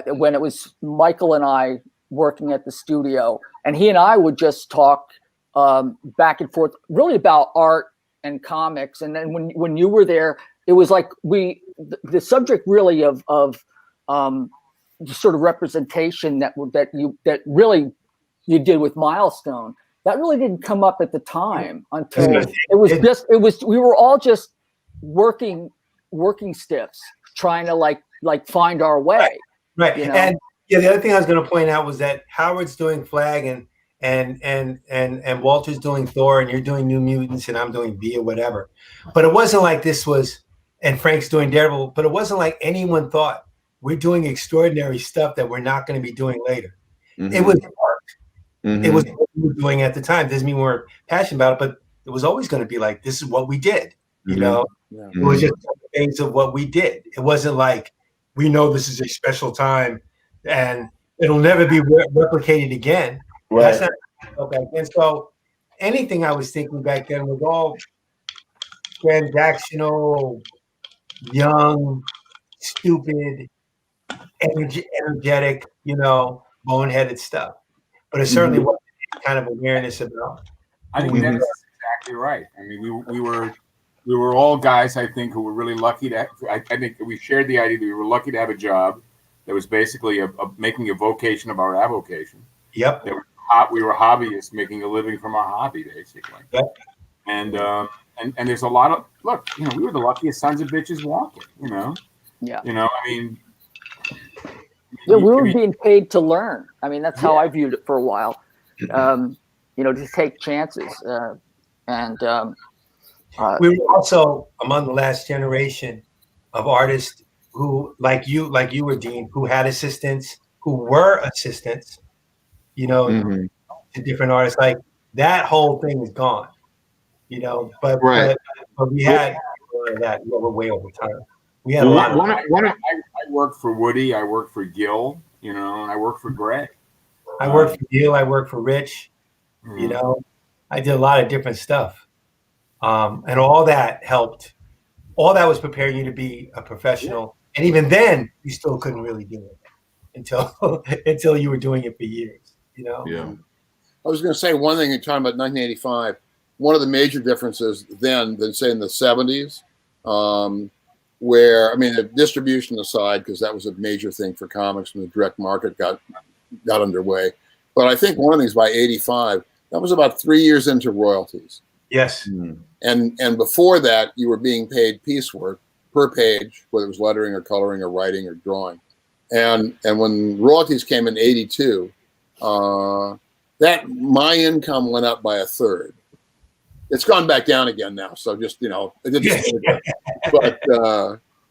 when it was Michael and I working at the studio, and he and I would just talk back and forth, really about art and comics. And then when you were there, it was like the subject really of the sort of representation that really you did with Milestone. That really didn't come up at the time until we were all just working stiffs, trying to like find our way. Right. And the other thing I was going to point out was that Howard's doing Flag and Walter's doing Thor, and you're doing New Mutants and I'm doing V or whatever. But it wasn't like this was and Frank's doing Daredevil, but it wasn't like anyone thought we're doing extraordinary stuff that we're not going to be doing later. Mm-hmm. It was art. It was what we were doing at the time. Doesn't mean we weren't passionate about it, but it was always going to be like, this is what we did. You know, it was just things of what we did. It wasn't like, we know this is a special time and it'll never be replicated again. Right. That's not back then. So anything I was thinking back then was all transactional, young, stupid, energetic, you know, boneheaded stuff. But it certainly wasn't any kind of awareness about. I think that's exactly right. I mean, we were all guys, I think, who were really lucky to. I think we shared the idea that we were lucky to have a job that was basically making a vocation of our avocation. Yep. That we were hobbyists making a living from our hobby, basically. Yep. And there's a lot of look. You know, we were the luckiest sons of bitches walking. You know. Yeah. You know, I mean. Yeah, we were being paid to learn. I mean, that's how I viewed it for a while. You know, to take chances. We were also among the last generation of artists who, like you were, Dean, who had assistants, who were assistants, you know, to different artists. Like that whole thing is gone, you know. But we had that way over time. We had a lot of. I worked for Woody. I worked for Gil. You know, and I worked for Greg. I worked for Gil. I worked for Rich. You know, I did a lot of different stuff, and all that helped. All that was preparing you to be a professional, and even then, you still couldn't really do it until you were doing it for years. You know. Yeah. I was going to say one thing. You're talking about 1985. One of the major differences then than say in the 70s. Where, I mean, the distribution aside, because that was a major thing for comics when the direct market got underway. But I think one of the things by 85, that was about 3 years into royalties. Yes. And before that, you were being paid piecework per page, whether it was lettering or coloring or writing or drawing. And when royalties came in 82, that my income went up by a third. It's gone back down again now. So just, you know, it didn't,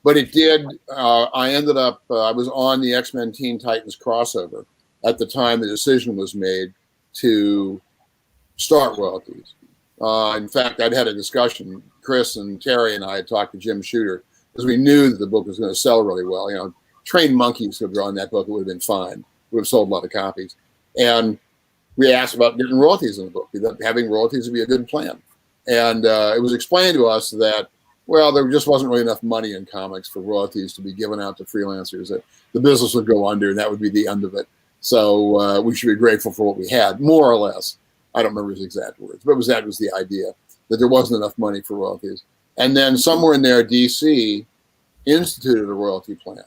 but it did. I ended up, I was on the X-Men Teen Titans crossover at the time the decision was made to start royalties. In fact, I'd had a discussion, Chris and Terry and I had talked to Jim Shooter because we knew that the book was going to sell really well. You know, trained monkeys could have drawn that book. It would have been fine. We would have sold a lot of copies. And we asked about getting royalties in the book. Having royalties would be a good plan. And it was explained to us that, well, there just wasn't really enough money in comics for royalties to be given out to freelancers. That the business would go under, and that would be the end of it. So we should be grateful for what we had, more or less. I don't remember his exact words, but that was the idea, that there wasn't enough money for royalties. And then somewhere in there, DC instituted a royalty plan.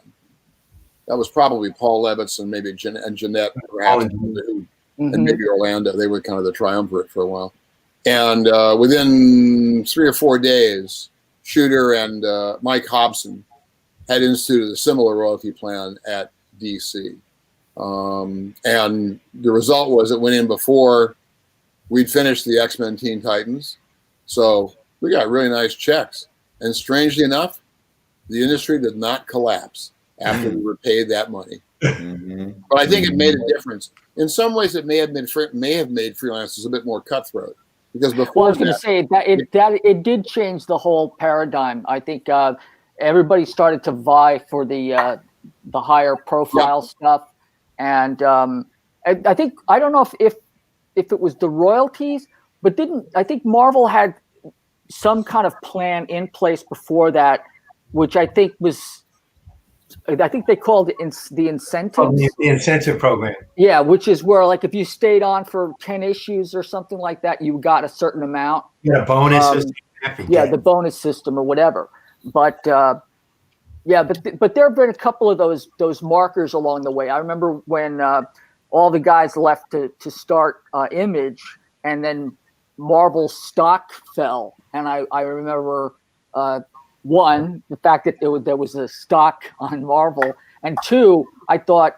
That was probably Paul Levitz and maybe Jeanette, perhaps, and maybe Orlando. They were kind of the triumvirate for a while. And within 3 or 4 days, Shooter and Mike Hobson had instituted a similar royalty plan at DC. And the result was it went in before we'd finished the X-Men Teen Titans. So we got really nice checks. And strangely enough, the industry did not collapse after we were paid that money. But I think it made a difference. In some ways, it may have made freelancers a bit more cutthroat. Because before I was going to say that it did change the whole paradigm. I think everybody started to vie for the higher profile stuff, and I think, I don't know if it was the royalties, but I think Marvel had some kind of plan in place before that, which I think they called it the incentives. The incentive program. Yeah, which is where, like, if you stayed on for 10 issues or something like that, you got a certain amount. Yeah, bonus system. Yeah, the bonus system or whatever. But but there have been a couple of those markers along the way. I remember when all the guys left to start Image, and then Marvel's stock fell, and I remember. One, the fact that there was a stock on Marvel, and two, I thought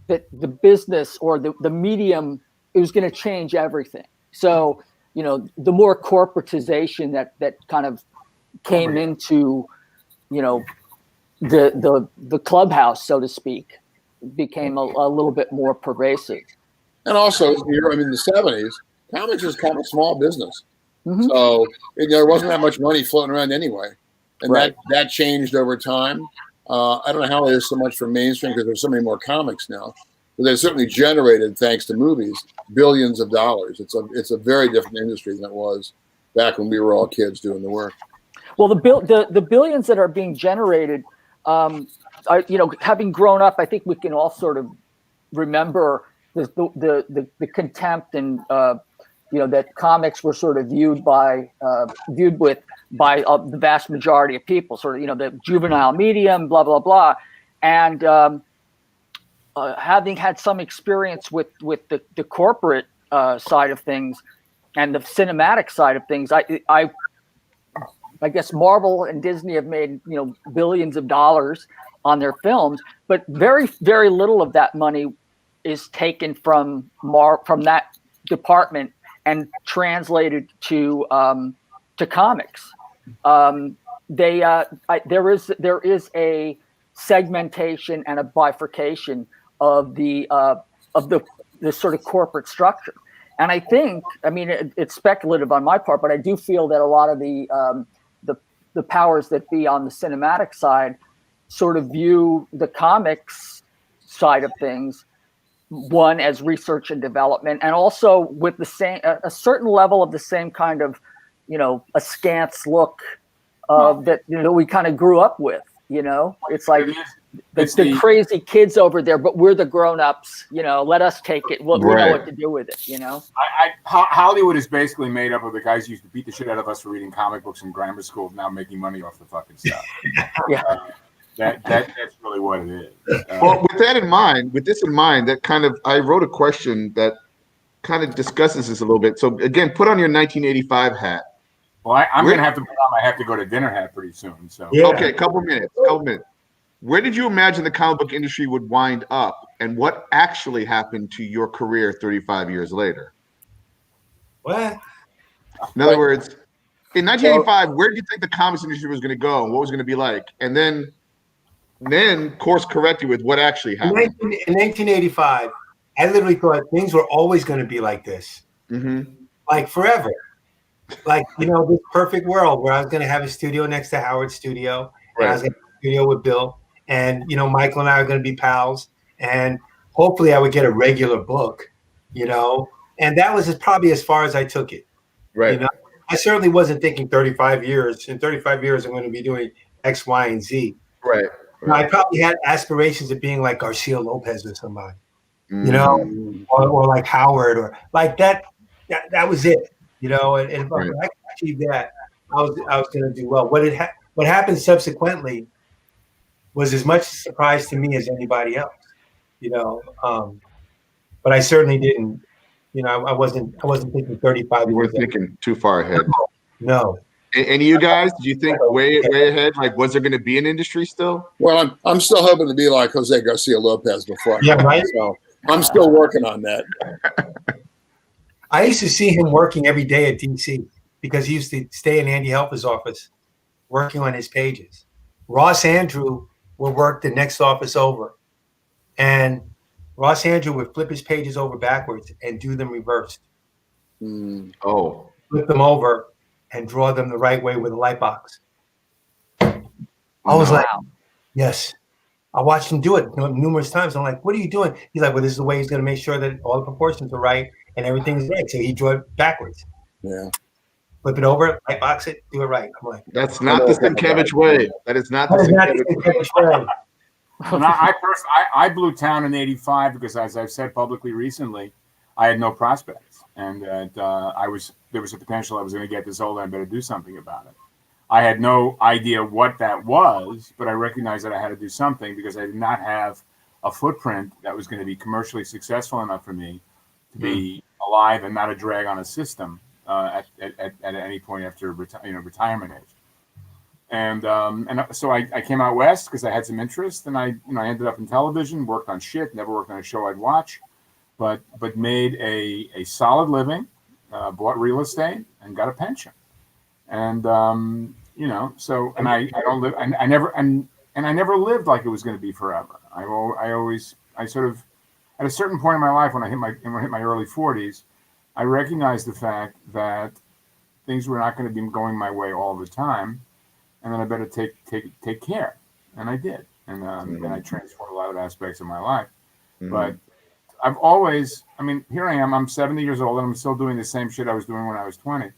that the business or the medium, it was going to change everything. So, you know, the more corporatization that kind of came into you know, the clubhouse, so to speak, became a little bit more pervasive. And also, in the 70s, comics was kind of small business. So there wasn't that much money floating around anyway. And that changed over time. I don't know how it is so much for mainstream because there's so many more comics now. But they certainly generated, thanks to movies, billions of dollars. It's a very different industry than it was back when we were all kids doing the work. Well, the billions that are being generated, having grown up, I think we can all sort of remember the contempt and that comics were sort of viewed with by the vast majority of people, sort of the juvenile medium, blah blah blah, and having had some experience with the corporate side of things and the cinematic side of things, I guess Marvel and Disney have made billions of dollars on their films, but very very little of that money is taken from that department and translated to comics. There is a segmentation and a bifurcation of the sort of corporate structure, and I think, it's speculative on my part, but I do feel that a lot of the powers that be on the cinematic side sort of view the comics side of things, one, as research and development, and also with a certain level of the same kind of, askance look that we kind of grew up with. It's like the crazy kids over there, but we're the grown-ups. Let us take it. We know what to do with it. Hollywood is basically made up of the guys who used to beat the shit out of us for reading comic books in grammar school, now making money off the fucking stuff. That's really what it is. Well, with this in mind, I wrote a question that kind of discusses this a little bit. So again, put on your 1985 hat. Well, I'm going to have to put on my have to go to dinner hat pretty soon. So okay, couple minutes. Where did you imagine the comic book industry would wind up, and what actually happened to your career 35 years later? What? In other words, in 1985, where did you think the comics industry was going to go, and what was going to be like? And then course corrected with what actually happened. In 1985, I literally thought things were always going to be like this, like forever. Like, this perfect world where I was going to have a studio next to Howard's studio, and I was going to have a studio with Bill, and Michael and I are going to be pals, and hopefully I would get a regular book, and that was probably as far as I took it. Right. I certainly wasn't thinking 35 years. In 35 years, I'm going to be doing X, Y, and Z. Right. I probably had aspirations of being like Garcia Lopez or somebody, or like Howard, or like that. That was it, and if I could achieve that, I was going to do well. What happened subsequently was as much a surprise to me as anybody else, but I certainly didn't. I wasn't thinking 35. You weren't thinking too far ahead. No. And you guys, did you think way ahead? Like, was there going to be an industry still? Well, I'm still hoping to be like Jose Garcia Lopez before. Yeah, right. So I'm still working on that. I used to see him working every day at DC because he used to stay in Andy Helper's office working on his pages. Ross Andrew would work the next office over, and Ross Andrew would flip his pages over backwards and do them reversed. Oh. Flip them over and draw them the right way with a light box. I was like, yes. I watched him do it numerous times. I'm like, what are you doing? He's like, well, this is the way he's going to make sure that all the proportions are right and everything is right. So he drew it backwards. Yeah. Flip it over, light box it, do it right. I'm like, that's not the Sienkiewicz way. That is not the Sienkiewicz way. And I blew town in '85 because, as I've said publicly recently, I had no prospects, and there was a potential I was going to get this old, and I better do something about it. I had no idea what that was, but I recognized that I had to do something because I did not have a footprint that was going to be commercially successful enough for me to be alive and not a drag on a system at any point after retirement age. And so I came out west because I had some interest, and I ended up in television, worked on shit, never worked on a show I'd watch, but made a solid living, bought real estate, and got a pension. And you know, so, and I don't live, I never, and I never lived like it was going to be forever. I sort of, at a certain point in my life, when I hit my early 40s, I recognized the fact that things were not going to be going my way all the time, and then I better take care, and I did, and I transformed a lot of aspects of my life. But I've always, I mean, here I am. I'm 70 years old, and I'm still doing the same shit I was doing when I was 20,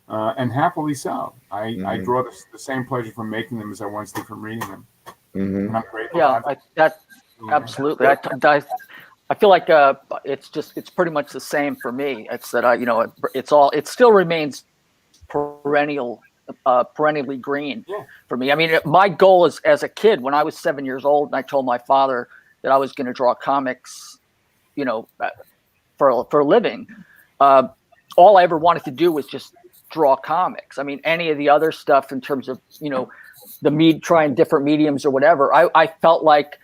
and happily so. I draw the same pleasure from making them as I once did from reading them. And I'm grateful. Yeah, absolutely. I feel like it's pretty much the same for me. It's that it still remains perennially green for me. I mean, my goal is, as a kid, when I was 7 years old, and I told my father that I was going to draw comics, for a living. All I ever wanted to do was just draw comics. I mean, any of the other stuff in terms of trying different mediums or whatever, I felt like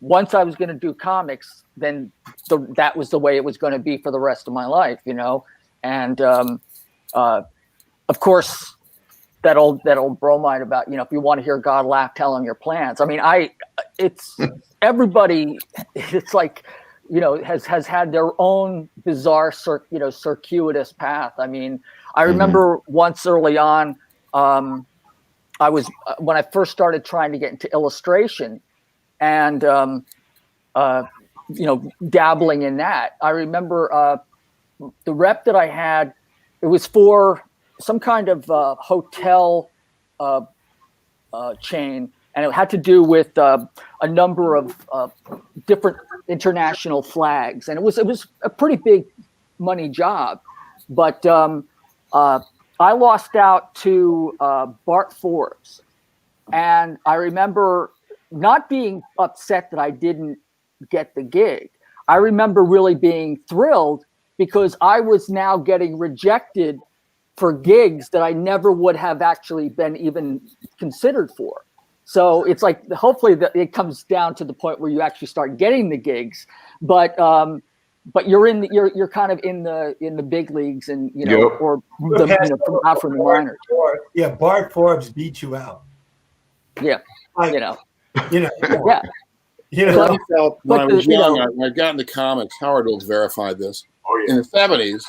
once I was going to do comics, then that was the way it was going to be for the rest of my life, and of course that old bromide about, if you want to hear God laugh, tell him your plans. I mean, it's everybody, it's like, has had their own bizarre, circuitous path. I mean, I remember once early on, when I first started trying to get into illustration and, dabbling in that. I remember the rep that I had, it was for some kind of hotel chain, and it had to do with a number of different international flags, and it was a pretty big money job. But I lost out to Bart Forbes, and I remember not being upset that I didn't get the gig. I remember really being thrilled because I was now getting rejected for gigs that I never would have actually been even considered for. So it's like, hopefully it comes down to the point where you actually start getting the gigs, but you're kind of in the big leagues, and or out from the minors. Yeah, Bart Forbes beat you out. I felt when I was young, when I got into comics, Howard will verify this. In the 70s,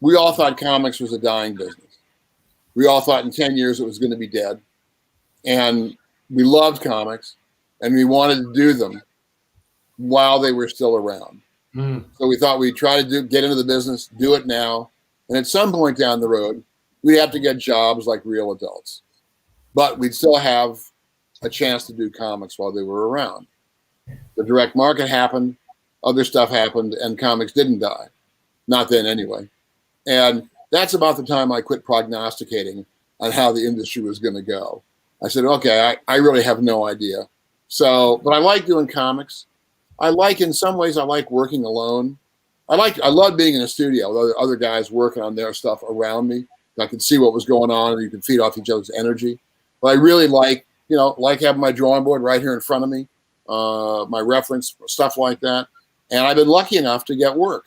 we all thought comics was a dying business. We all thought in 10 years it was going to be dead. And we loved comics, and we wanted to do them while they were still around. So we thought we'd try to get into the business, do it now. And at some point down the road, we'd have to get jobs like real adults. But we'd still have a chance to do comics while they were around. The direct market happened, other stuff happened, and comics didn't die. Not then anyway. And that's about the time I quit prognosticating on how the industry was going to go. I said, okay, I really have no idea. So, but I like doing comics. In some ways, I like working alone. I love being in a studio with other guys working on their stuff around me. I could see what was going on, and you could feed off each other's energy. But I really like having my drawing board right here in front of me, my reference, stuff like that. And I've been lucky enough to get work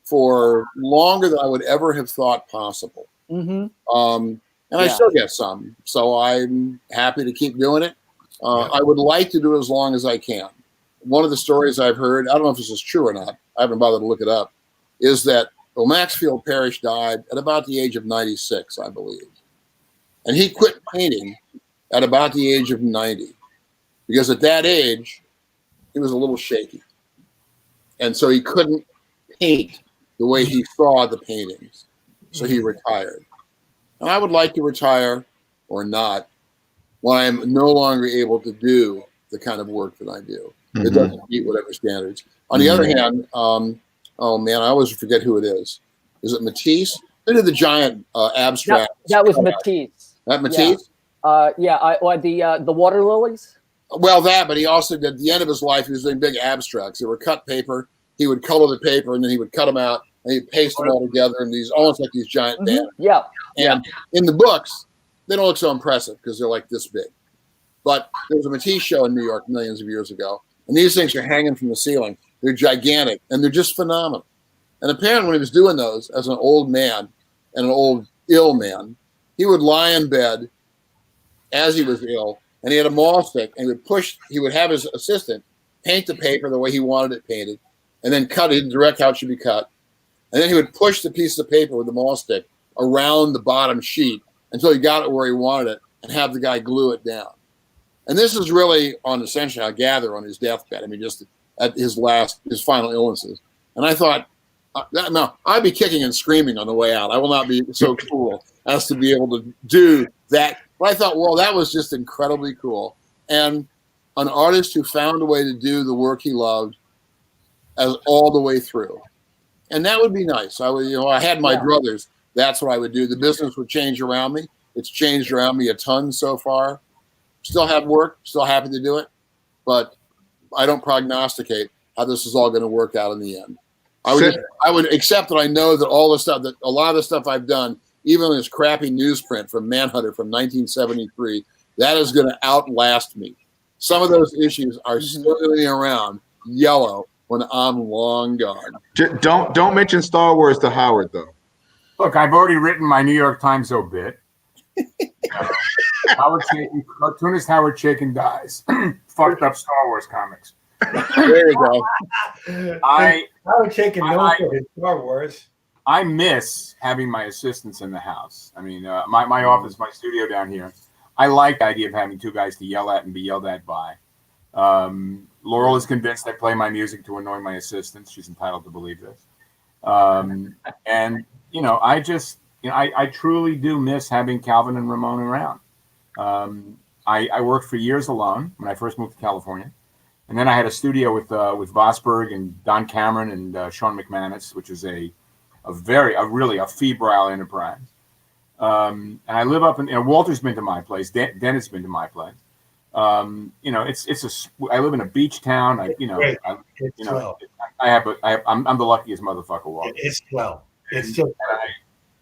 for longer than I would ever have thought possible. And I still get some. So I'm happy to keep doing it. I would like to do it as long as I can. One of the stories I've heard, I don't know if this is true or not, I haven't bothered to look it up, is that Maxfield Parrish died at about the age of 96, I believe. And he quit painting at about the age of 90, because at that age, he was a little shaky. And so he couldn't paint the way he saw the paintings. So he retired. And I would like to retire, or not, when I'm no longer able to do the kind of work that I do. It doesn't meet whatever standards. On the other hand, oh man, I always forget who it is. Is it Matisse? They did the giant abstract. That was Matisse. That Matisse? The water lilies. Well, but he also did, at the end of his life, he was doing big abstracts. They were cut paper. He would color the paper, and then he would cut them out, and he'd paste them all together in these, almost like these giant banners. And in the books, they don't look so impressive because they're like this big. But there was a Matisse show in New York millions of years ago, and these things are hanging from the ceiling. They're gigantic, and they're just phenomenal. And apparently when he was doing those as an old man and an old ill man, he would lie in bed as he was ill, and he had a maul stick, and he would have his assistant paint the paper the way he wanted it painted, and then cut it, direct how it should be cut. And then he would push the piece of paper with the maul stick around the bottom sheet until he got it where he wanted it, and have the guy glue it down. And this is really on essentially, I gather, on his deathbed. I mean, just at his final illnesses. And I thought, no, I'd be kicking and screaming on the way out. I will not be so cool as to be able to do that. But I thought, well, that was just incredibly cool. And an artist who found a way to do the work he loved as all the way through. And that would be nice. I had my druthers. That's what I would do. The business would change around me. It's changed around me a ton so far. Still have work, still happy to do it, but I don't prognosticate how this is all going to work out in the end. I would accept that I know that a lot of the stuff I've done, even this crappy newsprint from Manhunter from 1973, that is going to outlast me. Some of those issues are still living around yellow when I'm long gone. Don't mention Star Wars to Howard, though. Look, I've already written my New York Times obit. Cartoonist Howard Chaykin dies. Fucked up Star Wars comics. There you go. Howard Chaykin known for his Star Wars. I miss having my assistants in the house. I mean, my office, my studio down here. I like the idea of having two guys to yell at and be yelled at by. Laurel is convinced I play my music to annoy my assistants. She's entitled to believe this. And I truly do miss having Calvin and Ramon around. I worked for years alone when I first moved to California, and then I had a studio with Vosberg and Don Cameron and Sean McManus, which is a really febrile enterprise. And I live up in Walter's been to my place, Dennis been to my place. I live in a beach town. I'm the luckiest motherfucker walking. It's swell. It's just.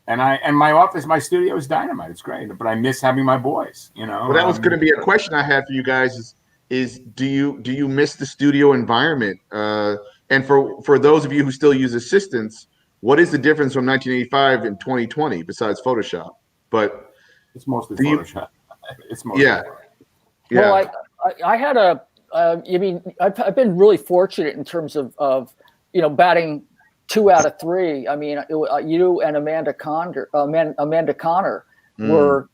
And my office, my studio is dynamite. It's great, but I miss having my boys. Well, that was going to be a question I had for you guys: is do you miss the studio environment? And for those of you who still use assistants, what is the difference from 1985 and 2020 besides Photoshop? But it's mostly Photoshop. It's mostly yeah. Well, I had I've been really fortunate in terms of batting 2 out of 3. I mean, you and Amanda Connor were,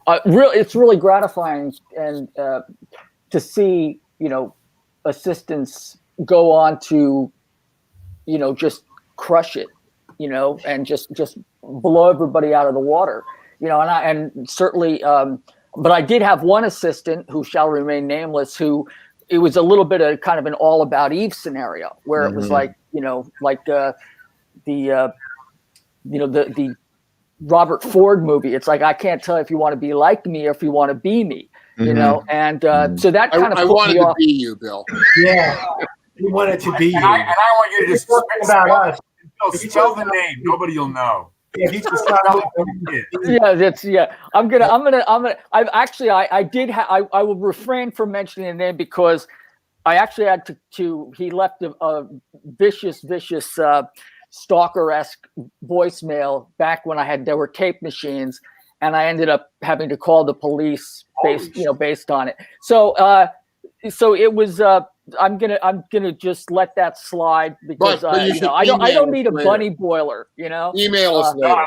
it's really gratifying and to see, assistants go on to, just crush it, and just blow everybody out of the water, and certainly, but I did have one assistant who shall remain nameless, who it was a little bit of kind of an All About Eve scenario where it was like, the Robert Ford movie. It's like, I can't tell if you want to be like me or if you want to be me, and so that kind of I wanted to be you, Bill. Yeah, you wanted to be you. And I want you to just spell the name. Nobody will know. Yeah, he just I will refrain from mentioning the name because I actually had to he left a vicious stalker-esque voicemail back when there were tape machines, and I ended up having to call the police based on it. So it was I'm gonna just let that slide because I don't need a bunny boiler, Email us later.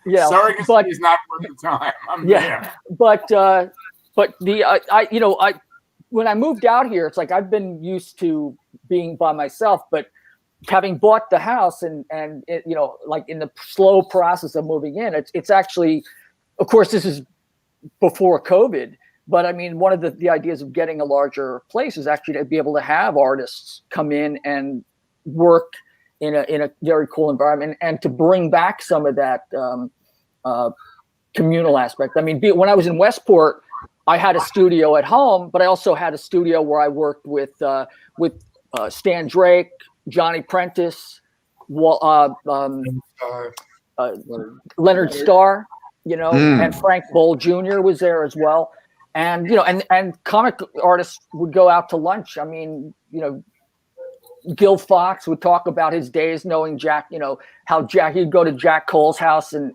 Yeah, sorry, but it's not worth the time. But when I moved out here, it's like I've been used to being by myself, but having bought the house and it, like in the slow process of moving in, it's actually, of course, this is before COVID. But I mean, one of the ideas of getting a larger place is actually to be able to have artists come in and work in a very cool environment and to bring back some of that communal aspect. I mean, when I was in Westport, I had a studio at home, but I also had a studio where I worked with Stan Drake, Johnny Prentice, Leonard Starr, and Frank Boll Jr. was there as well. And, and comic artists would go out to lunch. I mean, Gil Fox would talk about his days knowing Jack, how he'd go to Jack Cole's house and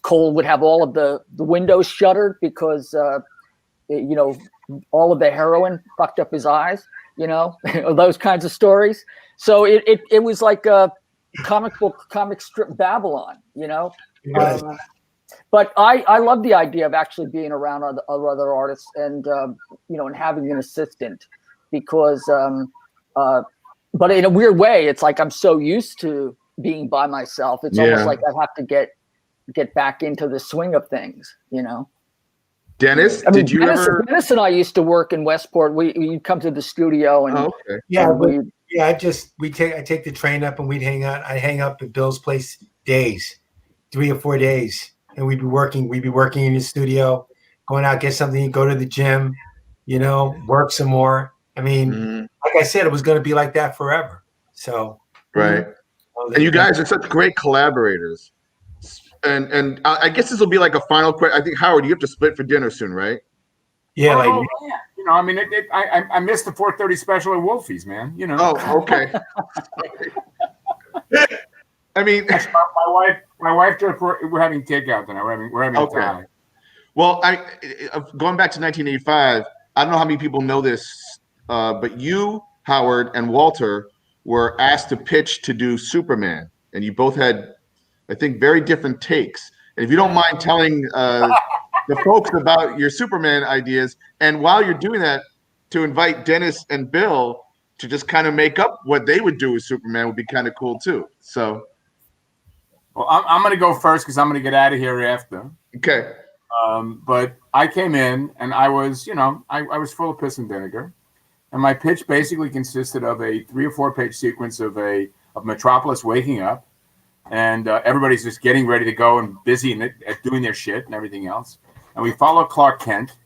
Cole would have all of the windows shuttered because all of the heroin fucked up his eyes, those kinds of stories. So it was like a comic strip Babylon, but I love the idea of actually being around other artists and and having an assistant because but in a weird way, it's like I'm so used to being by myself. It's almost like I have to get back into the swing of things, Dennis, did you ever? Dennis and I used to work in Westport. We'd come to the studio and I take the train up and we'd hang out. I'd hang up at Bill's place days, 3 or 4 days, and we'd be working in the studio, going out, get something, go to the gym, work some more. I mean, like I said, it was going to be like that forever. So right, and you guys are such great collaborators. And I guess this will be like a final question. I think, Howard, you have to split for dinner soon, right? Yeah, I mean, I missed the 4:30 special at Wolfie's, man. Oh, okay. I mean, my wife just we're having takeout tonight. We're having a time. Well, going back to 1985. I don't know how many people know this, but you, Howard, and Walter were asked to pitch to do Superman, and you both had, I think, very different takes. And if you don't mind telling the folks about your Superman ideas, and while you're doing that, to invite Dennis and Bill to just kind of make up what they would do with Superman would be kind of cool too. So, well, I'm going to go first because I'm going to get out of here after. Okay. But I came in and I was, I was full of piss and vinegar, and my pitch basically consisted of a 3 or 4 page sequence of Metropolis waking up. And everybody's just getting ready to go and busy and doing their shit and everything else. And we follow Clark Kent,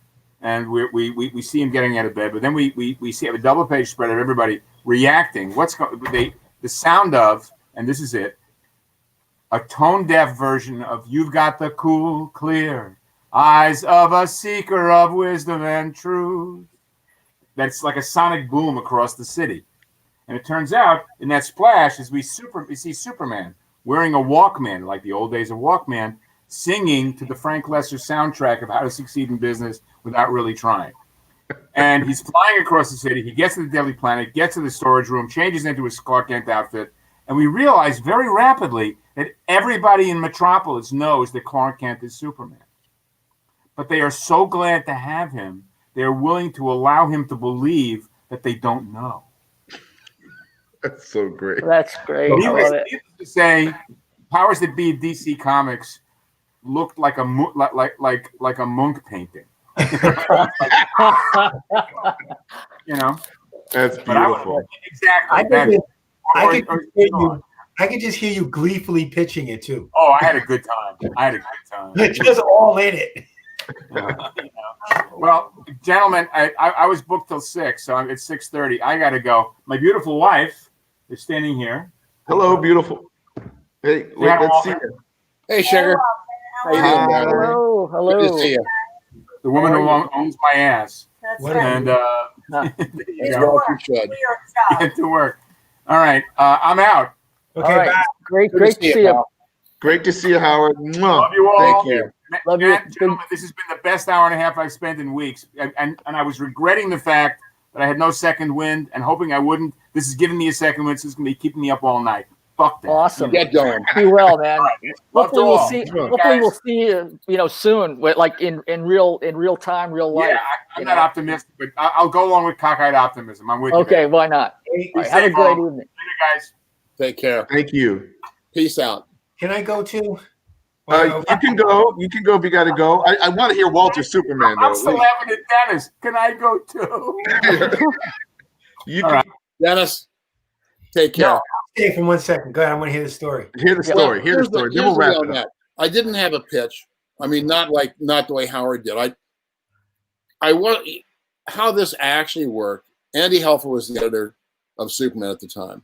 and we see him getting out of bed. But then we see a double page spread of everybody reacting. The sound of, and this is it, a tone deaf version of "You've Got the Cool, Clear Eyes of a Seeker of Wisdom and Truth." That's like a sonic boom across the city. And it turns out in that splash is we see Superman wearing a Walkman, like the old days of Walkman, singing to the Frank Lesser soundtrack of How to Succeed in Business Without Really Trying. And he's flying across the city. He gets to the Daily Planet, gets to the storage room, changes into his Clark Kent outfit, and we realize very rapidly that everybody in Metropolis knows that Clark Kent is Superman. But they are so glad to have him, they're willing to allow him to believe that they don't know. That's so great. That's great. Needless to say, powers that be DC Comics looked like a Munch painting. That's beautiful. Exactly. I could just hear you gleefully pitching it too. Oh, I had a good time. It's just all in it. Well, gentlemen, I was booked till 6, so it's 6:30. I got to go. My beautiful wife is standing here. Hello, beautiful. Hey, let's see you. Hey, sugar. How you doing, Valerie? Hello. Good to see you. The woman who owns my ass. That's And to work. All right, I'm out. Okay, all right. bye. Great to see you. Great to see you, Howard. Love you all. Thank you. Love you. Gentlemen, this has been the best hour and a half I've spent in weeks. And I was regretting the fact that I had no second wind and hoping I wouldn't. This is giving me a second wind, so it's going to be keeping me up all night. Fuck that. Awesome. Get going. Be well, man. Love to Hopefully we'll all. see. Hopefully we'll see you, soon, like in real time, real life. Yeah, I'm not optimistic, but I'll go along with cockeyed optimism. I'm with you. Okay, man. why not? Be All right, have a safe, great all. evening. Later, guys. Take care. Thank you. Peace out. Can I go too? You can go. You can go if you got to go. I want to hear Walter Superman, though. I'm still laughing at Dennis. Can I go too? You All can right. Dennis, take care. No, stay for 1 second. Go ahead. I want to hear the story. hear the story. Hear the story. Then we'll wrap it up. I didn't have a pitch. I mean, not the way Howard did. I want how this actually worked. Andy Helfer was the editor of Superman at the time.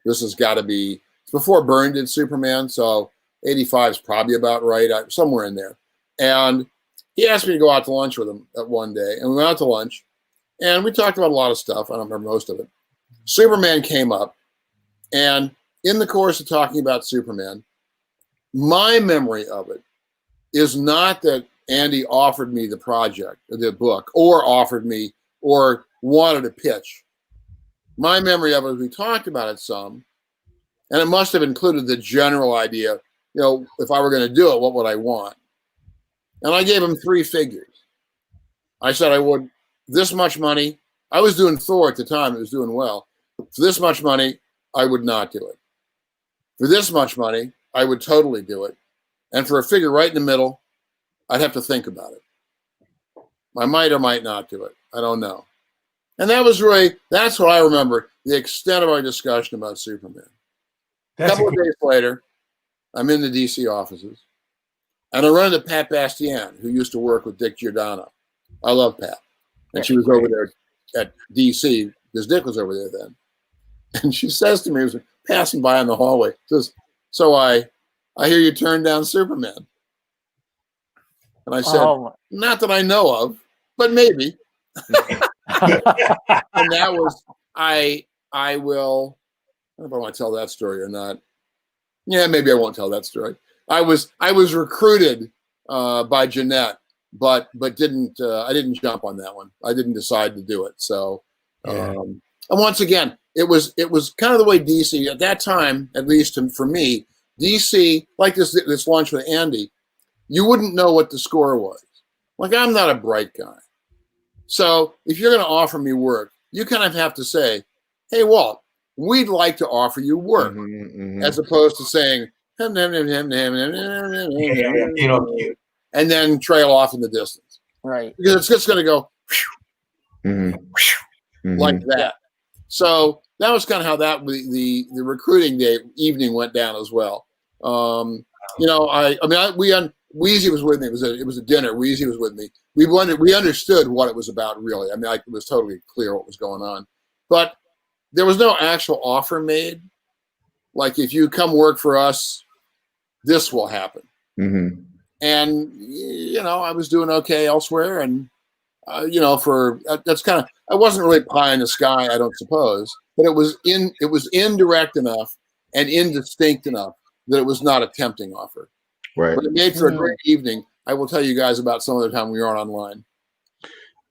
This has got to be before Byrne did Superman, so 85 is probably about right, somewhere in there. And he asked me to go out to lunch with him one day, and we went out to lunch, and we talked about a lot of stuff. I don't remember most of it. Superman came up, and in the course of talking about Superman, my memory of it is not that Andy offered me the project, the book, or offered me or wanted a pitch. My memory of it, we talked about it some, and it must have included the general idea, if I were going to do it, what would I want? And I gave him 3 figures. I said I would this much money. I was doing Thor at the time. It was doing well. For this much money, I would not do it. For this much money, I would totally do it. And for a figure right in the middle, I'd have to think about it. I might or might not do it. I don't know. And that's what I remember, the extent of our discussion about Superman. A couple of days later, I'm in the DC offices, and I run into Pat Bastien, who used to work with Dick Giordano. I love Pat. And she was over there at DC, because Dick was over there then. And she says to me, I was passing by in the hallway, says, so I hear you turned down Superman. And I said, not that I know of, but maybe. And that was, I will, I don't know if I want to tell that story or not. Yeah, maybe I won't tell that story. I was recruited by Jeanette, but I didn't jump on that one. I didn't decide to do it. So, and once again, it was kind of the way DC at that time, at least for me, DC, like this lunch with Andy, you wouldn't know what the score was. Like, I'm not a bright guy. So if you're going to offer me work, you kind of have to say, hey, Walt, we'd like to offer you work, as opposed to saying, and then trail off in the distance. Right. Because it's just going to go like that. So that was kind of how the recruiting day evening went down as well. Weezy was with me. It was a dinner. Weezy was with me. We understood what it was about, really. I mean, it was totally clear what was going on. But there was no actual offer made. Like, if you come work for us, this will happen. And, I was doing okay elsewhere. And, that's kind of, I wasn't really pie in the sky, I don't suppose. But it was indirect enough and indistinct enough that it was not a tempting offer. Right. But it made for a great evening. I will tell you guys about some of the time we weren't online.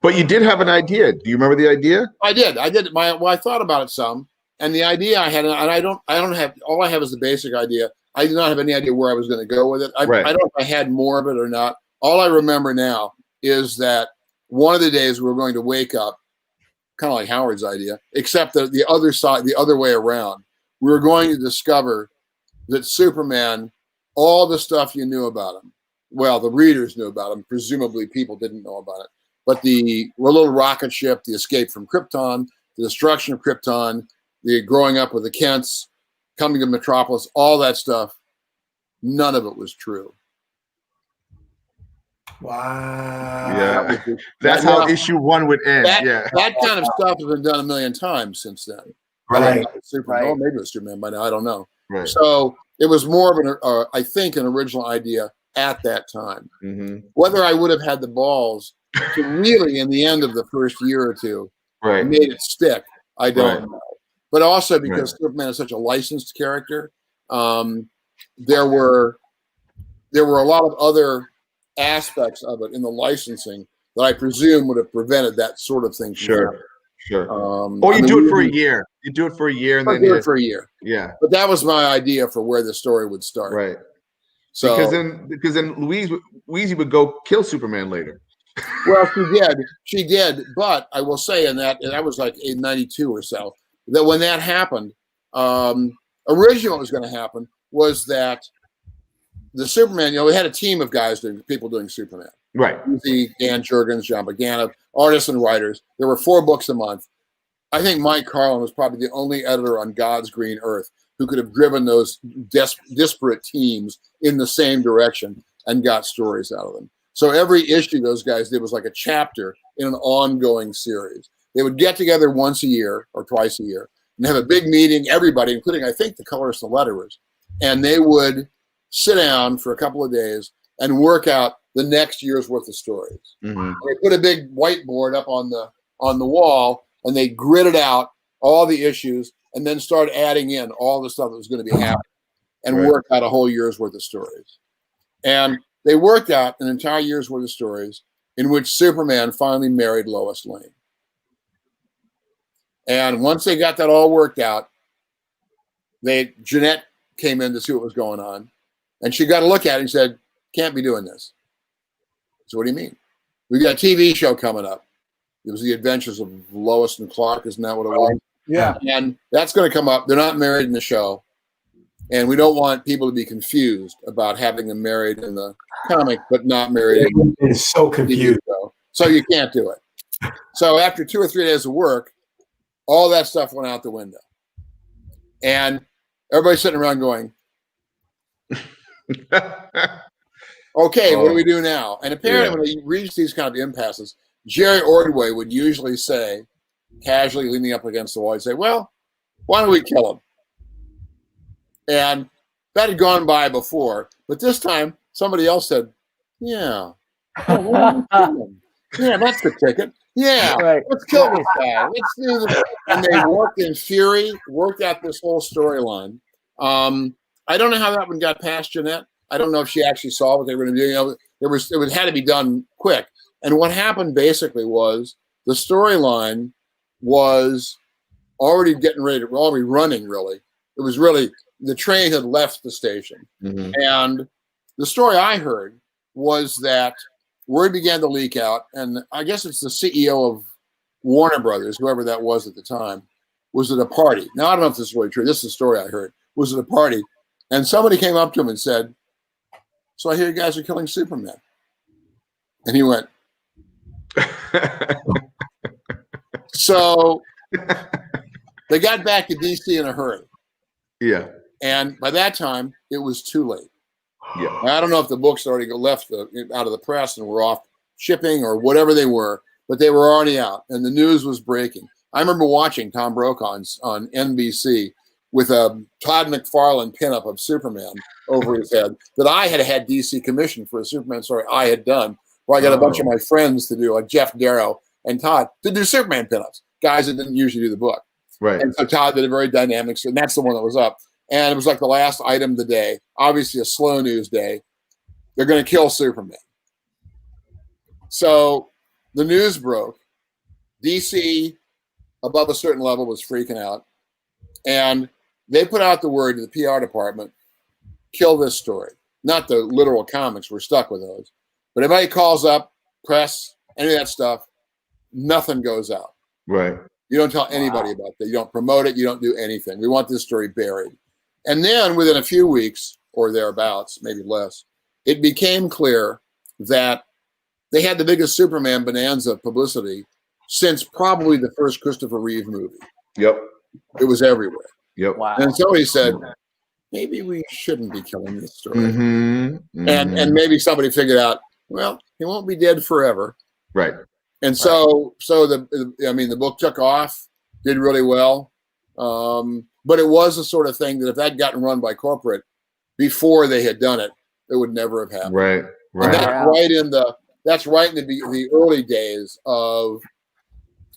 But you did have an idea. Do you remember the idea? I did. I thought about it some, and the idea I had, and I don't have. All I have is the basic idea. I did not have any idea where I was going to go with it. I don't know if I had more of it or not. All I remember now is that one of the days we were going to wake up, kind of like Howard's idea, except that the other side, the other way around. We were going to discover that Superman, all the stuff you knew about him, well, the readers knew about him. Presumably, people didn't know about it. But the little rocket ship, the escape from Krypton, the destruction of Krypton, the growing up with the Kents, coming to Metropolis, all that stuff, none of it was true. Wow. Yeah. That's how issue 1 would end. That kind of stuff has been done a million times since then. Right. Superman, maybe it was Superman by now, I don't know. Right. So it was more of I think, an original idea at that time. Whether I would have had the balls to really, in the end of the first year or two, made it stick, I don't know. But also because Superman is such a licensed character, there were a lot of other aspects of it in the licensing that I presume would have prevented that sort of thing. Sure. Or you do it for a year. You do it for a year, and then do it for a year. Yeah. But that was my idea for where the story would start. Right. So because then Weezy would go kill Superman later. Well, she did. But I will say, and that was like in '92 or so, that when that happened, originally what was going to happen was that the Superman, we had a team of people doing Superman. Right. Dan Jurgens, John Bogdanov, artists and writers. There were 4 books a month. I think Mike Carlin was probably the only editor on God's green earth who could have driven those disparate teams in the same direction and got stories out of them. So every issue those guys did was like a chapter in an ongoing series. They would get together once a year or twice a year and have a big meeting, everybody, including, I think, the colorists and letterers, and they would sit down for a couple of days and work out the next year's worth of stories. They put a big whiteboard up on the wall, and they gridded out all the issues and then started adding in all the stuff that was going to be happening and work out a whole year's worth of stories. And they worked out an entire year's worth of stories in which Superman finally married Lois Lane. And once they got that all worked out, Jeanette came in to see what was going on, and she got a look at it and said, "Can't be doing this." So what do you mean? We got a TV show coming up. It was The Adventures of Lois and Clark, isn't that what it was? Yeah. And that's going to come up. They're not married in the show, and we don't want people to be confused about having them married in the comic, but not married in the It's so confused. show. So you can't do it. So after 2 or 3 days of work, all that stuff went out the window. And everybody's sitting around going, okay, what do we do now? And apparently when you reach these kind of impasses, Jerry Ordway would usually say, casually leaning up against the wall, he'd say, well, why don't we kill him? And that had gone by before, but this time somebody else said, yeah, why don't we kill him? Yeah, that's the ticket. Yeah, let's kill this guy. Let's do this. And they worked in fury, worked out this whole storyline. I don't know how that one got past Jeanette. I don't know if she actually saw what they were going to do. You know, it had to be done quick. And what happened basically was the storyline was already getting ready to, already running. Really, it was really the train had left the station, and the story I heard was that word began to leak out, and I guess it's the CEO of Warner Brothers, whoever that was at the time, was at a party. Now, I don't know if this is really true. This is a story I heard. Was at a party, and somebody came up to him and said, so I hear you guys are killing Superman. And he went, so they got back to DC in a hurry. Yeah. And by that time, it was too late. Yeah. I don't know if the books already left out of the press and were off shipping or whatever they were, but they were already out and the news was breaking. I remember watching Tom Brokaw on NBC with a Todd McFarlane pinup of Superman over his head that I had DC commissioned for a Superman story I had done, where I got a bunch of my friends to do, like Jeff Darrow and Todd, to do Superman pinups, guys that didn't usually do the book. Right. And so Todd did a very dynamic, and that's the one that was up. And it was like the last item of the day, obviously a slow news day. They're going to kill Superman. So the news broke. DC, above a certain level, was freaking out. And they put out the word to the PR department, kill this story. Not the literal comics, we're stuck with those. But everybody calls up, press, any of that stuff, nothing goes out. Right. You don't tell anybody about that. You don't promote it. You don't do anything. We want this story buried. And then within a few weeks or thereabouts, maybe less, it became clear that they had the biggest Superman bonanza publicity since probably the first Christopher Reeve movie. Yep. It was everywhere. Yep. Wow. And somebody said, maybe we shouldn't be killing this story. Mm-hmm. And maybe somebody figured out, well, he won't be dead forever. Right. And so the book took off, did really well. But it was the sort of thing that if that had gotten run by corporate before they had done it, it would never have happened. Right. And that's right in the early days of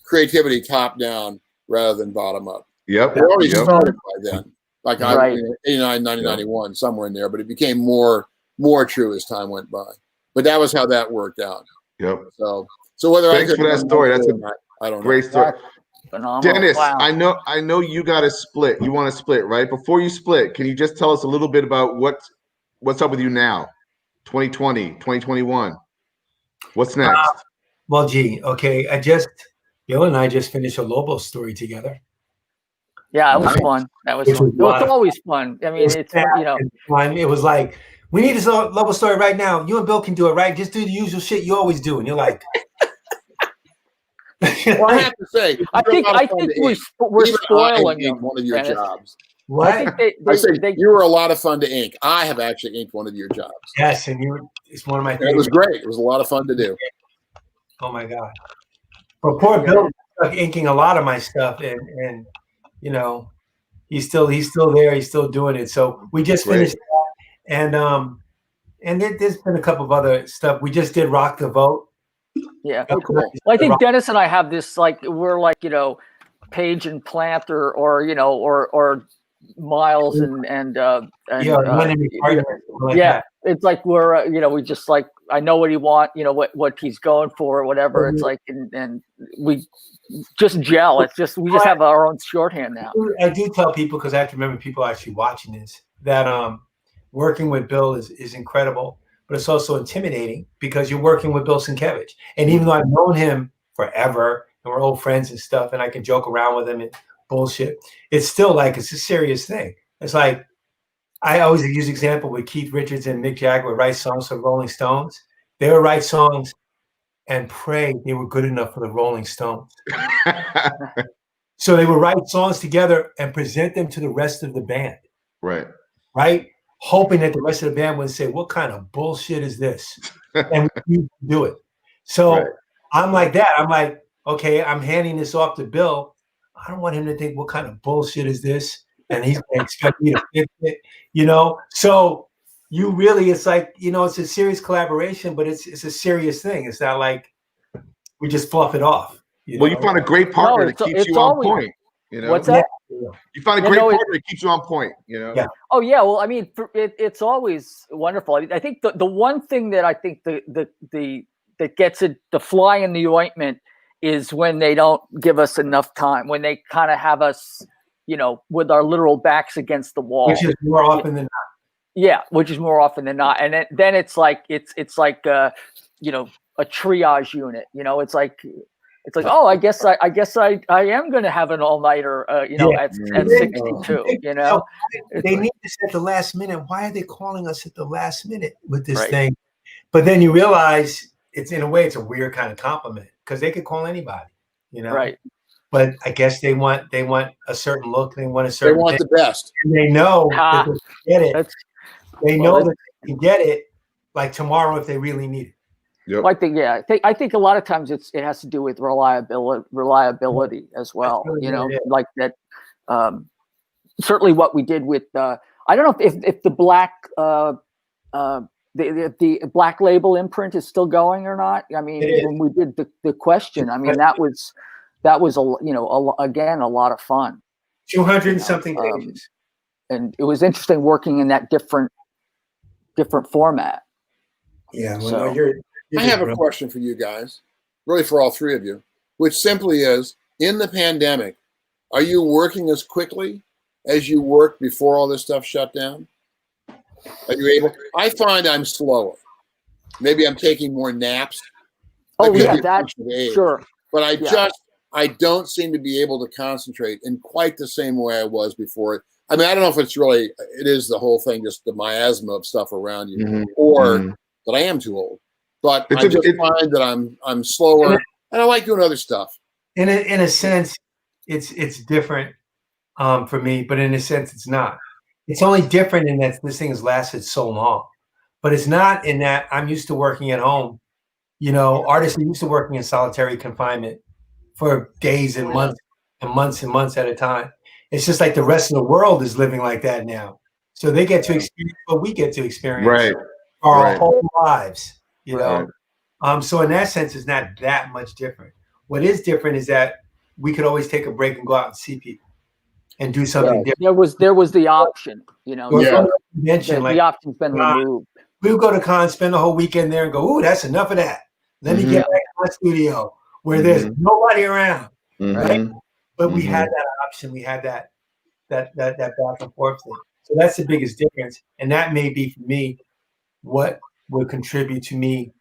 creativity top down rather than bottom up. Yep. It already started by then. Like Right. 89, 90, 91, somewhere in there, but it became more true as time went by. But that was how that worked out. Yep. So whether Thanks for that story. That's a I don't know. great story. Phenomenal. Dennis, Wow. I know you got to split. You want to split, right? Before you split, can you just tell us a little bit about what's up with you now? 2020, 2021. What's next? Well, gee, okay. Bill and I just finished a Lobo story together. Yeah, it was fun. That was fun. It was always fun. I mean, it's fun. It was like, we need this Lobo story right now. You and Bill can do it, right? Just do the usual shit you always do. And you're like, well, I have to say, I think we're spoiling them. One of your Dennis. jobs. What? I said you were a lot of fun to ink. I have actually inked one of your jobs. Yes, and it's one of my favorites. It was great. It was a lot of fun to do. Oh my God. But poor Bill stuck inking a lot of my stuff, and you know, he's still there. He's still doing it. So we just finished that, and there's been a couple of other stuff. We just did Rock the Vote. Yeah. Oh, cool. Well, I think Dennis and I have this, like, we're like, Page and Plant or Miles and yeah, it's like we're we just like, I know what he want, what he's going for or whatever. It's like, and we just gel. It's just, we just have our own shorthand now. I do tell people, because I have to remember people actually watching this, that working with Bill is incredible, but it's also intimidating because you're working with Bill Sienkiewicz. And even though I've known him forever and we're old friends and stuff, and I can joke around with him and bullshit, it's still like, it's a serious thing. It's like, I always use example with Keith Richards and Mick Jagger would write songs for Rolling Stones. They would write songs and pray they were good enough for the Rolling Stones. So they would write songs together and present them to the rest of the band. Right. Right? Hoping that the rest of the band would say, what kind of bullshit is this? And we do it. So I'm like that. I'm like, okay, I'm handing this off to Bill. I don't want him to think, what kind of bullshit is this? And he's going to expect me to fix it, So you really, it's like, it's a serious collaboration, but it's a serious thing. It's not like we just fluff it off. You find a great partner that keeps you on point. What's that? You find a great partner that keeps you on point. Yeah. Oh yeah. Well, I mean, it's always wonderful. I think the one thing that I think that gets it the fly in the ointment is when they don't give us enough time. When they kind of have us, with our literal backs against the wall. Which is more often than not. Yeah, which is more often than not. And then it's like it's like a triage unit. It's like, oh, I guess I am going to have an all-nighter, at 62. They need this at the last minute. Why are they calling us at the last minute with this thing? But then you realize it's, in a way, it's a weird kind of compliment, because they could call anybody. Right. But I guess they want a certain look. They want a certain. They want the best. And they know that they can get it. They know that they can get it like tomorrow if they really need it. Yep. Well, I think a lot of times it has to do with reliability as well. Like that. Certainly, what we did with I don't know if the black the Black Label imprint is still going or not. I mean, when we did the question, I mean that was again a lot of fun. 200 something pages, and it was interesting working in that different format. Yeah. Well, So, I have a question for you guys, really for all three of you, which simply is: in the pandemic, are you working as quickly as you worked before all this stuff shut down? Are you able? I find I'm slower. Maybe I'm taking more naps. Oh yeah, that's sure. But I don't seem to be able to concentrate in quite the same way I was before. I mean, I don't know if it is the whole thing, just the miasma of stuff around you, or that I am too old. But I just find that I'm slower, and I like doing other stuff. In a sense, it's different for me, but in a sense, it's not. It's only different in that this thing has lasted so long, but it's not in that I'm used to working at home. Artists are used to working in solitary confinement for days and months and months and months at a time. It's just like the rest of the world is living like that now. So they get to experience what we get to experience our whole lives, So in that sense, it's not that much different. What is different is that we could always take a break and go out and see people and do something different. There was the option, The option's been removed. We would go to con, spend the whole weekend there and go, ooh, that's enough of that. Let me get back to my studio where there's nobody around. Right? But we had that option. We had that back and forth thing. So that's the biggest difference. And that may be for me what would contribute to me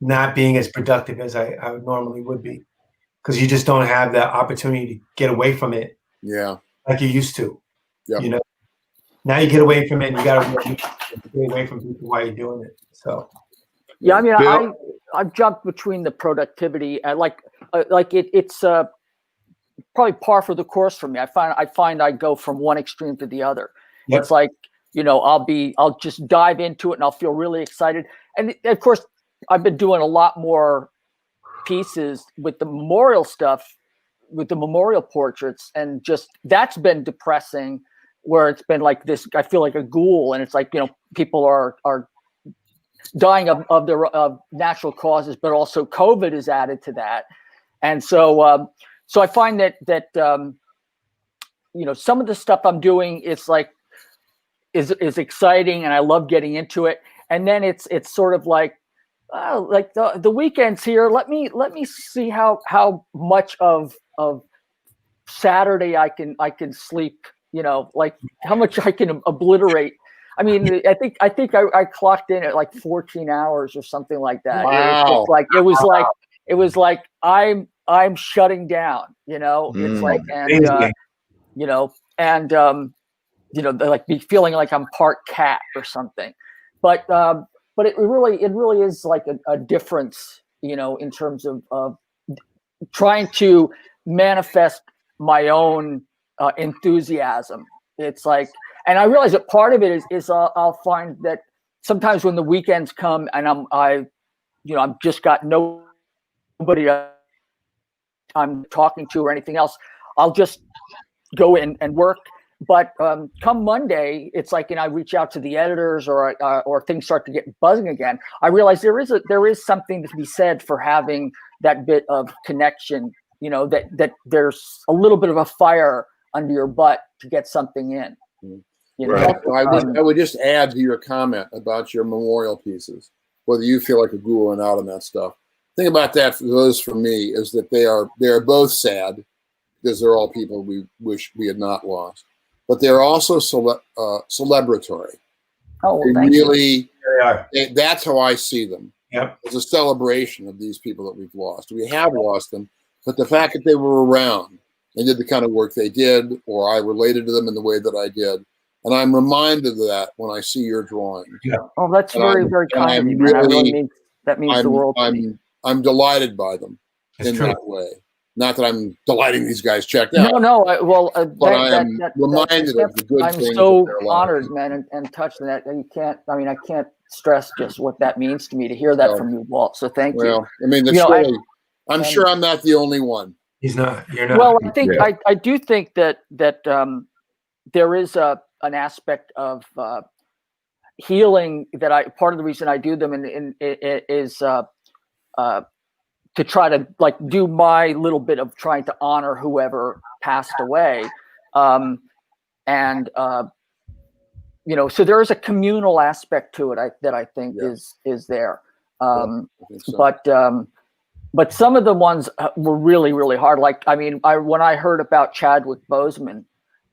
not being as productive as I normally would be. Because you just don't have the opportunity to get away from it. Yeah. Like you used to. Yep. Now you get away from it and you gotta get away from people while you're doing it. So yeah, I mean, I've jumped between the productivity. I like it's probably par for the course for me. I find I go from one extreme to the other. Yep. It's like, I'll just dive into it and I'll feel really excited. And of course, I've been doing a lot more pieces with the memorial stuff, with the memorial portraits, and just that's been depressing, where it's been like this, I feel like a ghoul, and it's like, people are dying of their natural causes, but also COVID is added to that. And so I find that some of the stuff I'm doing is exciting, and I love getting into it. And then it's sort of like, oh, like the weekend's here. Let me see how much of Saturday I can sleep. Like how much I can obliterate. I mean, I think I clocked in at like 14 hours or something like that. Wow. It was like I'm shutting down. It's like, and like be feeling like I'm part cat or something. But it really is like a difference, in terms of trying to manifest my own enthusiasm. It's like, and I realize that part of it is I'll find that sometimes when the weekends come and I've just got nobody I'm talking to or anything else, I'll just go in and work. But come Monday, it's like, I reach out to the editors or things start to get buzzing again. I realize there is something to be said for having that bit of connection, that there's a little bit of a fire under your butt to get something in. Right. I would just add to your comment about your memorial pieces, whether you feel like a guru or not on that stuff. The thing about that for me is that they are both sad because they're all people we wish we had not lost, but they're also celebratory. Oh, they thank really, you. They are. That's how I see them. Yep. It's a celebration of these people that we've lost. We have lost them, but the fact that they were around and did the kind of work they did, or I related to them in the way that I did. And I'm reminded of that when I see your drawings. Yeah. Oh, that's very kind of you, man. That means the world to me. I'm delighted by them in that way. Not that I'm delighting these guys checked out. No. But I am reminded of the good I'm things. so of their lives. honored, man, and touched that. And I can't stress just what that means to me to hear that from you, Walt. So thank you. Well, I mean, I'm sure I'm not the only one. He's not. You're not. Well, I think I do think that there is an aspect of healing that part of the reason I do them is to try to like do my little bit of trying to honor whoever passed away, so there is a communal aspect to it that I think is there, so. But some of the ones were really, really hard. Like, when I heard about Chadwick Boseman,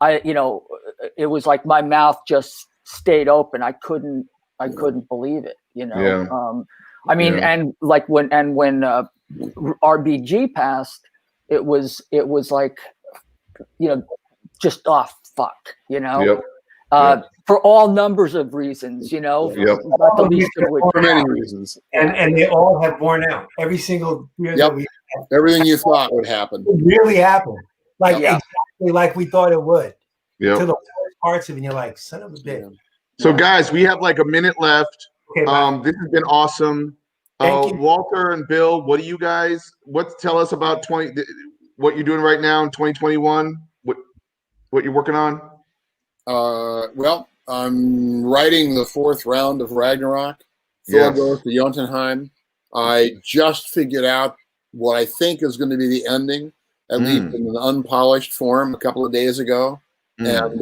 it was like my mouth just stayed open. I couldn't believe it. And like when RBG passed, it was like, just fuck. For all numbers of reasons, not the least of which. For many reasons. And they all have borne out. Every single year that we had. Everything you thought would happen. It really happened. Like exactly like we thought it would. Yep. To the worst parts of it, and you're like, son of a bitch. So guys, we have like a minute left. Okay, this has been awesome. Thank you. Walter and Bill, tell us about what you're doing right now in 2021, what you're working on? Well, I'm writing the 4th round of Ragnarok. Thor goes to Jotunheim. I just figured out what I think is going to be the ending, at least in an unpolished form, a couple of days ago. And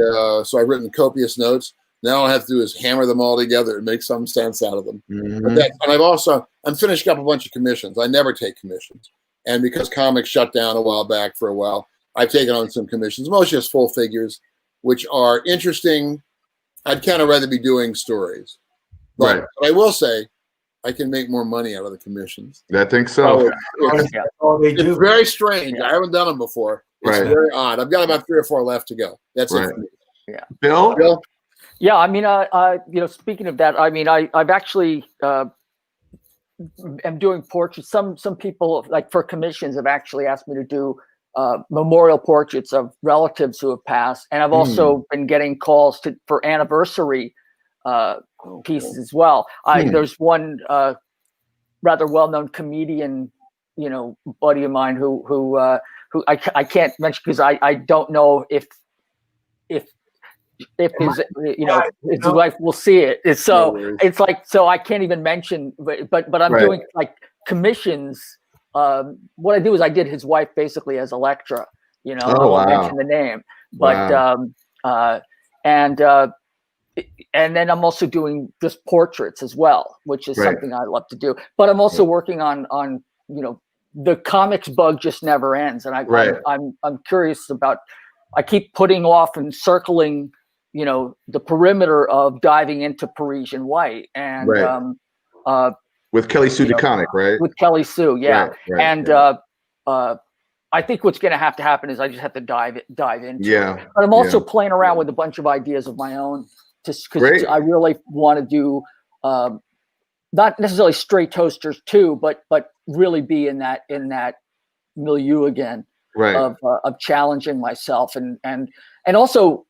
so I've written copious notes. Now all I have to do is hammer them all together and make some sense out of them. And I'm finishing up a bunch of commissions. I never take commissions. And because comics shut down for a while, I've taken on some commissions, mostly just full figures, which are interesting. I'd kind of rather be doing stories. But I will say, I can make more money out of the commissions. I think so. It's very strange. I haven't done them before. It's very odd. I've got about 3 or 4 left to go. That's it for me. Yeah. Bill? Yeah, speaking of that, I've actually am doing portraits. Some people, like for commissions, have actually asked me to do memorial portraits of relatives who have passed, and I've also been getting calls for anniversary pieces as well. There's one rather well-known comedian, buddy of mine who I can't mention because I don't know if his his wife will see it. It's like I can't even mention, but I'm doing like commissions. What I do is I did his wife basically as Electra, I won't mention the name, But and then I'm also doing just portraits as well, which is something I love to do. But I'm also working on the comics bug just never ends, and I'm curious about. I keep putting off and circling, the perimeter of diving into Parisian White and with Kelly Sue DeConnick, right? With Kelly Sue, yeah. And I think what's going to happen is I just have to dive into it. But I'm also playing around with a bunch of ideas of my own, just because I really want to do not necessarily straight toasters too, but really be in that milieu again of challenging myself and also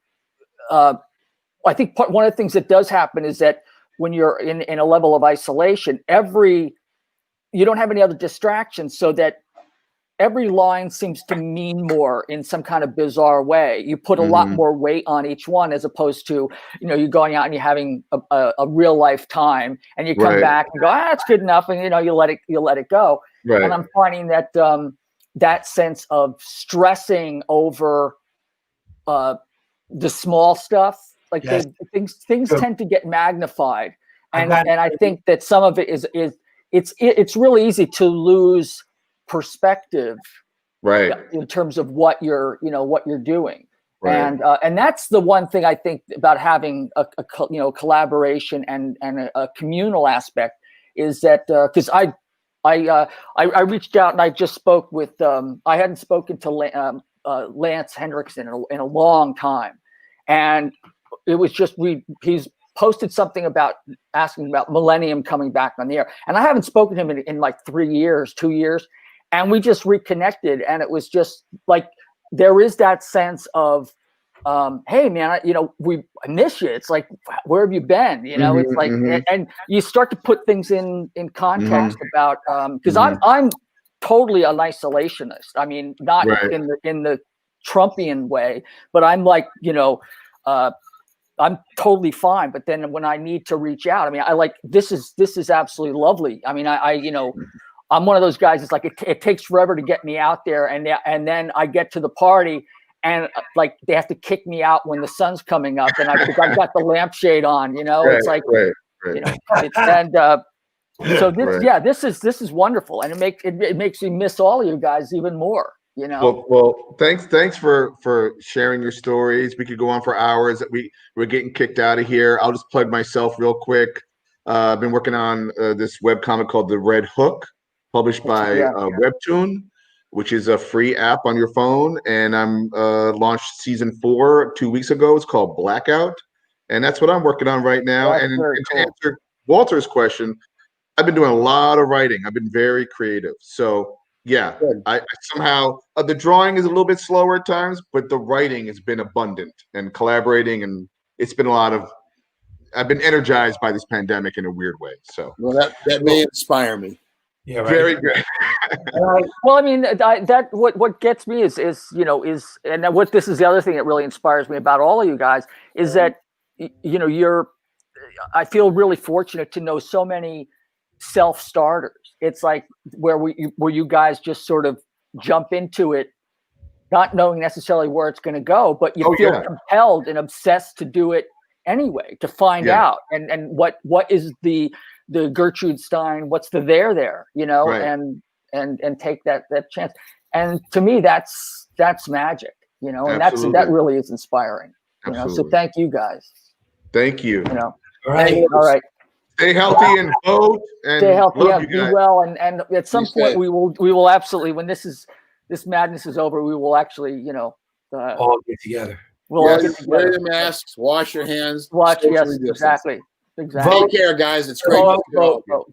I think one of the things that does happen is that when you're in a level of isolation, you don't have any other distractions, so that every line seems to mean more in some kind of bizarre way. You put a lot more weight on each one, as opposed to, you're going out and you're having a real life time, and you come back and go, it's good enough. And, you let it go. And I'm finding that, that sense of stressing over the small stuff, like things tend to get magnified. And I think that some of it is it's really easy to lose perspective in terms of what you're doing. And that's the one thing I think about having a collaboration and a communal aspect, is that because I reached out and I just spoke with I hadn't spoken to Lance Hendrickson in a long time, and it was just he's posted something about asking about Millennium coming back on the air, and I haven't spoken to him in like 2 years, and we just reconnected, and it was just like there is that sense of hey man, I miss you. It's like, where have you been? It's like and you start to put things in context about because I'm totally an isolationist. I mean, not in the Trumpian way, but I'm like, I'm totally fine. But then when I need to reach out, I mean, this is absolutely lovely. I mean, I'm one of those guys. It's like it takes forever to get me out there, and then I get to the party, and like they have to kick me out when the sun's coming up, and I've got the lampshade on. It's like so this is wonderful, and it makes me miss all of you guys even more. Well, thanks for sharing your stories. We could go on for hours. We're getting kicked out of here. I'll just plug myself real quick. I've been working on this webcomic called The Red Hook, published by Webtoon, which is a free app on your phone. And I'm launched season 4 2 weeks ago. It's called Blackout, and that's what I'm working on right now. And to answer Walter's question, I've been doing a lot of writing. I've been very creative. So yeah, I somehow the drawing is a little bit slower at times, but the writing has been abundant and collaborating, and it's been a lot of. I've been energized by this pandemic in a weird way. So that may inspire me. Yeah, right. Very good. Well, I mean, that what gets me is and what this is the other thing that really inspires me about all of you guys is that I feel really fortunate to know so many self-starters. It's like where you guys just sort of jump into it, not knowing necessarily where it's going to go, but you feel compelled and obsessed to do it anyway, to find out and what is the Gertrude Stein, what's the there, and take that chance. And to me, that's magic, and that really is inspiring. So thank you guys. Thank you. All right. Stay healthy and vote. And stay healthy. Love Be well. And at some point we will absolutely, when this madness is over, we will actually, all get together. We'll all get together. Wear your masks. Wash your hands. Exactly. Take care, guys. It's great.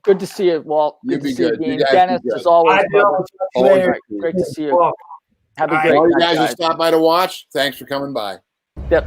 Good to see you, Walt. Good to see you, Dean. Dennis, as always. Great to see you. Have a great night, all you guys who stopped by to watch, thanks for coming by. Yep,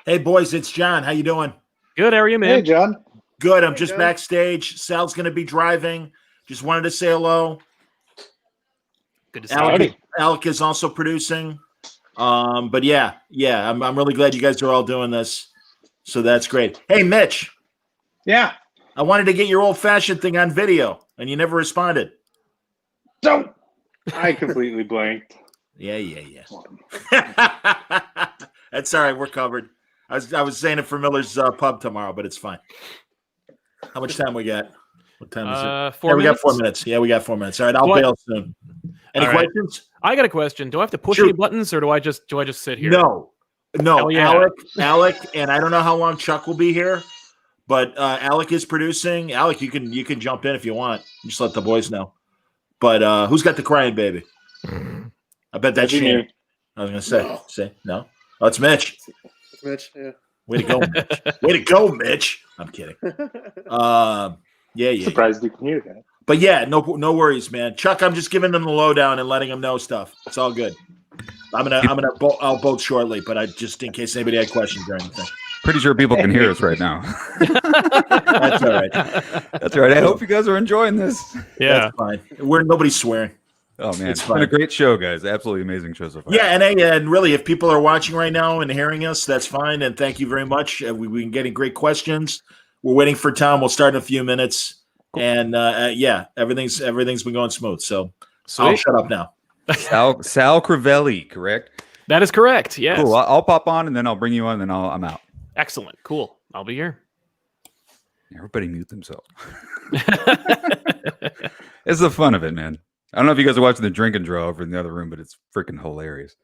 Hey, boys, it's John. How you doing? Good. How are you, man? Hey, John. Good. I'm just backstage. Sal's going to be driving. Just wanted to say hello. Good to see you. Alec is also producing. But yeah, I'm really glad you guys are all doing this. So that's great. Hey, Mitch. Yeah. I wanted to get your old-fashioned thing on video, and you never responded. Don't. I completely blanked. Yeah. That's all right. We're covered. I was saying it for Miller's Pub tomorrow, but it's fine. How much time we got? What time is it? 4 minutes. We got 4 minutes. Yeah, we got 4 minutes. All right, I'll bail soon. Any questions? I got a question. Do I have to push any buttons, or do I just sit here? No. Yeah. Alec, and I don't know how long Chuck will be here, but Alec is producing. Alec, you can jump in if you want. Just let the boys know. But who's got the crying baby? I bet that's Shane. I was gonna say. No. Say no. Oh, it's Mitch. It's Mitch. Yeah. Way to go, Mitch. Way to go, Mitch. I'm kidding. Yeah. Surprised you can hear that. But yeah, no worries, man. Chuck, I'm just giving them the lowdown and letting them know stuff. It's all good. I'll bolt shortly, but I just in case anybody had questions or anything. Pretty sure people can hear us right now. That's all right. That's all right. I hope you guys are enjoying this. Yeah, that's fine. Nobody's swearing. Oh man, it's been a great show, guys. Absolutely amazing show so far. Yeah, and really, if people are watching right now and hearing us, that's fine. And thank you very much. We've been getting great questions. We're waiting for Tom. We'll start in a few minutes. And yeah, everything's been going smooth. So I'll shut up now. Sal Crivelli, correct? That is correct. Yes. Cool. I'll pop on and then I'll bring you on and then I'm out. Excellent. Cool. I'll be here. Everybody mute themselves. It's the fun of it, man. I don't know if you guys are watching the drink and draw over in the other room, but it's freaking hilarious.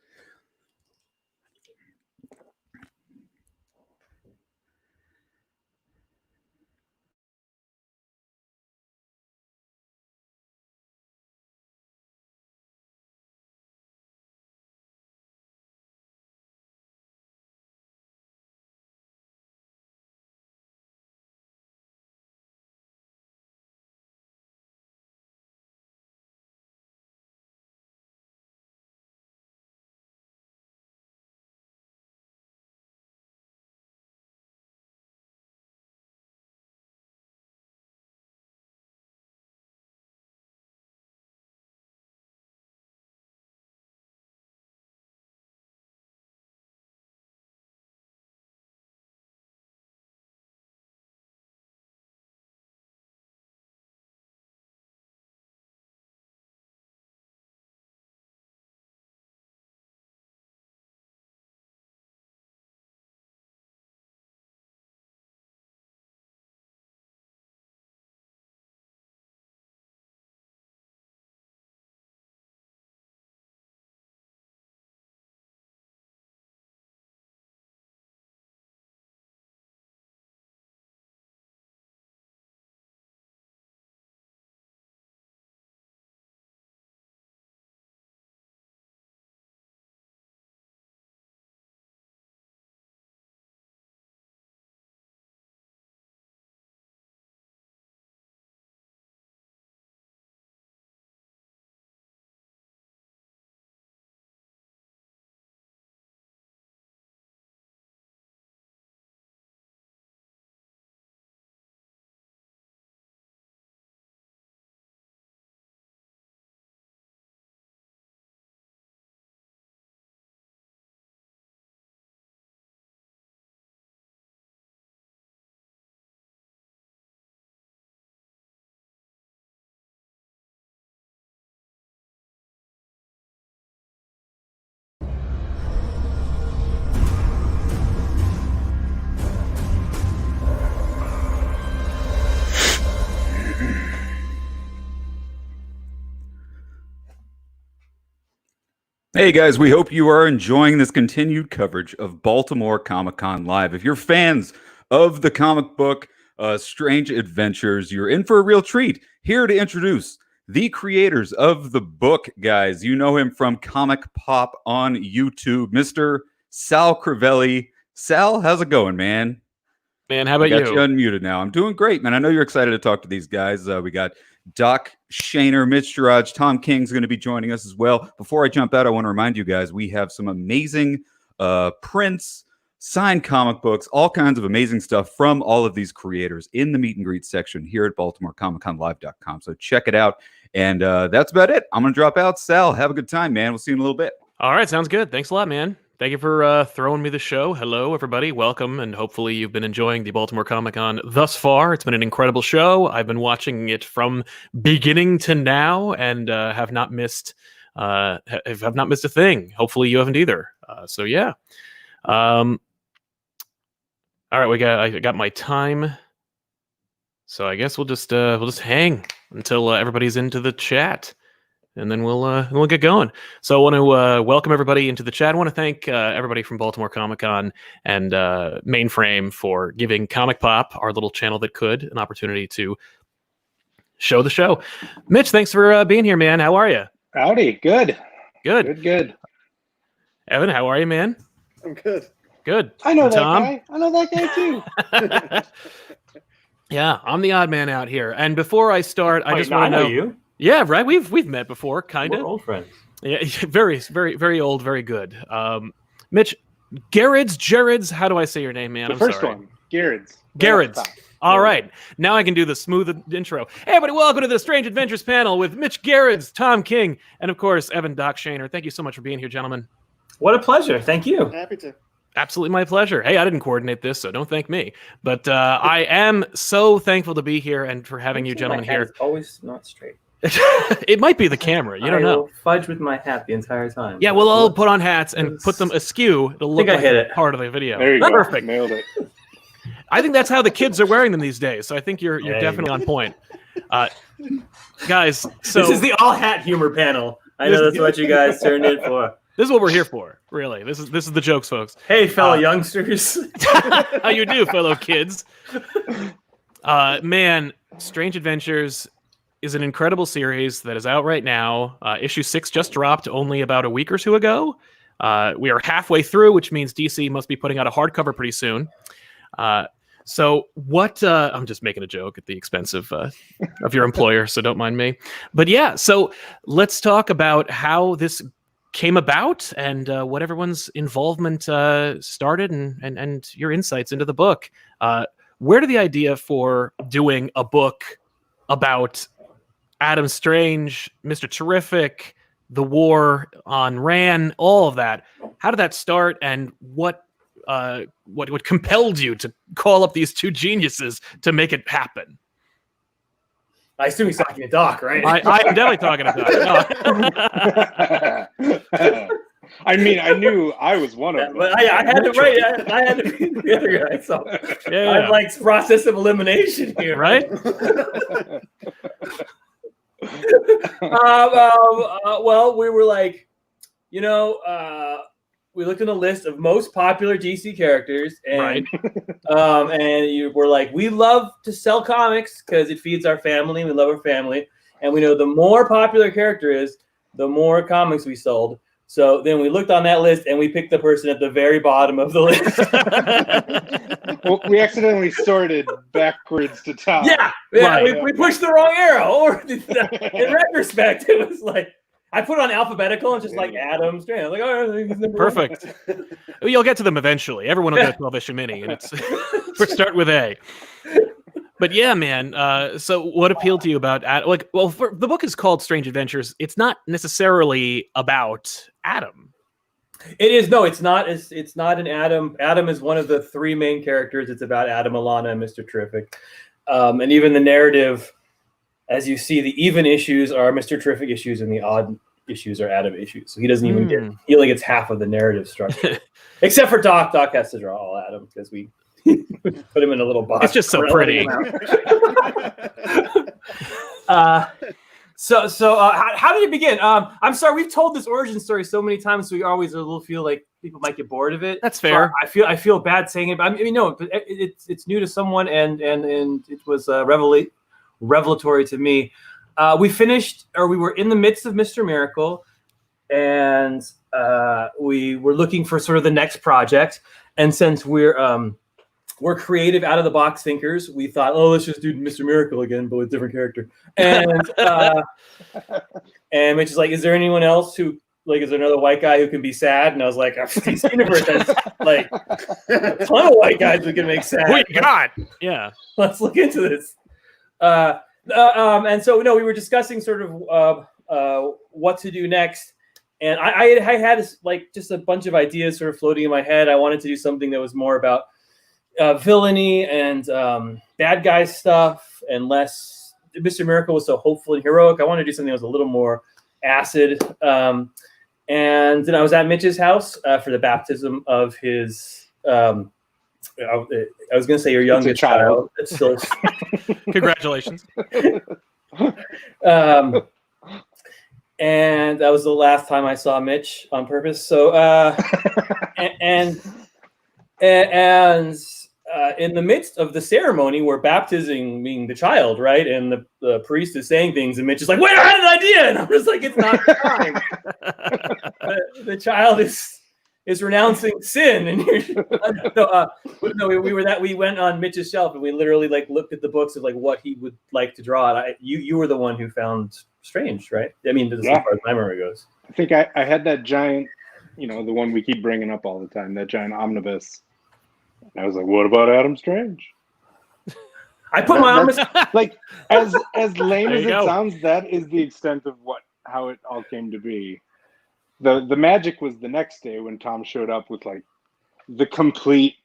Hey guys, we hope you are enjoying this continued coverage of Baltimore Comic-Con Live. If you're fans of the comic book Strange Adventures, you're in for a real treat. Here to introduce the creators of the book, guys. You know him from Comic Pop on YouTube, Mr. Sal Crivelli. Sal, how's it going, man? Man, how about I got you? you unmuted now. I'm doing great, man. I know you're excited to talk to these guys. We got Doc Shaner, Mitch Gerard, Tom King's going to be joining us as well. Before I jump out, I want to remind you guys we have some amazing prints, signed comic books, all kinds of amazing stuff from all of these creators in the meet and greet section here at BaltimoreComicConLive.com. So check it out. And that's about it. I'm going to drop out. Sal, have a good time, man. We'll see you in a little bit. All right, sounds good. Thanks a lot, man. Thank you for throwing me the show. Hello, everybody. Welcome, and hopefully you've been enjoying the Baltimore Comic-Con thus far. It's been an incredible show. I've been watching it from beginning to now, and have not missed a thing. Hopefully you haven't either. So yeah. All right, I got my time. So I guess we'll just hang until everybody's into the chat. And then we'll get going. So I want to welcome everybody into the chat. I want to thank everybody from Baltimore Comic-Con and Mainframe for giving Comic Pop, our little channel that could, an opportunity to show the show. Mitch, thanks for being here, man. How are you? Howdy. Good. Good. Evan, how are you, man? I'm good. Good. I know And that Tom? guy. I know that guy too. Yeah, I'm the odd man out here. And before I start, I Wait, just no, want to I know you. Yeah, right. We've met before, kind of. We're old friends. Yeah, very, very, very old, very good. Mitch, Gerrits, how do I say your name, man? The I'm first sorry. one, Gerrits. Gerrits. All right. Now I can do the smooth intro. Hey, everybody, welcome to the Strange Adventures panel with Mitch Gerrits, Tom King, and of course, Evan Doc Shaner. Thank you so much for being here, gentlemen. What a pleasure. Thank you. Happy to. Absolutely my pleasure. Hey, I didn't coordinate this, so don't thank me. But I am so thankful to be here and for having you gentlemen My hat here. is always not straight. It might be the camera. You don't I know. will fudge with my hat the entire time. Yeah, we'll all put on hats and put them askew to look I like hit it. part of the video. There you go. Perfect. Nailed it. I think that's how the kids are wearing them these days. So I think you're There you definitely go. on point. Guys, so This is the all hat humor panel. I know that's what you guys turned in for. This is what we're here for, really. This is the jokes, folks. Hey, fellow youngsters. How you do, fellow kids? Man, Strange Adventures is an incredible series that is out right now. Issue 6 just dropped only about a week or two ago. We are halfway through, which means DC must be putting out a hardcover pretty soon. So what? I'm just making a joke at the expense of your employer, so don't mind me. But yeah, so let's talk about how this came about and what everyone's involvement started and your insights into the book. Where did the idea for doing a book about Adam Strange, Mr. Terrific, the war on Ran, all of that, how did that start, and what compelled you to call up these two geniuses to make it happen? I assume he's talking to Doc, right? I am definitely talking to Doc. I mean, I knew I was one of them. But I had to write. I had to be the other guy. So Yeah. I'm like process of elimination here, Right? Well, we were like, we looked in a list of most popular DC characters, and and we're like, we love to sell comics because it feeds our family. We love our family, and we know the more popular a character is, the more comics we sold. So then we looked on that list and we picked the person at the very bottom of the list. Well, we accidentally sorted backwards to top. Yeah, Right. we pushed the wrong arrow. Or in retrospect, it was like I put it on alphabetical and just like Adam Strange. I was like, oh, he's number Perfect. one. You'll get to them eventually. Everyone will get a 12 issue mini, and it's start with A. But yeah, man. So what appealed to you about the book is called Strange Adventures. It's not necessarily about Adam. It is it's not an Adam. Adam is one of the three main characters. It's about Adam, Alana, and Mr. Terrific. And even the narrative, as you see, the even issues are Mr. Terrific issues and the odd issues are Adam issues. So he doesn't even get, he only gets half of the narrative structure. Except for Doc. Doc has to draw all Adam because we put him in a little box. It's just so pretty. So how did it begin? I'm sorry, we've told this origin story so many times, so we always a little feel like people might get bored of it. That's fair. So I feel bad saying it, but I mean, no, but it's new to someone, and it was revelatory to me. We were in the midst of Mr. Miracle, and we were looking for sort of the next project. And since we're creative, out of the box thinkers, we thought, let's just do Mr. Miracle again, but with a different character. And and Mitch is like, is there anyone else who like, is there another white guy who can be sad? And I was like, this universe has like a ton of white guys who can make sad. Oh my God. Yeah. Let's look into this. And so, no, we were discussing sort of what to do next. And I had like just a bunch of ideas sort of floating in my head. I wanted to do something that was more about villainy and bad guy stuff, and less. Mr. Miracle was so hopeful and heroic. I wanted to do something that was a little more acid. And then I was at Mitch's house for the baptism of his. I was going to say your youngest child. It's still. Congratulations. And that was the last time I saw Mitch on purpose. So, and in the midst of the ceremony, we're baptizing the child, right? And the priest is saying things, and Mitch is like, "Wait, I had an idea," and I'm just like, "It's not time." The child is renouncing sin, and we went on Mitch's shelf, and we literally like looked at the books of like what he would like to draw. And you were the one who found Strange, right? I mean, as far as my memory goes. I think I had that giant, the one we keep bringing up all the time, that giant omnibus. And I was like, what about Adam Strange? I put my omnibus like as lame as it go. sounds, that is the extent of how it all came to be. The magic was the next day when Tom showed up with like the complete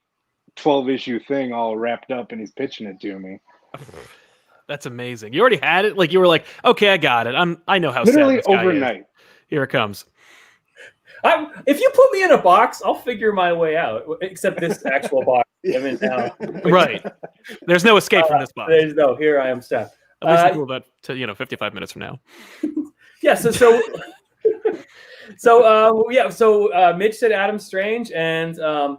12-issue thing all wrapped up, and he's pitching it to me. That's amazing. You already had it? Like you were like, okay, I got it. I know how literally sad this guy overnight. is. Here it comes. If you put me in a box, I'll figure my way out. Except this actual box I'm in now. Right. There's no escape from this box. There's no. Here I am stuck. At least until about 55 minutes from now. Yeah. So Mitch said Adam Strange, and then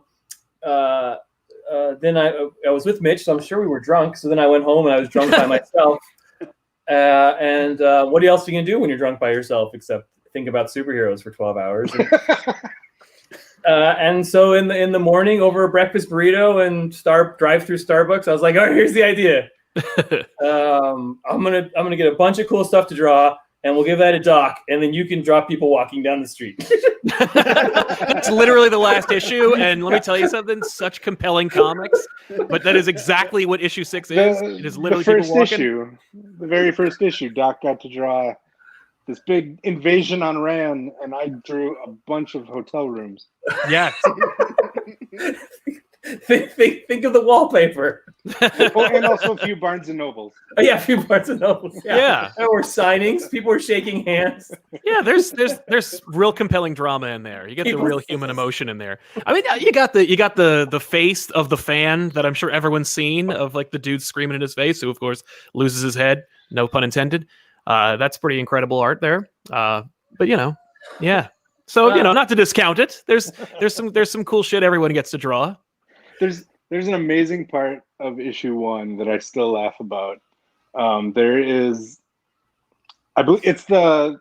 I was with Mitch, so I'm sure we were drunk. So then I went home and I was drunk by myself. And what else are you gonna do when you're drunk by yourself except think about superheroes for 12 hours? And so in the morning, over a breakfast burrito and drive through Starbucks, I was like, all right, here's the idea. I'm gonna get a bunch of cool stuff to draw, and we'll give that a doc, and then you can draw people walking down the street. That's literally the last issue, and let me tell you something, such compelling comics, but that is exactly what issue 6 is. It is literally the first people walking. issue, the very first issue, Doc got to draw this big invasion on Rand, and I drew a bunch of hotel rooms. Yes. Think of the wallpaper. And also a few Barnes and Nobles. Oh, yeah, a few Barnes and Nobles. Yeah. There were signings. People were shaking hands. Yeah, there's real compelling drama in there. You get the real human emotion in there. I mean, you got the face of the fan that I'm sure everyone's seen, of like the dude screaming in his face, who of course loses his head. No pun intended. That's pretty incredible art there. But yeah. So not to discount it. There's some cool shit everyone gets to draw. There's an amazing part of issue 1 that I still laugh about. There is, I believe it's the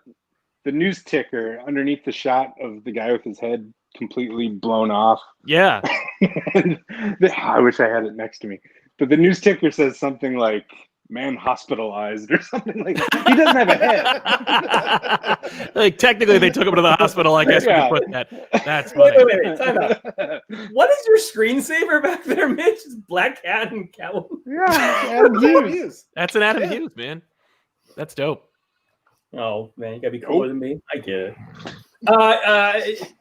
news ticker underneath the shot of the guy with his head completely blown off. Yeah. I wish I had it next to me. But the news ticker says something like, "Man hospitalized," or something like that. He doesn't have a head. Like technically they took him to the hospital, I guess we could put that. That's funny. Wait, time out. What is your screensaver back there, Mitch? It's Black Cat and Catwoman. Yeah, Adam Hughes. That's an Adam Hughes, man. That's dope. Oh man, you gotta be cooler than me. I get it.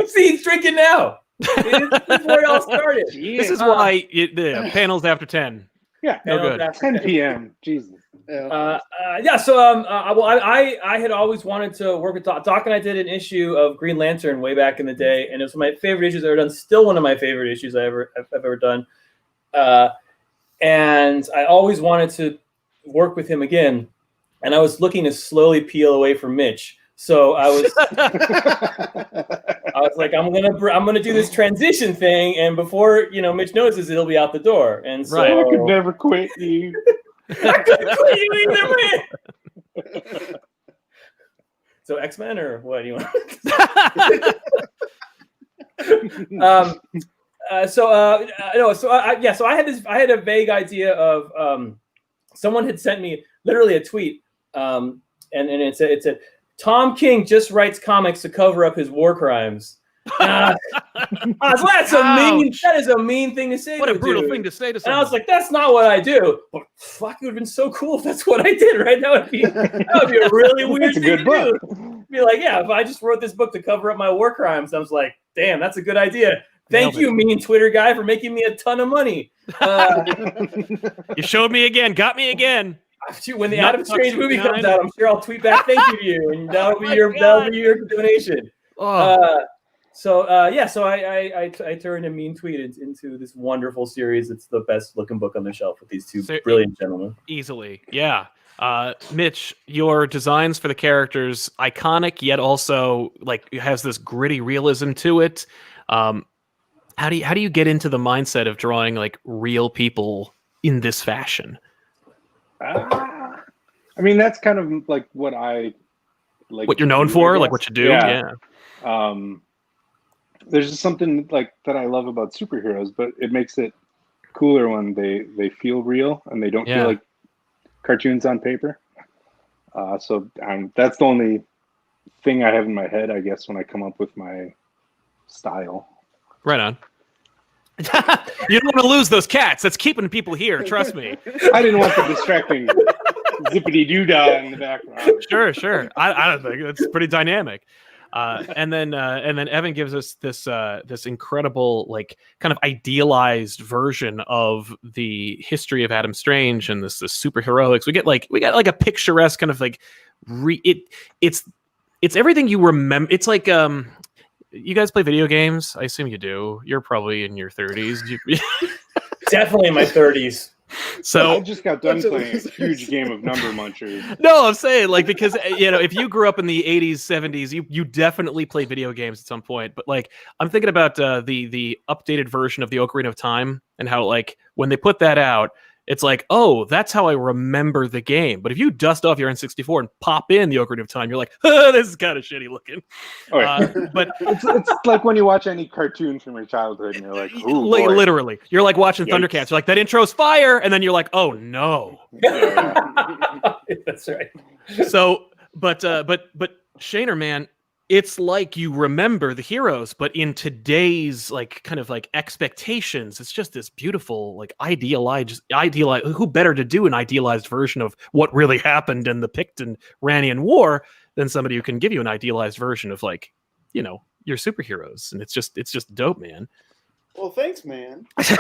See, he's drinking now. It's before it all started. This is why the panels after 10. Yeah, no good. 10 p.m. Jesus. I had always wanted to work with Doc. Doc and I did an issue of Green Lantern way back in the day, and it was one of my favorite issues I've ever done. Still one of my favorite issues I've ever done. And I always wanted to work with him again, and I was looking to slowly peel away from Mitch. So I was like, I'm gonna do this transition thing, and before Mitch notices, he'll be out the door. And so I could never quit you. I couldn't quit you either way. So X-Men or what do you want? So I had a vague idea of someone had sent me literally a tweet and it's a Tom King just writes comics to cover up his war crimes. That is a mean thing to say. What to a brutal dude. thing to say to And someone. I was like, that's not what I do. But fuck, it would have been so cool if that's what I did, right? That would be a really weird thing to do. Be like, yeah, if I just wrote this book to cover up my war crimes, I was like, damn, that's a good idea. Thank you, mean Twitter guy, for making me a ton of money. You showed me again, got me again. When the Adam Strange movie comes out, I'm sure I'll tweet back thank you to you, and that'll be your donation. So I turned a mean tweet into this wonderful series. It's the best looking book on the shelf with these two brilliant gentlemen. Easily, yeah. Mitch, your designs for the characters iconic, yet also like has this gritty realism to it. How do you get into the mindset of drawing like real people in this fashion? I mean, that's kind of like what I like. What you're known for, like what you do. Yeah. There's just something like that I love about superheroes, but it makes it cooler when they feel real and they don't feel like cartoons on paper. So that's the only thing I have in my head, I guess, when I come up with my style. Right on. You don't want to lose those cats. That's keeping people here. Trust me. I didn't want the distracting zippity doo dah in the background. Sure. I don't think it's pretty dynamic. And then Evan gives us this incredible, like, kind of idealized version of the history of Adam Strange and this superheroics. We got like a picturesque kind of like it's everything you remember. It's like you guys play video games? I assume you do. You're probably in your 30s. Definitely in my 30s. So I just got done playing a huge game of Number Munchers. No, I'm saying like because if you grew up in the 80s, 70s, you definitely played video games at some point. But like I'm thinking about the updated version of the Ocarina of Time and how like when they put that out, it's like, oh, that's how I remember the game. But if you dust off your N64 and pop in the Ocarina of Time, you're like, oh, this is kind of shitty looking. But it's like when you watch any cartoon from your childhood and you're like, ooh, like, boy. literally, you're like watching Yikes. Thundercats. You're like, that intro's fire, and then you're like, oh no. That's right. So, but Shaner, man, it's like you remember the heroes, but in today's like kind of like expectations, it's just this beautiful, like idealized. Who better to do an idealized version of what really happened in the Picton Ranian War than somebody who can give you an idealized version of like, your superheroes, and it's just dope, man. Well, thanks, man. But is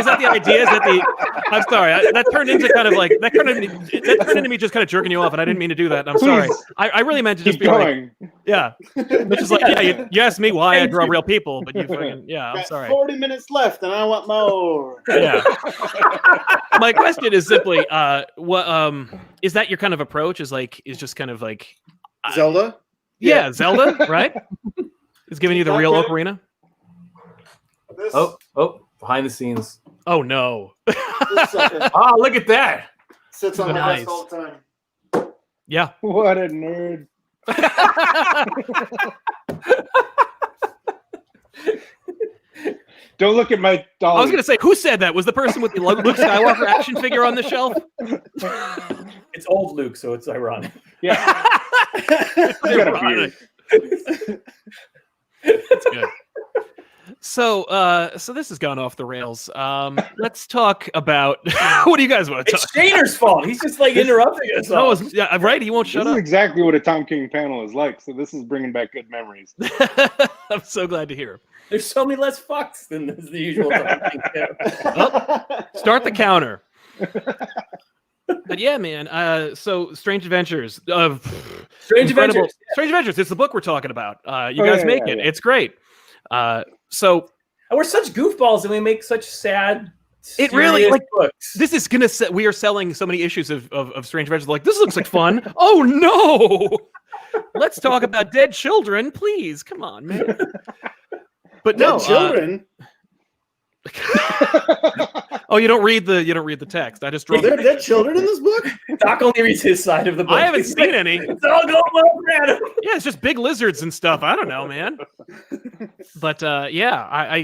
that the idea? I'm sorry. That turned into kind of like that turned into me just kind of jerking you off, and I didn't mean to do that. And I'm sorry. I really meant to just be going. like, yeah. Which is like, yeah, you asked me why I draw real people, but you fucking, yeah. I'm sorry. 40 minutes left, and I want more. Yeah. My question is simply, what is that your kind of approach? Is just kind of like Zelda? Yeah, Zelda, right? Is giving you the real Ocarina. Oh, behind the scenes. Oh no. Oh, look at that. Sits on my Nice. desk all the time. Yeah. What a nerd. Don't look at my doll. I was gonna say, who said that? Was the person with the Luke Skywalker action figure on the shelf? It's old Luke, so it's ironic. Yeah. It's ironic. That's good. So this has gone off the rails. Let's talk about what do you guys want to talk? It's Shaner's fault. He's just like interrupting us. No, yeah, right. He won't shut This up. is exactly what a Tom King panel is like. So this is bringing back good memories. I'm so glad to hear. There's so many less fucks than the usual Tom King panel. Oh, start the counter. But yeah, man. So Strange Adventures. Strange Adventures. Strange Adventures. It's the book we're talking about. You guys make it. It's great. So and we're such goofballs, and we make such sad. It really like books. This is gonna. We are selling so many issues of Strange Adventures. Like this looks like fun. Oh no! Let's talk about dead children, please. Come on, man. But Dead no, children. Oh, you don't read the text. I just draw. Are there dead children in this book? Doc only reads his side of the book. I haven't seen any. It's all going well, Brad. Yeah, it's just big lizards and stuff. I don't know, man. But yeah,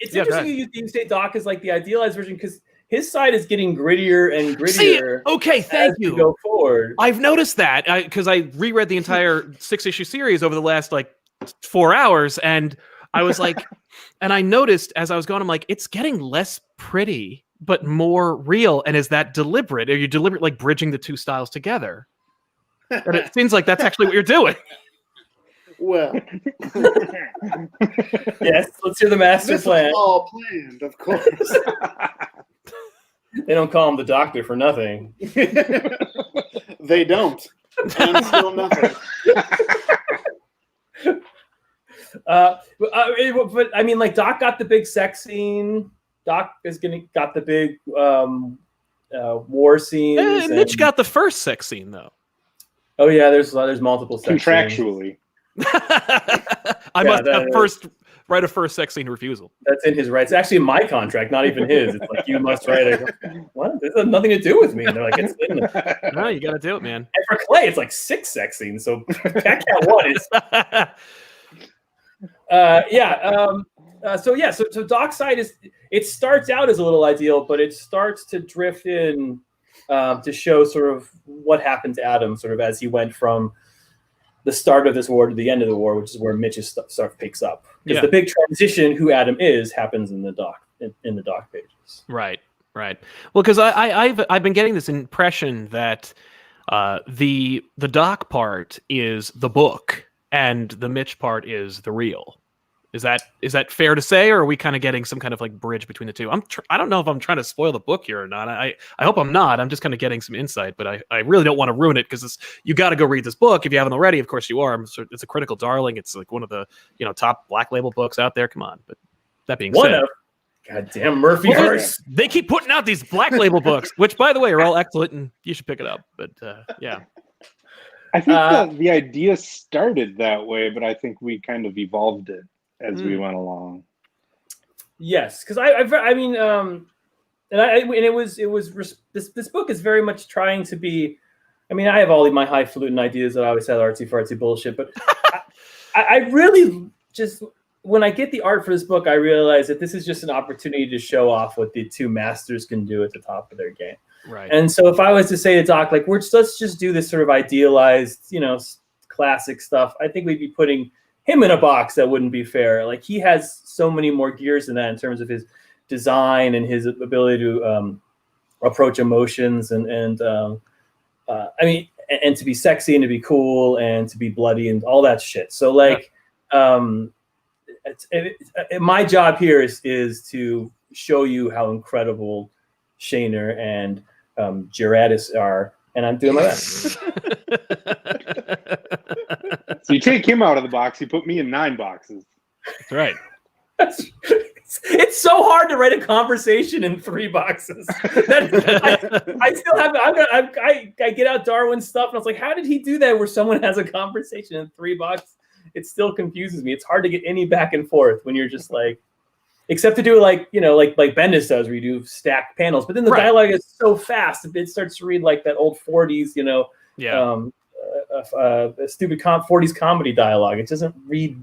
It's interesting you say Doc is like the idealized version because his side is getting grittier and grittier. Okay, thank you. We go forward. I've noticed that because I reread the entire 6-issue series over the last like 4 hours, and I was like, and I noticed as I was going, I'm like, it's getting less pretty but more real. And is that deliberate? Are you deliberate, like bridging the two styles together? And it seems like that's actually what you're doing. Well, yes, let's hear the master this plan. is all planned, of course. They don't call him the Doctor for nothing. They don't. And still nothing. But I mean, like Doc got the big sex scene. Doc is got the big war scenes. Mitch got the first sex scene though. Oh yeah, there's multiple sex contractually. I must have write a first sex scene refusal. That's in his rights. It's actually in my contract, not even his. It's like you must write it. What? This has nothing to do with me. And they're like, it's in the... No, you got to do it, man. And for Clay, it's like 6 sex scenes. So Cat 1 is. So Doc's side is, it starts out as a little ideal, but it starts to drift in to show sort of what happened to Adam, sort of as he went from the start of this war to the end of the war, which is where Mitch's stuff picks up. Because the big transition, who Adam is, happens in the Doc in the Doc pages. Right. Well, because I've been getting this impression that the Doc part is the book and the Mitch part is the real. Is that fair to say, or are we kind of getting some kind of like bridge between the two? I don't know if I'm trying to spoil the book here or not. I hope I'm not. I'm just kind of getting some insight, but I really don't want to ruin it because you got to go read this book if you haven't already. Of course you are. It's a critical darling. It's like one of the top Black Label books out there. Come on. But that being said, goddamn Murphyverse. They keep putting out these Black Label books, which by the way are all excellent, and you should pick it up. But yeah. I think the idea started that way, but I think we kind of evolved it as we went along. Yes, because this book is very much trying to be. I mean, I have all my highfalutin ideas that I always had artsy fartsy bullshit, but I really just when I get the art for this book, I realize that this is just an opportunity to show off what the two masters can do at the top of their game. Right. And so if I was to say to Doc, like, let's just do this sort of idealized, classic stuff, I think we'd be putting him in a box that wouldn't be fair. Like, he has so many more gears than that in terms of his design and his ability to approach emotions and to be sexy and to be cool and to be bloody and all that shit. So like, my job here is to show you how incredible Shaner and Gerardus are, and I'm doing my best. So you take him out of the box, you put me in 9 boxes. That's right. It's so hard to write a conversation in 3 boxes. I still have. I get out Darwin's stuff, and I was like, "How did he do that? Where someone has a conversation in 3 boxes?" It still confuses me. It's hard to get any back and forth when you're just like, except to do like Bendis does, where you do stacked panels. But then the dialogue is so fast, it starts to read like that old 40s, stupid 40s comedy dialogue. It doesn't read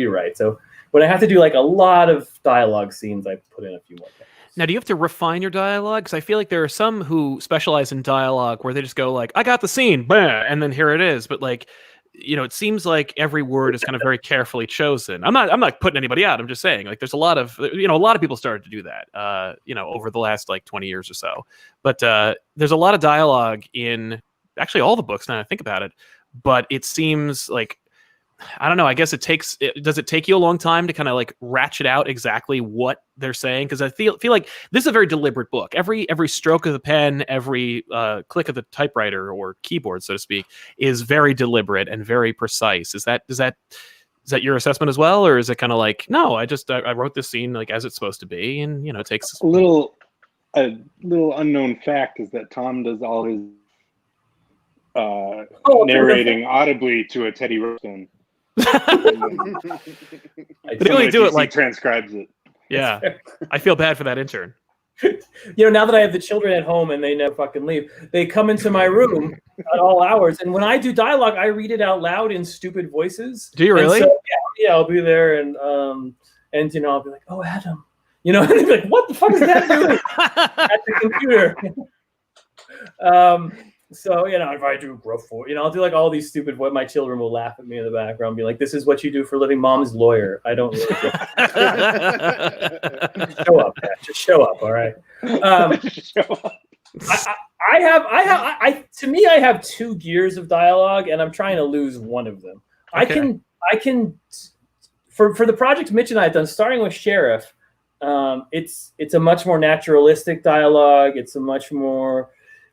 right. So when I have to do like a lot of dialogue scenes, I put in a few more things. Now, do you have to refine your dialogue? Because I feel like there are some who specialize in dialogue where they just go like, I got the scene, bah, and then here it is. But like, it seems like every word is kind of very carefully chosen. I'm not putting anybody out. I'm just saying, like, there's a lot of people started to do that, over the last like 20 years or so. But there's a lot of dialogue in actually all the books now I think about it. But it seems like, I don't know, I guess does it take you a long time to kind of like ratchet out exactly what they're saying? Because I feel like this is a very deliberate book. Every stroke of the pen, every click of the typewriter or keyboard, so to speak, is very deliberate and very precise. Is that your assessment as well? Or is it kind of like, no, I wrote this scene like as it's supposed to be, and it takes a little unknown fact is that Tom does all his narrating audibly to a Teddy Ruxpin. They only do it like transcribes it. Yeah, I feel bad for that intern. Now that I have the children at home and they never fucking leave, they come into my room at all hours, and when I do dialogue, I read it out loud in stupid voices. Do you really? So, yeah, I'll be there and I'll be like, "Oh, Adam, You know, and they're like, what the fuck is that doing at the computer? So, you know, if I do gruff voice, you know, I'll do like all these stupid, what my children will laugh at me in the background, be like, this is what you do for a living. Mom's lawyer. I don't really get it. Show up, Pat. Just show up. All right. To me, I have two gears of dialogue, and I'm trying to lose one of them. Okay. I can, for the project Mitch and I have done, starting with Sheriff, it's a much more naturalistic dialogue. It's a much more,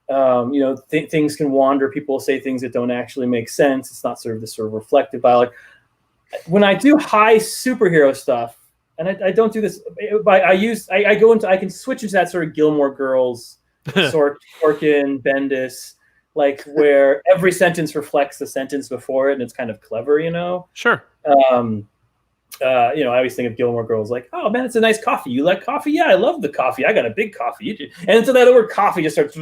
you know, things can wander. People say things that don't actually make sense. It's not sort of this sort of reflective dialogue. When I do high superhero stuff, and I don't do this, I can switch into that sort of Gilmore Girls, Sorkin, Bendis, like where every sentence reflects the sentence before it, and it's kind of clever, you know? Sure. You know, I always think of Gilmore Girls like, oh man, it's a nice coffee. You like coffee? Yeah, I love the coffee. I got a big coffee. And so that word coffee just starts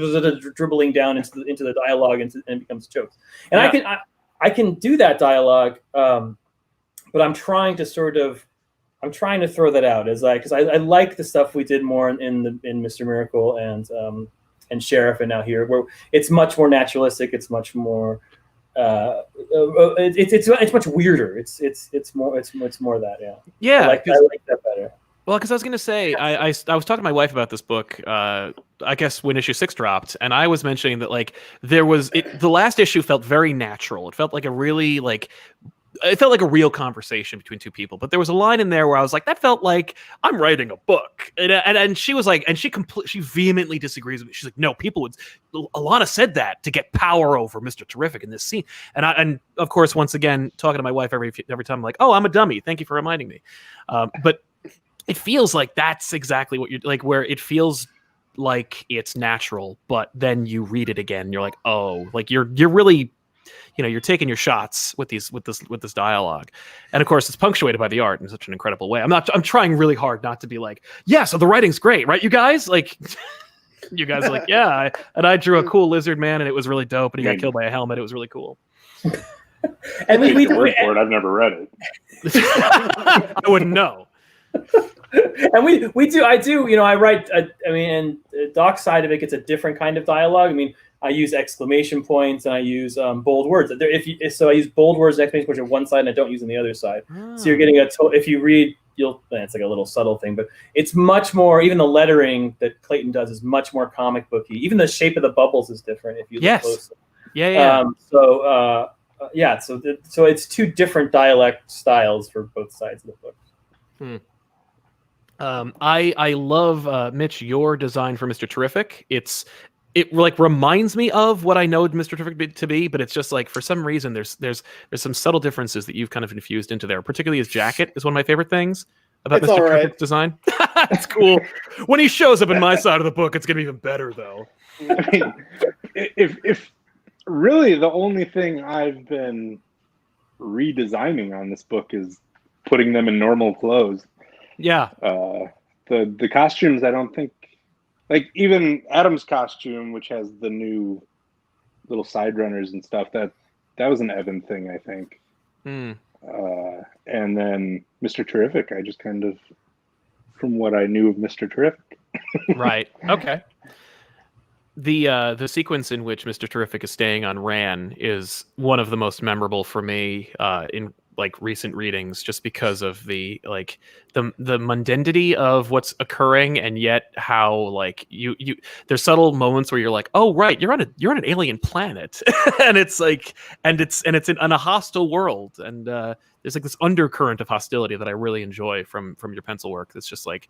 dribbling down into the dialogue and becomes jokes. And yeah. I can do that dialogue, but I'm trying to throw that out as because I like the stuff we did more in Mr. Miracle and Sheriff, and now here where it's much more naturalistic. It's much more. It's much weirder. It's more that, yeah. Yeah, I like that better. Well, because I was going to say, I was talking to my wife about this book, I guess when issue 6 dropped, and I was mentioning that like the last issue felt very natural. It felt like a really it felt like a real conversation between two people, but there was a line in there where I was like, that felt like I'm writing a book. And she was like, and she vehemently disagrees with me. She's like, no, Alana said that to get power over Mr. Terrific in this scene. And of course, once again, talking to my wife every time, I'm like, oh, I'm a dummy. Thank you for reminding me. But it feels like that's exactly what you're like, where it feels like it's natural, but then you read it again, and you're like, oh, like you're really, you know, you're taking your shots with this dialogue, and of course it's punctuated by the art in such an incredible way. I'm trying really hard not to be like, yeah, so the writing's great, right, you guys? Like, you guys are like, yeah, I drew a cool lizard man, and it was really dope, and he got killed by a helmet. It was really cool. And we word for it. I've never read it. I wouldn't know. And I do, you know, I write. I mean, and Doc's side of it gets a different kind of dialogue. I mean, I use exclamation points and I use bold words. So I use bold words and exclamation points on one side and I don't use on the other side. So you're getting if you read, it's like a little subtle thing, but it's much more, even the lettering that Clayton does is much more comic booky. Even the shape of the bubbles is different if you look closely. Yeah. So it's two different dialect styles for both sides of the book. I love Mitch, your design for Mr. Terrific. It like reminds me of what I know Mr. Terrific to be, but it's just like for some reason there's some subtle differences that you've kind of infused into there. Particularly his jacket is one of my favorite things about Mr. Terrific's design. It's cool. When he shows up in my side of the book, it's gonna be even better though. I mean, if really the only thing I've been redesigning on this book is putting them in normal clothes. Yeah. The costumes, I don't think. Like even Adam's costume, which has the new little side runners and stuff, that was an Evan thing, I think. And then Mr. Terrific, I just kind of, from what I knew of Mr. Terrific. Right. Okay. The sequence in which Mr. Terrific is staying on Ran is one of the most memorable for me in like recent readings, just because of the mundanity of what's occurring, and yet how like you there's subtle moments where you're like, oh right, you're on an alien planet, and it's like it's in a hostile world, and there's like this undercurrent of hostility that I really enjoy from your pencil work. It's just like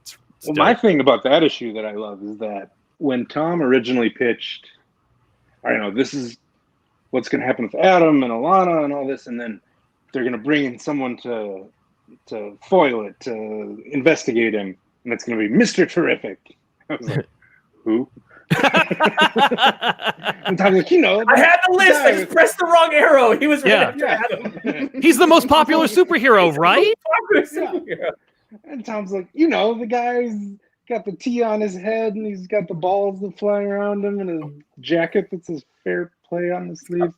it's my thing about that issue that I love is that when Tom originally pitched, I don't know, this is what's going to happen with Adam and Alana and all this, and then they're going to bring in someone to foil it, to investigate him, and it's going to be Mr. Terrific. I was like, who? And Tom's like, you know, I had the list. I just pressed the wrong arrow. He was right after Adam. He's the most popular superhero, right? And Tom's like, you know, the guy's got the T on his head, and he's got the balls that flying around him, and a jacket that says fair play on the sleeve.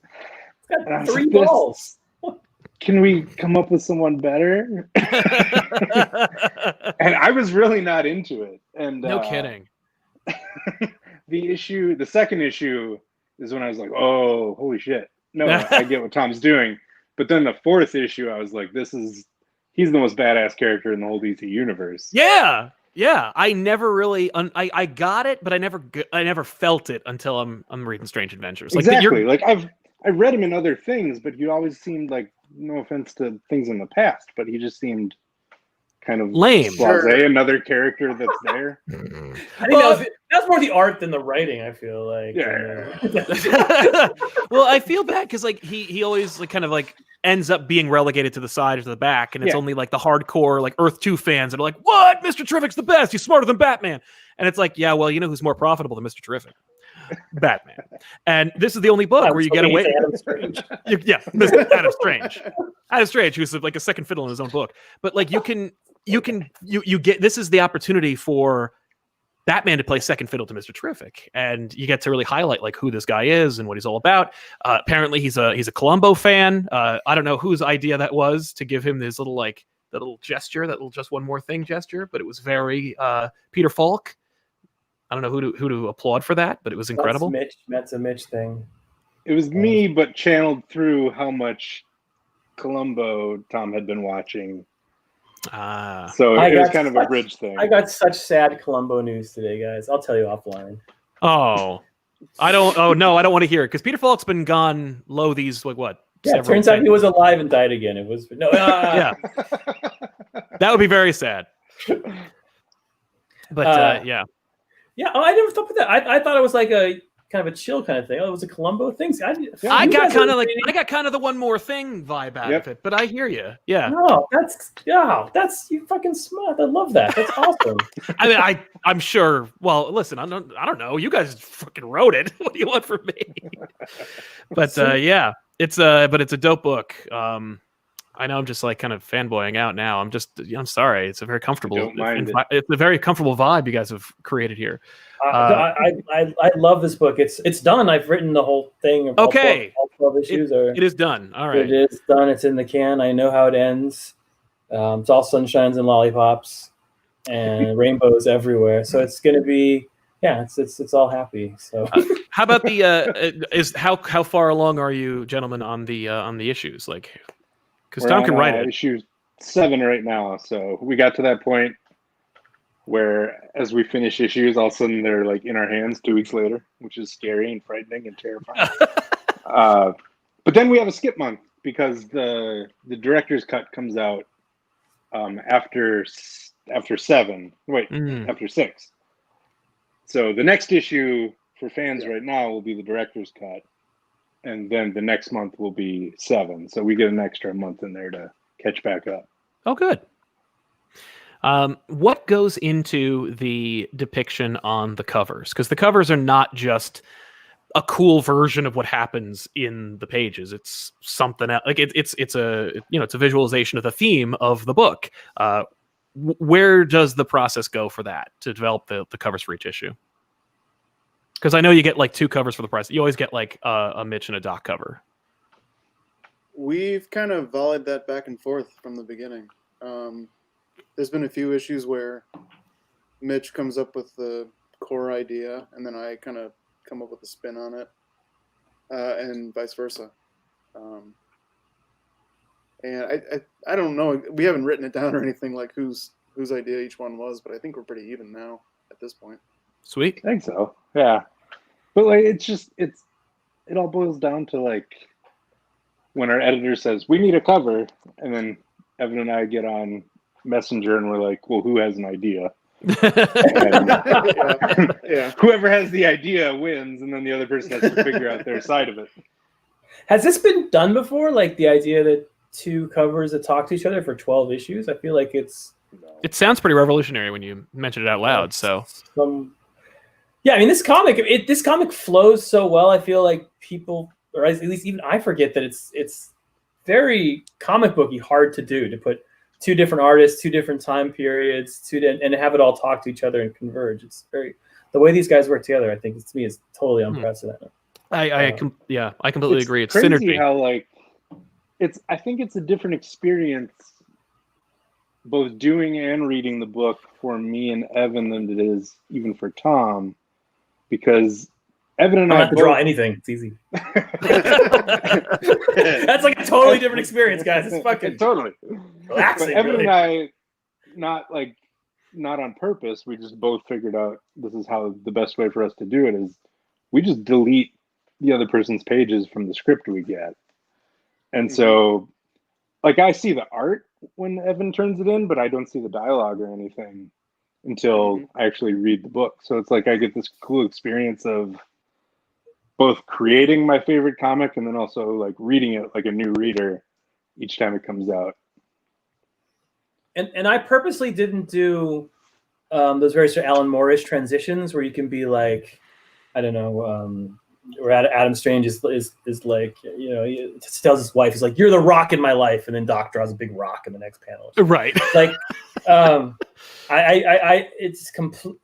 It's got 3 balls. can we come up with someone better? And I was really not into it. And no kidding. The second issue is when I was like, oh, holy shit. No, I get what Tom's doing. But then the fourth issue, I was like, he's the most badass character in the whole DC universe. Yeah. Yeah. I never really, I got it, but I never felt it until I'm reading Strange Adventures. Like exactly. Like I've read him in other things, but he always seemed like, no offense to things in the past, but he just seemed kind of lame. Blasé, another character that's there. I think that's more the art than the writing. I feel like. Yeah. Well, I feel bad because like he always like kind of like ends up being relegated to the side or to the back, and it's only like the hardcore like Earth 2 fans that are like, "What? Mr. Terrific's the best. He's smarter than Batman." And it's like, yeah, well, you know who's more profitable than Mr. Terrific? Batman. And this is the only book where you get away. Adam Strange. Yeah, Mr. Adam Strange. Adam Strange, who's like a second fiddle in his own book. But like you get this is the opportunity for Batman to play second fiddle to Mr. Terrific, and you get to really highlight like who this guy is and what he's all about. Apparently, he's a Columbo fan. I don't know whose idea that was to give him this little like that little gesture, that little just one more thing gesture, but it was very Peter Falk. I don't know who to applaud for that, but it was incredible. That's a Mitch thing. It was me, but channeled through how much Columbo Tom had been watching. So it was kind of a bridge thing. I got such sad Columbo news today, guys. I'll tell you offline. Oh, I don't. Oh no, I don't want to hear it because Peter Falk's been gone low these like what? Yeah, it turns out he was alive and died again. It was no. Yeah, that would be very sad. But yeah. Yeah, I never thought of that. I thought it was like a kind of a chill kind of thing. Oh, it was a Columbo thing. I got kind of the one more thing vibe out of it, but I hear you. Yeah. No, that's you fucking smart. I love that. That's awesome. I mean, I'm sure. Well, listen, I don't know. You guys fucking wrote it. What do you want from me? But yeah, it's a dope book. I know I'm just like kind of fanboying out now. I'm sorry. It's a very comfortable. It's a very comfortable vibe you guys have created here. I love this book. It's done. I've written the whole thing. Okay. All 12 issues it is done. All right. It is done. It's in the can. I know how it ends. It's all sunshines and lollipops and rainbows everywhere. So it's going to be, it's all happy. So how about how far along are you gentlemen on the issues? Like, because Tom can write it. Issue 7 right now. So we got to that point where as we finish issues, all of a sudden they're like in our hands 2 weeks later, which is scary and frightening and terrifying. But then we have a skip month because the director's cut comes out after 7. After 6. So the next issue for fans right now will be the director's cut. And then the next month will be 7. So we get an extra month in there to catch back up. Oh, good. What goes into the depiction on the covers? Because the covers are not just a cool version of what happens in the pages. It's something else. Like it's a visualization of the theme of the book. Where does the process go for that to develop the covers for each issue? Because I know you get like 2 covers for the price. You always get like a Mitch and a Doc cover. We've kind of volleyed that back and forth from the beginning. There's been a few issues where Mitch comes up with the core idea, and then I kind of come up with a spin on it, and vice versa. And I don't know. We haven't written it down or anything like whose idea each one was, but I think we're pretty even now at this point. Sweet. I think so. Yeah. But like it all boils down to like when our editor says we need a cover, and then Evan and I get on Messenger and we're like, well, who has an idea? Yeah. Whoever has the idea wins, and then the other person has to figure out their side of it. Has this been done before? Like the idea that 2 covers that talk to each other for 12 issues? I feel like it sounds pretty revolutionary when you mention it out loud. So yeah, I mean, this comic flows so well. I feel like people, or at least even I, forget that it's very comic booky, hard to do, to put 2 different artists, 2 different time periods, and have it all talk to each other and converge. It's the way these guys work together. I think to me is totally unprecedented. I completely agree. It's crazy synergy. How like I think it's a different experience, both doing and reading the book for me and Evan than it is even for Tom, because Evan and I I don't have to draw anything. It's easy. That's like a totally different experience, guys. It's fucking totally relaxing. But Evan really. and I, not on purpose, we just both figured out this is how the best way for us to do it is we just delete the other person's pages from the script we get. And so, like, I see the art when Evan turns it in, but I don't see the dialogue or anything until I actually read the book. So it's like I get this cool experience of both creating my favorite comic and then also like reading it like a new reader each time it comes out. And I purposely didn't do those very sort of Alan Moore-ish transitions where you can be like, I don't know, where Adam Strange is like, you know, he tells his wife, he's like, "You're the rock in my life," and then Doc draws a big rock in the next panel. Right. Like, it's complete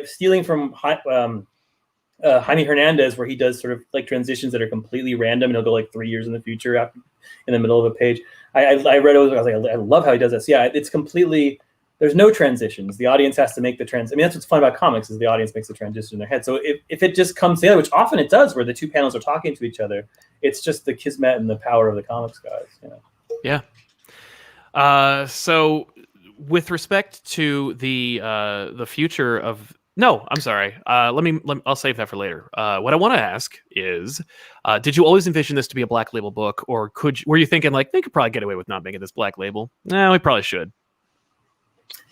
stealing from Jaime Hernandez, where he does sort of like transitions that are completely random, and he'll go like 3 years in the future after, in the middle of a page. I read it, I was like, I love how he does this. Yeah, it's completely. There's no transitions. The audience has to make the trans. I mean, that's what's fun about comics is the audience makes the transition in their head. So if it just comes together, which often it does, where the two panels are talking to each other, it's just the kismet and the power of the comics guys. You know? Yeah. So with respect to the future of I'm sorry. I'll save that for later. What I want to ask is, did you always envision this to be a Black Label book, or were you thinking like they could probably get away with not making this Black Label? No, we probably should.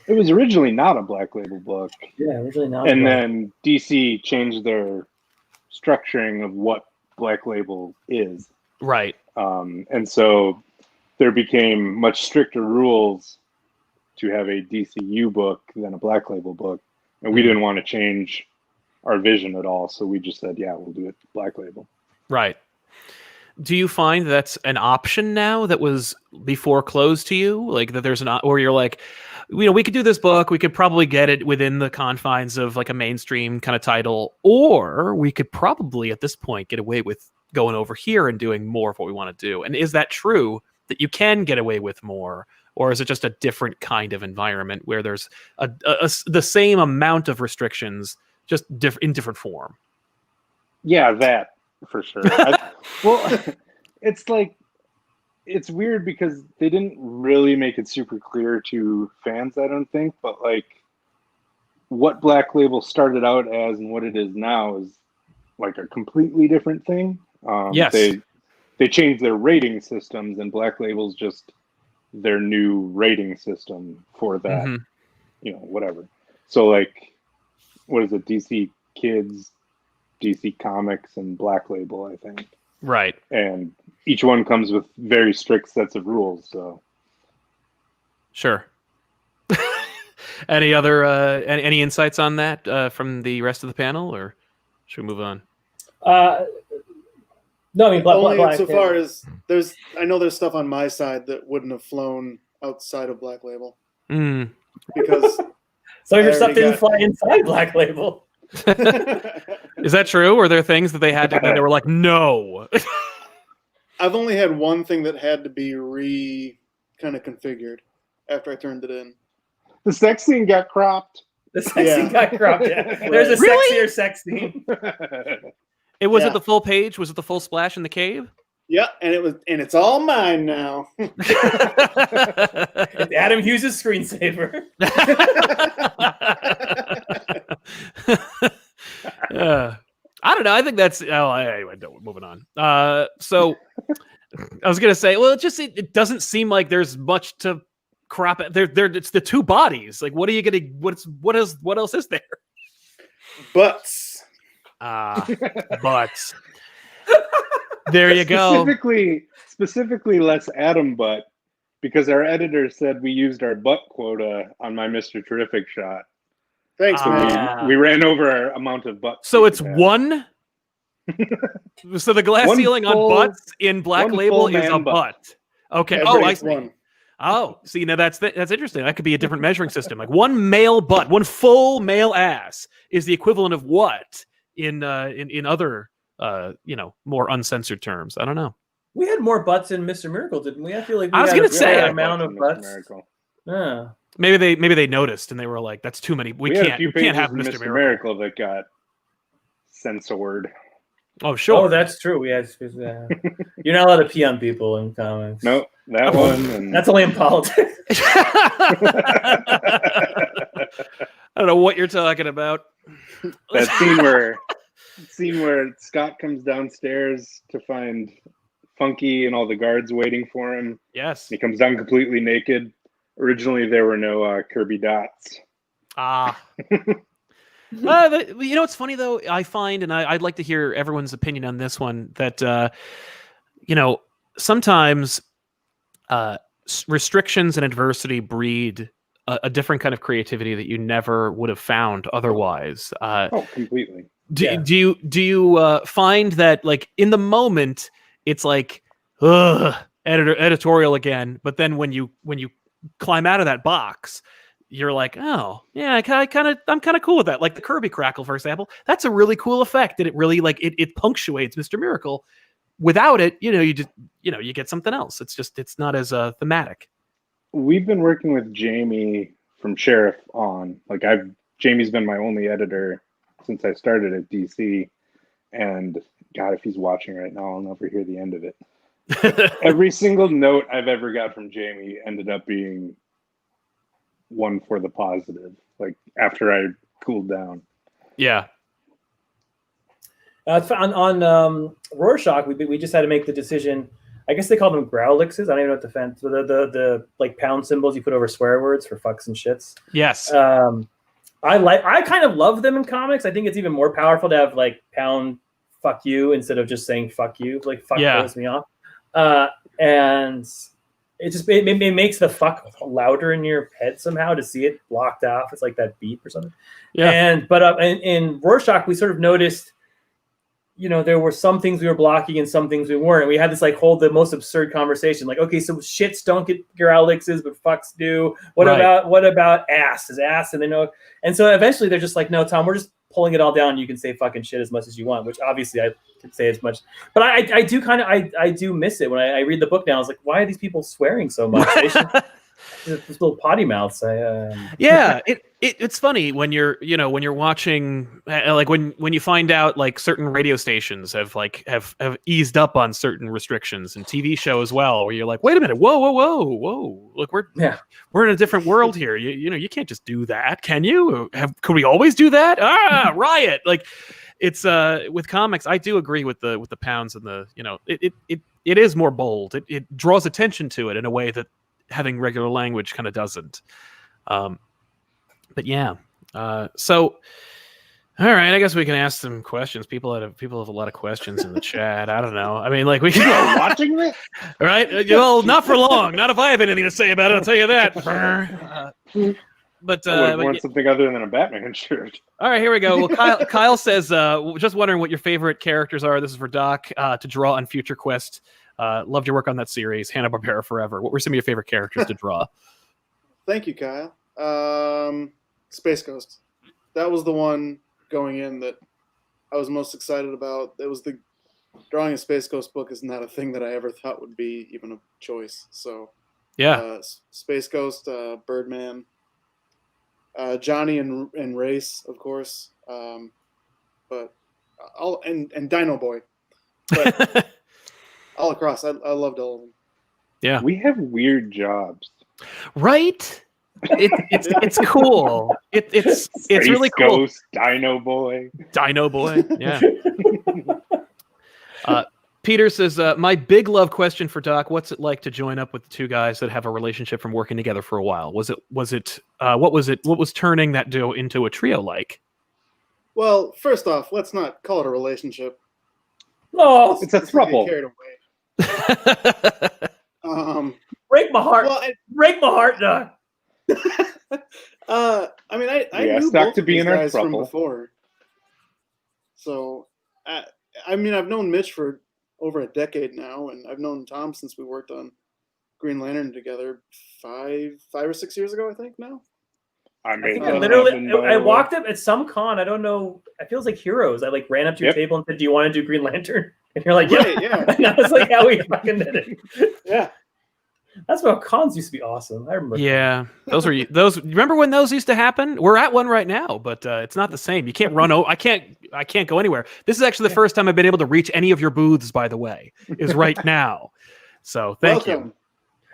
It was originally not a Black Label book. Yeah, originally not. And then DC changed their structuring of what Black Label is. Right. And so there became much stricter rules to have a DCU book than a Black Label book. And we didn't want to change our vision at all. So we just said, yeah, we'll do it Black Label. Right. Do you find that's an option now that was before closed to you? Like that there's or you're like, you know, we could do this book, we could probably get it within the confines of like a mainstream kind of title, or we could probably at this point get away with going over here and doing more of what we want to do. And is that true that you can get away with more? Or is it just a different kind of environment where there's the same amount of restrictions, just in different form? Yeah, that for sure. Well, it's like, it's weird because they didn't really make it super clear to fans, I don't think, but like what Black Label started out as and what it is now is like a completely different thing. Yes. They changed their rating systems, and Black Label's just their new rating system for that, you know, whatever. So like, what is it? DC Kids, DC Comics, and Black Label, I think. Right. And each one comes with very strict sets of rules. So, sure. Any other any insights on that from the rest of the panel, or should we move on? No, I mean, only Black, insofar as I know there's stuff on my side that wouldn't have flown outside of Black Label. Because some of your stuff didn't fly inside Black Label. Is that true? Were there things that they had to? They were like, no. I've only had one thing that had to be kind of configured after I turned it in. The sex scene got cropped. The sex scene got cropped. Yeah. There's a sexier sex scene. It was it the full page? Was it the full splash in the cave? Yeah, and it's all mine now. It's Adam Hughes' screensaver. I don't know. I think that's anyway. Moving on. So I was gonna say, well, it doesn't seem like there's much to crop. It's the two bodies. Like, what are you gonna? What else is there? Butts. Butts. There you go. Specifically, less Adam butt, because our editor said we used our butt quota on my Mr. Terrific shot. Thanks, man. We ran over our amount of butts. So it's one. So the glass ceiling on butts in Black Label is a butt. Okay. I see. One. Oh, see, now that's interesting. That could be a different measuring system. Like one male butt, one full male ass is the equivalent of what in other more uncensored terms. I don't know. We had more butts in Mr. Miracle, didn't we? I feel like we I was had gonna a say, fair I- amount of Mr. butts. Miracle. Yeah. Maybe they noticed and they were like, "That's too many. We had a few We can't pages have in Mr. Mr. Miracle." Miracle that got censored. Oh, sure. Oh, that's true. We had. You're not allowed to pee on people in comics. Nope, that one. And... That's only in politics. I don't know what you're talking about. That scene where Scott comes downstairs to find Funky and all the guards waiting for him. Yes. He comes down completely naked. Originally, there were no Kirby dots. Ah. You know, it's funny though. I find, and I'd like to hear everyone's opinion on this one. That you know, sometimes restrictions and adversity breed a different kind of creativity that you never would have found otherwise. Oh, completely. Do you find that, like, in the moment it's like, ugh, editorial again, but then when you climb out of that box, you're like, oh yeah, I'm kind of cool with that. Like the Kirby crackle, for example, that's a really cool effect, and it really it punctuates Mr. Miracle. Without it, you get something else. It's not as thematic. We've been working with Jamie from Sheriff on, like, Jamie's been my only editor since I started at DC, and God, if he's watching right now, I'll never hear the end of it. Every single note I've ever got from Jamie ended up being one for the positive, like after I cooled down. Yeah. On Rorschach, we just had to make the decision. I guess they call them growlixes. I don't even know what the fence. The like pound symbols you put over swear words for fucks and shits. Yes. I kind of love them in comics. I think it's even more powerful to have like pound fuck you instead of just saying fuck you. Like fuck throws me off. And it makes the fuck louder in your head somehow to see it blocked off. It's like that beep or something. Yeah. But in Rorschach, we sort of noticed, there were some things we were blocking and some things we weren't. We had this like the most absurd conversation. Like, okay, so shits don't get growlixes, but fucks do. What about ass? Is ass? And so eventually they're just like, no, Tom, we're just pulling it all down. You can say fucking shit as much as you want, which obviously I could say as much. But I do miss it when I read the book now. I was like, why are these people swearing so much? They should, these little potty mouths. Yeah, it's funny when you're watching, like when you find out like certain radio stations have eased up on certain restrictions, and TV show as well, where you're like, wait a minute, whoa, look, we're in a different world here. You can't just do that, can you? Could we always do that? Riot! Like, it's with comics, I do agree with the pounds and the it is more bold. It draws attention to it in a way that having regular language kind of doesn't. But yeah, so all right, I guess we can ask some questions. People have a lot of questions in the chat. I don't know. I mean, like, we are watching this, right? Well, not for long. Not if I have anything to say about it. I'll tell you that. But I would want something other than a Batman shirt. All right, here we go. Well, Kyle says, just wondering what your favorite characters are. This is for Doc to draw on Future Quest. Loved your work on that series, Hanna-Barbera forever. What were some of your favorite characters to draw? Thank you, Kyle. Space Ghost. That was the one going in that I was most excited about. It was drawing a Space Ghost book is not a thing that I ever thought would be even a choice. So yeah, Space Ghost, Birdman, Johnny and Race, of course, but and Dino Boy. But all across, I loved all of them. Yeah, we have weird jobs, right? It's cool. It's really cool. Ghost, Dino Boy, yeah. Peter says, my big love question for Doc: what's it like to join up with the two guys that have a relationship from working together for a while? What was turning that duo into a trio like? Well, first off, let's not call it a relationship. No, it's a throuple. Carried away. Break my heart. Break my heart, Doc. I mean, I knew both of these guys from throuple before. So, I mean, I've known Mitch for over a decade now, and I've known Tom since we worked on Green Lantern together 5 or 6 years ago, I think now. I walked up at some con. I don't know. It feels like Heroes. I ran up to your table and said, "Do you want to do Green Lantern?" And you're like, Right, yeah. yeah. And that was like how we fucking did it. Yeah. That's what cons used to be awesome. I remember. Yeah, those were those. Remember when those used to happen? We're at one right now, but it's not the same. You can't run. I can't go anywhere. This is actually the first time I've been able to reach any of your booths. By the way, is right now. So thank Welcome. you.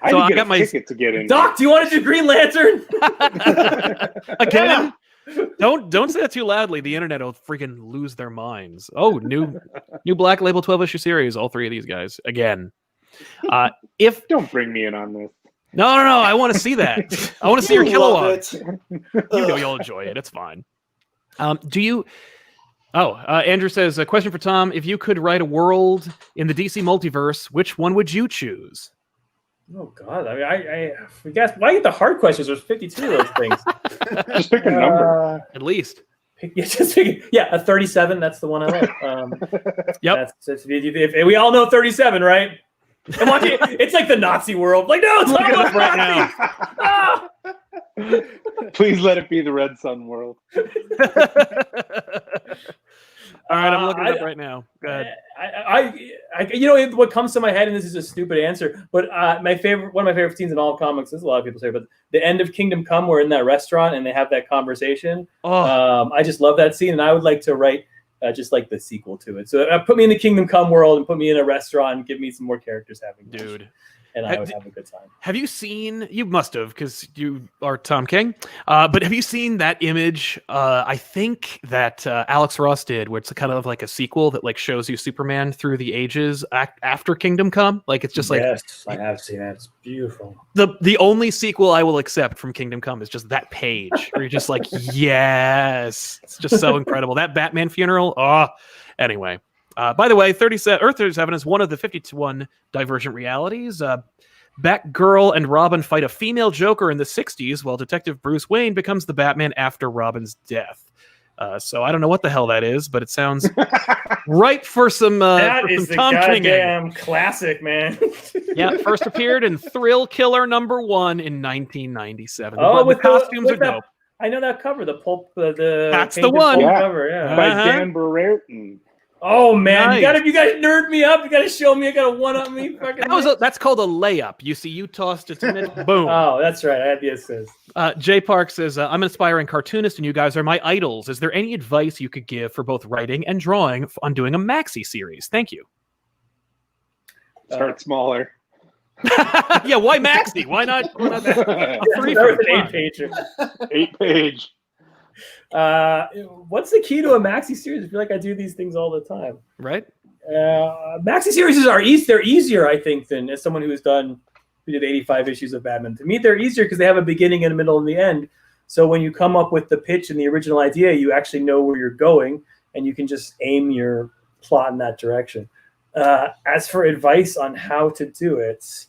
I So had I to get got a my ticket to get in. Doc, do you want to do Green Lantern? again. Don't say that too loudly. The internet will freaking lose their minds. Oh, new Black Label 12-issue series. All three of these guys again. If Don't bring me in on this. no, I want to see that. I want to see your You love Kilowog. it. You know you'll enjoy it. It's fine. Do you? Oh, Andrew says a question for Tom. If you could write a world in the DC multiverse, which one would you choose? Oh God! I mean, I guess why get the hard questions? There's 52 of those things. Just pick a number. At least. A 37. That's the one I like. Yep. If we all know 37, right? And watch it. It's like the Nazi world. Like, no, it's Look not at it right now. Ah! Please let it be the Red Sun world. All right, I'm looking it up right now. Go ahead. What comes to my head, and this is a stupid answer, but one of my favorite scenes in all comics, there's a lot of people say, but the end of Kingdom Come, we're in that restaurant and they have that conversation. I just love that scene, and I would like to write just like the sequel to it. So put me in the Kingdom Come world and put me in a restaurant and give me some more characters having lunch. Dude. And I would have a good time. Have you seen? You must have, because you are Tom King. But have you seen that image? I think that Alex Ross did, where it's kind of like a sequel that like shows you Superman through the ages after Kingdom Come. Like it's just like yes, I have seen that. It's beautiful. The only sequel I will accept from Kingdom Come is just that page where you're just like, yes, it's just so incredible. That Batman funeral. Anyway. By the way, Earth 37 is one of the 51 divergent realities. Batgirl and Robin fight a female Joker in the 60s, while Detective Bruce Wayne becomes the Batman after Robin's death. So I don't know what the hell that is, but it sounds ripe for some That is the Tom King. goddamn classic, man. Yeah, first appeared in Thrill Killer #1 in 1997. Oh, the costumes are dope. I know that cover, the pulp. That's the painted one. pulp cover, yeah. By Dan Brereton. Oh man, Nice. you guys nerd me up. You gotta show me. You gotta one up me. Fucking. That's called a layup. You see, you tossed it to Mitch. Boom. Oh, that's right. I had the assist. Jay Park says, I'm an aspiring cartoonist and you guys are my idols. Is there any advice you could give for both writing and drawing on doing a maxi series? Thank you. Start smaller. Yeah, why maxi? Why not? A 8-pager. 8-page. What's the key to a maxi series? I feel like I do these things all the time. Right? Maxi series are they're easier, I think, than as someone who did 85 issues of Batman. To me, they're easier because they have a beginning and a middle and the end. So when you come up with the pitch and the original idea, you actually know where you're going and you can just aim your plot in that direction. As for advice on how to do it,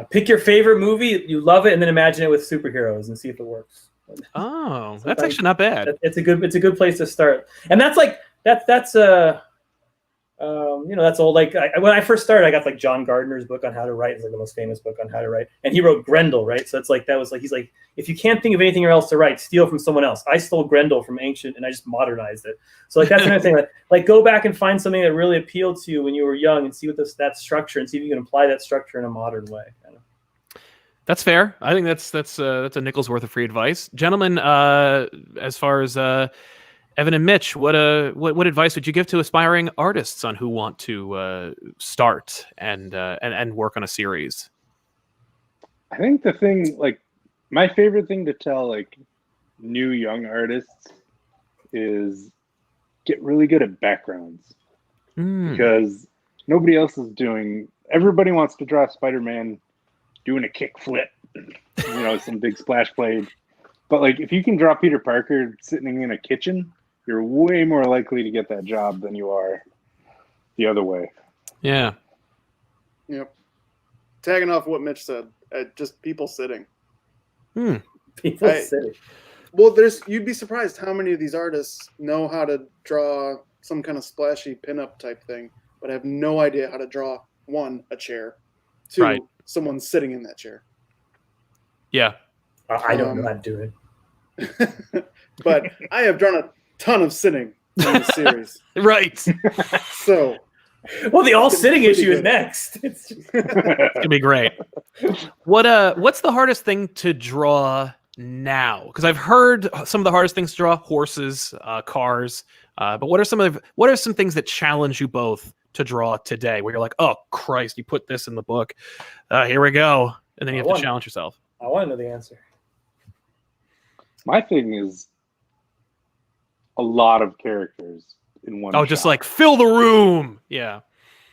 pick your favorite movie, you love it, and then imagine it with superheroes and see if it works. Oh, that's actually not bad. It's a good place to start. And that's that's old. Like when I first started, I got like John Gardner's book on how to write. It's like the most famous book on how to write. And he wrote Grendel, right? So it's like he's like, if you can't think of anything else to write, steal from someone else. I stole Grendel from Ancient and I just modernized it. So like that's another thing. Like go back and find something that really appealed to you when you were young and see what that structure and see if you can apply that structure in a modern way. That's fair. I think that's a nickel's worth of free advice, gentlemen. As far as Evan and Mitch, what advice would you give to aspiring artists on who want to start and work on a series? I think the thing, like, my favorite thing to tell like new young artists is get really good at backgrounds because nobody else is doing. Everybody wants to draw Spider-Man doing a kick flip, some big splash blade. But like, if you can draw Peter Parker sitting in a kitchen, you're way more likely to get that job than you are the other way. Yeah. Yep. Tagging off what Mitch said, just people sitting. People sitting. Well, you'd be surprised how many of these artists know how to draw some kind of splashy pinup type thing, but have no idea how to draw, one, a chair, two, someone sitting in that chair. Yeah. I don't know how to do it. But I have drawn a ton of sitting in the series. Right. So, well, the all it's sitting pretty issue is good. next. It's gonna be great. What's the hardest thing to draw now? Because I've heard some of the hardest things to draw: horses, cars. But what are some things that challenge you both to draw today? Where you're like, oh Christ, you put this in the book. Here we go, and then you have to challenge yourself. I want to know the answer. My thing is a lot of characters in one. Oh, just like fill the room. Yeah.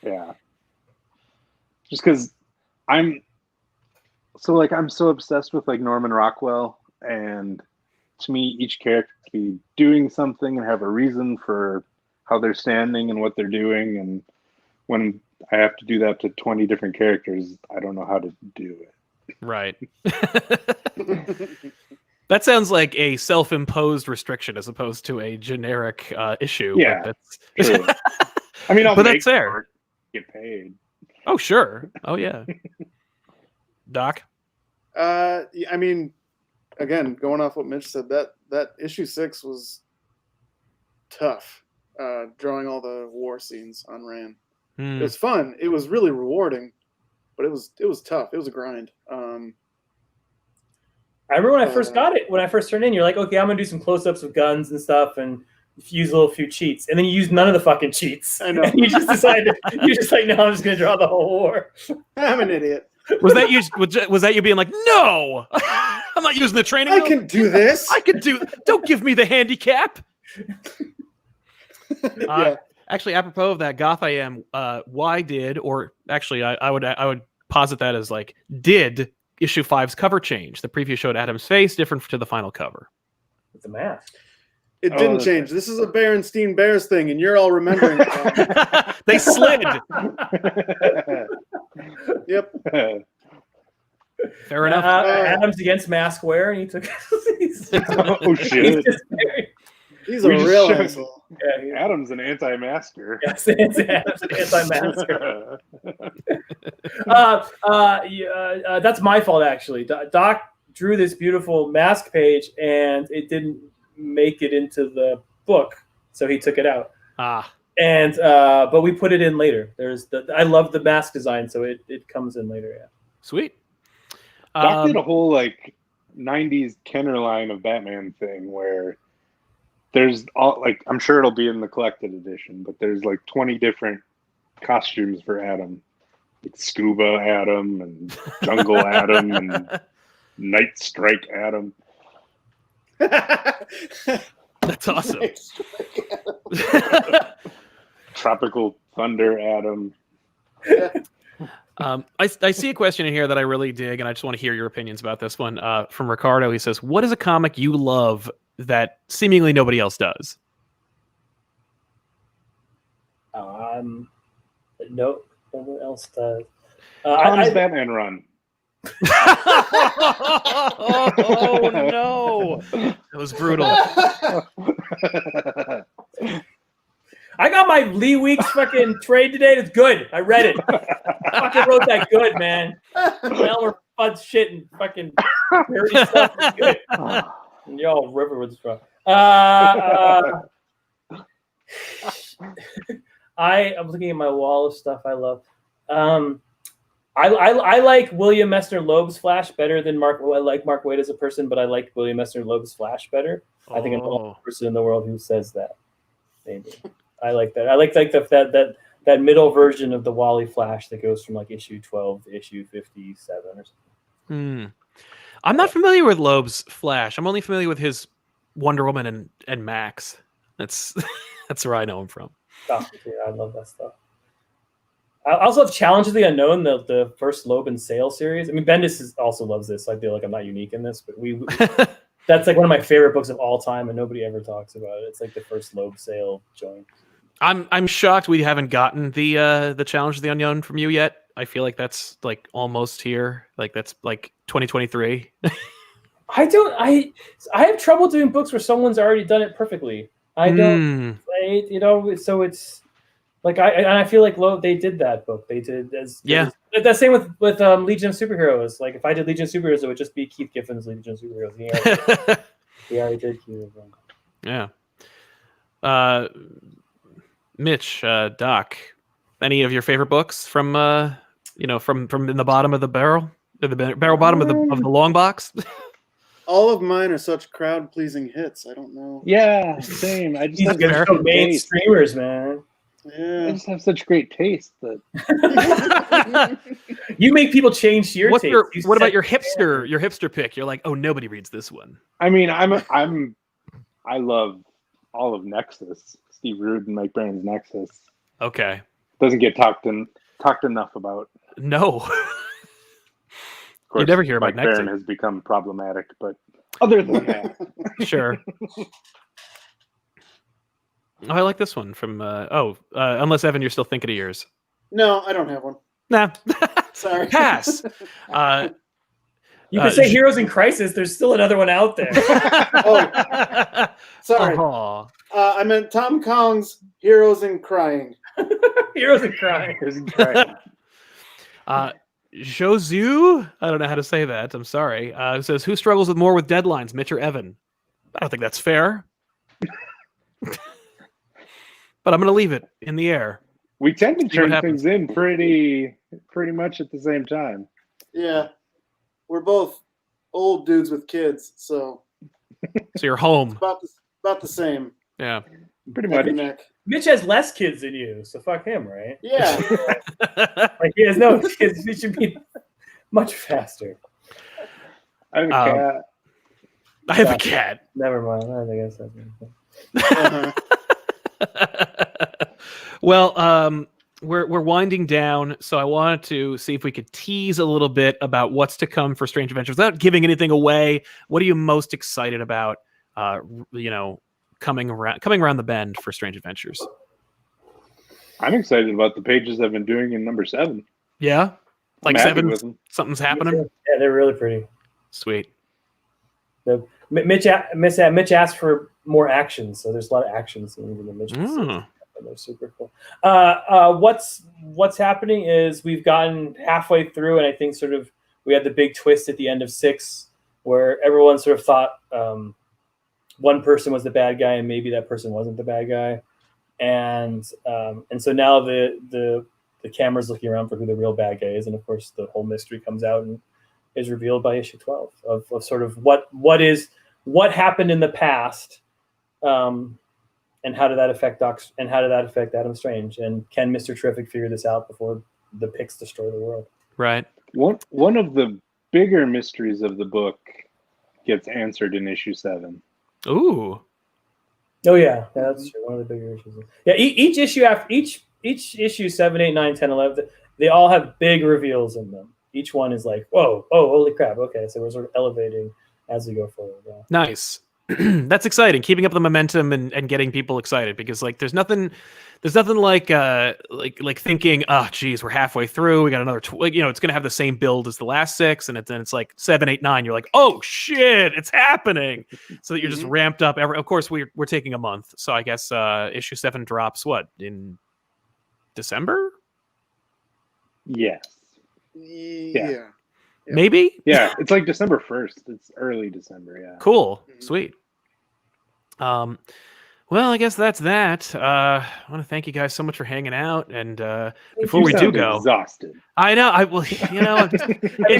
Yeah. Just because I'm so obsessed with like Norman Rockwell, and to me each character to be doing something and have a reason for how they're standing and what they're doing, and when I have to do that to 20 different characters, I don't know how to do it. Right. That sounds like a self-imposed restriction as opposed to a generic issue. Yeah, that's true. I mean, but that's fair. Get paid. Oh sure. Oh yeah. Doc. I mean, again, going off what Mitch said, that issue 6 was tough. Drawing all the war scenes on Ran. It was fun. It was really rewarding, but it was tough. It was a grind. I remember when I first got it, when I first turned in, you're like, okay, I'm gonna do some close-ups of guns and stuff, and use a few cheats, and then you use none of the fucking cheats. I know. And you just decided, you're just like, no, I'm just gonna draw the whole war. I'm an idiot. Was that you? Was that you being like, no, I'm not using the training? I can do this. I can do. Don't give me the handicap. Yeah. Actually, apropos of that, Goth I Am, why did, or actually, I would posit that as like, did issue 5's cover change? The preview showed Adam's face, different to the final cover. It's a mask. It didn't change. This is a Berenstein Bears thing, and you're all remembering it wrong. They slid. Yep. Fair enough. Adam's against mask wear, and he took. Oh shit! He's a real asshole. Yeah, Adam's an anti-masker. Yes, Adam's an anti-masker. That's my fault, actually. Doc drew this beautiful mask page, and it didn't make it into the book, so he took it out. And but we put it in later. I love the mask design, so it comes in later. Yeah. Sweet. Doc did a whole like 90s Kenner line of Batman thing where there's all like, I'm sure it'll be in the collected edition, but there's like 20 different costumes for Adam, like Scuba Adam and Jungle Adam and Night Strike Adam. That's awesome. Tropical Thunder Adam. I see a question in here that I really dig, and I just want to hear your opinions about this one. From Ricardo, he says, "What is a comic you love that seemingly nobody else does?" No one else does. Tom's Batman run. Oh no, that was brutal. I got my Lee Weeks fucking trade today. It's good. I read it. I fucking wrote that good, man. Elmer Fudd's shit and fucking dirty stuff is good. And y'all river with this I'm looking at my wall of stuff I love. I like William Messner Loeb's Flash better than Mark. Well, I like Mark Waid as a person, but I like William Messner Loeb's Flash better. I think I'm the only person in the world who says that. Maybe I like that. I like that middle version of the Wally Flash that goes from like issue 12 to issue 57 or something. I'm not familiar with Loeb's Flash. I'm only familiar with his Wonder Woman and Max. That's where I know him from. I love that stuff. I also have Challenge of the Unknown, the first Loeb and Sale series. I mean, Bendis also loves this. So I feel like I'm not unique in this, but that's like one of my favorite books of all time, and nobody ever talks about it. It's like the first Loeb Sale joint. I'm shocked we haven't gotten the Challenge of the Unknown from you yet. I feel like that's like almost here. Like that's like 2023. I have trouble doing books where someone's already done it perfectly. I don't, so it's like I feel like they did that book. They did that same with Legion of Superheroes. Like if I did Legion of Superheroes, it would just be Keith Giffen's Legion of Superheroes. He already did Keith. Yeah. Mitch, Doc, any of your favorite books from from in the bottom of the barrel, the barrel bottom of the long box? All of mine are such crowd-pleasing hits. I don't know. Yeah, same. I just These have guys such are good main taste. streamers, man. Yeah. I just have such great taste that You make people change to your What's taste. what about your hipster pick? You're like, oh, nobody reads this one. I mean, I love all of Nexus. Steve Rude and Mike Barron's Nexus. Okay. Doesn't get talked enough about. No. Of course, you never hear Mike about Nexus. Barron has become problematic, but other than that, Sure. Oh, I like this one from. Unless Evan, you're still thinking of yours. No, I don't have one. Nah. Sorry. Sorry. Pass. You could say Heroes in Crisis. There's still another one out there. Sorry. Aw. I meant Tom Kong's Heroes in Crying. Heroes in Crying. Josu, I don't know how to say that. I'm sorry. Says, who struggles with more with deadlines, Mitch or Evan? I don't think that's fair. But I'm going to leave it in the air. we tend to See what turn happens. things in pretty much at the same time. Yeah. We're both old dudes with kids, so So you're home. about the same. Yeah. Pretty Neck much. and neck. Mitch has less kids than you, so fuck him, right? Yeah. Like he has no kids. He should be much faster. I have a cat. I have a cat. Never mind. I guess that's Well, we're winding down, so I wanted to see if we could tease a little bit about what's to come for Strange Adventures without giving anything away. What are you most excited about? Coming around the bend for Strange Adventures. I'm excited about the pages I've been doing in number 7. Yeah, like I'm happy 7. with them. Something's happening. Yeah, they're really pretty. Sweet. Mitch asked for more action, so there's a lot of action scenes in the Mitch. They're super cool. What's happening is we've gotten halfway through, and I think sort of we had the big twist at the end of 6, where everyone sort of thought one person was the bad guy, and maybe that person wasn't the bad guy, and so now the camera's looking around for who the real bad guy is, and of course the whole mystery comes out and is revealed by issue 12 of sort of what happened in the past. And how did that affect and how did that affect Adam Strange? And can Mr. Terrific figure this out before the Picts destroy the world? Right. One of the bigger mysteries of the book gets answered in issue 7. Ooh. Oh yeah, that's true. One of the bigger issues. Yeah, each issue after each issue 7, 8, 9, 10, 11, they all have big reveals in them. Each one is like, whoa, oh, holy crap. Okay, so we're sort of elevating as we go forward. Yeah. Nice. That's exciting. Keeping up the momentum and getting people excited, because like there's nothing like thinking, oh geez, we're halfway through, we got another it's gonna have the same build as the last 6, and then it's like 7, 8, 9, you're like, oh shit, it's happening, so that you're just ramped up. Of course we're taking a month, so I guess issue 7 drops what, in December? Yes. Yeah. Maybe? Yeah, it's like December 1st. It's early December, yeah. Cool. Sweet. Well, I guess that's that. I want to thank you guys so much for hanging out. And before we do go, exhausted. I know. Have you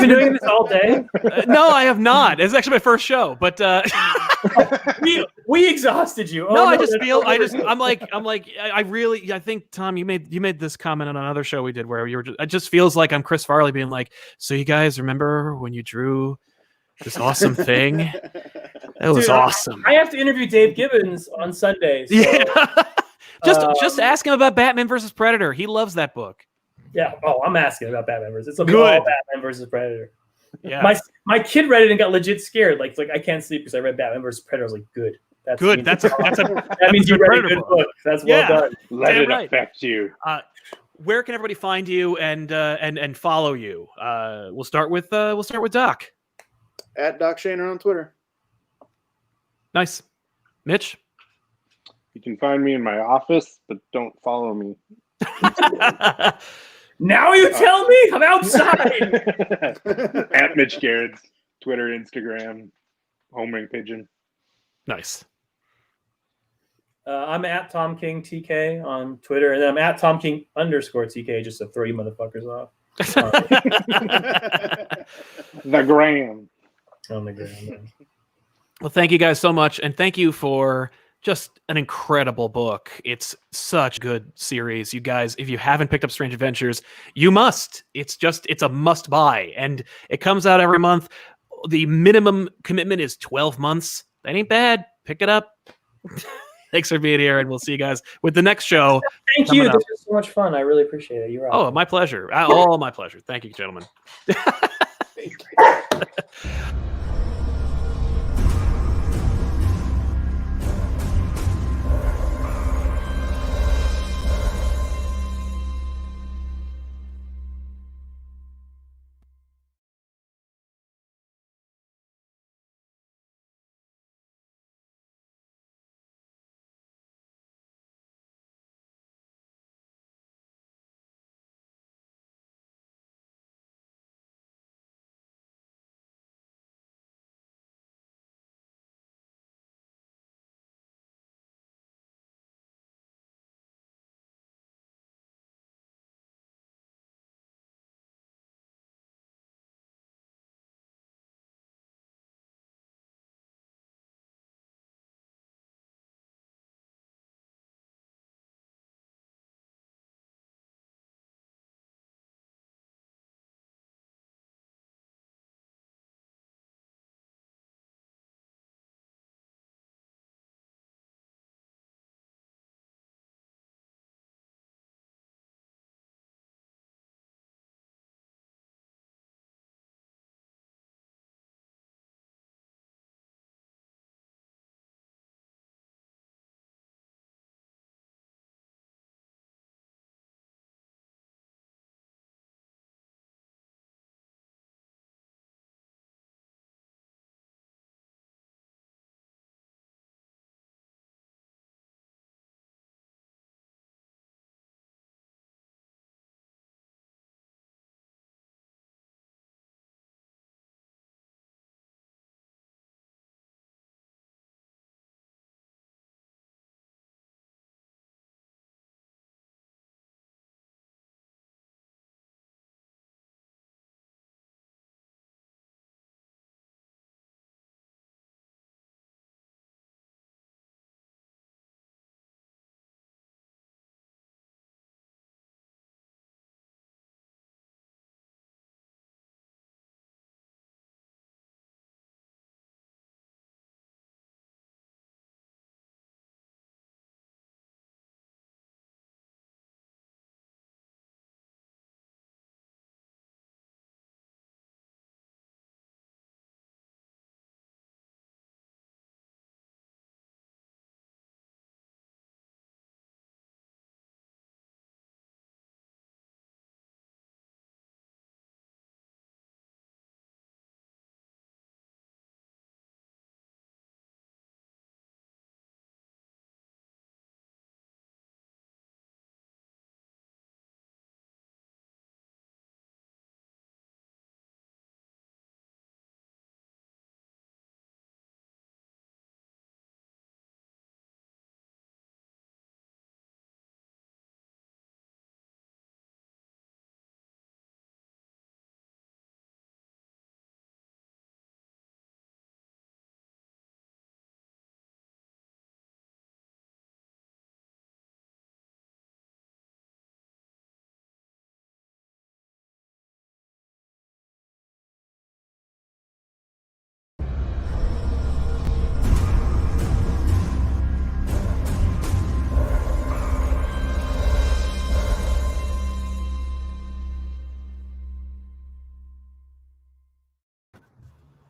been doing this all day? No, I have not. It's actually my first show, but we exhausted you. Oh, no, I think Tom, you made this comment on another show we did where you were. It just feels like I'm Chris Farley being like, so you guys remember when you drew this awesome thing? It was awesome. I have to interview Dave Gibbons on Sunday. So, yeah. Just ask him about Batman versus Predator. He loves that book. Yeah. Oh, I'm asking about Batman versus. It's all Batman versus Predator. Yeah. My kid read it and got legit scared. Like I can't sleep because I read Batman versus Predator. I was like, good. Good. That means you read a good book. That's well done. Let it affect you. Where can everybody find you and follow you? We'll start with Doc. At Doc Shaner on Twitter. Nice. Mitch? You can find me in my office, but don't follow me. Now you tell me? I'm outside. At Mitch Garrett's Twitter, Instagram, homing pigeon. Nice. I'm at Tom King TK on Twitter, and then I'm at Tom King _TK just to throw you motherfuckers off. The gram. On the gram. Well, thank you guys so much, and thank you for just an incredible book. It's such a good series. You guys, if you haven't picked up Strange Adventures, you must. It's a must buy, and it comes out every month. The minimum commitment is 12 months. That ain't bad. Pick it up. Thanks for being here, and we'll see you guys with the next show. Thank you. This was so much fun. I really appreciate it. You're Oh, my pleasure. All my pleasure. Thank you, gentlemen.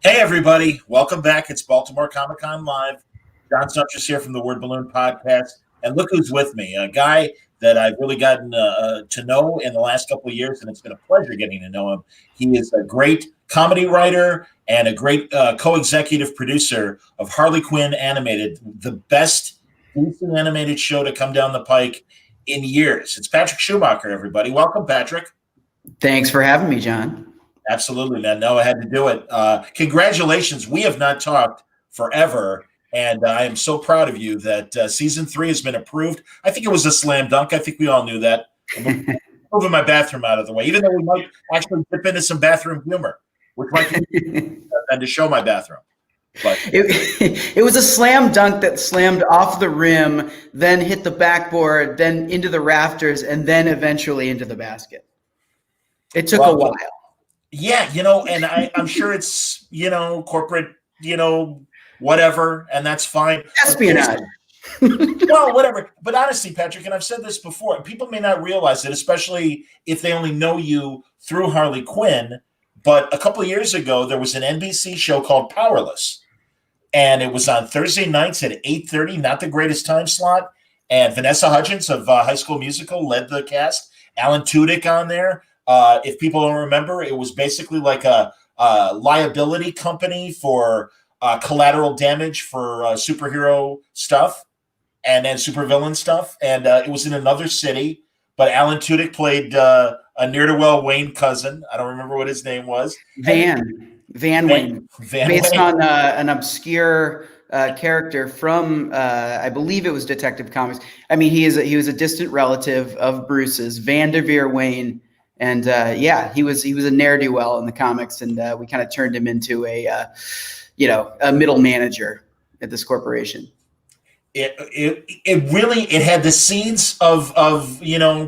Hey, everybody. Welcome back. It's Baltimore Comic-Con Live. John Sutters here from the Word Balloon Podcast. And look who's with me, a guy that I've really gotten to know in the last couple of years, and it's been a pleasure getting to know him. He is a great comedy writer and a great co-executive producer of Harley Quinn Animated, the best decent animated show to come down the pike in years. It's Patrick Schumacher, everybody. Welcome, Patrick. Thanks for having me, John. Absolutely, man. No, I had to do it. Congratulations. We have not talked forever. And I am so proud of you that season 3 has been approved. I think it was a slam dunk. I think we all knew that. I'm moving my bathroom out of the way, even though we might actually dip into some bathroom humor, which might be and to show my bathroom. But it was a slam dunk that slammed off the rim, then hit the backboard, then into the rafters, and then eventually into the basket. It took a while. Yeah, and I'm sure it's, corporate, whatever, and that's fine. Espionage. Well, whatever. But honestly, Patrick, and I've said this before, people may not realize it, especially if they only know you through Harley Quinn. But a couple of years ago, there was an NBC show called Powerless. And it was on Thursday nights at 8:30, not the greatest time slot. And Vanessa Hudgens of High School Musical led the cast. Alan Tudyk on there. If people don't remember, it was basically like a liability company for collateral damage for superhero stuff and then supervillain stuff. And it was in another city. But Alan Tudyk played a ne'er-do-well Wayne cousin. I don't remember what his name was. Van Wayne, based on an obscure character from, I believe it was Detective Comics. I mean, he was a distant relative of Bruce's, Vanderveer Wayne, and he was a ne'er-do-well in the comics, and we kind of turned him into a middle manager at this corporation. It really had the seeds of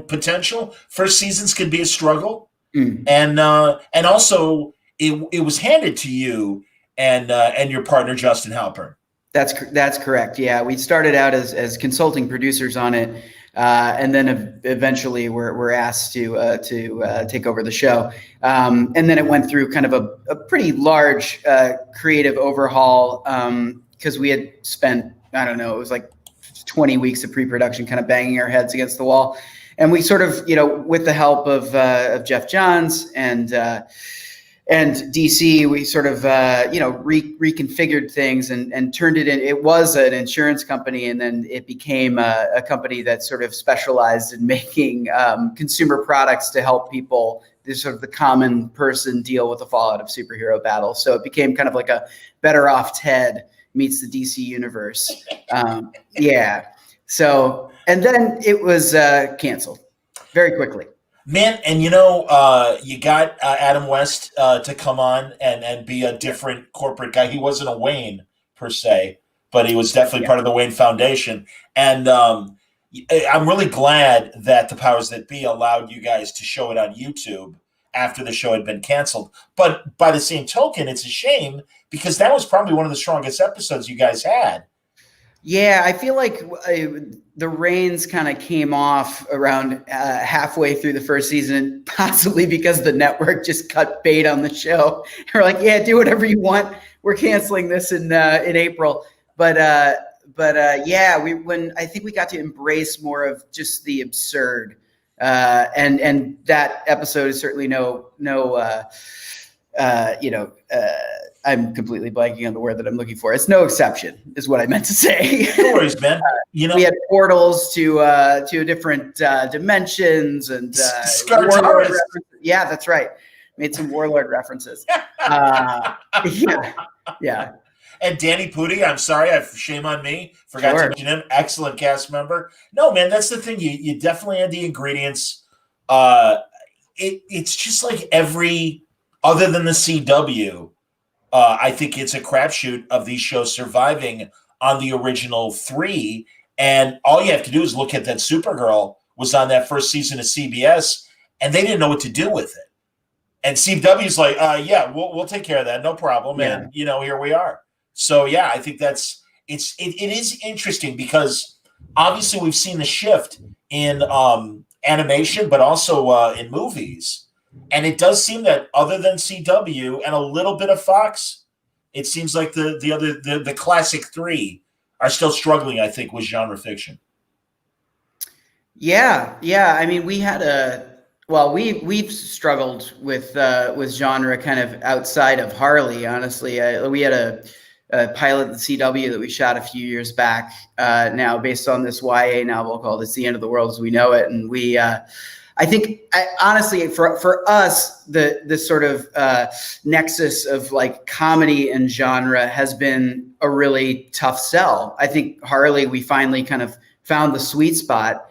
potential. First seasons could be a struggle, and also. It was handed to you and your partner Justin Halpern. That's correct. Yeah, we started out as consulting producers on it, and then eventually we're asked to take over the show. And then it went through kind of a pretty large creative overhaul because we had spent, I don't know, it was like 20 weeks of pre-production, kind of banging our heads against the wall, and we sort of, with the help of Jeff Johns and DC, we sort of, reconfigured things and turned it in. It was an insurance company, and then it became a company that sort of specialized in making consumer products to help people, the common person, deal with the fallout of superhero battles. So it became kind of like a Better Off Ted meets the DC universe. So, and then it was canceled very quickly. Man, and you got Adam West to come on and be a different corporate guy. He wasn't a Wayne per se, but he was definitely part of the Wayne Foundation. And I'm really glad that the powers that be allowed you guys to show it on YouTube after the show had been canceled. But by the same token, it's a shame because that was probably one of the strongest episodes you guys had. Yeah, I feel like the reins kind of came off around halfway through the first season, possibly because the network just cut bait on the show. We're like, yeah, do whatever you want. We're canceling this in April. But when I think we got to embrace more of just the absurd, and that episode is certainly I'm completely blanking on the word that I'm looking for. It's no exception, is what I meant to say. No worries, man. We had portals to different dimensions and warlord references. Yeah, that's right. Made some warlord references. Yeah. And Danny Pudi, I'm sorry, shame on me. Forgot to mention him. Excellent cast member. No, man, that's the thing. You definitely had the ingredients. It's just like every other than the CW. I think it's a crapshoot of these shows surviving on the original 3. And all you have to do is look at that Supergirl was on that first season of CBS, and they didn't know what to do with it. And CW's like, we'll take care of that, no problem. Yeah. And here we are. So yeah, I think it is interesting because obviously we've seen the shift in animation, but also in movies. And it does seem that other than CW and a little bit of Fox, it seems like the classic 3 are still struggling, I think, with genre fiction. Yeah. I mean, we had we've struggled with genre kind of outside of Harley. Honestly, we had a pilot in the CW that we shot a few years back. Now, based on this YA novel called "It's the End of the World as We Know It," and we. I think honestly, for us, the sort of nexus of like comedy and genre has been a really tough sell. I think Harley, we finally kind of found the sweet spot.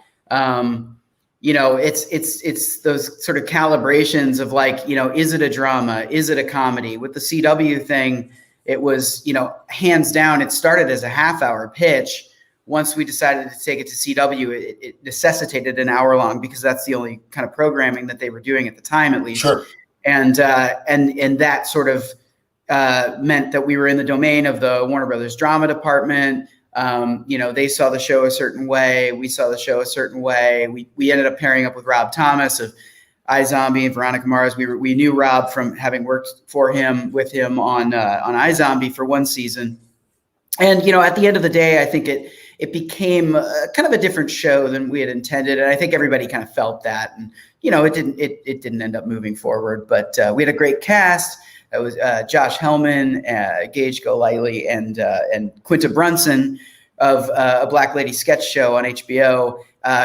It's those sort of calibrations of like, is it a drama? Is it a comedy? With the CW thing, it was, hands down, it started as a half-hour pitch. Once we decided to take it to CW, it necessitated an hour long because that's the only kind of programming that they were doing at the time, at least. Sure. And that sort of meant that we were in the domain of the Warner Brothers drama department. They saw the show a certain way. We saw the show a certain way. We ended up pairing up with Rob Thomas of iZombie and Veronica Mars. We knew Rob from having worked with him on iZombie for one season. And, at the end of the day, I think it became kind of a different show than we had intended. And I think everybody kind of felt that. And, it didn't end up moving forward. But we had a great cast. It was Josh Hellman, Gage Golightly, and Quinta Brunson of a Black Lady sketch show on HBO,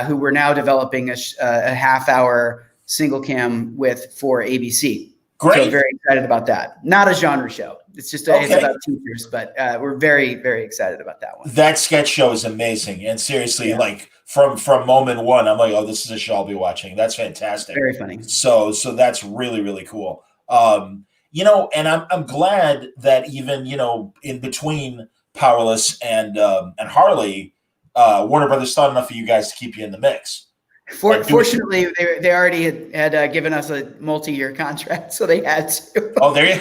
who we're now developing a half-hour single cam for ABC. Great. So very excited about that. Not a genre show. It's just it's about teachers, but we're very, very excited about that one. That sketch show is amazing. And seriously, like from moment one, I'm like, oh, this is a show I'll be watching. That's fantastic. Very funny. So that's really, really cool. And I'm glad that even, in between Powerless and Harley, Warner Brothers thought enough of you guys to keep you in the mix. Fortunately, they already had given us a multi-year contract, so they had to. Oh, there you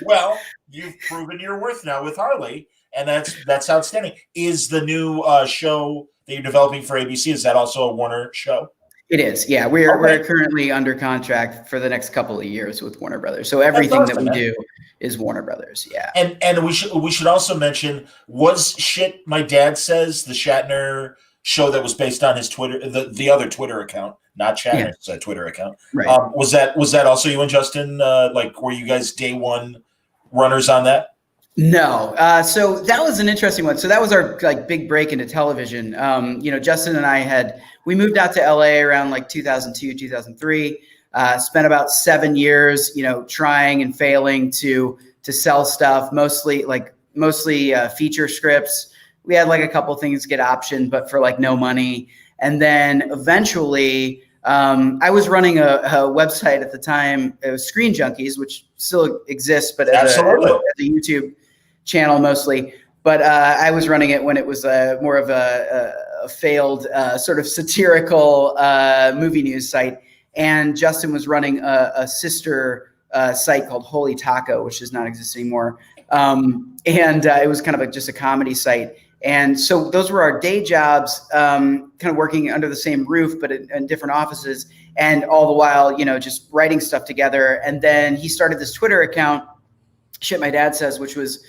Well, you've proven your worth now with Harley, and that's outstanding. Is the new show that you're developing for ABC, is that also a Warner show? It is, yeah. We're currently under contract for the next couple of years with Warner Brothers. So everything that we do is Warner Brothers, yeah. And we should also mention, was Shit My Dad Says, the Shatner show that was based on his Twitter, the other Twitter account, not Shatner's Twitter account. Right. Was that also you and Justin? Were you guys day one runners on that? No. So that was an interesting one. So that was our big break into television. Justin and I we moved out to LA around 2002, 2003, spent about 7 years, trying and failing to sell stuff, mostly feature scripts. We had a couple things get optioned, but for no money. And then eventually I was running a website at the time. It was Screen Junkies, which still exists, but as a YouTube channel mostly. But I was running it when it was more of a failed sort of satirical movie news site. And Justin was running a sister site called Holy Taco, which does not exist anymore. And it was kind of just a comedy site. And so those were our day jobs, kind of working under the same roof, but in different offices. And all the while, just writing stuff together. And then he started this Twitter account, Shit My Dad Says, which was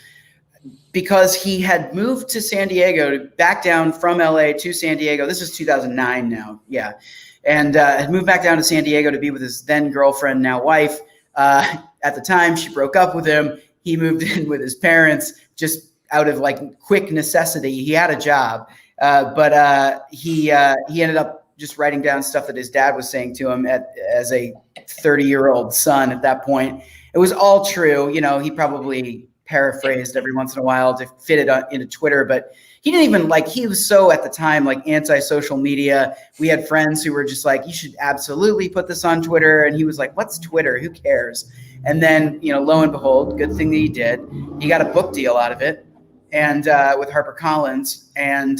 because he had moved to San Diego, back down from LA to San Diego. This is 2009 now. Yeah. And had moved back down to San Diego to be with his then girlfriend, now wife. At the time, she broke up with him. He moved in with his parents just out of quick necessity. He had a job, but he ended up just writing down stuff that his dad was saying to him as a 30-year-old son at that point. It was all true. He probably paraphrased every once in a while to fit it into Twitter, but he didn't even he was so at the time anti-social media. We had friends who were just you should absolutely put this on Twitter. And he was like, what's Twitter? Who cares? And then, lo and behold, good thing that he did. He got a book deal out of it, and with HarperCollins. And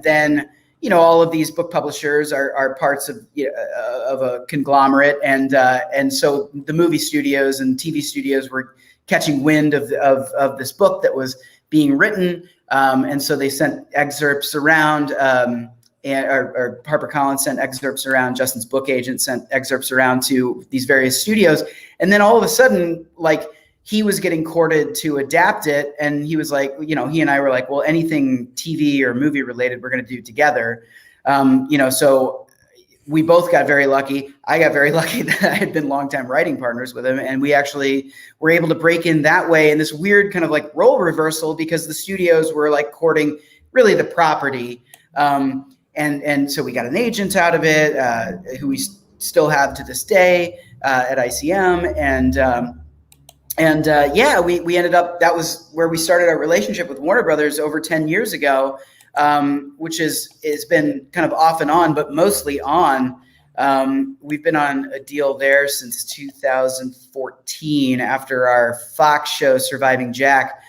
then, all of these book publishers are parts of a conglomerate. And so the movie studios and TV studios were catching wind of this book that was being written. And so they sent excerpts around, or HarperCollins sent excerpts around, Justin's book agent sent excerpts around to these various studios. And then all of a sudden, he was getting courted to adapt it. And he was he and I were well, anything TV or movie related, we're going to do together. So we both got very lucky. I got very lucky that I had been longtime writing partners with him. And we actually were able to break in that way in this weird kind of role reversal, because the studios were courting really the property. And so we got an agent out of it, who we still have to this day at ICM. yeah, we ended up, that was where we started our relationship with Warner Brothers over 10 years ago, which has been kind of off and on, but mostly on. We've been on a deal there since 2014 after our Fox show Surviving Jack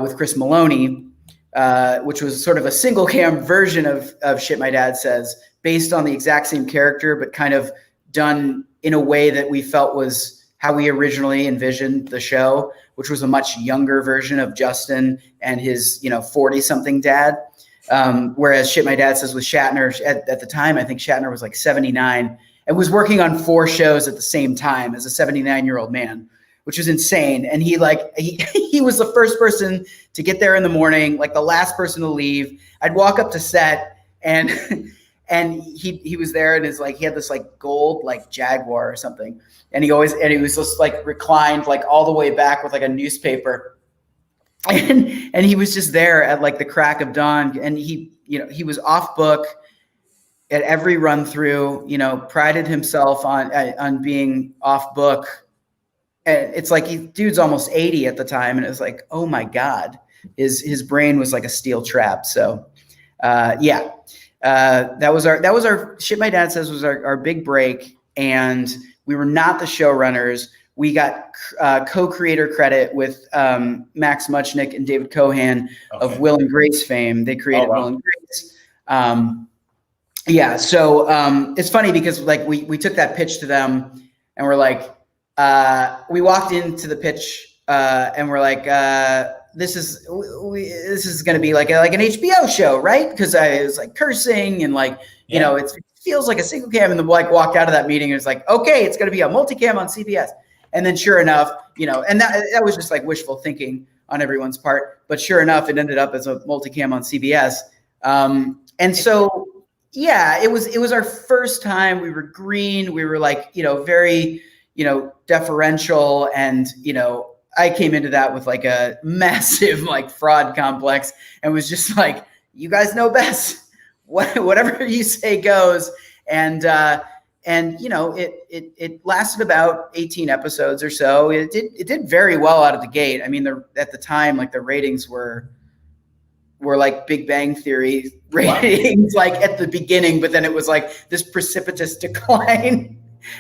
with Chris Maloney, which was sort of a single cam version of Shit My Dad Says, based on the exact same character, but kind of done in a way that we felt was how we originally envisioned the show, which was a much younger version of Justin and his, 40-something dad. Whereas Shit My Dad Says with Shatner, at the time, I think Shatner was like 79 and was working on 4 shows at the same time as a 79-year-old man, which was insane. And he was the first person to get there in the morning, like the last person to leave. I'd walk up to set and and he was there and he had this like gold like Jaguar or something. And he was just like reclined like all the way back with like a newspaper. And he was just there at like the crack of dawn. And he was off book at every run through, prided himself on being off book. And it's like dude's almost 80 at the time. And it was like, oh my God, his brain was like a steel trap. So yeah. That was our Shit My Dad Says was our big break, and we were not the showrunners. We got co-creator credit with Max Muchnick and David Cohan of Will and Grace fame. They created Will and Grace. Yeah, so it's funny because like we took that pitch to them, and we're like, we walked into the pitch and we're like, this is going to be like an HBO show, right? Because I was like cursing and like, it feels like a single cam. And then like walked out of that meeting and it's like, okay, it's going to be a multicam on CBS. And then sure enough, and that was just like wishful thinking on everyone's part. But sure enough, it ended up as a multicam on CBS. And so, yeah, it was our first time. We were green. We were like, very, deferential and, I came into that with like a massive like fraud complex and was just like, you guys know best. Whatever you say goes. And it lasted about 18 episodes or so. It did very well out of the gate. I mean, at the time, like the ratings were like Big Bang Theory ratings, like at the beginning, but then it was like this precipitous decline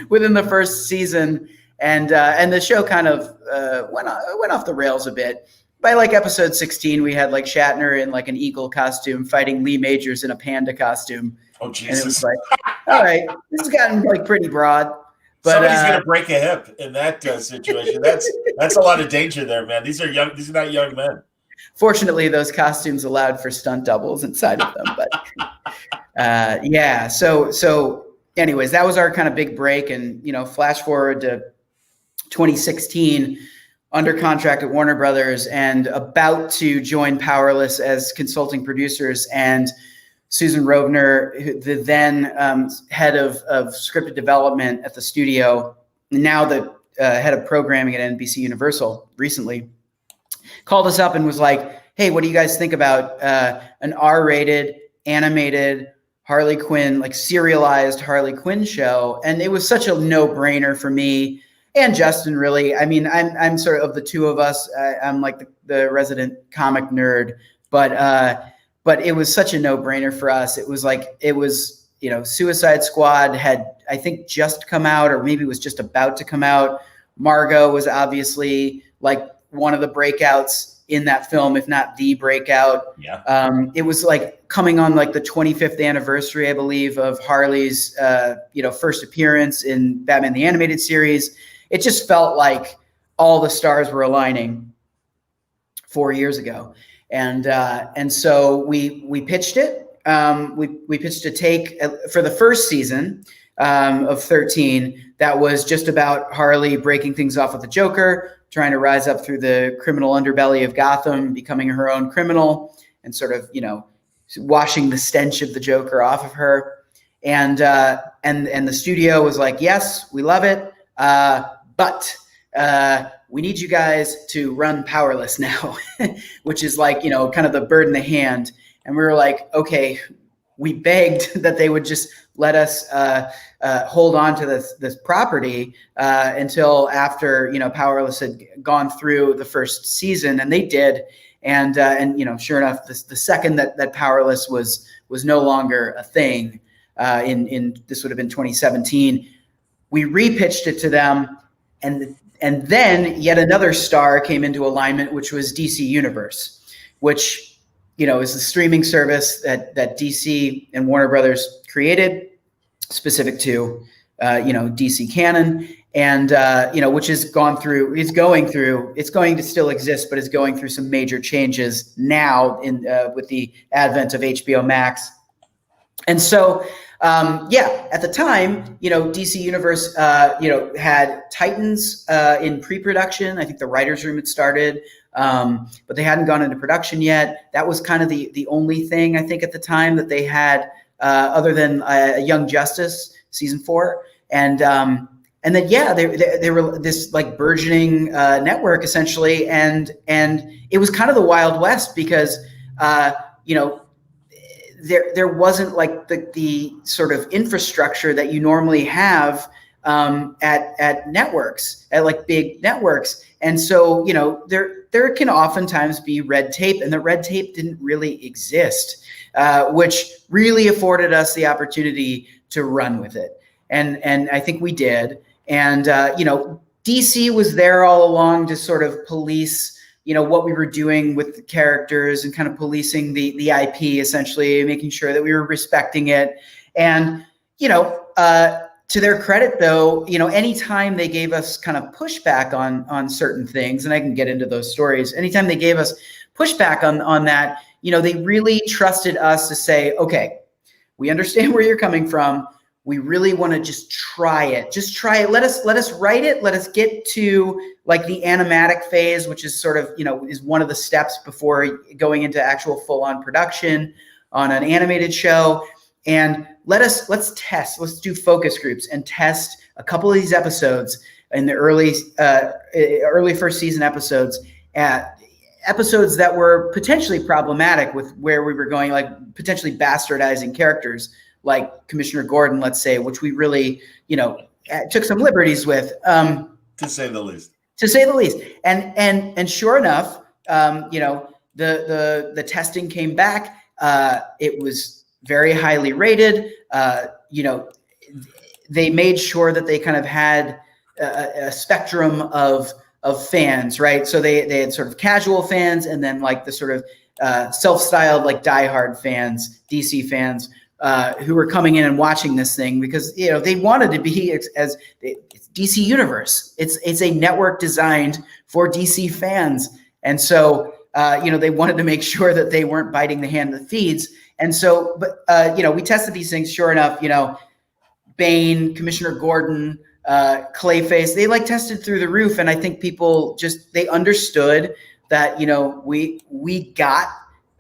within the first season. And the show kind of went off the rails a bit. By like episode 16, we had like Shatner in like an eagle costume fighting Lee Majors in a panda costume. Oh Jesus! And it was like, all right, this has gotten like pretty broad. But somebody's gonna break a hip in that situation. That's a lot of danger there, man. These are young. These are not young men. Fortunately, those costumes allowed for stunt doubles inside of them. But yeah. So anyways, that was our kind of big break. And flash forward to 2016, under contract at Warner Brothers and about to join Powerless as consulting producers. And Susan Rovner, the then head of scripted development at the studio, now the head of programming at NBC Universal recently, called us up and was like, hey, what do you guys think about an R-rated animated Harley Quinn, like serialized Harley Quinn show? And it was such a no-brainer for me and Justin, really. I mean, I'm sort of the two of us. I'm like the resident comic nerd, but it was such a no-brainer for us. It was Suicide Squad had, I think, just come out, or maybe was just about to come out. Margot was obviously like one of the breakouts in that film, if not the breakout. Yeah. It was like coming on like the 25th anniversary, I believe, of Harley's first appearance in Batman the Animated Series. It just felt like all the stars were aligning 4 years ago. And so we pitched it. We pitched a take for the first season of 13 that was just about Harley breaking things off with the Joker, trying to rise up through the criminal underbelly of Gotham, becoming her own criminal, and sort of washing the stench of the Joker off of her. And the studio was like, yes, we love it. But we need you guys to run Powerless now, which is like, kind of the bird in the hand. And we were like, okay, we begged that they would just let us hold on to this property until after, Powerless had gone through the first season, and they did. And sure enough, the second that Powerless was no longer a thing, in this would have been 2017, we repitched it to them, and then yet another star came into alignment, which was DC Universe, which is the streaming service that DC and Warner Brothers created, specific to DC canon, and which is going to still exist, but is going through some major changes now with the advent of HBO Max. And so at the time, DC Universe had Titans in pre-production. I think the writers' room had started, but they hadn't gone into production yet. That was kind of the only thing, I think, at the time that they had, other than Young Justice season 4, and then they were this like burgeoning network essentially, and it was kind of the Wild West because there wasn't like the sort of infrastructure that you normally have at networks, at like big networks. And so, there can oftentimes be red tape, and the red tape didn't really exist, which really afforded us the opportunity to run with it. And I think we did. And, DC was there all along to sort of police what we were doing with the characters and kind of policing the IP, essentially, making sure that we were respecting it. And, to their credit, though, anytime they gave us kind of pushback on certain things, and I can get into those stories, anytime they gave us pushback on that, they really trusted us to say, okay, we understand where you're coming from. We really want to just try it. Just try it. Let us write it. Let us get to like the animatic phase, which is sort of, is one of the steps before going into actual full-on production on an animated show. And let's test. Let's do focus groups and test a couple of these episodes in the early first season episodes, episodes that were potentially problematic with where we were going, like potentially bastardizing characters, like Commissioner Gordon, let's say, which we really, took some liberties with, to say the least. To say the least. And sure enough, the testing came back. It was very highly rated. They made sure that they kind of had a spectrum of fans, right? So they had sort of casual fans, and then like the sort of self-styled like diehard fans, DC fans, who were coming in and watching this thing because they wanted to be as DC Universe. It's a network designed for DC fans, and so they wanted to make sure that they weren't biting the hand that feeds. And so, but we tested these things. Sure enough, Bane, Commissioner Gordon, Clayface, they like tested through the roof, and I think people they understood that we got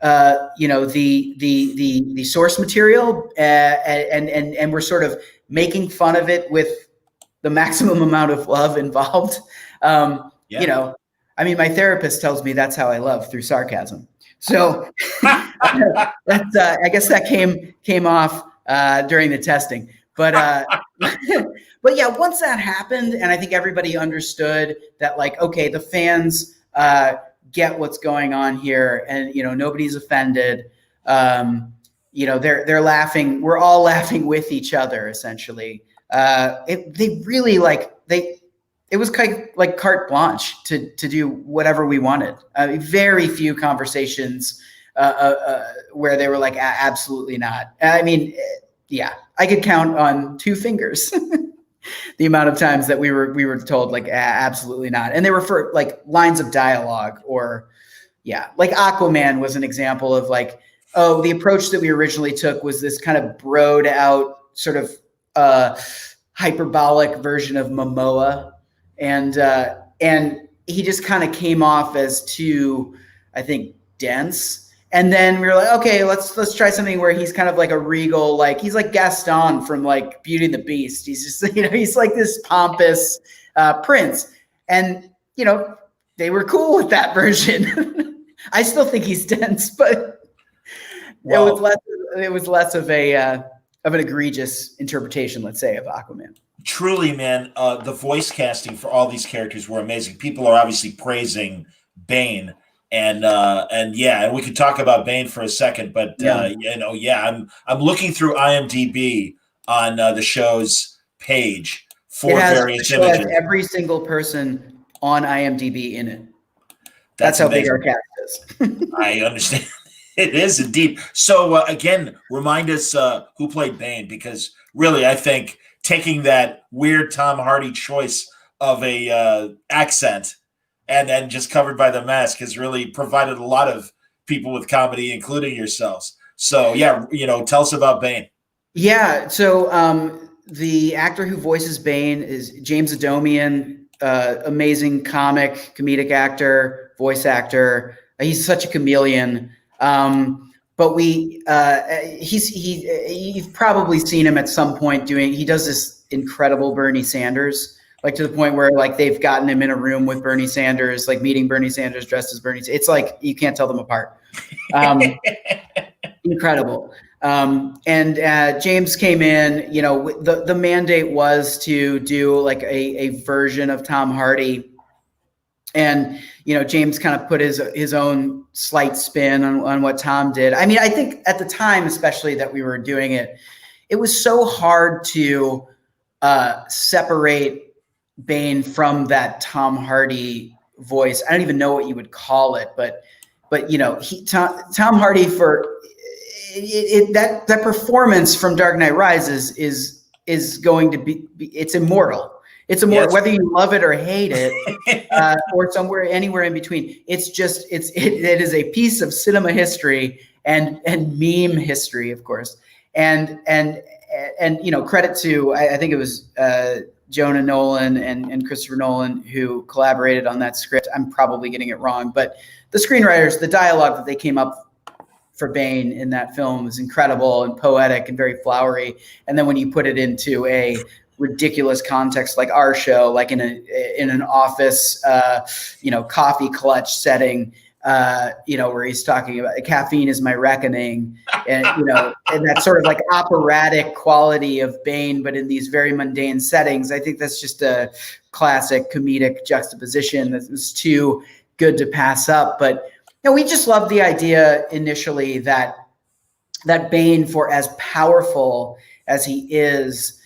the source material, and we're sort of making fun of it with the maximum amount of love involved. I mean, my therapist tells me that's how I love, through sarcasm. So that's, I guess that came off during the testing. But but yeah, once that happened, and I think everybody understood that, like, okay, the fans get what's going on here, and nobody's offended. They're laughing. We're all laughing with each other, essentially. They really it was kind of like carte blanche to do whatever we wanted. Very few conversations where they were like, absolutely not. I mean, yeah, I could count on 2 fingers the amount of times that we were told like, absolutely not. And they were for like lines of dialogue, or like Aquaman was an example of like, oh, the approach that we originally took was this kind of broed out sort of hyperbolic version of Momoa. And he just kind of came off as too, I think, dense. And then we were like, okay, let's try something where he's kind of like a regal, like he's like Gaston from like Beauty and the Beast. He's just, he's like this pompous prince. And, they were cool with that version. I still think he's dense, but It was less of an egregious interpretation, let's say, of Aquaman. Truly, man, the voice casting for all these characters were amazing. People are obviously praising Bane, and yeah, and we could talk about Bane for a second, but I'm looking through IMDb on the show's page for various images. It has every single person on IMDb in it. That's how amazing. big our cast is. I understand. It is indeed. So again, remind us who played Bane, because really, I think taking that weird Tom Hardy choice of a accent and then just covered by the mask has really provided a lot of people with comedy, including yourselves. So yeah, tell us about Bane. Yeah. So the actor who voices Bane is James Adomian, amazing comedic actor, voice actor. He's such a chameleon. But you've probably seen him at some point he does this incredible Bernie Sanders, like to the point where like they've gotten him in a room with Bernie Sanders, like meeting Bernie Sanders dressed as Bernie. It's like, you can't tell them apart. Incredible. And James came in, the mandate was to do like a version of Tom Hardy. And, James kind of put his own slight spin on what Tom did. I mean, I think at the time, especially that we were doing it, it was so hard to separate Bane from that Tom Hardy voice. I don't even know what you would call it, but Tom Hardy for that performance from Dark Knight Rises is going to be, it's immortal. It's immortal, yes. Whether you love it or hate it, or anywhere in between. It is a piece of cinema history and meme history, of course. And credit to, I think it was Jonah Nolan and Christopher Nolan who collaborated on that script. I'm probably getting it wrong, but the screenwriters, the dialogue that they came up for Bane in that film is incredible and poetic and very flowery. And then when you put it into a ridiculous context like our show, like in an office, coffee clutch setting, where he's talking about caffeine is my reckoning, and and that sort of like operatic quality of Bane, but in these very mundane settings. I think that's just a classic comedic juxtaposition that was too good to pass up. But we just loved the idea initially that Bane, for as powerful as he is,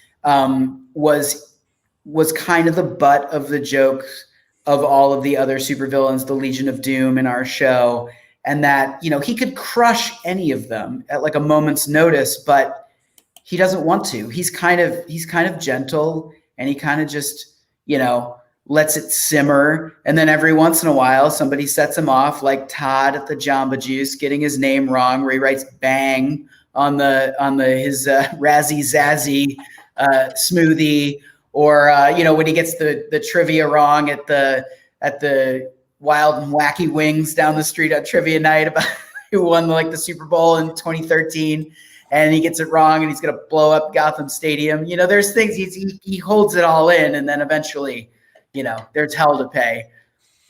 was kind of the butt of the joke of all of the other supervillains, the Legion of Doom in our show, and that, he could crush any of them at like a moment's notice, but he doesn't want to. He's kind of gentle, and he kind of just, lets it simmer. And then every once in a while, somebody sets him off, like Todd at the Jamba Juice, getting his name wrong, where he writes bang on his Razzie Zazzy smoothie, or when he gets the trivia wrong at the Wild and Wacky Wings down the street on trivia night about who won like the Super Bowl in 2013, and he gets it wrong and he's gonna blow up Gotham Stadium. There's things he holds it all in, and then eventually, there's hell to pay.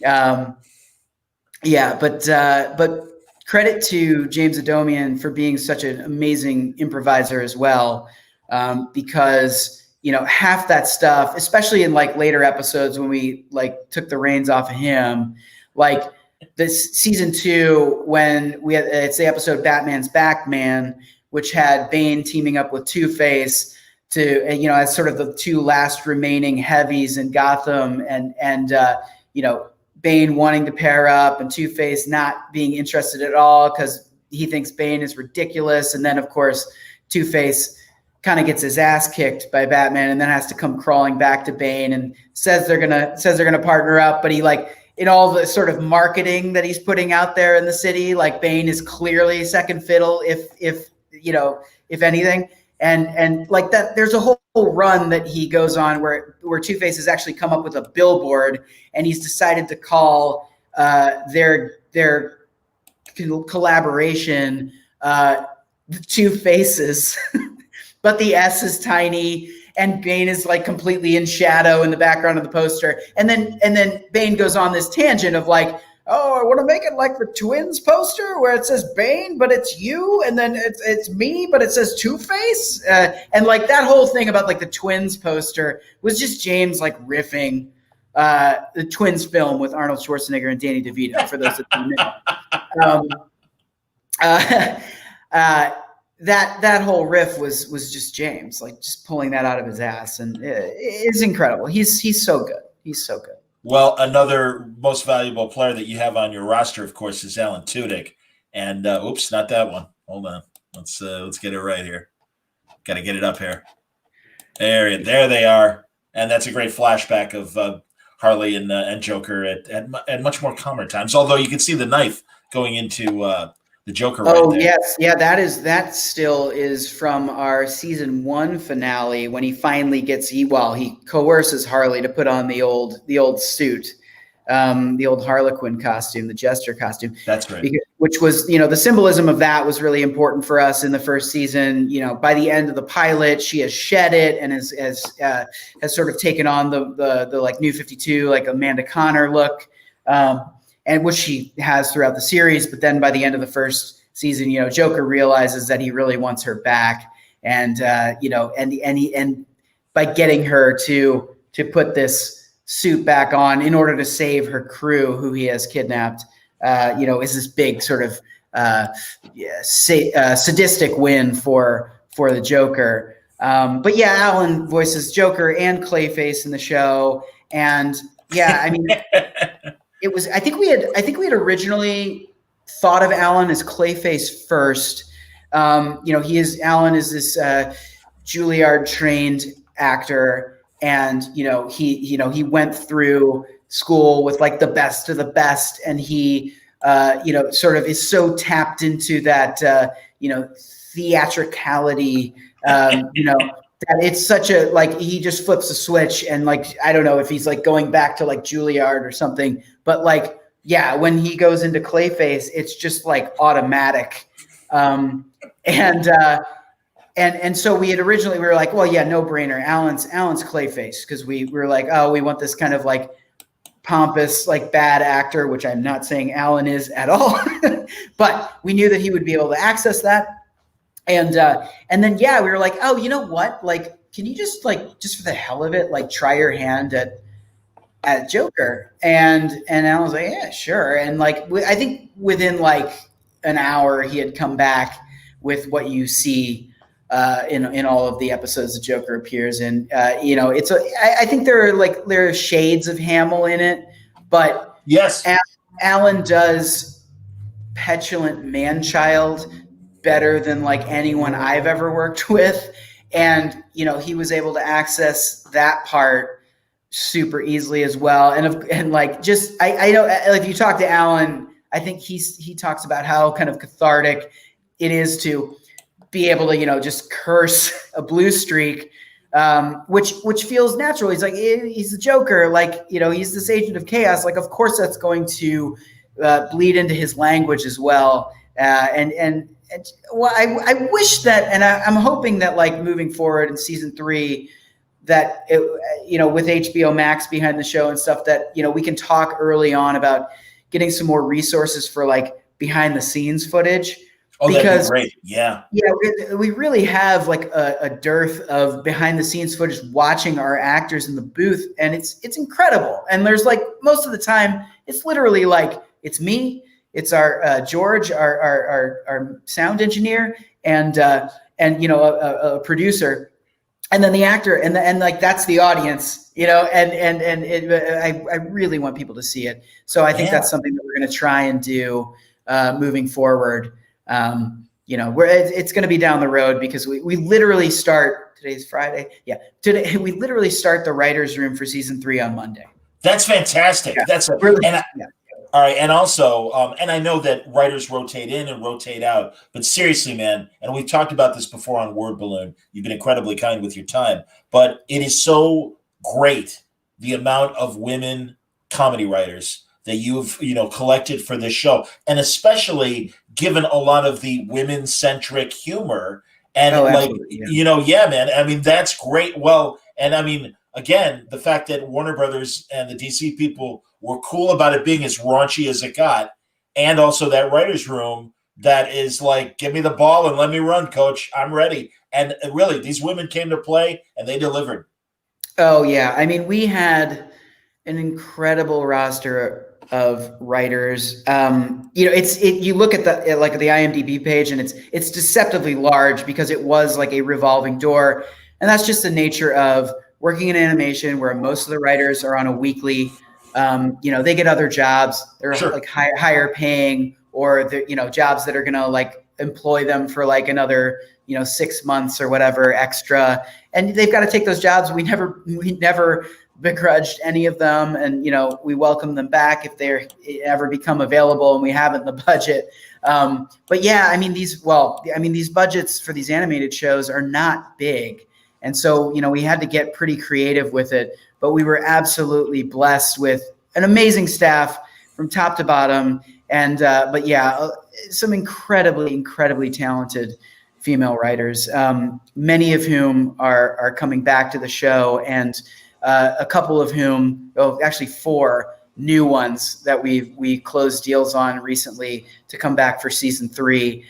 But credit to James Adomian for being such an amazing improviser as well. Because half that stuff, especially in like later episodes when we like took the reins off of him, like this season 2, when it's the episode Batman's Backman, which had Bane teaming up with Two-Face to, as sort of the two last remaining heavies in Gotham, and Bane wanting to pair up and Two-Face not being interested at all because he thinks Bane is ridiculous. And then of course, Two-Face kind of gets his ass kicked by Batman and then has to come crawling back to Bane and says they're gonna partner up. But he, like, in all the sort of marketing that he's putting out there in the city, like Bane is clearly second fiddle, if anything. And like that, there's a whole run that he goes on where Two-Face has actually come up with a billboard, and he's decided to call their collaboration the Two Faces. But the S is tiny, and Bane is like completely in shadow in the background of the poster. And then Bane goes on this tangent of like, oh, I want to make it like the Twins poster where it says Bane, but it's you, and then it's me, but it says Two-Face. And like that whole thing about like the Twins poster was just James like riffing the Twins film with Arnold Schwarzenegger and Danny DeVito, for those that don't know. That whole riff was just James, like just pulling that out of his ass, and it's incredible. He's so good. He's so good. Well, another most valuable player that you have on your roster, of course, is Alan Tudyk. And oops, not that one. Hold on. Let's get it right here. Got to get it up here. There they are. And that's a great flashback of Harley and Joker at much more calmer times. Although you can see the knife going into the Joker right there. Yes, yeah, that still is from our season 1 finale when he finally he coerces Harley to put on the old suit, the old Harlequin costume, the Jester costume. That's right. Which was, the symbolism of that was really important for us in the first season. By the end of the pilot, she has shed it and has sort of taken on the like New 52, like Amanda Connor look. And which she has throughout the series. But then by the end of the first season, Joker realizes that he really wants her back. And, and by getting her to put this suit back on in order to save her crew who he has kidnapped, is this big sort of sadistic win for the Joker. But yeah, Alan voices Joker and Clayface in the show. And yeah, I mean, it was. I think we had originally thought of Alan as Clayface first. Alan is this Juilliard trained actor, and he went through school with like the best of the best, and he sort of is so tapped into that theatricality, that it's such a, like, he just flips a switch, and like, I don't know if he's like going back to like Juilliard or something, but like, yeah, when he goes into Clayface, it's just like automatic. And so we were like, well, yeah, no brainer. Alan's Clayface. Cause we were like, oh, we want this kind of like pompous, like bad actor, which I'm not saying Alan is at all, but we knew that he would be able to access that. And then, yeah, we were like, oh, you know what? Like, can you just for the hell of it, like try your hand at Joker? And I was like, yeah, sure. And like, I think within like an hour, he had come back with what you see in all of the episodes that Joker appears in. I think there are shades of Hamill in it, but yes, Alan does petulant man-child better than like anyone I've ever worked with. And, he was able to access that part super easily as well. And like, just, I know, like, if you talk to Alan, I think he talks about how kind of cathartic it is to be able to, just curse a blue streak, which feels natural. He's like, he's the Joker. Like, he's this agent of chaos. Like, of course that's going to bleed into his language as well. Well, I wish that, and I'm hoping that, like, moving forward in season 3, that with HBO Max behind the show and stuff, that we can talk early on about getting some more resources for like behind the scenes footage. Oh, because that'd be great. Yeah, we really have like a dearth of behind the scenes footage watching our actors in the booth, and it's incredible. And there's like, most of the time, it's literally like, it's me. It's our George, our sound engineer, and a producer, and then the actor, and like, that's the audience, I really want people to see it. So I think that's something that we're going to try and do moving forward. It's going to be down the road, because we literally start, today's Friday. Yeah. Today we literally start the writer's room for season 3 on Monday. That's fantastic. Yeah. That's all right. And also, and I know that writers rotate in and rotate out, but seriously, man, and we've talked about this before on Word Balloon, you've been incredibly kind with your time, but it is so great, the amount of women comedy writers that you've, collected for this show, and especially given a lot of the women-centric humor. And yeah, man, I mean, that's great. Well, and I mean, again, the fact that Warner Brothers and the DC people were cool about it being as raunchy as it got, and also that writer's room that is like, give me the ball and let me run, coach. I'm ready. And really, these women came to play and they delivered. Oh, yeah. I mean, we had an incredible roster of writers. You look at the IMDb page, and it's deceptively large because it was like a revolving door, and that's just the nature of working in animation, where most of the writers are on a weekly. They get other jobs. They're like higher paying, or they're jobs that are gonna like employ them for like another 6 months or whatever extra, and they've got to take those jobs. We never begrudged any of them, and we welcome them back if they ever become available and we have it in the budget. But yeah, I mean these budgets for these animated shows are not big, and so we had to get pretty creative with it. But we were absolutely blessed with an amazing staff from top to bottom, and but yeah, some incredibly talented female writers, many of whom are coming back to the show, and a couple of whom, actually 4 new ones that we closed deals on recently to come back for season 3.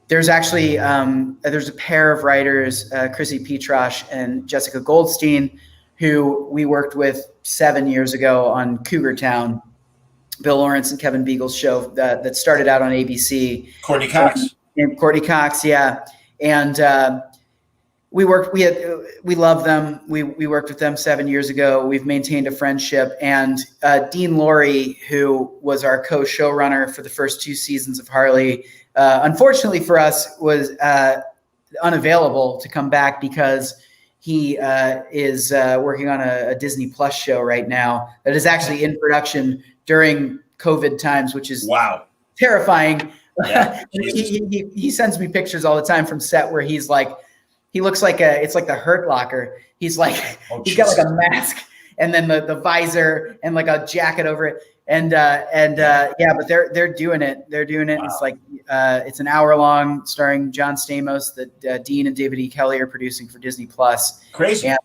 There's actually there's a pair of writers, Chrissy Petrosh and Jessica Goldstein, who we worked with 7 years ago on Cougar Town, Bill Lawrence and Kevin Beagle's show that started out on ABC. Courtney Cox. And Courtney Cox, yeah. And we love them. We worked with them 7 years ago. We've maintained a friendship. And Dean Laurie, who was our co-showrunner for the first 2 seasons of Harley, unfortunately for us, was unavailable to come back because he is working on a Disney Plus show right now that is actually in production during COVID times, which is terrifying. Yeah, he sends me pictures all the time from set where he looks like it's like the Hurt Locker. He's like, he's got like a mask and then the visor and like a jacket over it. And but they're doing it. They're doing it. Wow. It's like, it's an hour long starring John Stamos that Dean and David E. Kelly are producing for Disney Plus. Crazy. And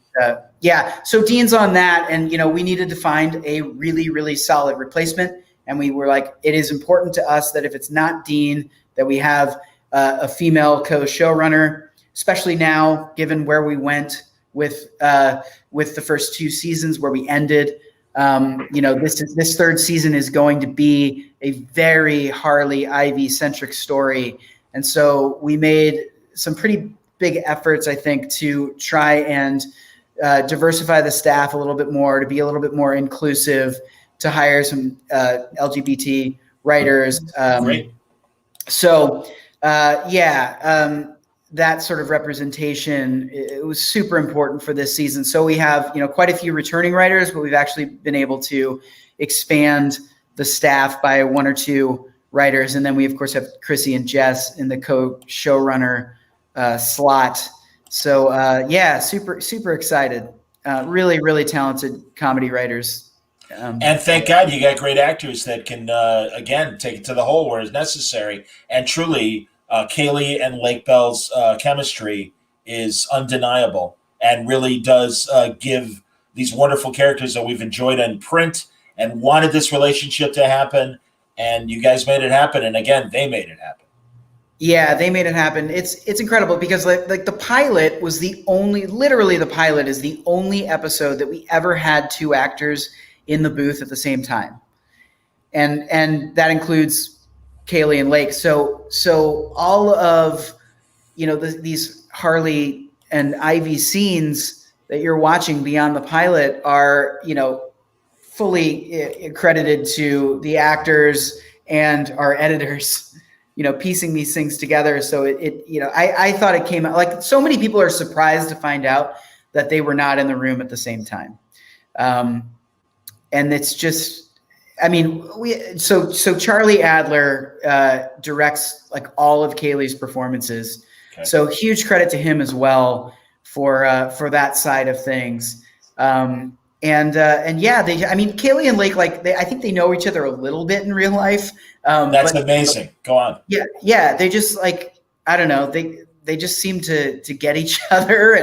so Dean's on that. And, we needed to find a really, really solid replacement. And we were like, it is important to us that if it's not Dean, that we have a female co-showrunner, especially now, given where we went with the first 2 seasons where we ended. This 3rd season is going to be a very Harley Ivy centric story. And so we made some pretty big efforts, I think, to try and diversify the staff a little bit more, to be a little bit more inclusive, to hire some LGBT writers. Great. That sort of representation, it was super important for this season. So we have, quite a few returning writers, but we've actually been able to expand the staff by 1 or 2 writers. And then we, of course, have Chrissy and Jess in the co-showrunner slot. So, super excited. Really, really talented comedy writers. And thank God you got great actors that can, again, take it to the hole where it's necessary. And truly, Kaylee and Lake Bell's chemistry is undeniable and really does give these wonderful characters that we've enjoyed in print and wanted this relationship to happen. And you guys made it happen. And again, they made it happen. Yeah, they made it happen. It's incredible because like the pilot was literally the pilot is the only episode that we ever had 2 actors in the booth at the same time. And that includes Kaylee and Lake. So all of, these Harley and Ivy scenes that you're watching beyond the pilot are, fully credited to the actors and our editors, piecing these things together. So I thought it came out like so many people are surprised to find out that they were not in the room at the same time. And it's just, so Charlie Adler directs like all of Kaylee's performances. Okay. So huge credit to him as well for that side of things. Kaylee and Lake, I think they know each other a little bit in real life. That's amazing. Go on. Yeah. They just I don't know. They just seem to get each other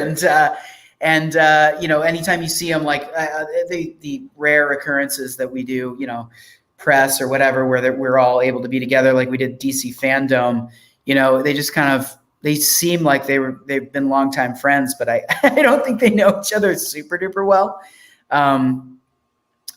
And anytime you see them, like the rare occurrences that we do, press or whatever, where we're all able to be together, like we did DC Fandom, they just they seem like they've been longtime friends, but I don't think they know each other super duper well.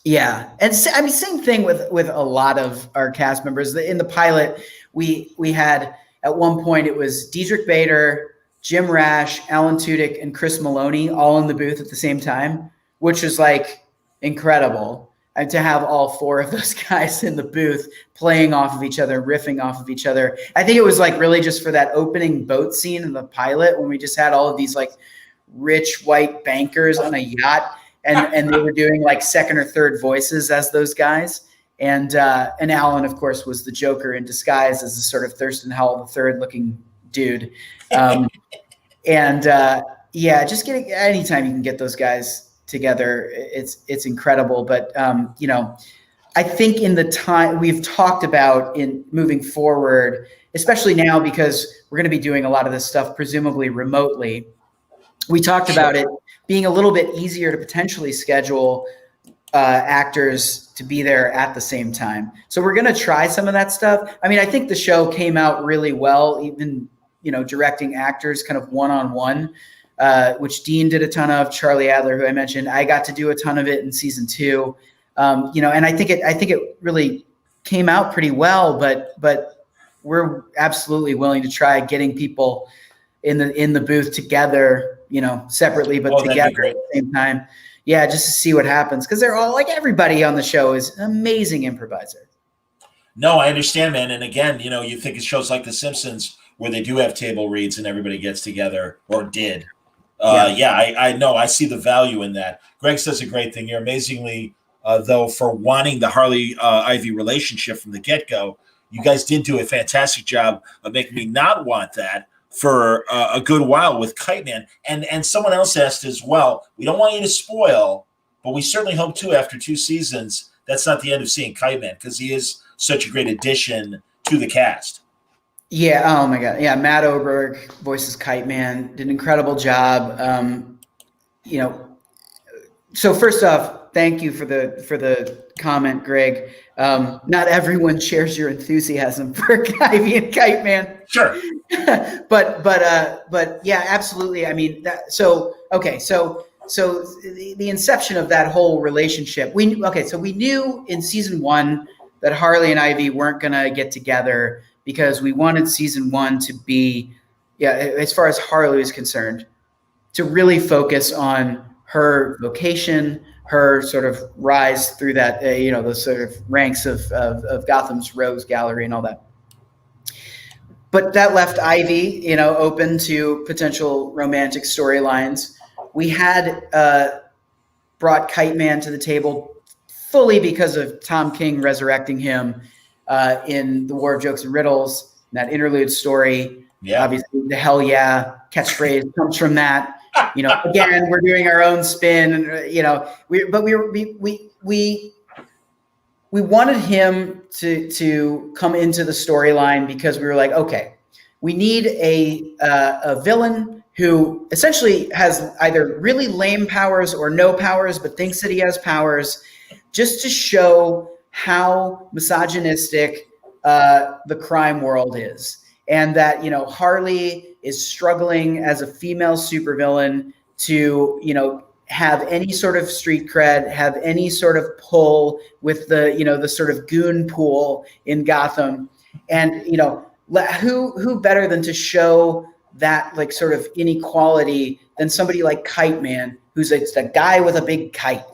Yeah. And same thing with a lot of our cast members. In the pilot, we had, at one point, it was Diedrich Bader, Jim Rash, Alan Tudyk, and Chris Maloney all in the booth at the same time, which was like incredible. And to have all four of those guys in the booth playing off of each other, riffing off of each other. I think it was like really just for that opening boat scene in the pilot when we just had all of these like rich white bankers on a yacht, and they were doing like second or third voices as those guys. And Alan, of course, was the Joker in disguise as a sort of Thurston Howell III looking dude. Just getting, anytime you can get those guys together, it's incredible. But I think in the time we've talked about in moving forward, especially now because we're going to be doing a lot of this stuff presumably remotely, we talked about it being a little bit easier to potentially schedule actors to be there at the same time. So we're going to try some of that stuff. I mean, I think the show came out really well, even, directing actors kind of one-on-one, which Dean did a ton of, Charlie Adler, who I mentioned. I got to do a ton of it in season 2. And I think it really came out pretty well, but we're absolutely willing to try getting people in the booth together, separately, but together at the same time. Yeah, just to see what happens. Because they're all, like, everybody on the show is an amazing improviser. No, I understand, man. And again, you think of shows like The Simpsons where they do have table reads and everybody gets together, or did. I know. I see the value in that. Greg says a great thing. You're amazingly, though, for wanting the Harley Ivy relationship from the get-go. You guys did do a fantastic job of making me not want that for a good while with Kite Man. And someone else asked as well, we don't want you to spoil, but we certainly hope too, after 2 seasons, that's not the end of seeing Kite Man, because he is such a great addition to the cast. Yeah. Oh my God. Yeah. Matt Oberg voices Kite Man, did an incredible job. So first off, thank you for the comment, Greg. Not everyone shares your enthusiasm for Ivy and Kite Man. Sure. but yeah, absolutely. I mean, so the inception of that whole relationship, we knew in season 1 that Harley and Ivy weren't going to get together because we wanted season 1 to be, as far as Harley is concerned, to really focus on her vocation, her sort of rise through that, those sort of ranks of Gotham's Rogues Gallery and all that. But that left Ivy, open to potential romantic storylines. We had brought Kite Man to the table fully because of Tom King resurrecting him in The War of Jokes and Riddles, that interlude story. Yeah. Obviously, the hell yeah catchphrase comes from that. Again, we're doing our own spin. We wanted him to come into the storyline because we were like, okay, we need a villain who essentially has either really lame powers or no powers, but thinks that he has powers, just to show how misogynistic the crime world is. And that, Harley is struggling as a female supervillain to, have any sort of street cred, have any sort of pull with the sort of goon pool in Gotham. And, who better than to show that like sort of inequality than somebody like Kite Man, who's a guy with a big kite.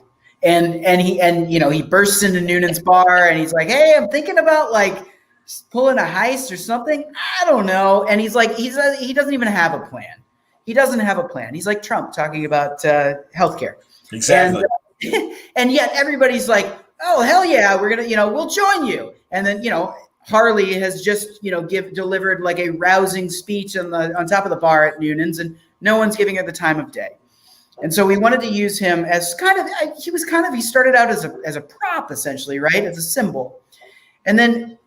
And he bursts into Noonan's bar and he's like, hey, I'm thinking about like pulling a heist or something. I don't know. And he's like, he doesn't even have a plan. He doesn't have a plan. He's like Trump talking about healthcare. Exactly. And yet everybody's like, oh, hell yeah, we're going to, we'll join you. And then, Harley has just, delivered like a rousing speech on top of the bar at Noonan's, and no one's giving her the time of day. And so we wanted to use him as he started out as a prop, essentially, right? As a symbol. And then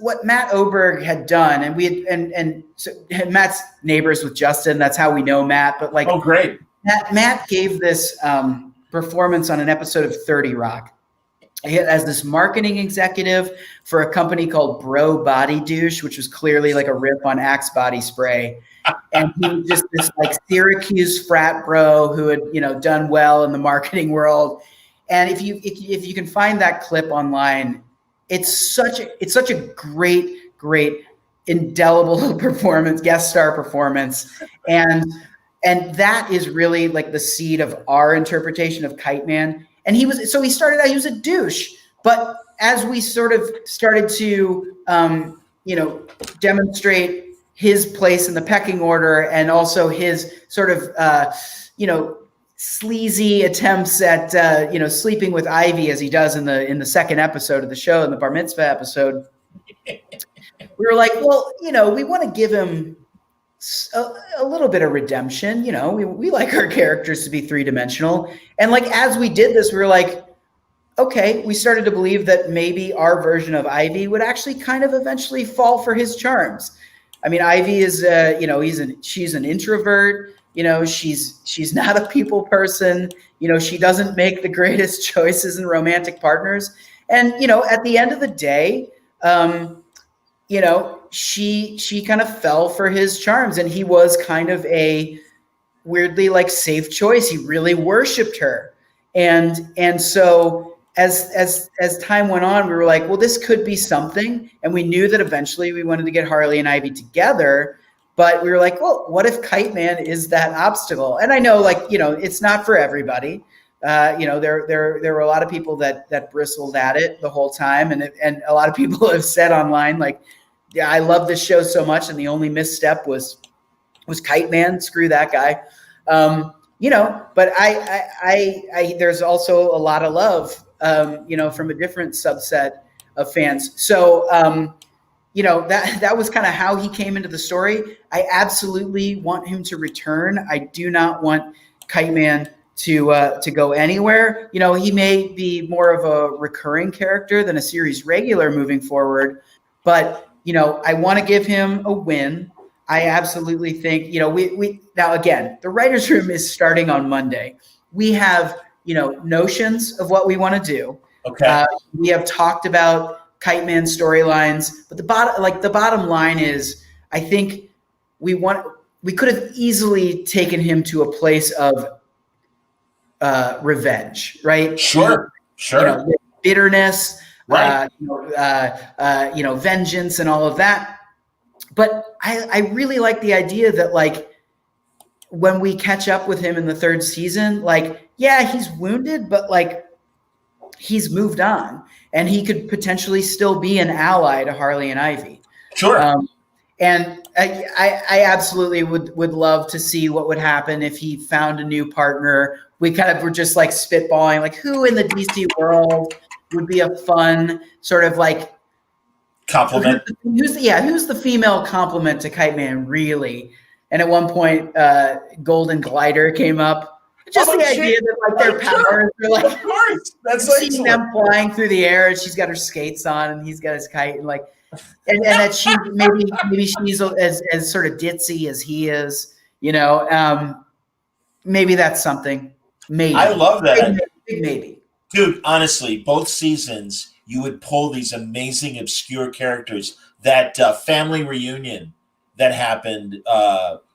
what Matt Oberg had done, and so Matt's neighbors with Justin. That's how we know Matt. But like, oh, great. Matt gave this performance on an episode of 30 Rock as this marketing executive for a company called Bro Body Douche, which was clearly like a rip on Axe body spray. And he was just this like Syracuse frat bro who had, done well in the marketing world. And if you can find that clip online, it's such a great indelible performance, guest star performance. And that is really like the seed of our interpretation of Kite Man. And he started out, he was a douche, but as we sort of started to, demonstrate his place in the pecking order and also his sort of, sleazy attempts at, sleeping with Ivy as he does in the second episode of the show, in the Bar Mitzvah episode, we were like, well, we want to give him a little bit of redemption. We like our characters to be three-dimensional. And like, as we did this, we were like, okay, we started to believe that maybe our version of Ivy would actually kind of eventually fall for his charms. I mean, Ivy is, she's an introvert. She's not a people person. She doesn't make the greatest choices in romantic partners. And, at the end of the day, she kind of fell for his charms, and he was kind of a weirdly like safe choice. He really worshiped her. And so as time went on, we were like, well, this could be something. And we knew that eventually we wanted to get Harley and Ivy together, but we were like, well, what if Kite Man is that obstacle? And I know, like, it's not for everybody. There were a lot of people that bristled at it the whole time. And a lot of people have said online, like, yeah, I love this show so much, and the only misstep was Kite Man. Screw that guy. But I there's also a lot of love, from a different subset of fans. So, that was kind of how he came into the story. I absolutely want him to return. I do not want Kite Man to go anywhere. He may be more of a recurring character than a series regular moving forward, but I want to give him a win. I absolutely think, we now, again, the writer's room is starting on Monday. We have, notions of what we want to do. Okay. We have talked about Kite Man storylines, but the bottom line is, I think we could have easily taken him to a place of revenge, right? Sure. Bitterness, right. Vengeance and all of that. But I really like the idea that, like, when we catch up with him in the third season, like, yeah, he's wounded, but like, he's moved on, and he could potentially still be an ally to Harley and Ivy. Sure. And I absolutely would love to see what would happen if he found a new partner. We kind of were just like spitballing, like, who in the DC world would be a fun sort of like compliment. Who's the female compliment to Kite Man, really? And at one point, Golden Glider came up. Just the idea that like their powers are like, of course, that's seeing them flying through the air, and she's got her skates on, and he's got his kite, and like, and that she maybe she's as sort of ditzy as he is, maybe that's something. Maybe I love that. Maybe. Dude, honestly, both seasons, you would pull these amazing, obscure characters. That family reunion that happened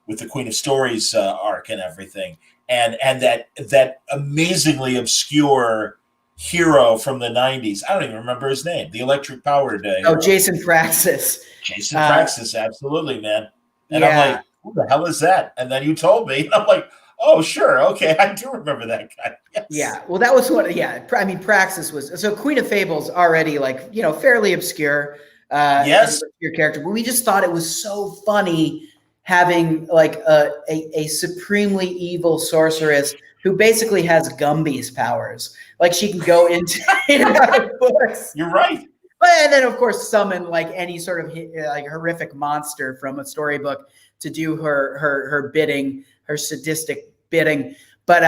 with the Queen of Stories arc and everything, and that amazingly obscure hero from the 90s. I don't even remember his name. The electric powered hero. Jason Praxis. Jason Praxis, absolutely, man. And I'm like, who the hell is that? And then you told me, and I'm like, oh, sure. Okay. I do remember that guy. Yes. Yeah. Well, that was what, I mean, Praxis was, so Queen of Fables already like, fairly obscure. Yes. Obscure character, but we just thought it was so funny having like a supremely evil sorceress who basically has Gumby's powers. Like she can go into books. You're right. And then of course summon like any sort of like horrific monster from a storybook to do her bidding, her sadistic bidding. But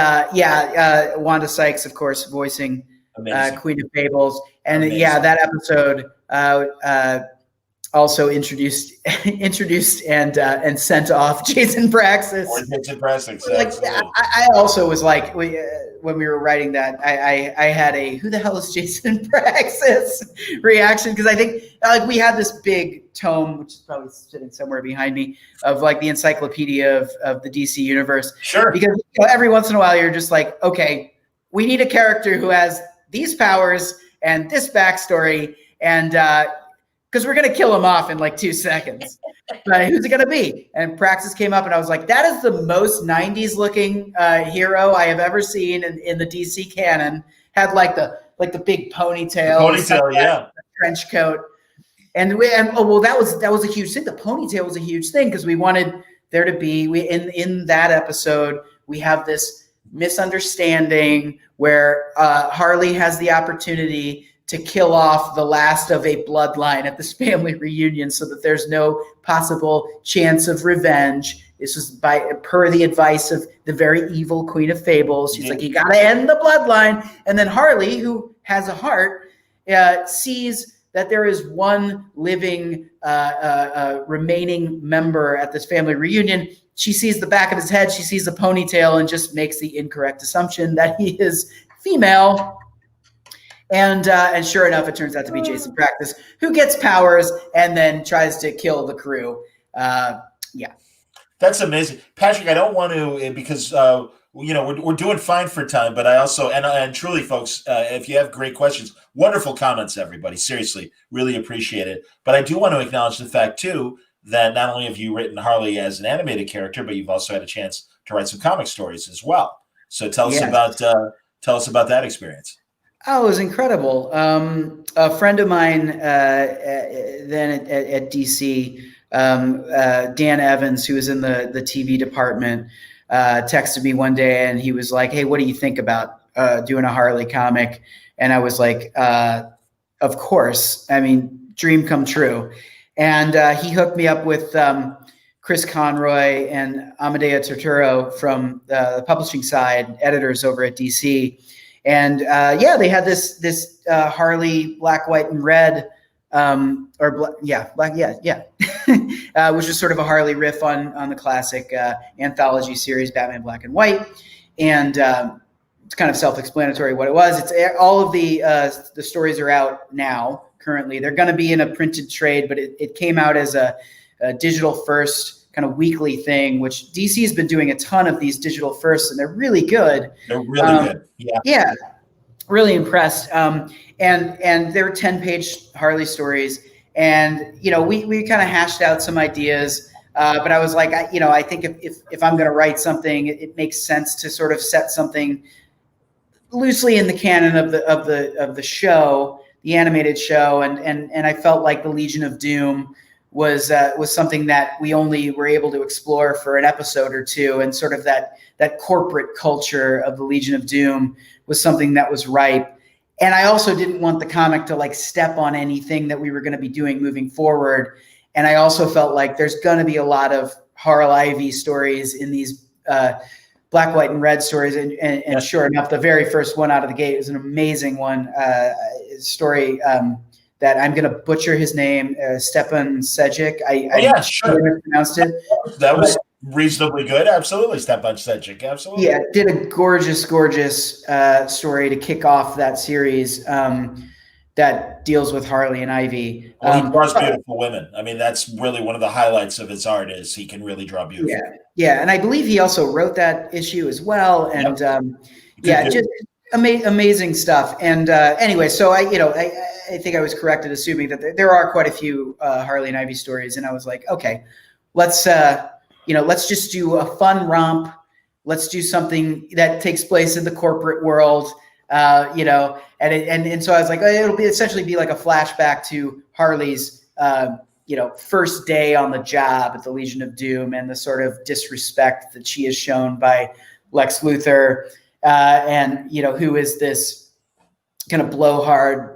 Wanda Sykes, of course, voicing Queen of Fables. And that episode, also introduced and sent off Jason Praxis. Or Jason Praxis, Like, absolutely. I also was like, when we were writing that, I had a "who the hell is Jason Praxis" reaction, because I think like we had this big tome, which is probably sitting somewhere behind me, of like the encyclopedia of the DC universe. Sure. Because every once in a while you're just like, okay, we need a character who has these powers and this backstory, and because we're going to kill him off in like 2 seconds. But who's it going to be? And Praxis came up, and I was like, that is the most 90s looking hero I have ever seen in the DC canon. Had like the big ponytail, yeah, trench coat. And that was a huge thing. The ponytail was a huge thing because we wanted there to be, in that episode, we have this misunderstanding where Harley has the opportunity to kill off the last of a bloodline at this family reunion so that there's no possible chance of revenge. This was per the advice of the very evil Queen of Fables. She's like, you got to end the bloodline. And then Harley, who has a heart, sees that there is one living remaining member at this family reunion. She sees the back of his head. She sees the ponytail and just makes the incorrect assumption that he is female. And sure enough, it turns out to be Jason Praxis, who gets powers and then tries to kill the crew. Yeah. That's amazing. Patrick, I don't want to, because, we're doing fine for time, but I also, and truly, folks, if you have great questions, wonderful comments, everybody. Seriously, really appreciate it. But I do want to acknowledge the fact, too, that not only have you written Harley as an animated character, but you've also had a chance to write some comic stories as well. So tell us about that experience. Oh, it was incredible. A friend of mine then at DC, Dan Evans, who was in the TV department, texted me one day, and he was like, "Hey, what do you think about doing a Harley comic?" And I was like, "Of course. I mean, dream come true." And he hooked me up with Chris Conroy and Amadea Torturo from the publishing side, editors over at DC. And they had this Harley Black, White, and Red, which is sort of a Harley riff on the classic anthology series Batman Black and White, and it's kind of self-explanatory what it was. It's all of the stories are out now. Currently, they're going to be in a printed trade, but it came out as a digital first kind of weekly thing, which DC has been doing a ton of these digital firsts, and they're really good. They're really good. Yeah, really impressed. And they're 10-page Harley stories, and we kind of hashed out some ideas. But I was like, I think if I'm going to write something, it makes sense to sort of set something loosely in the canon of the show, the animated show, and I felt like the Legion of Doom was something that we only were able to explore for an episode or two, and sort of that corporate culture of the Legion of Doom was something that was ripe. And I also didn't want the comic to like step on anything that we were going to be doing moving forward. And I also felt like there's going to be a lot of Harl Ivy stories in these Black, White, and Red stories. And sure enough, the very first one out of the gate is an amazing one, story that I'm going to butcher his name, Stepan Sejic. I sure. Pronounced it. That was reasonably good. Absolutely, Stepan Sejic. Absolutely. Yeah, did a gorgeous story to kick off that series that deals with Harley and Ivy. Well, he draws beautiful women. I mean, that's really one of the highlights of his art is he can really draw beautiful. Yeah, and I believe he also wrote that issue as well. And just amazing stuff. And anyway, so I think I was correct in assuming that there are quite a few Harley and Ivy stories, and I was like, okay, let's just do a fun romp. Let's do something that takes place in the corporate world, and so I was like, it'll essentially be like a flashback to Harley's, first day on the job at the Legion of Doom and the sort of disrespect that she is shown by Lex Luthor, and who is this kind of blowhard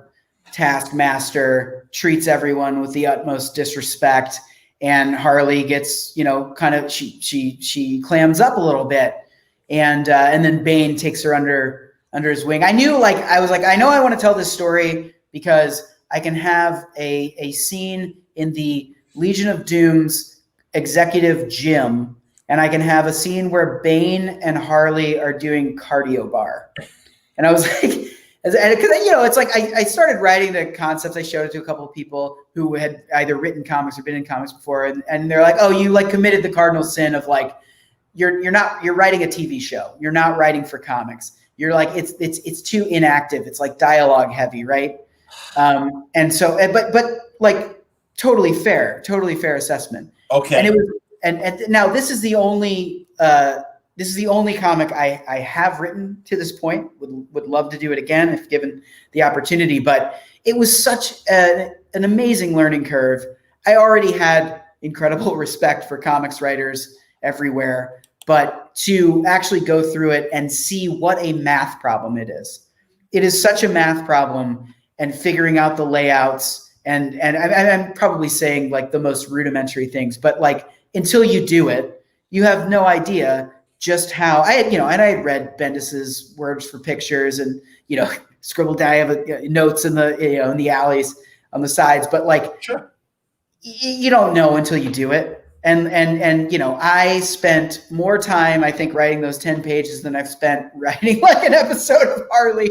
taskmaster, treats everyone with the utmost disrespect. And Harley gets, kind of she clams up a little bit, and then Bane takes her under his wing. I knew, I was like, I know I want to tell this story because I can have a scene in the Legion of Doom's executive gym, and I can have a scene where Bane and Harley are doing cardio bar. And I was like, because, you know, it's like I started writing the concepts. I showed it to a couple of people who had either written comics or been in comics before, and they're like, oh, you like committed the cardinal sin of like, you're writing a TV show. You're not writing for comics. You're like, it's too inactive. It's like dialogue heavy, right? And so, but like totally fair assessment. Okay. And it was, and now this is the only comic I have written to this point. Would love to do it again if given the opportunity. But it was such an amazing learning curve. I already had incredible respect for comics writers everywhere, but to actually go through it and see what a math problem it is. It is such a math problem, and figuring out the layouts and I'm probably saying like the most rudimentary things, but like until you do it, you have no idea just how I had read Bendis's Words for Pictures and, you know, scribbled down. I have notes in the, you know, in the alleys on the sides, but like, sure, you don't know until you do it. And, you know, I spent more time, I think, writing those 10 pages than I've spent writing like an episode of Harley,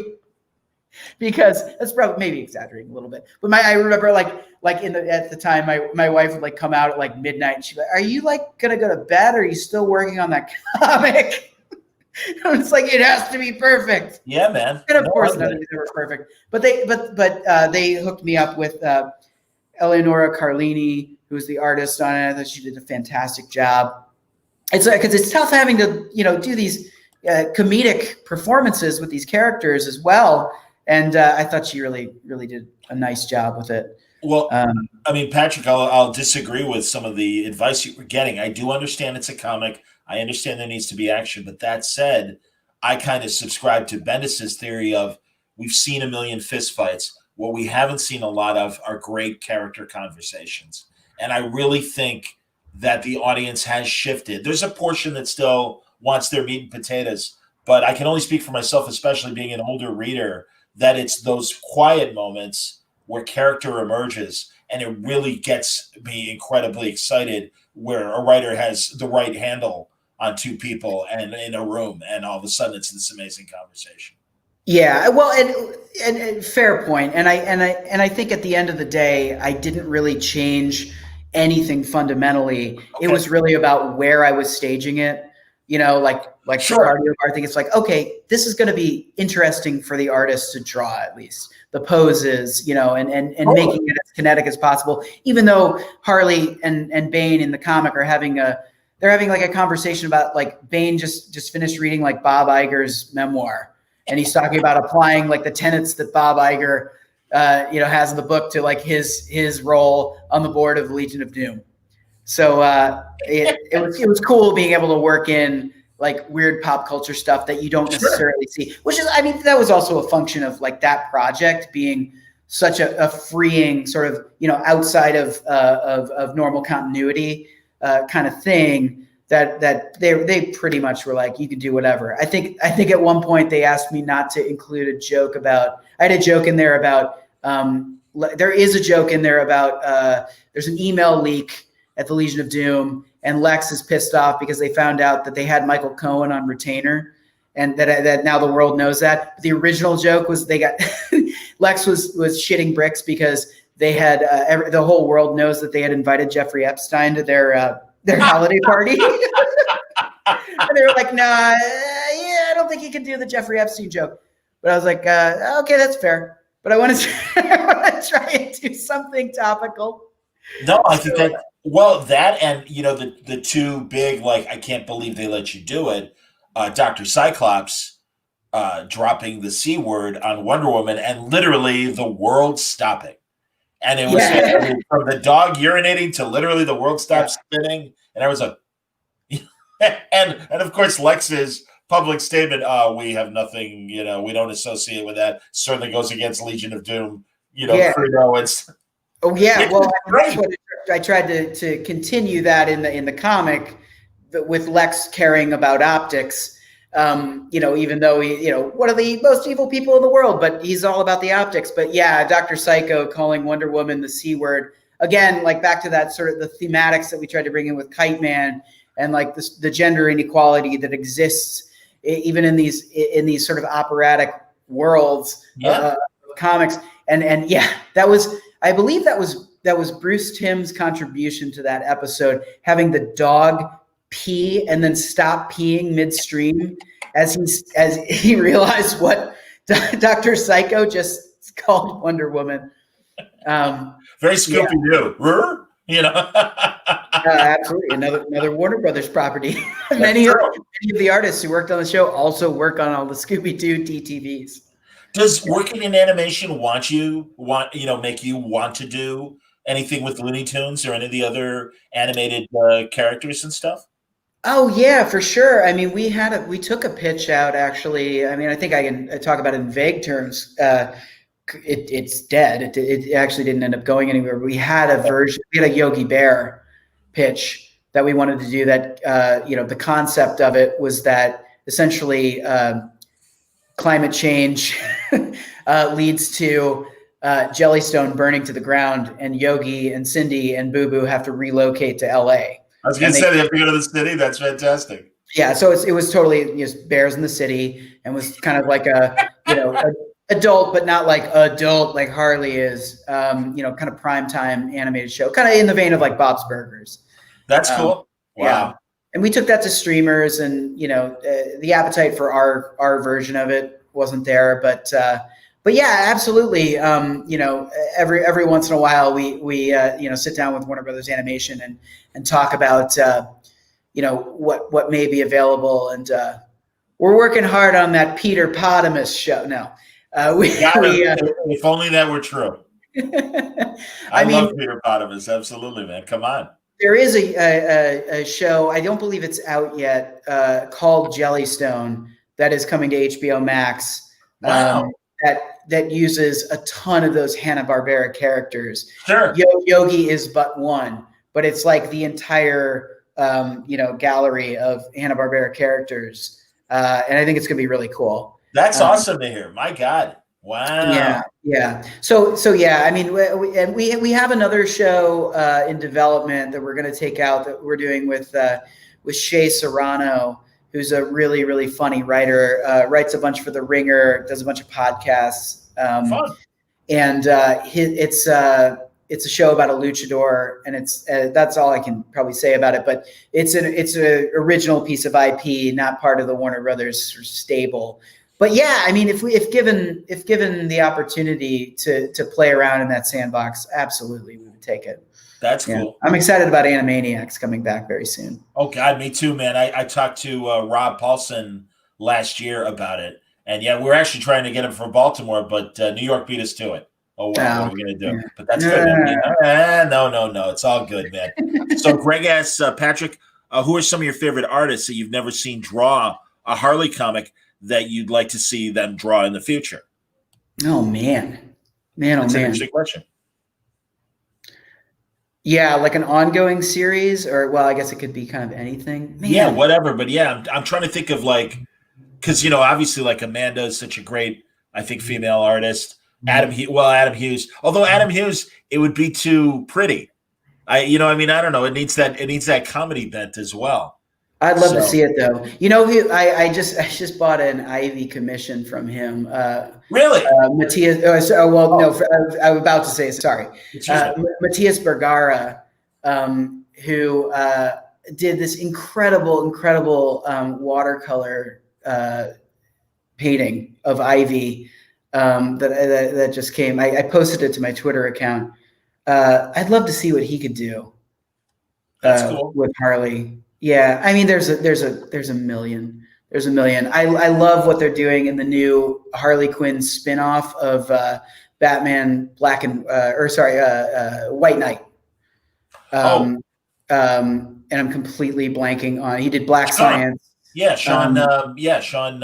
because that's probably maybe exaggerating a little bit. But I remember like at the time, my wife would like come out at like midnight and she'd be like, are you like going to go to bed? Or are you still working on that comic? It's like, it has to be perfect. Yeah, man. And of course, none of these were perfect, but they hooked me up with Eleonora Carlini, who was the artist on it. I thought she did a fantastic job. It's like, because it's tough having to, you know, do these comedic performances with these characters as well. And I thought she really, really did a nice job with it. Well, I mean, Patrick, I'll disagree with some of the advice you were getting. I do understand it's a comic. I understand there needs to be action. But that said, I kind of subscribe to Bendis's theory of we've seen a million fistfights. What we haven't seen a lot of are great character conversations. And I really think that the audience has shifted. There's a portion that still wants their meat and potatoes, but I can only speak for myself, especially being an older reader, that it's those quiet moments where character emerges and it really gets me incredibly excited, where a writer has the right handle on two people and in a room, and all of a sudden it's this amazing conversation. Yeah, well, and fair point. And I think at the end of the day, I didn't really change anything fundamentally. Okay. It was really about where I was staging it. You know, like sure. The cardio bar thing. It's like, okay, this is going to be interesting for the artist to draw, at least the poses, you know, and making it as kinetic as possible. Even though Harley and Bane in the comic are having like a conversation about, like, Bane just finished reading like Bob Iger's memoir, and he's talking about applying like the tenets that Bob Iger, you know, has in the book to like his role on the board of the Legion of Doom. So it was cool being able to work in like weird pop culture stuff that you don't necessarily see, which is, I mean, that was also a function of like that project being such a freeing sort of, you know, outside of normal continuity kind of thing that they pretty much were like, you can do whatever. I think at one point they asked me not to include a joke about, I had a joke in there about, there is a joke in there about, there's an email leak at the Legion of Doom, and Lex is pissed off because they found out that they had Michael Cohen on retainer, and that now the world knows that. But the original joke was they got Lex was shitting bricks because they had the whole world knows that they had invited Jeffrey Epstein to their holiday party. And they were like, nah, I don't think you can do the Jeffrey Epstein joke. But I was like, okay, that's fair. But I want to try and do something topical. No, I think that, well, that and, you know, the two big, like, I can't believe they let you do it, Dr. Cyclops dropping the C word on Wonder Woman and literally the world stopping. And it was I mean, from the dog urinating to literally the world stopped spinning. And I was like, and of course, Lex's public statement, we have nothing, you know, we don't associate with that. Certainly goes against Legion of Doom, you know, credo. It's, oh yeah, well, I tried to continue that in the comic with Lex caring about optics. You know, even though he, you know, one of the most evil people in the world, but he's all about the optics. But yeah, Dr. Psycho calling Wonder Woman the C word. again, like back to that sort of the thematics that we tried to bring in with Kite Man and like the gender inequality that exists even in these sort of operatic worlds of comics. And yeah, I believe that was Bruce Timm's contribution to that episode, having the dog pee and then stop peeing midstream as he realized what Dr. Psycho just called Wonder Woman. Very Scooby-Doo, you know. Absolutely, another Warner Brothers property. many of the artists who worked on the show also work on all the Scooby-Doo DTVs. Does working in animation make you want to do anything with Looney Tunes or any of the other animated characters and stuff? Oh yeah, for sure. I mean, we took a pitch out actually. I mean, I think I can talk about it in vague terms. It's dead. It actually didn't end up going anywhere. We had a version. We had a Yogi Bear pitch that we wanted to do. That the concept of it was that essentially climate change leads to Jellystone burning to the ground, and Yogi and Cindy and Boo Boo have to relocate to LA. I was going to say they have to go to the city. That's fantastic. Yeah, so it was totally just bears in the city, and was kind of like a adult, but not like adult like Harley is. Kind of primetime animated show, kind of in the vein of like Bob's Burgers. That's cool. Wow. Yeah. And we took that to streamers, and the appetite for our version of it wasn't there, but yeah, absolutely. Every once in a while we sit down with Warner Brothers Animation and talk about what may be available, and we're working hard on that Peter Potamus show. No, if only that were true. I love Peter Potamus. Absolutely, man. Come on. There is a show, I don't believe it's out yet, called Jellystone that is coming to HBO Max. Wow. That uses a ton of those Hanna-Barbera characters. Sure. Yogi is but one, but it's like the entire gallery of Hanna-Barbera characters. And I think it's going to be really cool. That's awesome to hear. My God. Wow. Yeah. So yeah, I mean, we have another show in development that we're going to take out that we're doing with Shay Serrano, who's a really, really funny writer, writes a bunch for The Ringer, does a bunch of podcasts. Fun. And it's a show about a luchador, and it's that's all I can probably say about it. But it's an original piece of IP, not part of the Warner Brothers stable. But yeah, I mean, if given the opportunity to play around in that sandbox, absolutely, we would take it. That's cool. I'm excited about Animaniacs coming back very soon. Oh God, me too, man. I talked to Rob Paulson last year about it, and yeah, we're actually trying to get him for Baltimore, but New York beat us to it. Oh, wow, what are we gonna do? Yeah. But that's good. No, it's all good, man. So Greg asks Patrick, who are some of your favorite artists that you've never seen draw a Harley comic that you'd like to see them draw in the future? Oh man. That's an interesting question. Yeah, like an ongoing series, or well, I guess it could be kind of anything. Man. Yeah, whatever. But yeah, I'm trying to think of because obviously like Amanda is such a great, I think, female artist. Adam Hughes. Although Adam Hughes, it would be too pretty. I don't know. It needs that comedy bent as well. I'd love to see it though. I just bought an Ivy commission from him. Really? Matthias. I was about to say sorry. Matthias Bergara, who did this incredible watercolor painting of Ivy that just came. I posted it to my Twitter account. I'd love to see what he could do. That's cool. With Harley. Yeah, I mean, there's a million. I love what they're doing in the new Harley Quinn spinoff of Batman White Knight. And I'm completely blanking on. He did Black Science. Yeah, Sean. Sean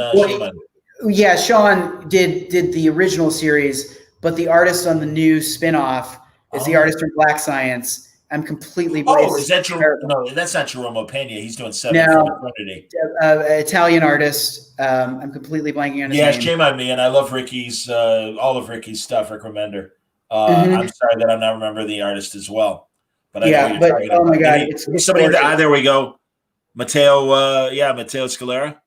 did the original series, but the artist on the new spinoff is the artist from Black Science. I'm completely. Oh, is that no? That's not Jerome Pena. He's doing Seven for Eternity. Italian artist. I'm completely blanking on his name. Shame on me. And I love Ricky's all of Ricky's stuff. Rick Remender. I'm sorry that I'm not remembering the artist as well, but I know Yeah, you're but talking oh about. my God, Maybe it's somebody. gorgeous. There we go. Matteo. Matteo Scalera.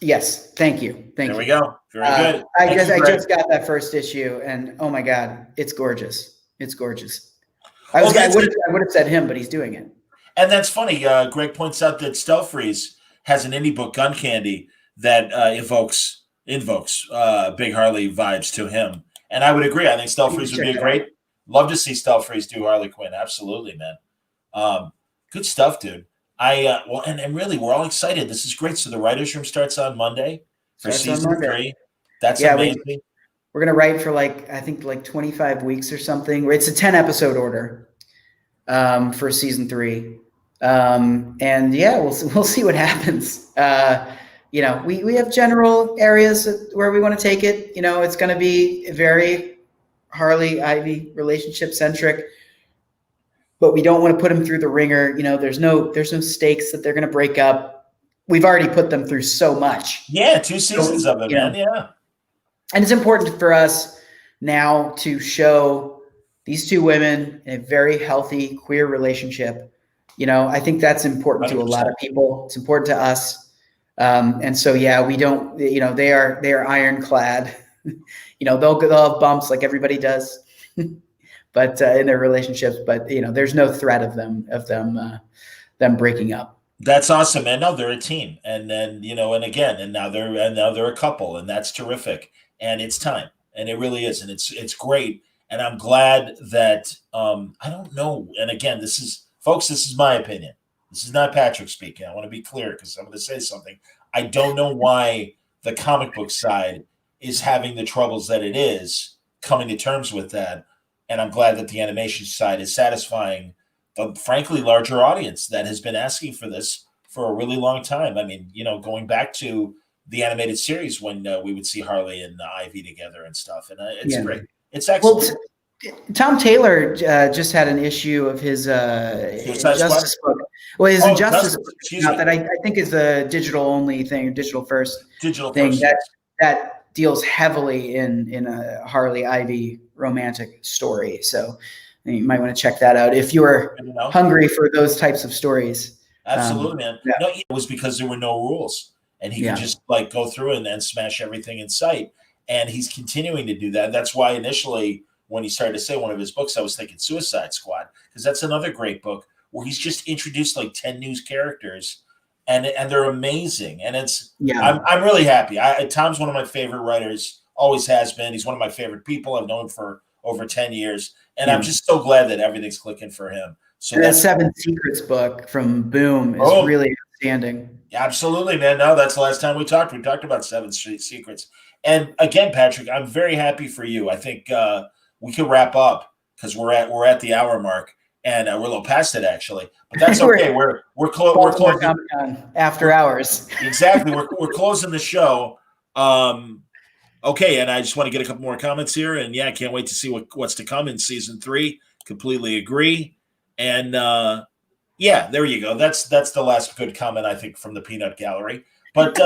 Yes, thank you. There we go. Very good. I Thank you, Greg. just got that first issue, and oh my God, it's gorgeous. It's gorgeous. I would have said him, but he's doing it. And that's funny. Greg points out that Stelfreeze has an indie book, Gun Candy, that invokes Big Harley vibes to him. And I would agree. I think Stelfreeze would be a great. Love to see Stelfreeze do Harley Quinn. Absolutely, man. Good stuff, dude. And really, we're all excited. This is great. So the writers' room starts on Monday for season 3. That's amazing. We're gonna write for I think 25 weeks or something. It's a 10-episode order for season 3. And yeah, we'll see what happens. We have general areas where we want to take it. It's going to be very Harley Ivy relationship centric, but we don't want to put them through the ringer. There's no stakes that they're going to break up. We've already put them through so much. Yeah, 2 seasons of it, man. Yeah. And it's important for us now to show these 2 women in a very healthy queer relationship. I think that's important 100%. To a lot of people. It's important to us. And so, yeah, we don't, they are ironclad. They'll have bumps like everybody does, but in their relationships, but there's no threat of them breaking up. That's awesome, man. No, they're a team. And then, and now they're a couple, and that's terrific. And it's time. And it really is. And it's great. And I'm glad that, I don't know. And again, folks, this is my opinion. This is not Patrick speaking. I want to be clear because I'm going to say something. I don't know why the comic book side is having the troubles that it is, coming to terms with that. And I'm glad that the animation side is satisfying the frankly larger audience that has been asking for this for a really long time. I mean, going back to the animated series when we would see Harley and Ivy together and stuff. And it's great. It's excellent. Well, Tom Taylor just had an issue of his Injustice book. Well, his Injustice book that I think is the digital only thing, digital first thing that deals heavily in a Harley Ivy romantic story. So you might want to check that out if you're hungry for those types of stories. Absolutely, man. Yeah. No, it was because there were no rules, and he could just go through and then smash everything in sight. And he's continuing to do that. That's why initially, when he started to say one of his books, I was thinking Suicide Squad, because that's another great book where he's just introduced 10 new characters, and they're amazing. And I'm really happy. Tom's one of my favorite writers, always has been. He's one of my favorite people. I've known for over 10 years, and I'm just so glad that everything's clicking for him. So that 7 Secrets book from Boom is really outstanding. Absolutely, man. No, that's the last time we talked. We talked about 7 Secrets. And again, Patrick, I'm very happy for you. I think we can wrap up because we're at the hour mark, and we're a little past it actually. But that's okay. we're closing after hours. Exactly. We're closing the show. Okay, and I just want to get a couple more comments here, and I can't wait to see what's to come in season 3. Completely agree. And there you go. That's the last good comment I think from the Peanut Gallery. But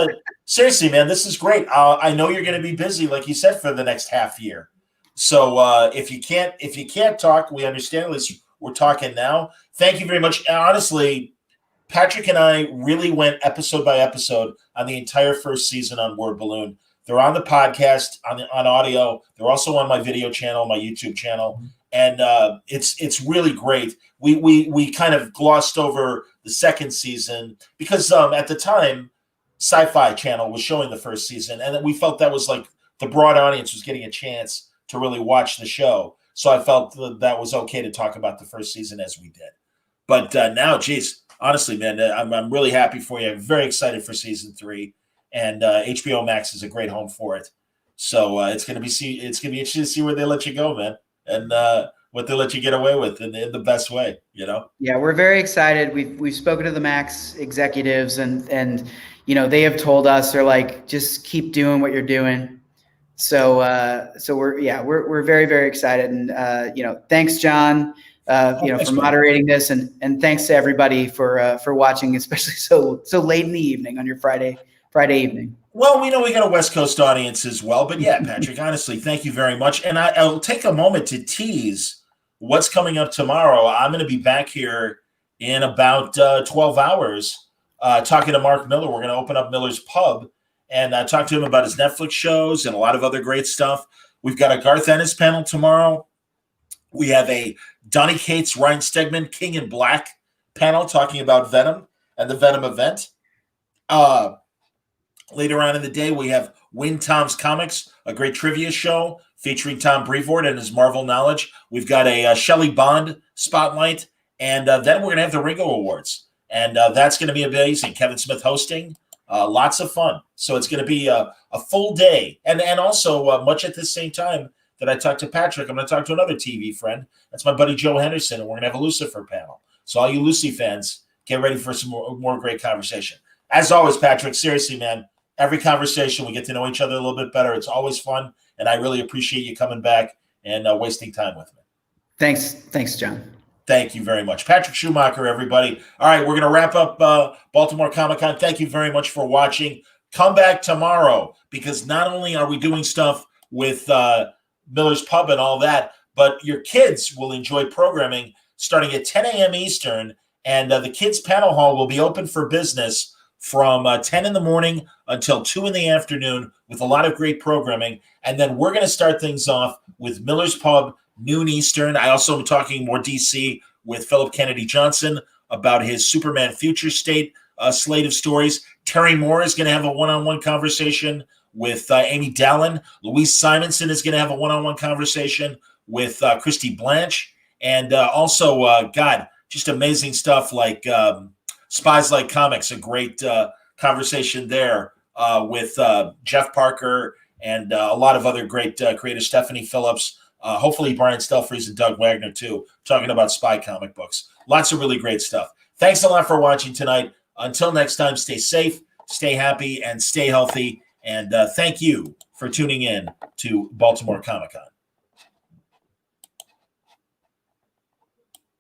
seriously, man, this is great. I know you're going to be busy, like you said, for the next half year. So if you can't talk, we understand. At least we're talking now. Thank you very much. Honestly, Patrick and I really went episode by episode on the entire first season on Word Balloon. They're on the podcast on audio. They're also on my video channel, my YouTube channel, and it's really great. We kind of glossed over the second season because at the time, Sci-Fi Channel was showing the first season, and we felt that was the broad audience was getting a chance to really watch the show. So I felt that was okay to talk about the first season as we did. But now, geez, honestly, man, I'm really happy for you. I'm very excited for season 3, and HBO Max is a great home for it. So it's gonna be interesting to see where they let you go, man, and what they let you get away with in the best way. Yeah, we're very excited. We've spoken to the Max executives, and they have told us they're like, just keep doing what you're doing. So we're very, very excited, and thanks, John, for moderating this, and thanks to everybody for watching, especially so late in the evening on your Friday Friday evening. Well, we know we got a West Coast audience as well, but yeah, Patrick, honestly, thank you very much. And I'll take a moment to tease what's coming up tomorrow. I'm going to be back here in about 12 hours talking to Mark Miller. We're going to open up Miller's Pub and talk to him about his Netflix shows and a lot of other great stuff. We've got a Garth Ennis panel tomorrow. We have a Donny Cates, Ryan Stegman, King in Black panel talking about Venom and the Venom event. Later on in the day, we have Win Tom's Comics, a great trivia show featuring Tom Brevoort and his Marvel knowledge. We've got a Shelley Bond spotlight, and then we're going to have the Ringo Awards, and that's going to be amazing. Kevin Smith hosting, lots of fun. So it's going to be a full day, and also much at the same time that I talked to Patrick, I'm going to talk to another TV friend. That's my buddy Joe Henderson, and we're going to have a Lucifer panel. So all you Lucy fans, get ready for some more great conversation. As always, Patrick, seriously, man, every conversation, we get to know each other a little bit better. It's always fun, and I really appreciate you coming back and wasting time with me. Thanks, John. Thank you very much. Patrick Schumacher, everybody. All right, we're going to wrap up Baltimore Comic-Con. Thank you very much for watching. Come back tomorrow, because not only are we doing stuff with Miller's Pub and all that, but your kids will enjoy programming starting at 10 a.m. Eastern, and the kids' panel hall will be open for business from 10 in the morning until 2 in the afternoon with a lot of great programming. And then we're going to start things off with Miller's Pub, noon Eastern. I also am talking more DC with Philip Kennedy Johnson about his Superman Future State slate of stories. Terry Moore is going to have a one-on-one conversation with Amy Dallin. Louise Simonson is going to have a one-on-one conversation with Christy Blanche. And also, just amazing stuff like Spies Like Comics, a great conversation there with Jeff Parker and a lot of other great creators, Stephanie Phillips, hopefully Brian Stelfreeze and Doug Wagner too, talking about spy comic books. Lots of really great stuff. Thanks a lot for watching tonight. Until next time, stay safe, stay happy, and stay healthy. And thank you for tuning in to Baltimore Comic-Con.